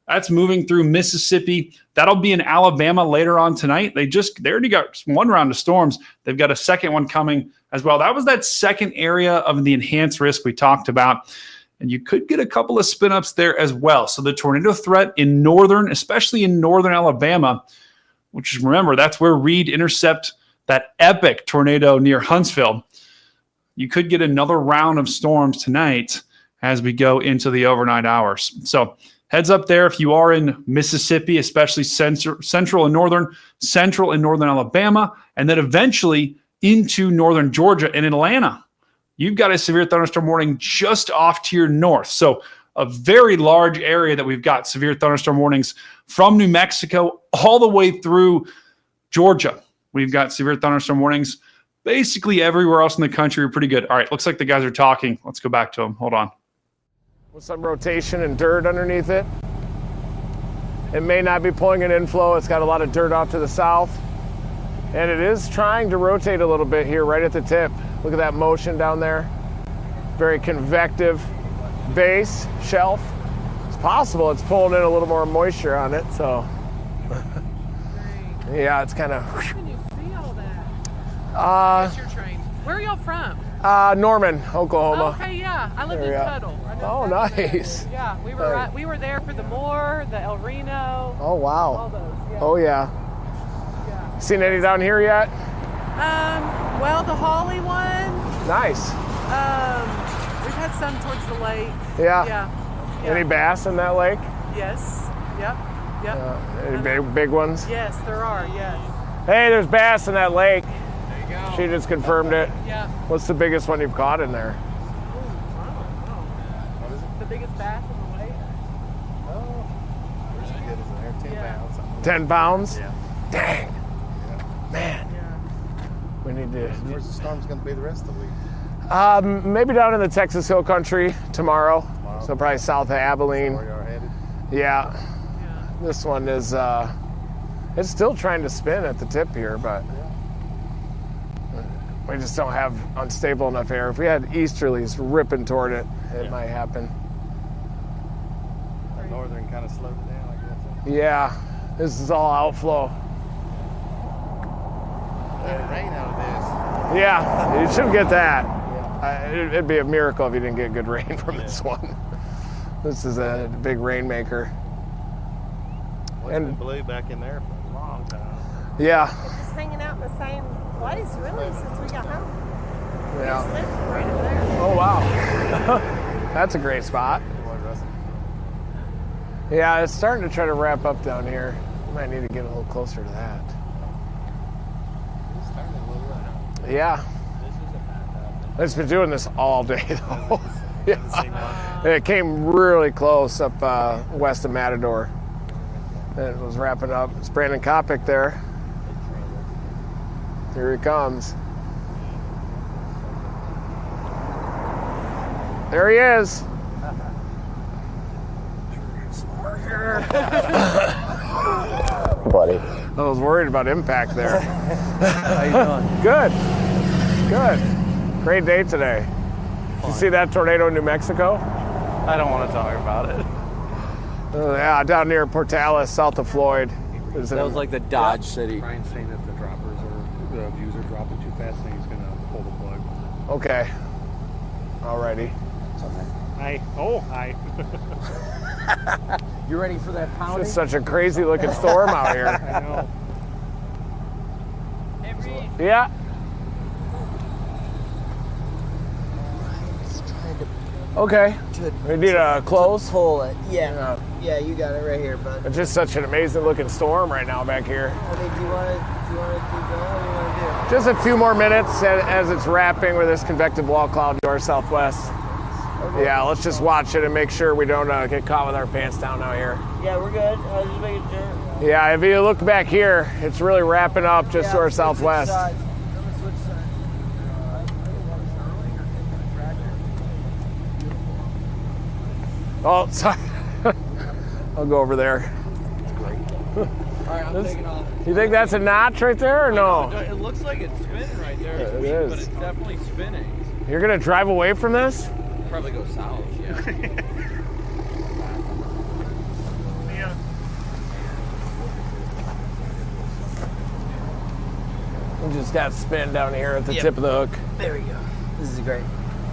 That's moving through Mississippi. That'll be in Alabama later on tonight. They already got one round of storms. They've got a second one coming as well. That was that second area of the enhanced risk we talked about. And you could get a couple of spin ups there as well. So the tornado threat in especially in northern Alabama, which is, remember, that's where Reed intercept that epic tornado near Huntsville. You could get another round of storms tonight as we go into the overnight hours. So heads up there if you are in Mississippi, especially central and northern Alabama, and then eventually into northern Georgia and Atlanta. You've got a severe thunderstorm warning just off to your north. So a very large area that we've got severe thunderstorm warnings from New Mexico all the way through Georgia. We've got severe thunderstorm warnings basically everywhere else in the country. Are pretty good. All right, looks like the guys are talking. Let's go back to them. Hold on. With some rotation and dirt underneath it. It may not be pulling an inflow. It's got a lot of dirt off to the south. And it is trying to rotate a little bit here right at the tip. Look at that motion down there. Very convective base, shelf. It's possible it's pulling in a little more moisture on it, so. Yeah, it's kind of. How can you see all that? Get your train. Where are y'all from? Norman, Oklahoma. Okay, yeah. I live in Tuttle. Oh, nice. Yeah, we were there for the Moore, the El Reno. Oh, wow. All those, yeah. Oh, yeah. Seen any down here yet? Well, the Holly one. Nice. We've had some towards the lake. Yeah. Yeah. Any bass in that lake? Yes. Yep. Any big ones? Yes, there are. Yes. Hey, there's bass in that lake. There you go. She just confirmed it. Yeah. What's the biggest one you've caught in there? The biggest bass in the lake. Oh, where's she get is in there? 10 pounds. 10 pounds? Yeah. Dang. Man. We need to. Where's the storm's going to be the rest of the week? Maybe down in the Texas Hill Country tomorrow. So probably south of Abilene. Where you're headed? Yeah. This one is, it's still trying to spin at the tip here, but we just don't have unstable enough air. If we had easterlies ripping toward it, it might happen. The northern kind of slowed it down, I guess. Yeah, this is all outflow. Rain out of this. Yeah, you should get that. It'd be a miracle if you didn't get good rain from this one. This is a big rainmaker. Well, it's been blue back in there for a long time. Yeah. Just hanging out in the same place, really, since we got home. Yeah. We just lived right over there. Oh, wow. That's a great spot. Yeah, it's starting to try to wrap up down here. We might need to get a little closer to that. It's starting a little right. Yeah. It's been doing this all day, though. Yeah. It came really close up west of Matador. And it was wrapping up. It's Brandon Kopic there. Here he comes. There he is. Buddy. I was worried about impact there. How you doing? Good. Good. Great day today. Did you see that tornado in New Mexico? I don't want to talk about it. Yeah, down near Portales, south of Floyd. That was like the Dodge City. Brian's saying that the views are dropping too fast, and he's going to pull the plug. Okay. Alrighty. Hi. Oh, hi. You ready for that pounding? It's such a crazy looking storm out here. I know. Yeah. Okay. We need a close. Pull it. Yeah. Yeah, you got it right here, bud. It's just such an amazing looking storm right now back here. I mean, do you want to keep going? What do you want to do? Just a few more minutes as it's wrapping with this convective wall cloud north southwest. Okay. Yeah, let's just watch it and make sure we don't get caught with our pants down out here. Yeah, we're good. I was just making sure. Yeah, if you look back here, it's really wrapping up just to our southwest. Oh, sorry. I'll go over there. All right, I'm taking off. You think that's a notch right there or no? It looks like it's spinning right there. It's It weak, is. but it's definitely spinning. You're gonna drive away from this? Probably go south, yeah. We just got spin down here at the tip of the hook. There we go. This is great.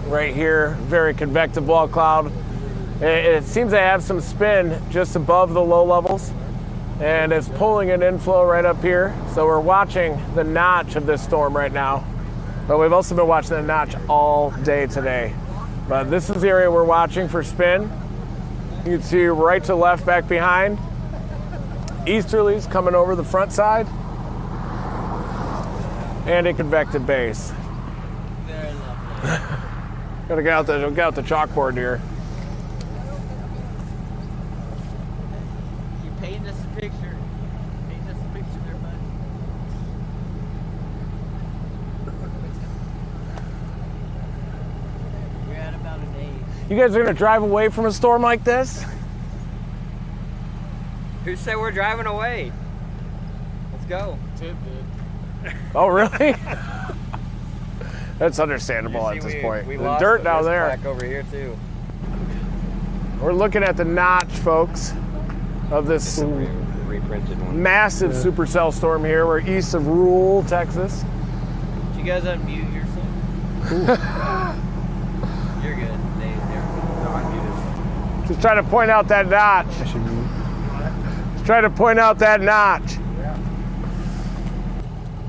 Right here, very convective wall cloud. It seems to have some spin just above the low levels, and it's pulling an inflow right up here. So we're watching the notch of this storm right now, but we've also been watching the notch all day today. But this is the area we're watching for spin. You can see right to left back behind. Easterlies coming over the front side, and a convective base. Very lovely. Gotta get out the chalkboard here. You painted us a picture. Painted us a picture there, bud. We're at about an 8. You guys are gonna drive away from a storm like this? Who said we're driving away? Let's go. Oh, really? That's understandable at this point. The dirt down there. Back over here too. We're looking at the notch, folks, of this reprinted one. massive supercell storm here. We're east of rural Texas. Did you guys unmute yourself? You're good. Just trying to point out that notch. Just trying to point out that notch.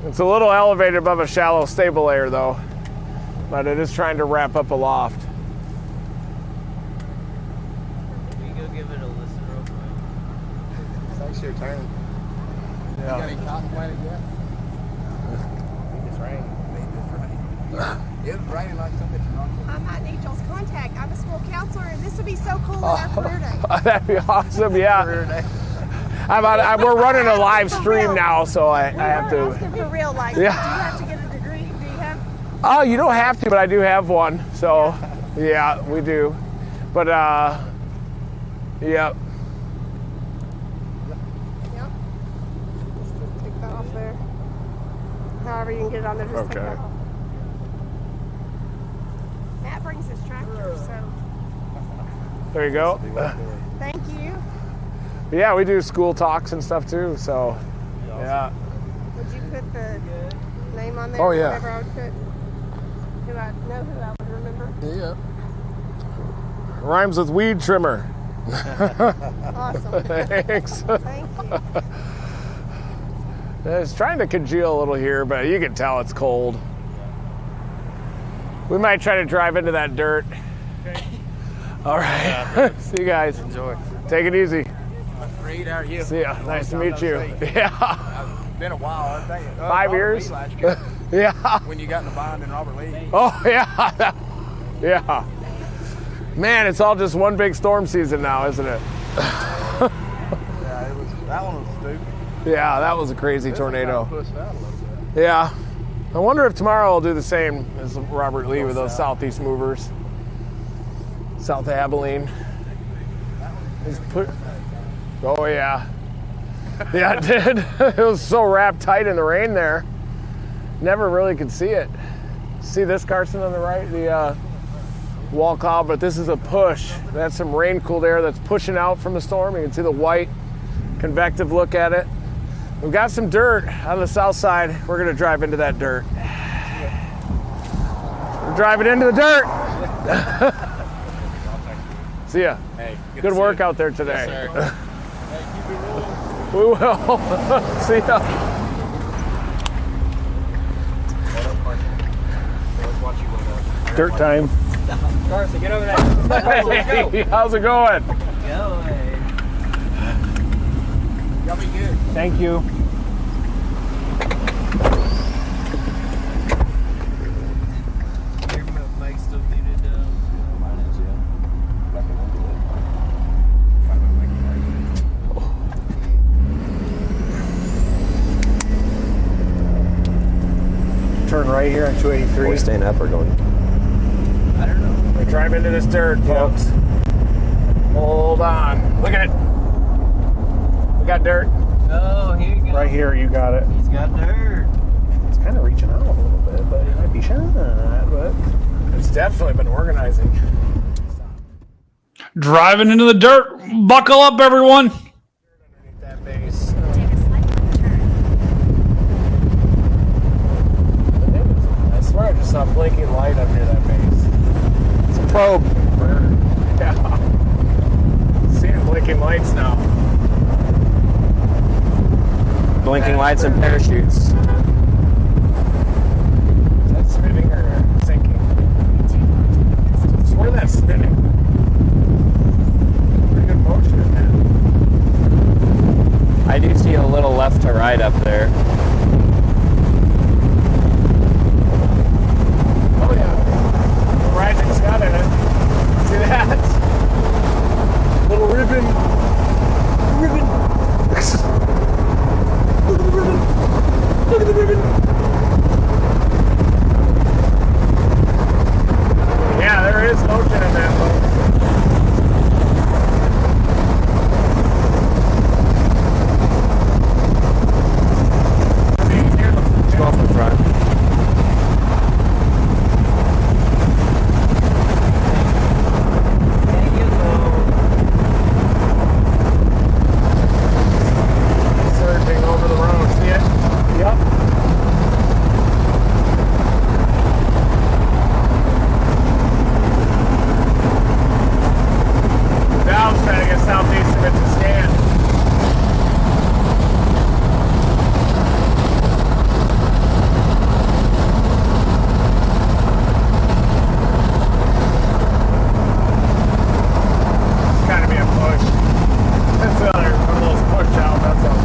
It's a little elevated above a shallow stable layer though, but it is trying to wrap up aloft. Can you go give it a listen real quick? It's actually your turn. Yeah. You got any cotton planted yet? It's raining. It was raining like something. I might need y'all's contact. I'm a school counselor, and this would be so cool on our career day. That'd be awesome, yeah. We're running a live stream now, so I have to. Asking for real, like, Yeah. do you have to get a degree? Do you have? Oh, you don't have to, but I do have one. So, yeah, we do. But, yep. Yep. Take that off there. However you can get it on there, just take Okay. that off. Matt brings his tractor, so There you go. thank you. Yeah, we do school talks and stuff too, so, yeah. Would you put the name on there? Oh, yeah. Whatever I would put. Who I know who I would remember. Yeah. Rhymes with weed trimmer. Awesome. Thanks. Thank you. It's trying to congeal a little here, but you can tell it's cold. We might try to drive into that dirt. Okay. All right. See you guys. Enjoy. Take it easy. Great, how are you? See ya. Nice to meet you. Yeah. It's been a while, I think. 5 years. Last year. Yeah. When you got in the bind in Robert Lee. Oh, yeah. Yeah. Man, it's all just one big storm season now, isn't it? Yeah, that one was stupid. Yeah, that was a crazy tornado. Kind of pushed out a little bit. Yeah. I wonder if tomorrow will do the same as Robert Lee with those southeast movers. South Abilene. Oh, yeah. Yeah, it did. It was so wrapped tight in the rain there. Never really could see it. See this, Carson, on the right? The wall cloud, but this is a push. That's some rain-cooled air that's pushing out from the storm. You can see the white convective look at it. We've got some dirt on the south side. We're going to drive into that dirt. We're driving into the dirt. See ya. Hey, good work out there today. Yes, sir. Hey, keep it rolling. We will. See ya. Dirt time. Carson, get over there. Hey, how's it going? Go away. Y'all be good. Thank you. Your mic's still muted. Mine is, yeah. Fucking into it. Find my mic. Turn right here on 283. Are we staying up or going? I don't know. We drive into this dirt, folks. Hold on. Look at it. We got dirt. Oh, here you go. Right here, you got it. He's got dirt. It's kind of reaching out a little bit, but it might be shot, but It's definitely been organizing. Driving into the dirt. Buckle up, everyone. Underneath that base. Take a slight left turn. I swear I just saw a blinking light up near that base. It's a probe. Yeah. Seeing blinking lights now. Blinking lights and parachutes. Is that spinning or sinking? I swear that's spinning. Pretty good motion in that. I do see a little left to right up there. Oh yeah. Rising's got in it. See that? Little ribbon. Ribbon. Look at the ribbon. Look at the ribbon. Yeah, there is motion in that boat. Let's go off the front. Surging over the road, see it? yep. Valve's trying to get southeast of it to scan. It's gotta be a push. That's another one of those push out, that's all.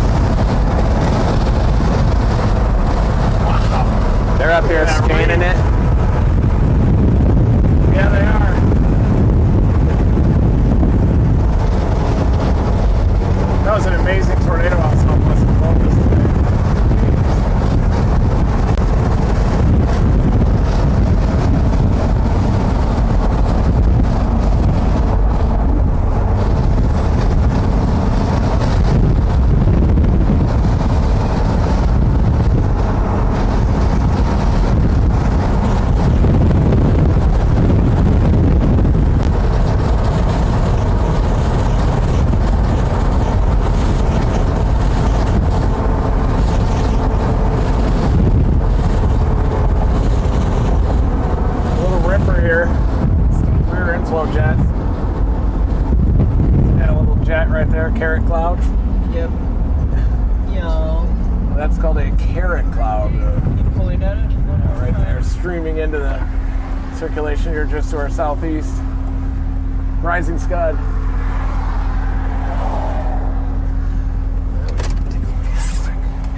Wow. They're up here That scanning reading. it. Yeah, they are. That was an amazing tornado out southwest of Memphis today. Little ripper here. Rear inflow jet. Got a little jet right there, carrot cloud. Yep. Yo. That's called a carrot cloud. You pulling at it? Right there, streaming into the circulation here just to our southeast. Rising scud.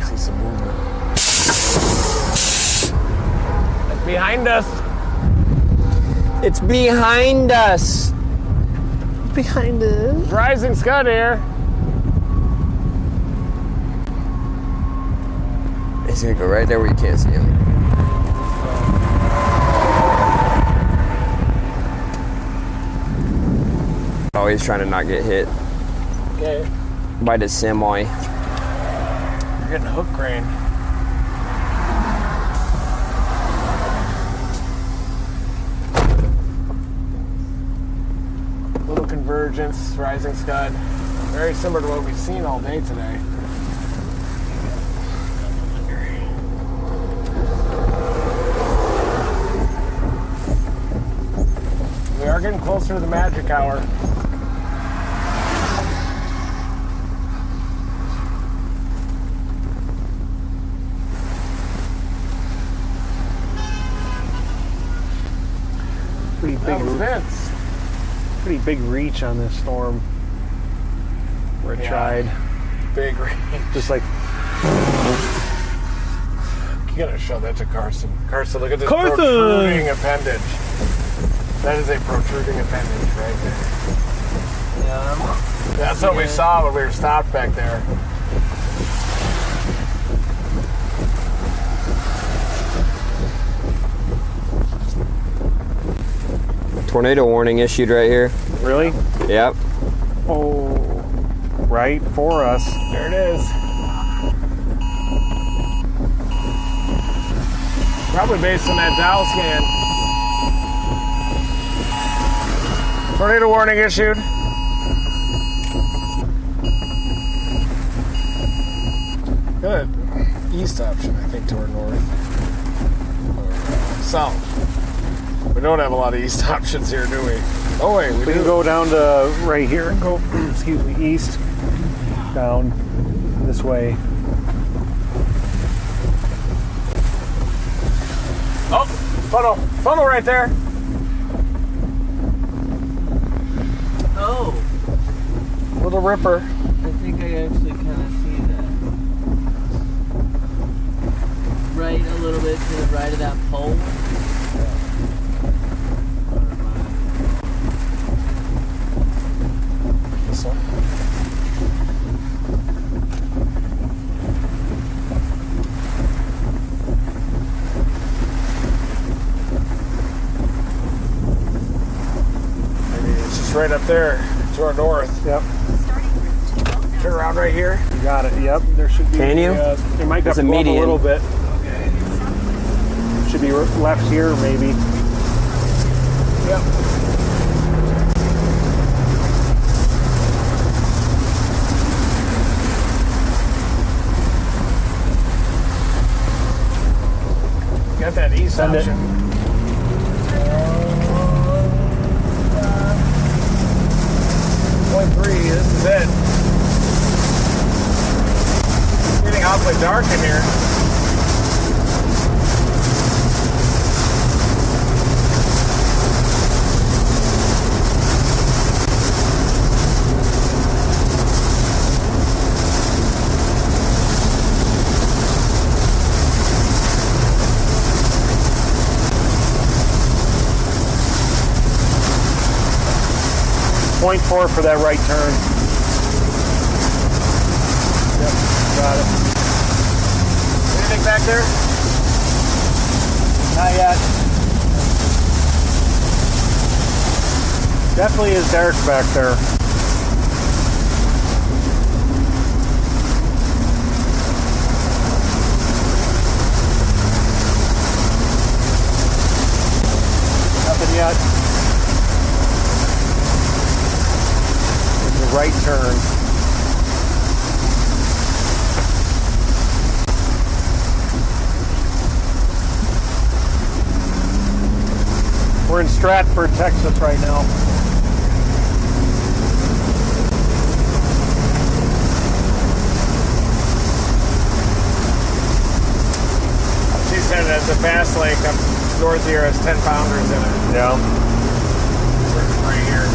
See some movement. It's behind us. It's behind us. Behind us. Rising scud here. He's gonna go right there where you can't see him. Always trying to not get hit Okay. by the semi. You're getting hook grain. Little convergence, rising scud. Very similar to what we've seen all day today. We are getting closer to the magic hour. Pretty That was Vince. Pretty big reach on this storm. Where it tried. Big reach. Just like. You gotta show that to Carson. Carson, look at this Carson! protruding appendage. That is a protruding appendage right there. Yeah. That's what we saw when we were stopped back there. Tornado warning issued right here. Really? Yep. Oh, right for us. There it is. Probably based on that dial scan. Tornado warning issued. Good. East option, I think, toward north. Or south. We don't have a lot of east options here, do we? Oh, wait, we can go down to right here and go, excuse me, east, down this way. Oh, funnel right there. Oh. Little ripper. I think I actually kind of see that. Right a little bit to the right of that pole. This one. Right up there to our north. Yep. Turn around right here. You got it. Yep. There should be. Can you? It might have It's to a go up a median. little bit. Should be left here, maybe. Yep. Got that east Send option. it. 0.3, this is it. It's getting awfully dark in here. Point 4 for that right turn. Yep, got it. Anything back there? Not yet. Definitely is dark back there. Nothing yet. Right turn. We're in Stratford, Texas right now. She said it's a fast lake up north here has 10 pounders in it. Yeah. Right here.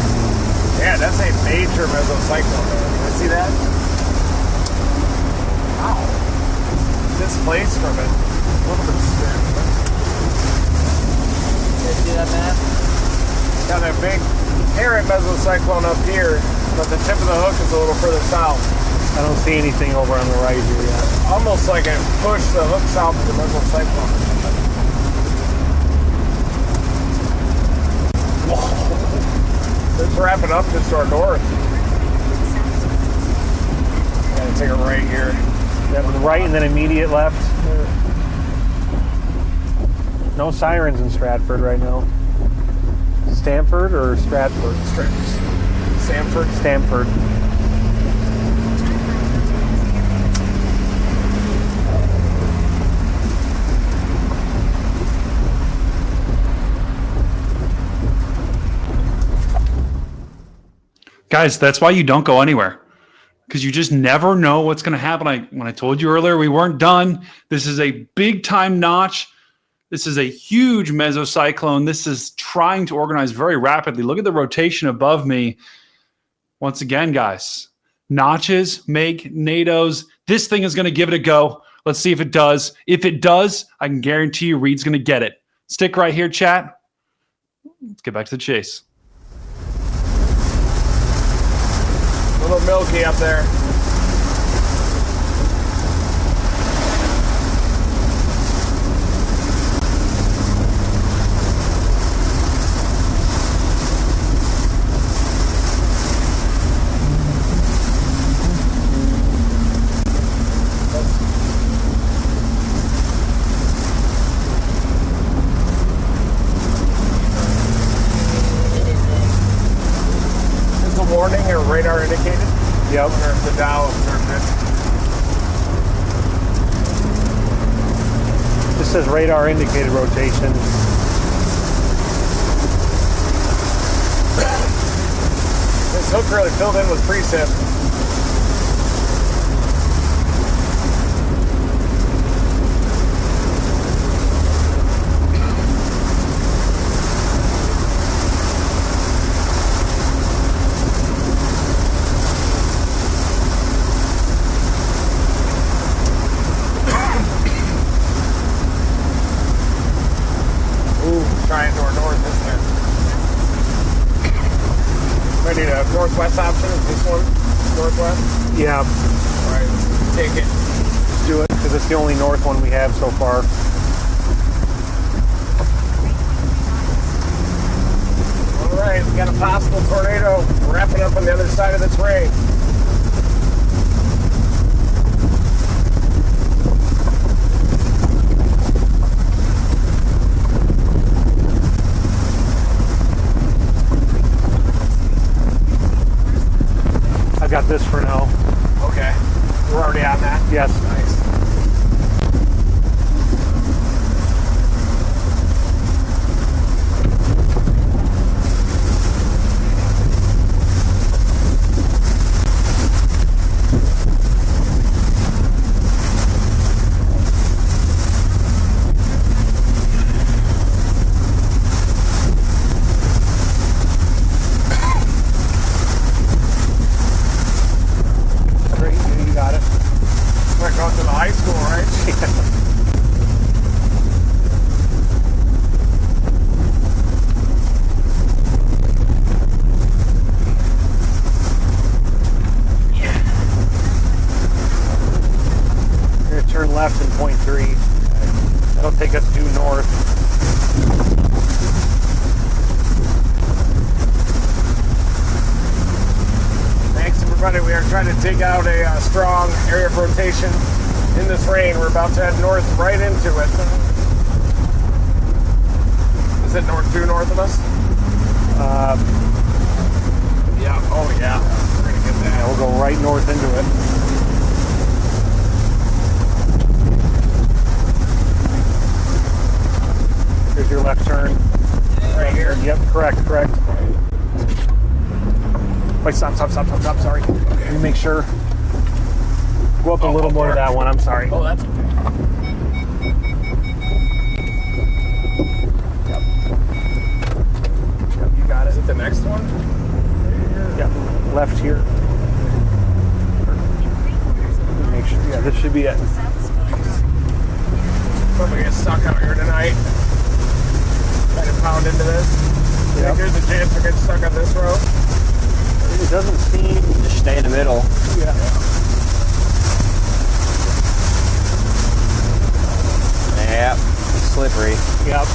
Yeah, that's a major mesocyclone there. You see that? Wow. Displaced from it. A little bit of spin. You see that map? Got that big parent mesocyclone up here, but the tip of the hook is a little further south. I don't see anything over on the right here yet. Almost like it pushed the hook south of the mesocyclone. It's wrapping up just to our north. Gotta take a right here. Yeah, with the right and then immediate left. No sirens in Stratford right now. Stamford or Stratford? Stamford. Stamford. Guys, that's why you don't go anywhere, because you just never know what's going to happen. When I told you earlier we weren't done, this is a big time notch. This is a huge mesocyclone. This is trying to organize very rapidly. Look at the rotation above me. Once again, guys, notches make NATOs. This thing is going to give it a go. Let's see if it does. If it does, I can guarantee you Reed's going to get it. Stick right here, chat. Let's get back to the chase. A little milky up there. Warning or radar indicated? Yep. Or if the Dow observed it. This says radar indicated rotation. This hook really filled in with precip. Trying to our north, isn't it? I need a northwest option. Is this one northwest? Yeah. All right, take it. Let's do it because it's the only north one we have so far. All right, we got a possible tornado wrapping up on the other side of this range. Got this for now. Okay. We're already on that? Yes. Nice. Left in 0.3. That'll take us due north. Thanks everybody. We are trying to dig out a strong area of rotation in this rain. We're about to head north right into it. Is it due north of us? Yeah. Oh yeah. We're gonna get that. Yeah, we'll go right north into it. Here's your left turn. Right here? Yep, correct. Wait, stop, sorry. Okay. Let me make sure. Go up a little more to that one, I'm sorry. Oh, that's okay. Yep, you got it. Is it the next one? Yep, left here. Make sure, yeah, this should be it. Probably get stuck out here tonight. Try to pound into this. Yep. Here's a chance to get stuck on this road. It doesn't seem... Just stay in the middle. Yeah. Yep. Slippery. Yep.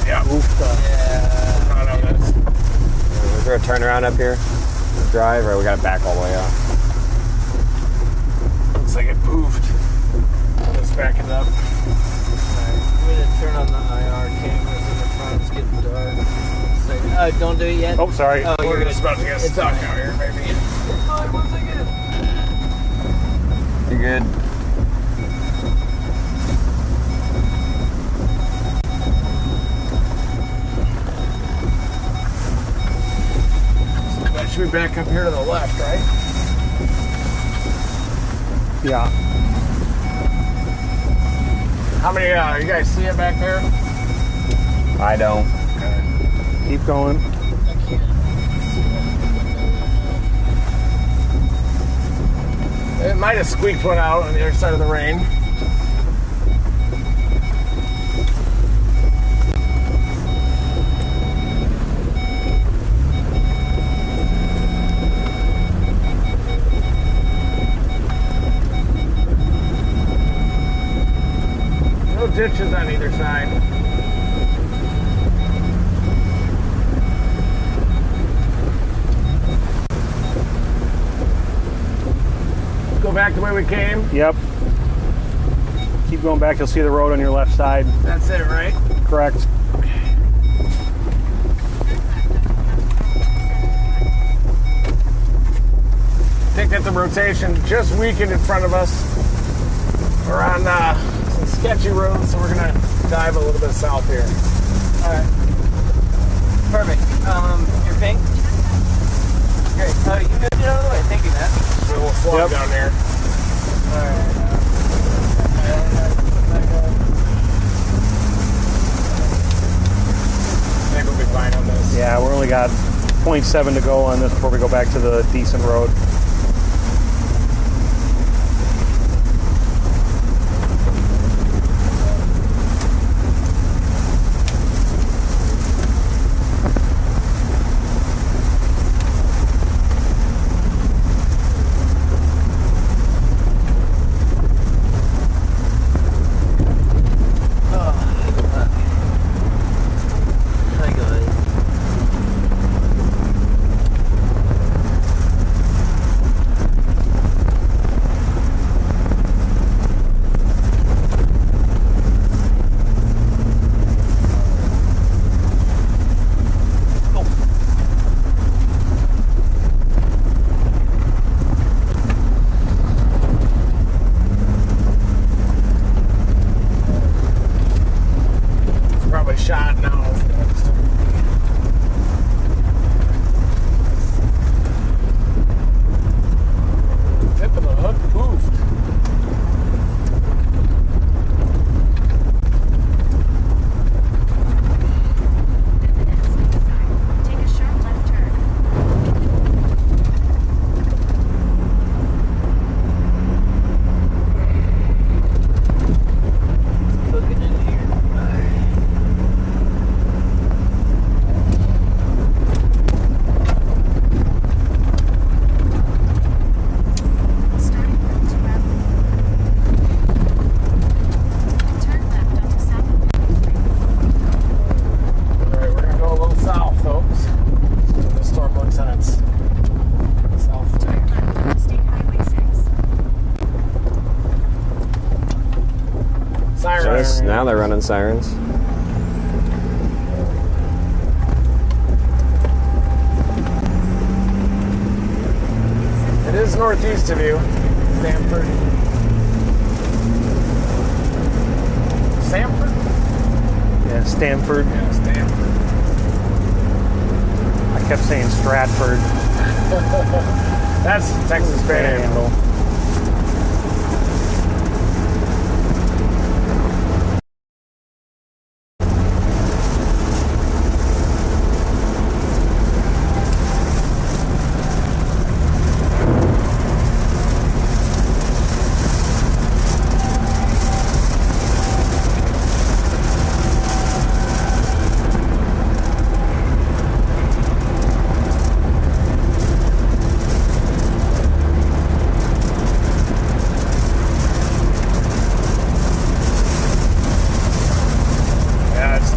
Yeah. Oof. Yeah. I know this. Is there a turnaround up here? Drive, or we got to back all the way out? Looks like it poofed. Let's back it up. I'm going to turn on the IR cameras in the front. It's getting dark. Don't do it yet. Oh, sorry. Oh, We're you're just about to get stuck out here, maybe. One second. You good? That should be back up here to the left, right? Yeah. How many, you guys see it back there? I don't. Keep going. It might have squeaked one out on the other side of the rain. No ditches on either side. Go back the way we came. Yep. Keep going back. You'll see the road on your left side. That's it, right? Correct. Think that the rotation just weakened in front of us. We're on some sketchy roads, so we're gonna dive a little bit south here. All right. Perfect. You're pink. Great. You good? Get out of the way. Thank you, Matt. So we'll flop down there. All right. I think we'll be fine on this. Yeah, we only got 0.7 to go on this before we go back to the decent road. Shot now. Tip of the hook poofed. Take a sharp left turn. Looking in here. Starting route to Abilene. Turn left onto South Memphis Street. Alright, we're gonna go a little south, folks. See what the storm looks on its south Turn tank. left onto State Highway 6. Sirens. Now they're running sirens. It is northeast of you, Stanford. Stanford? Yeah, Stanford. Yeah, Stanford. I kept saying Stratford. That's Texas Panhandle.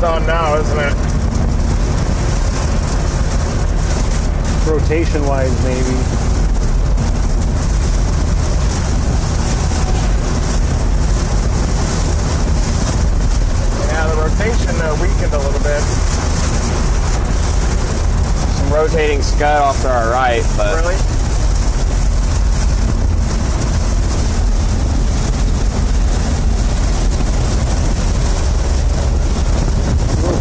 On now, isn't it? Rotation wise, maybe. Yeah, the rotation weakened a little bit. Some rotating scud off to our right, but Really?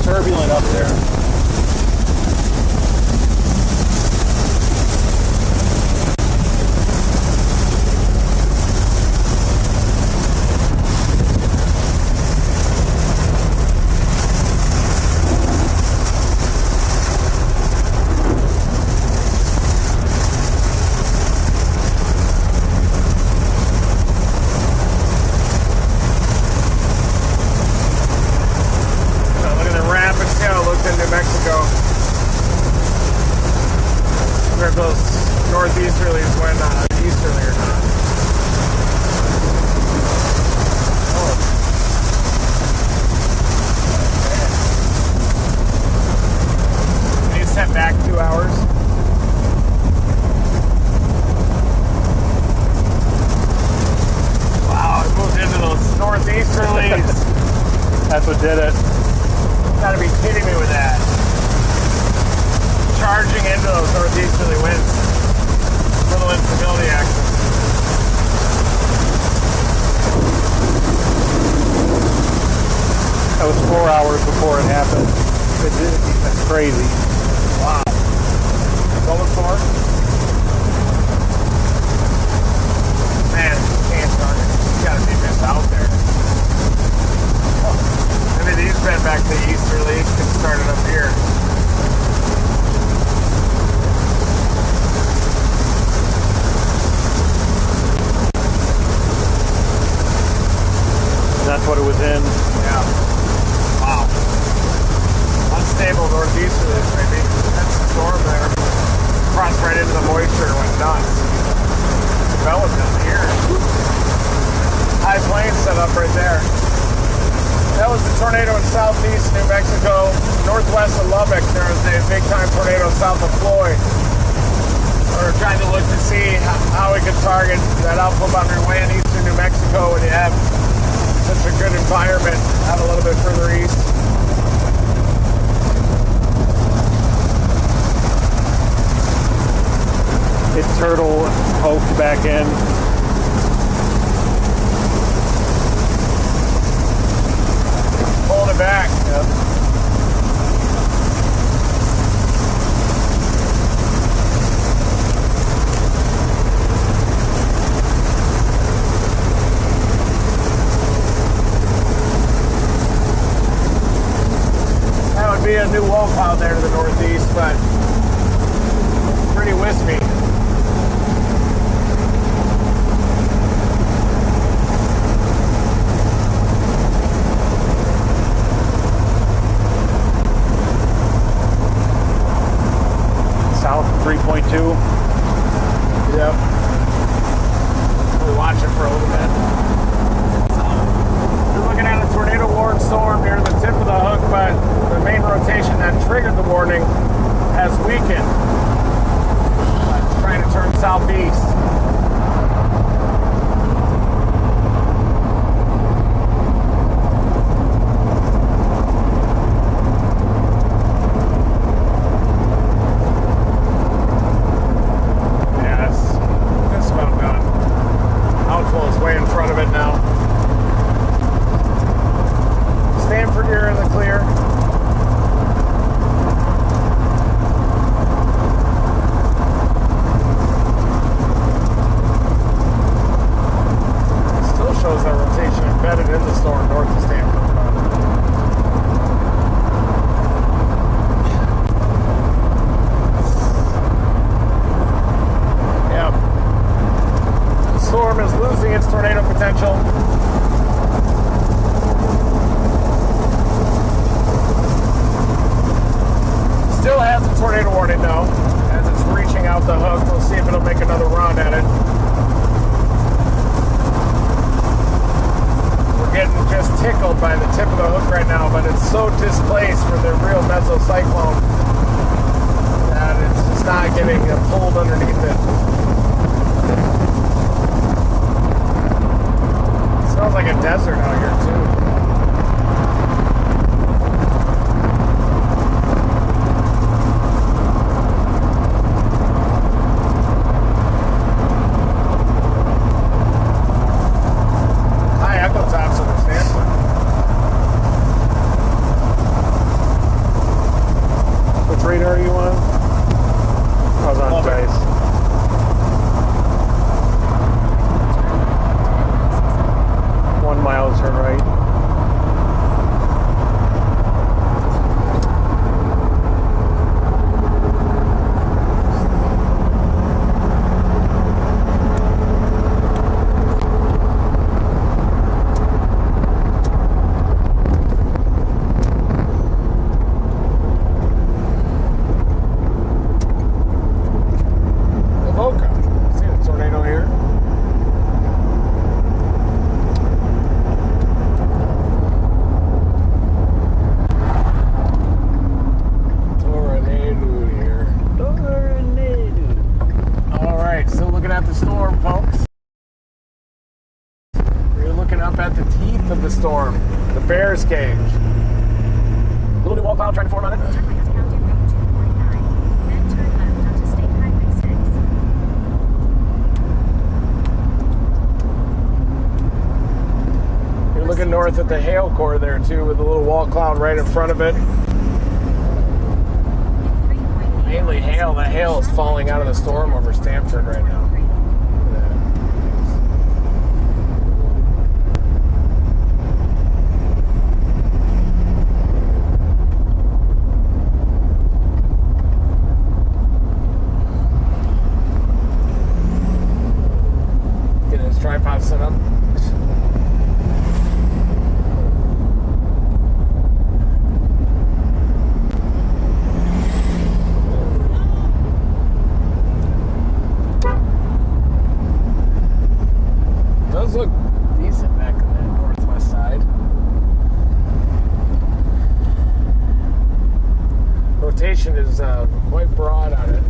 Turbulent up there. That's what did it. Gotta be kidding me with that. Charging into those northeasterly winds. Little instability action. That was 4 hours before it happened. That's crazy. Wow. Going for it. Man, can't start it. You gotta be missed out there. Maybe these bend back to the easterly. Can start it up here. And that's what it was in. Yeah. Wow. Unstable northeasterlies, maybe. That's the storm there. Crossed right into the moisture and went nuts. Developed down here. High plains set up right there. That was the tornado in southeast New Mexico. Northwest of Lubbock, there was a big-time tornado south of Floyd. We were trying to look to see how we could target that outflow boundary way in eastern New Mexico when you have such a good environment out a little bit further east. It turtle poked back in. Pulling it back. Yep. That would be a new wolf out there to the northeast, but pretty wispy. South 3.2. Yep. We'll watch it for a little bit. We're looking at a tornado warning storm near the tip of the hook, but the main rotation that triggered the warning has weakened. It's trying to turn southeast. The bear's cage. Little new wall cloud trying to form on it. Turn right onto County Road 249. Then turn left onto State Highway 6. You're looking north at the hail core there too, with the little wall cloud right in front of it. Mainly hail. That hail is falling out of the storm over Stamford right now. Get his tripod set up. Does look decent back on that northwest side. Rotation is quite broad on it.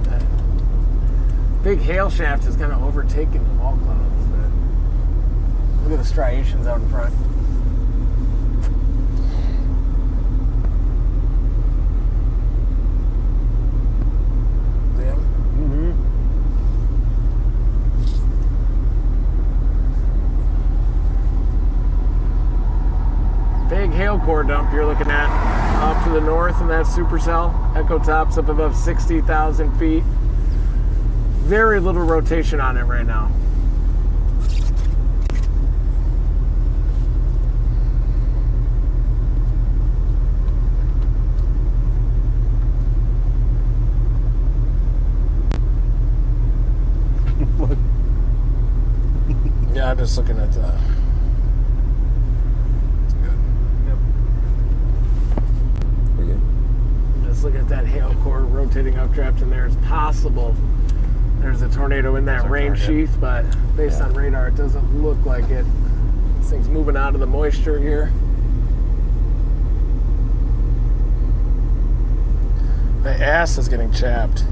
That big hail shaft is kind of overtaking the wall clouds. But look at the striations out in front. Big hail core dump you're looking at off to the north in that supercell. Echo tops up above 60,000 feet. Very little rotation on it right now. Yeah, I'm just looking at look at that hail core rotating updraft in there. It's possible there's a tornado in that rain sheath, but based on radar, it doesn't look like it. This thing's moving out of the moisture here. My ass is getting chapped.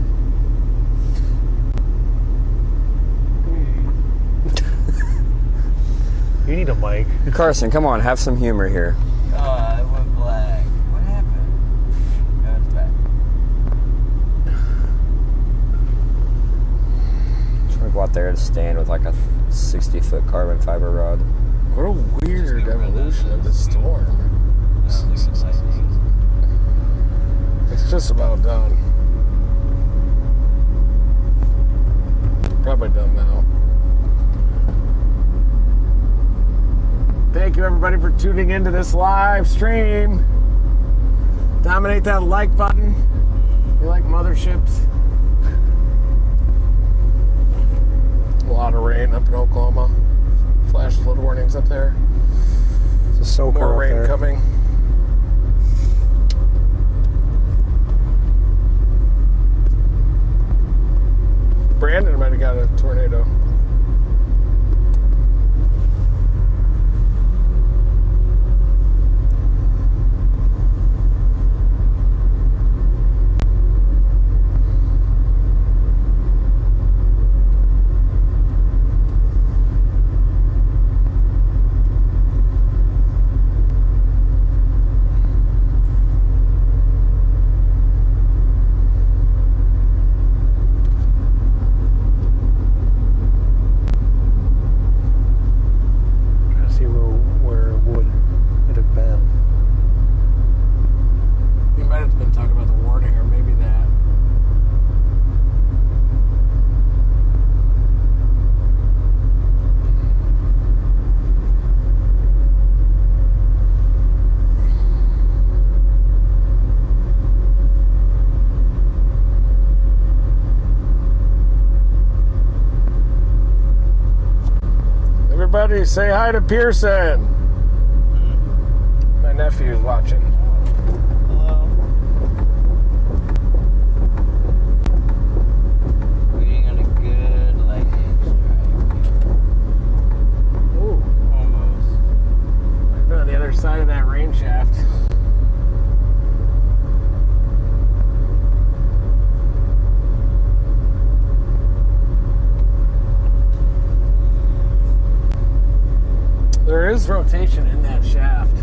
You need a mic. Carson, come on, have some humor here. Oh, it went black. What happened? Oh, it's back. Trying to go out there to stand with like a 60-foot carbon fiber rod. What a weird evolution of the storm. It's just about done. Probably done now. Thank you everybody for tuning into this live stream. Dominate that like button. You like motherships? A lot of rain up in Oklahoma. Flash flood warnings up there. It's a soaker More up rain there. coming. Brandon might have got a tornado. Everybody say hi to Pearson. My nephew is watching. Hello. Waiting on a good lightning strike. Ooh. Almost. I've been on the other side of that rain shaft. is rotation in that shaft.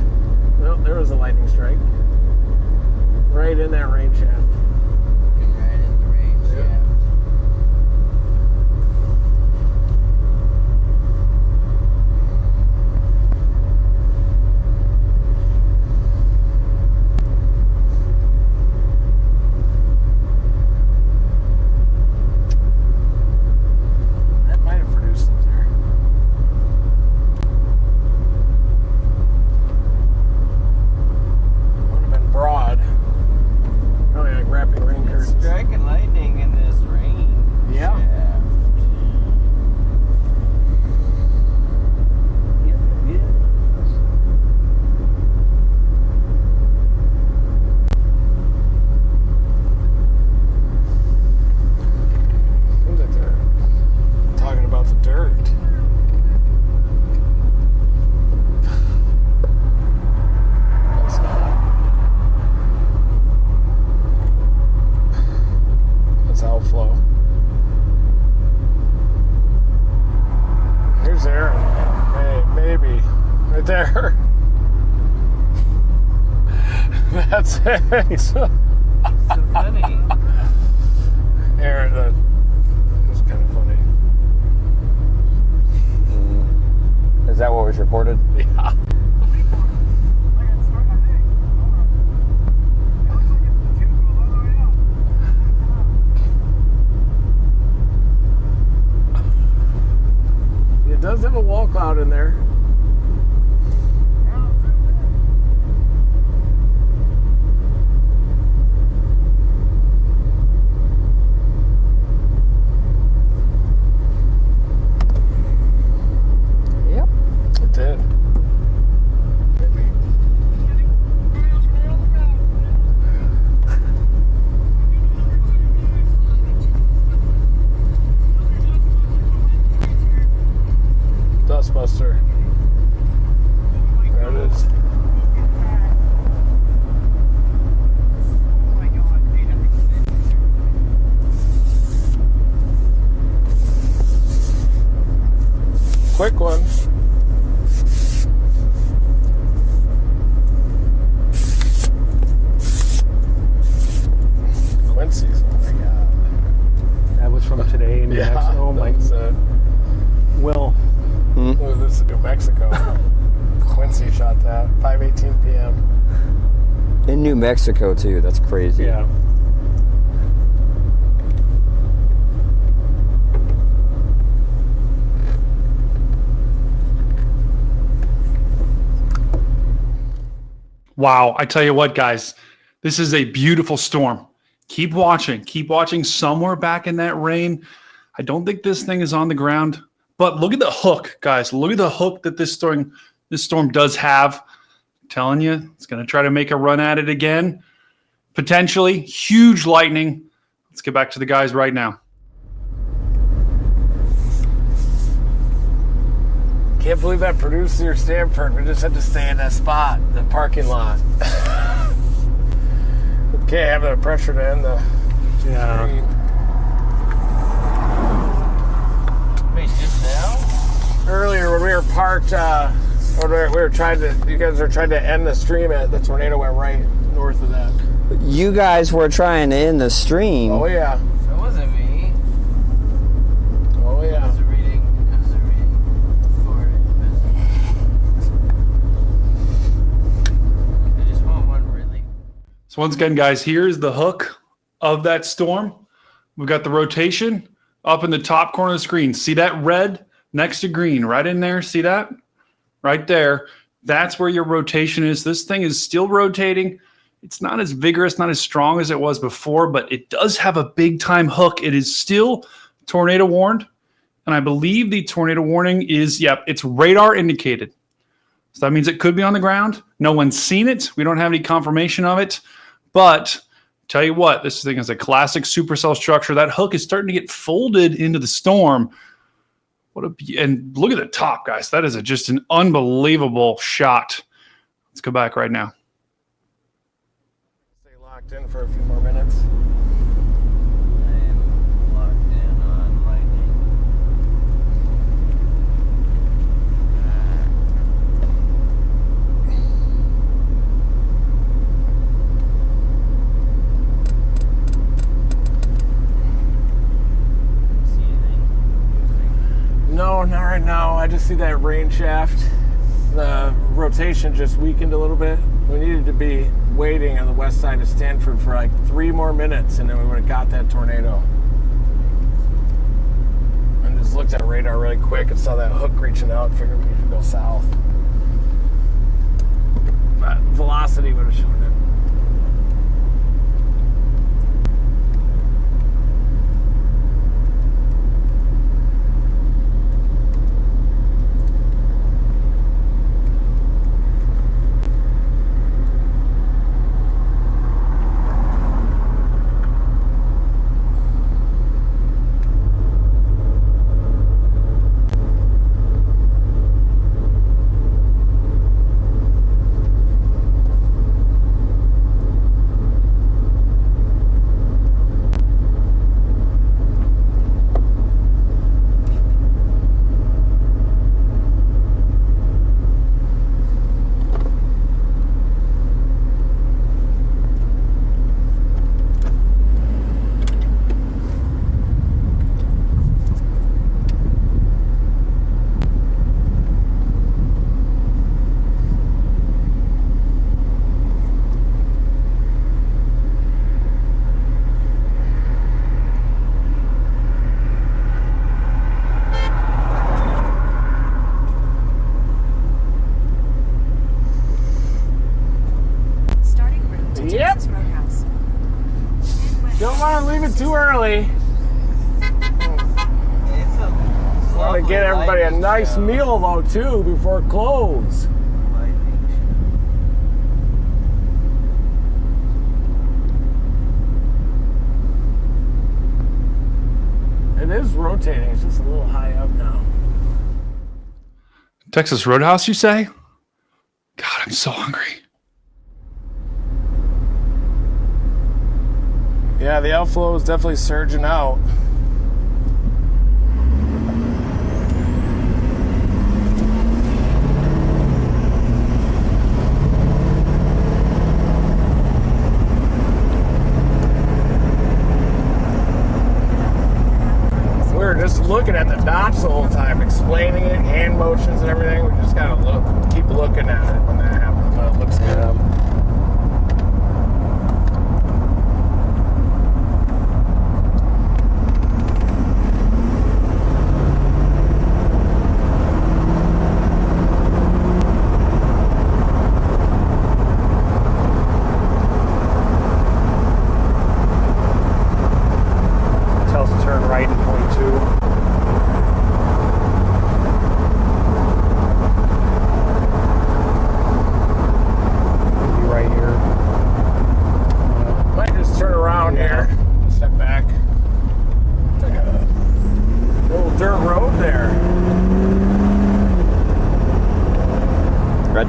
Well, there was a lightning strike. Right in that rain shaft. Right in the rain shaft. That might have produced up there. Would have been broad. Oh yeah, wrapping rain curtains. Striking lightning in this rain. Yeah. shaft. Seems like they're talking about the dirt. That's not. That's outflow. Here's Aaron. Hey, maybe. Right there. That's it. So funny. Aaron, that was kind of funny. Is that what was reported? Yeah. It does have a wall cloud in there. Yep. It did. Maybe. Dustbuster. There it is. Quick one. Quincy's. Oh my god. That was from today in New Mexico. Oh my. Will. Oh, this is New Mexico. Quincy shot that. 5:18 p.m. In New Mexico too. That's crazy. Yeah. Wow, I tell you what, guys, this is a beautiful storm. Keep watching. Keep watching somewhere back in that rain. I don't think this thing is on the ground, but look at the hook, guys. Look at the hook that this storm does have. I'm telling you, it's going to try to make a run at it again. Potentially huge lightning. Let's get back to the guys right now. Can't believe that produced your Stanford. We just had to stay in that spot, the parking lot. Can't have the pressure to end the stream. Wait, just now? Earlier when we were parked, you guys were trying to end the stream at the tornado went right north of that. You guys were trying to end the stream. Oh yeah. That wasn't me. Oh yeah. I was reading for it. I just want one really. So once again, guys, here's the hook of that storm. We've got the rotation up in the top corner of the screen. See that red next to green right in there? See that? Right there. That's where your rotation is. This thing is still rotating. It's not as vigorous, not as strong as it was before, but it does have a big-time hook. It is still tornado warned, and I believe the tornado warning is, it's radar indicated. So that means it could be on the ground. No one's seen it. We don't have any confirmation of it. But tell you what, this thing is a classic supercell structure. That hook is starting to get folded into the storm. And look at the top, guys. That is just an unbelievable shot. Let's go back right now. Stay locked in for a few more minutes. I am locked in on lightning. right now. I just see that rain shaft. The rotation just weakened a little bit. We needed to be waiting on the west side of Stanford for like 3 more minutes, and then we would have got that tornado. I just looked at radar really quick and saw that hook reaching out. Figured we needed to go south. But velocity would have shown it. Don't want to leave it too early. Want to get everybody a nice meal though too before it closes. It is rotating. It's just a little high up now. Texas Roadhouse, you say? God, I'm so hungry. Yeah, the outflow is definitely surging out. We were just looking at the dots the whole time, explaining it, hand motions and everything. We just gotta keep looking at it when that happens. But it looks good.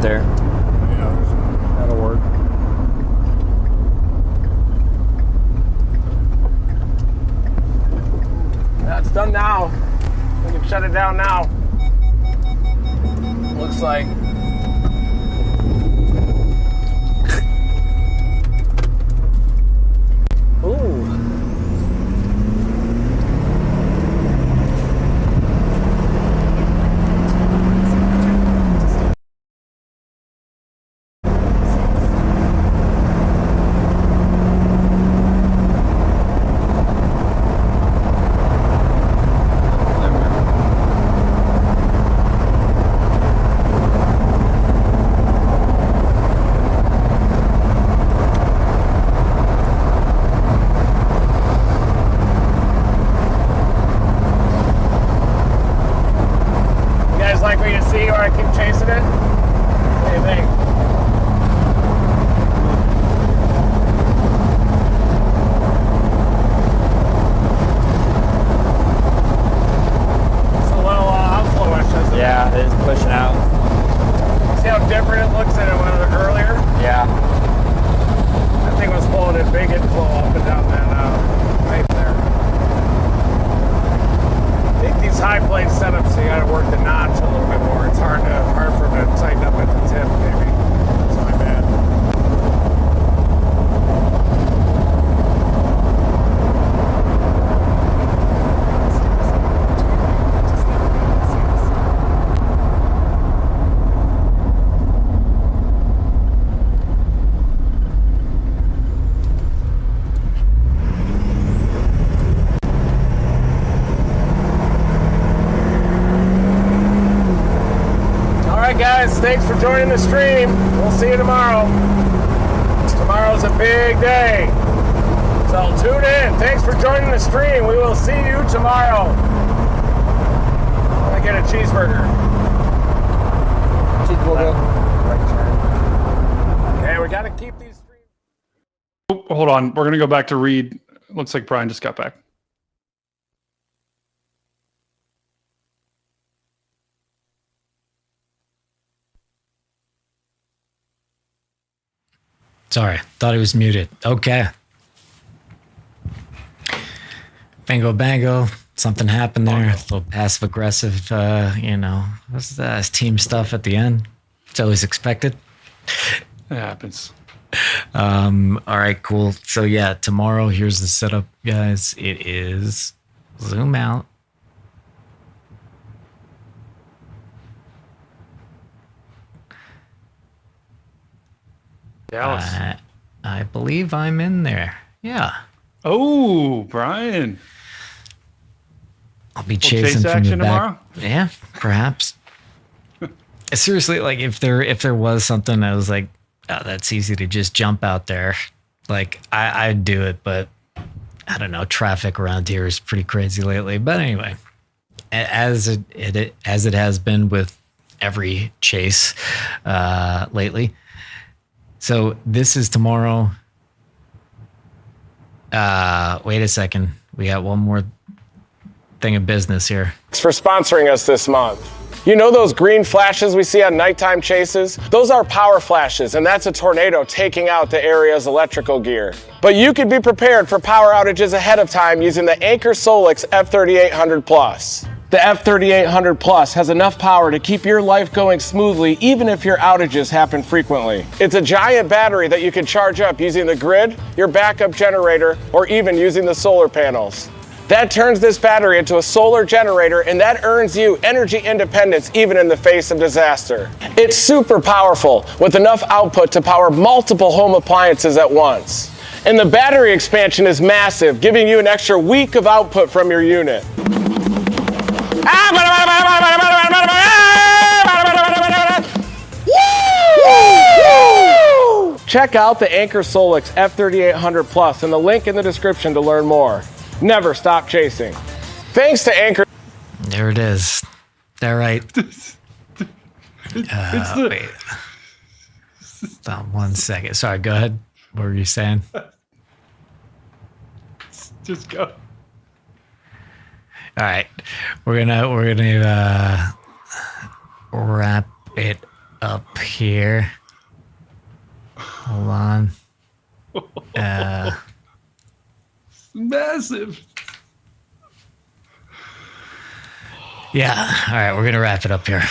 There. Yeah, that'll work. That's done now. We can shut it down now. Looks like. Ooh. High plane setup, so you got to work the notch a little bit more. It's hard for them guys. Thanks for joining the stream. We'll see you tomorrow. Tomorrow's a big day. So tune in. Thanks for joining the stream. We will see you tomorrow. I'm going to get a cheeseburger. Okay, we got to keep these streams. Oh, hold on. We're going to go back to Reed. Looks like Brian just got back. Sorry, thought he was muted. Okay. Bingo bango. Something happened there. A little passive aggressive, what's that? Team stuff at the end. It's always expected. It happens. All right, cool. So yeah, tomorrow, here's the setup, guys. It is zoom out. Dallas. I believe I'm in there. Yeah. Oh, Brian. I'll be chasing from action the back. tomorrow? Yeah, perhaps. Seriously, like if there was something I was like, oh, that's easy to just jump out there. Like I'd do it, but I don't know. Traffic around here is pretty crazy lately. But anyway, as it has been with every chase lately. So this is tomorrow. Wait a second. We got one more thing of business here. Thanks for sponsoring us this month. You know those green flashes we see on nighttime chases? Those are power flashes, and that's a tornado taking out the area's electrical gear. But you could be prepared for power outages ahead of time using the Anker Solix F3800 Plus. The F3800 Plus has enough power to keep your life going smoothly even if your outages happen frequently. It's a giant battery that you can charge up using the grid, your backup generator, or even using the solar panels. That turns this battery into a solar generator, and that earns you energy independence even in the face of disaster. It's super powerful with enough output to power multiple home appliances at once. And the battery expansion is massive, giving you an extra week of output from your unit. Check out the Anker Solix F3800 Plus and the link in the description to learn more. Never stop chasing. Thanks to Anker. There it is. They're right. Wait. Stop 1 second. Sorry, go ahead. What were you saying? Just go. All right, we're gonna wrap it up here. Hold on. Massive. Yeah. All right, we're gonna wrap it up here.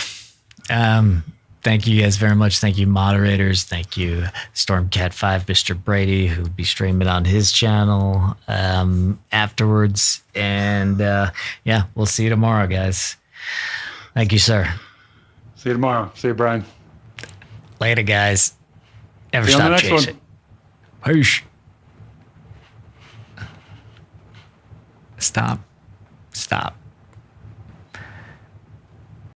Thank you guys very much. Thank you, moderators. Thank you, Stormcat5, Mr. Brady, who'll be streaming on his channel afterwards. And yeah, we'll see you tomorrow, guys. Thank you, sir. See you tomorrow. See you, Brian. Later, guys. Never See you on the stop next chasing. Peace. Stop.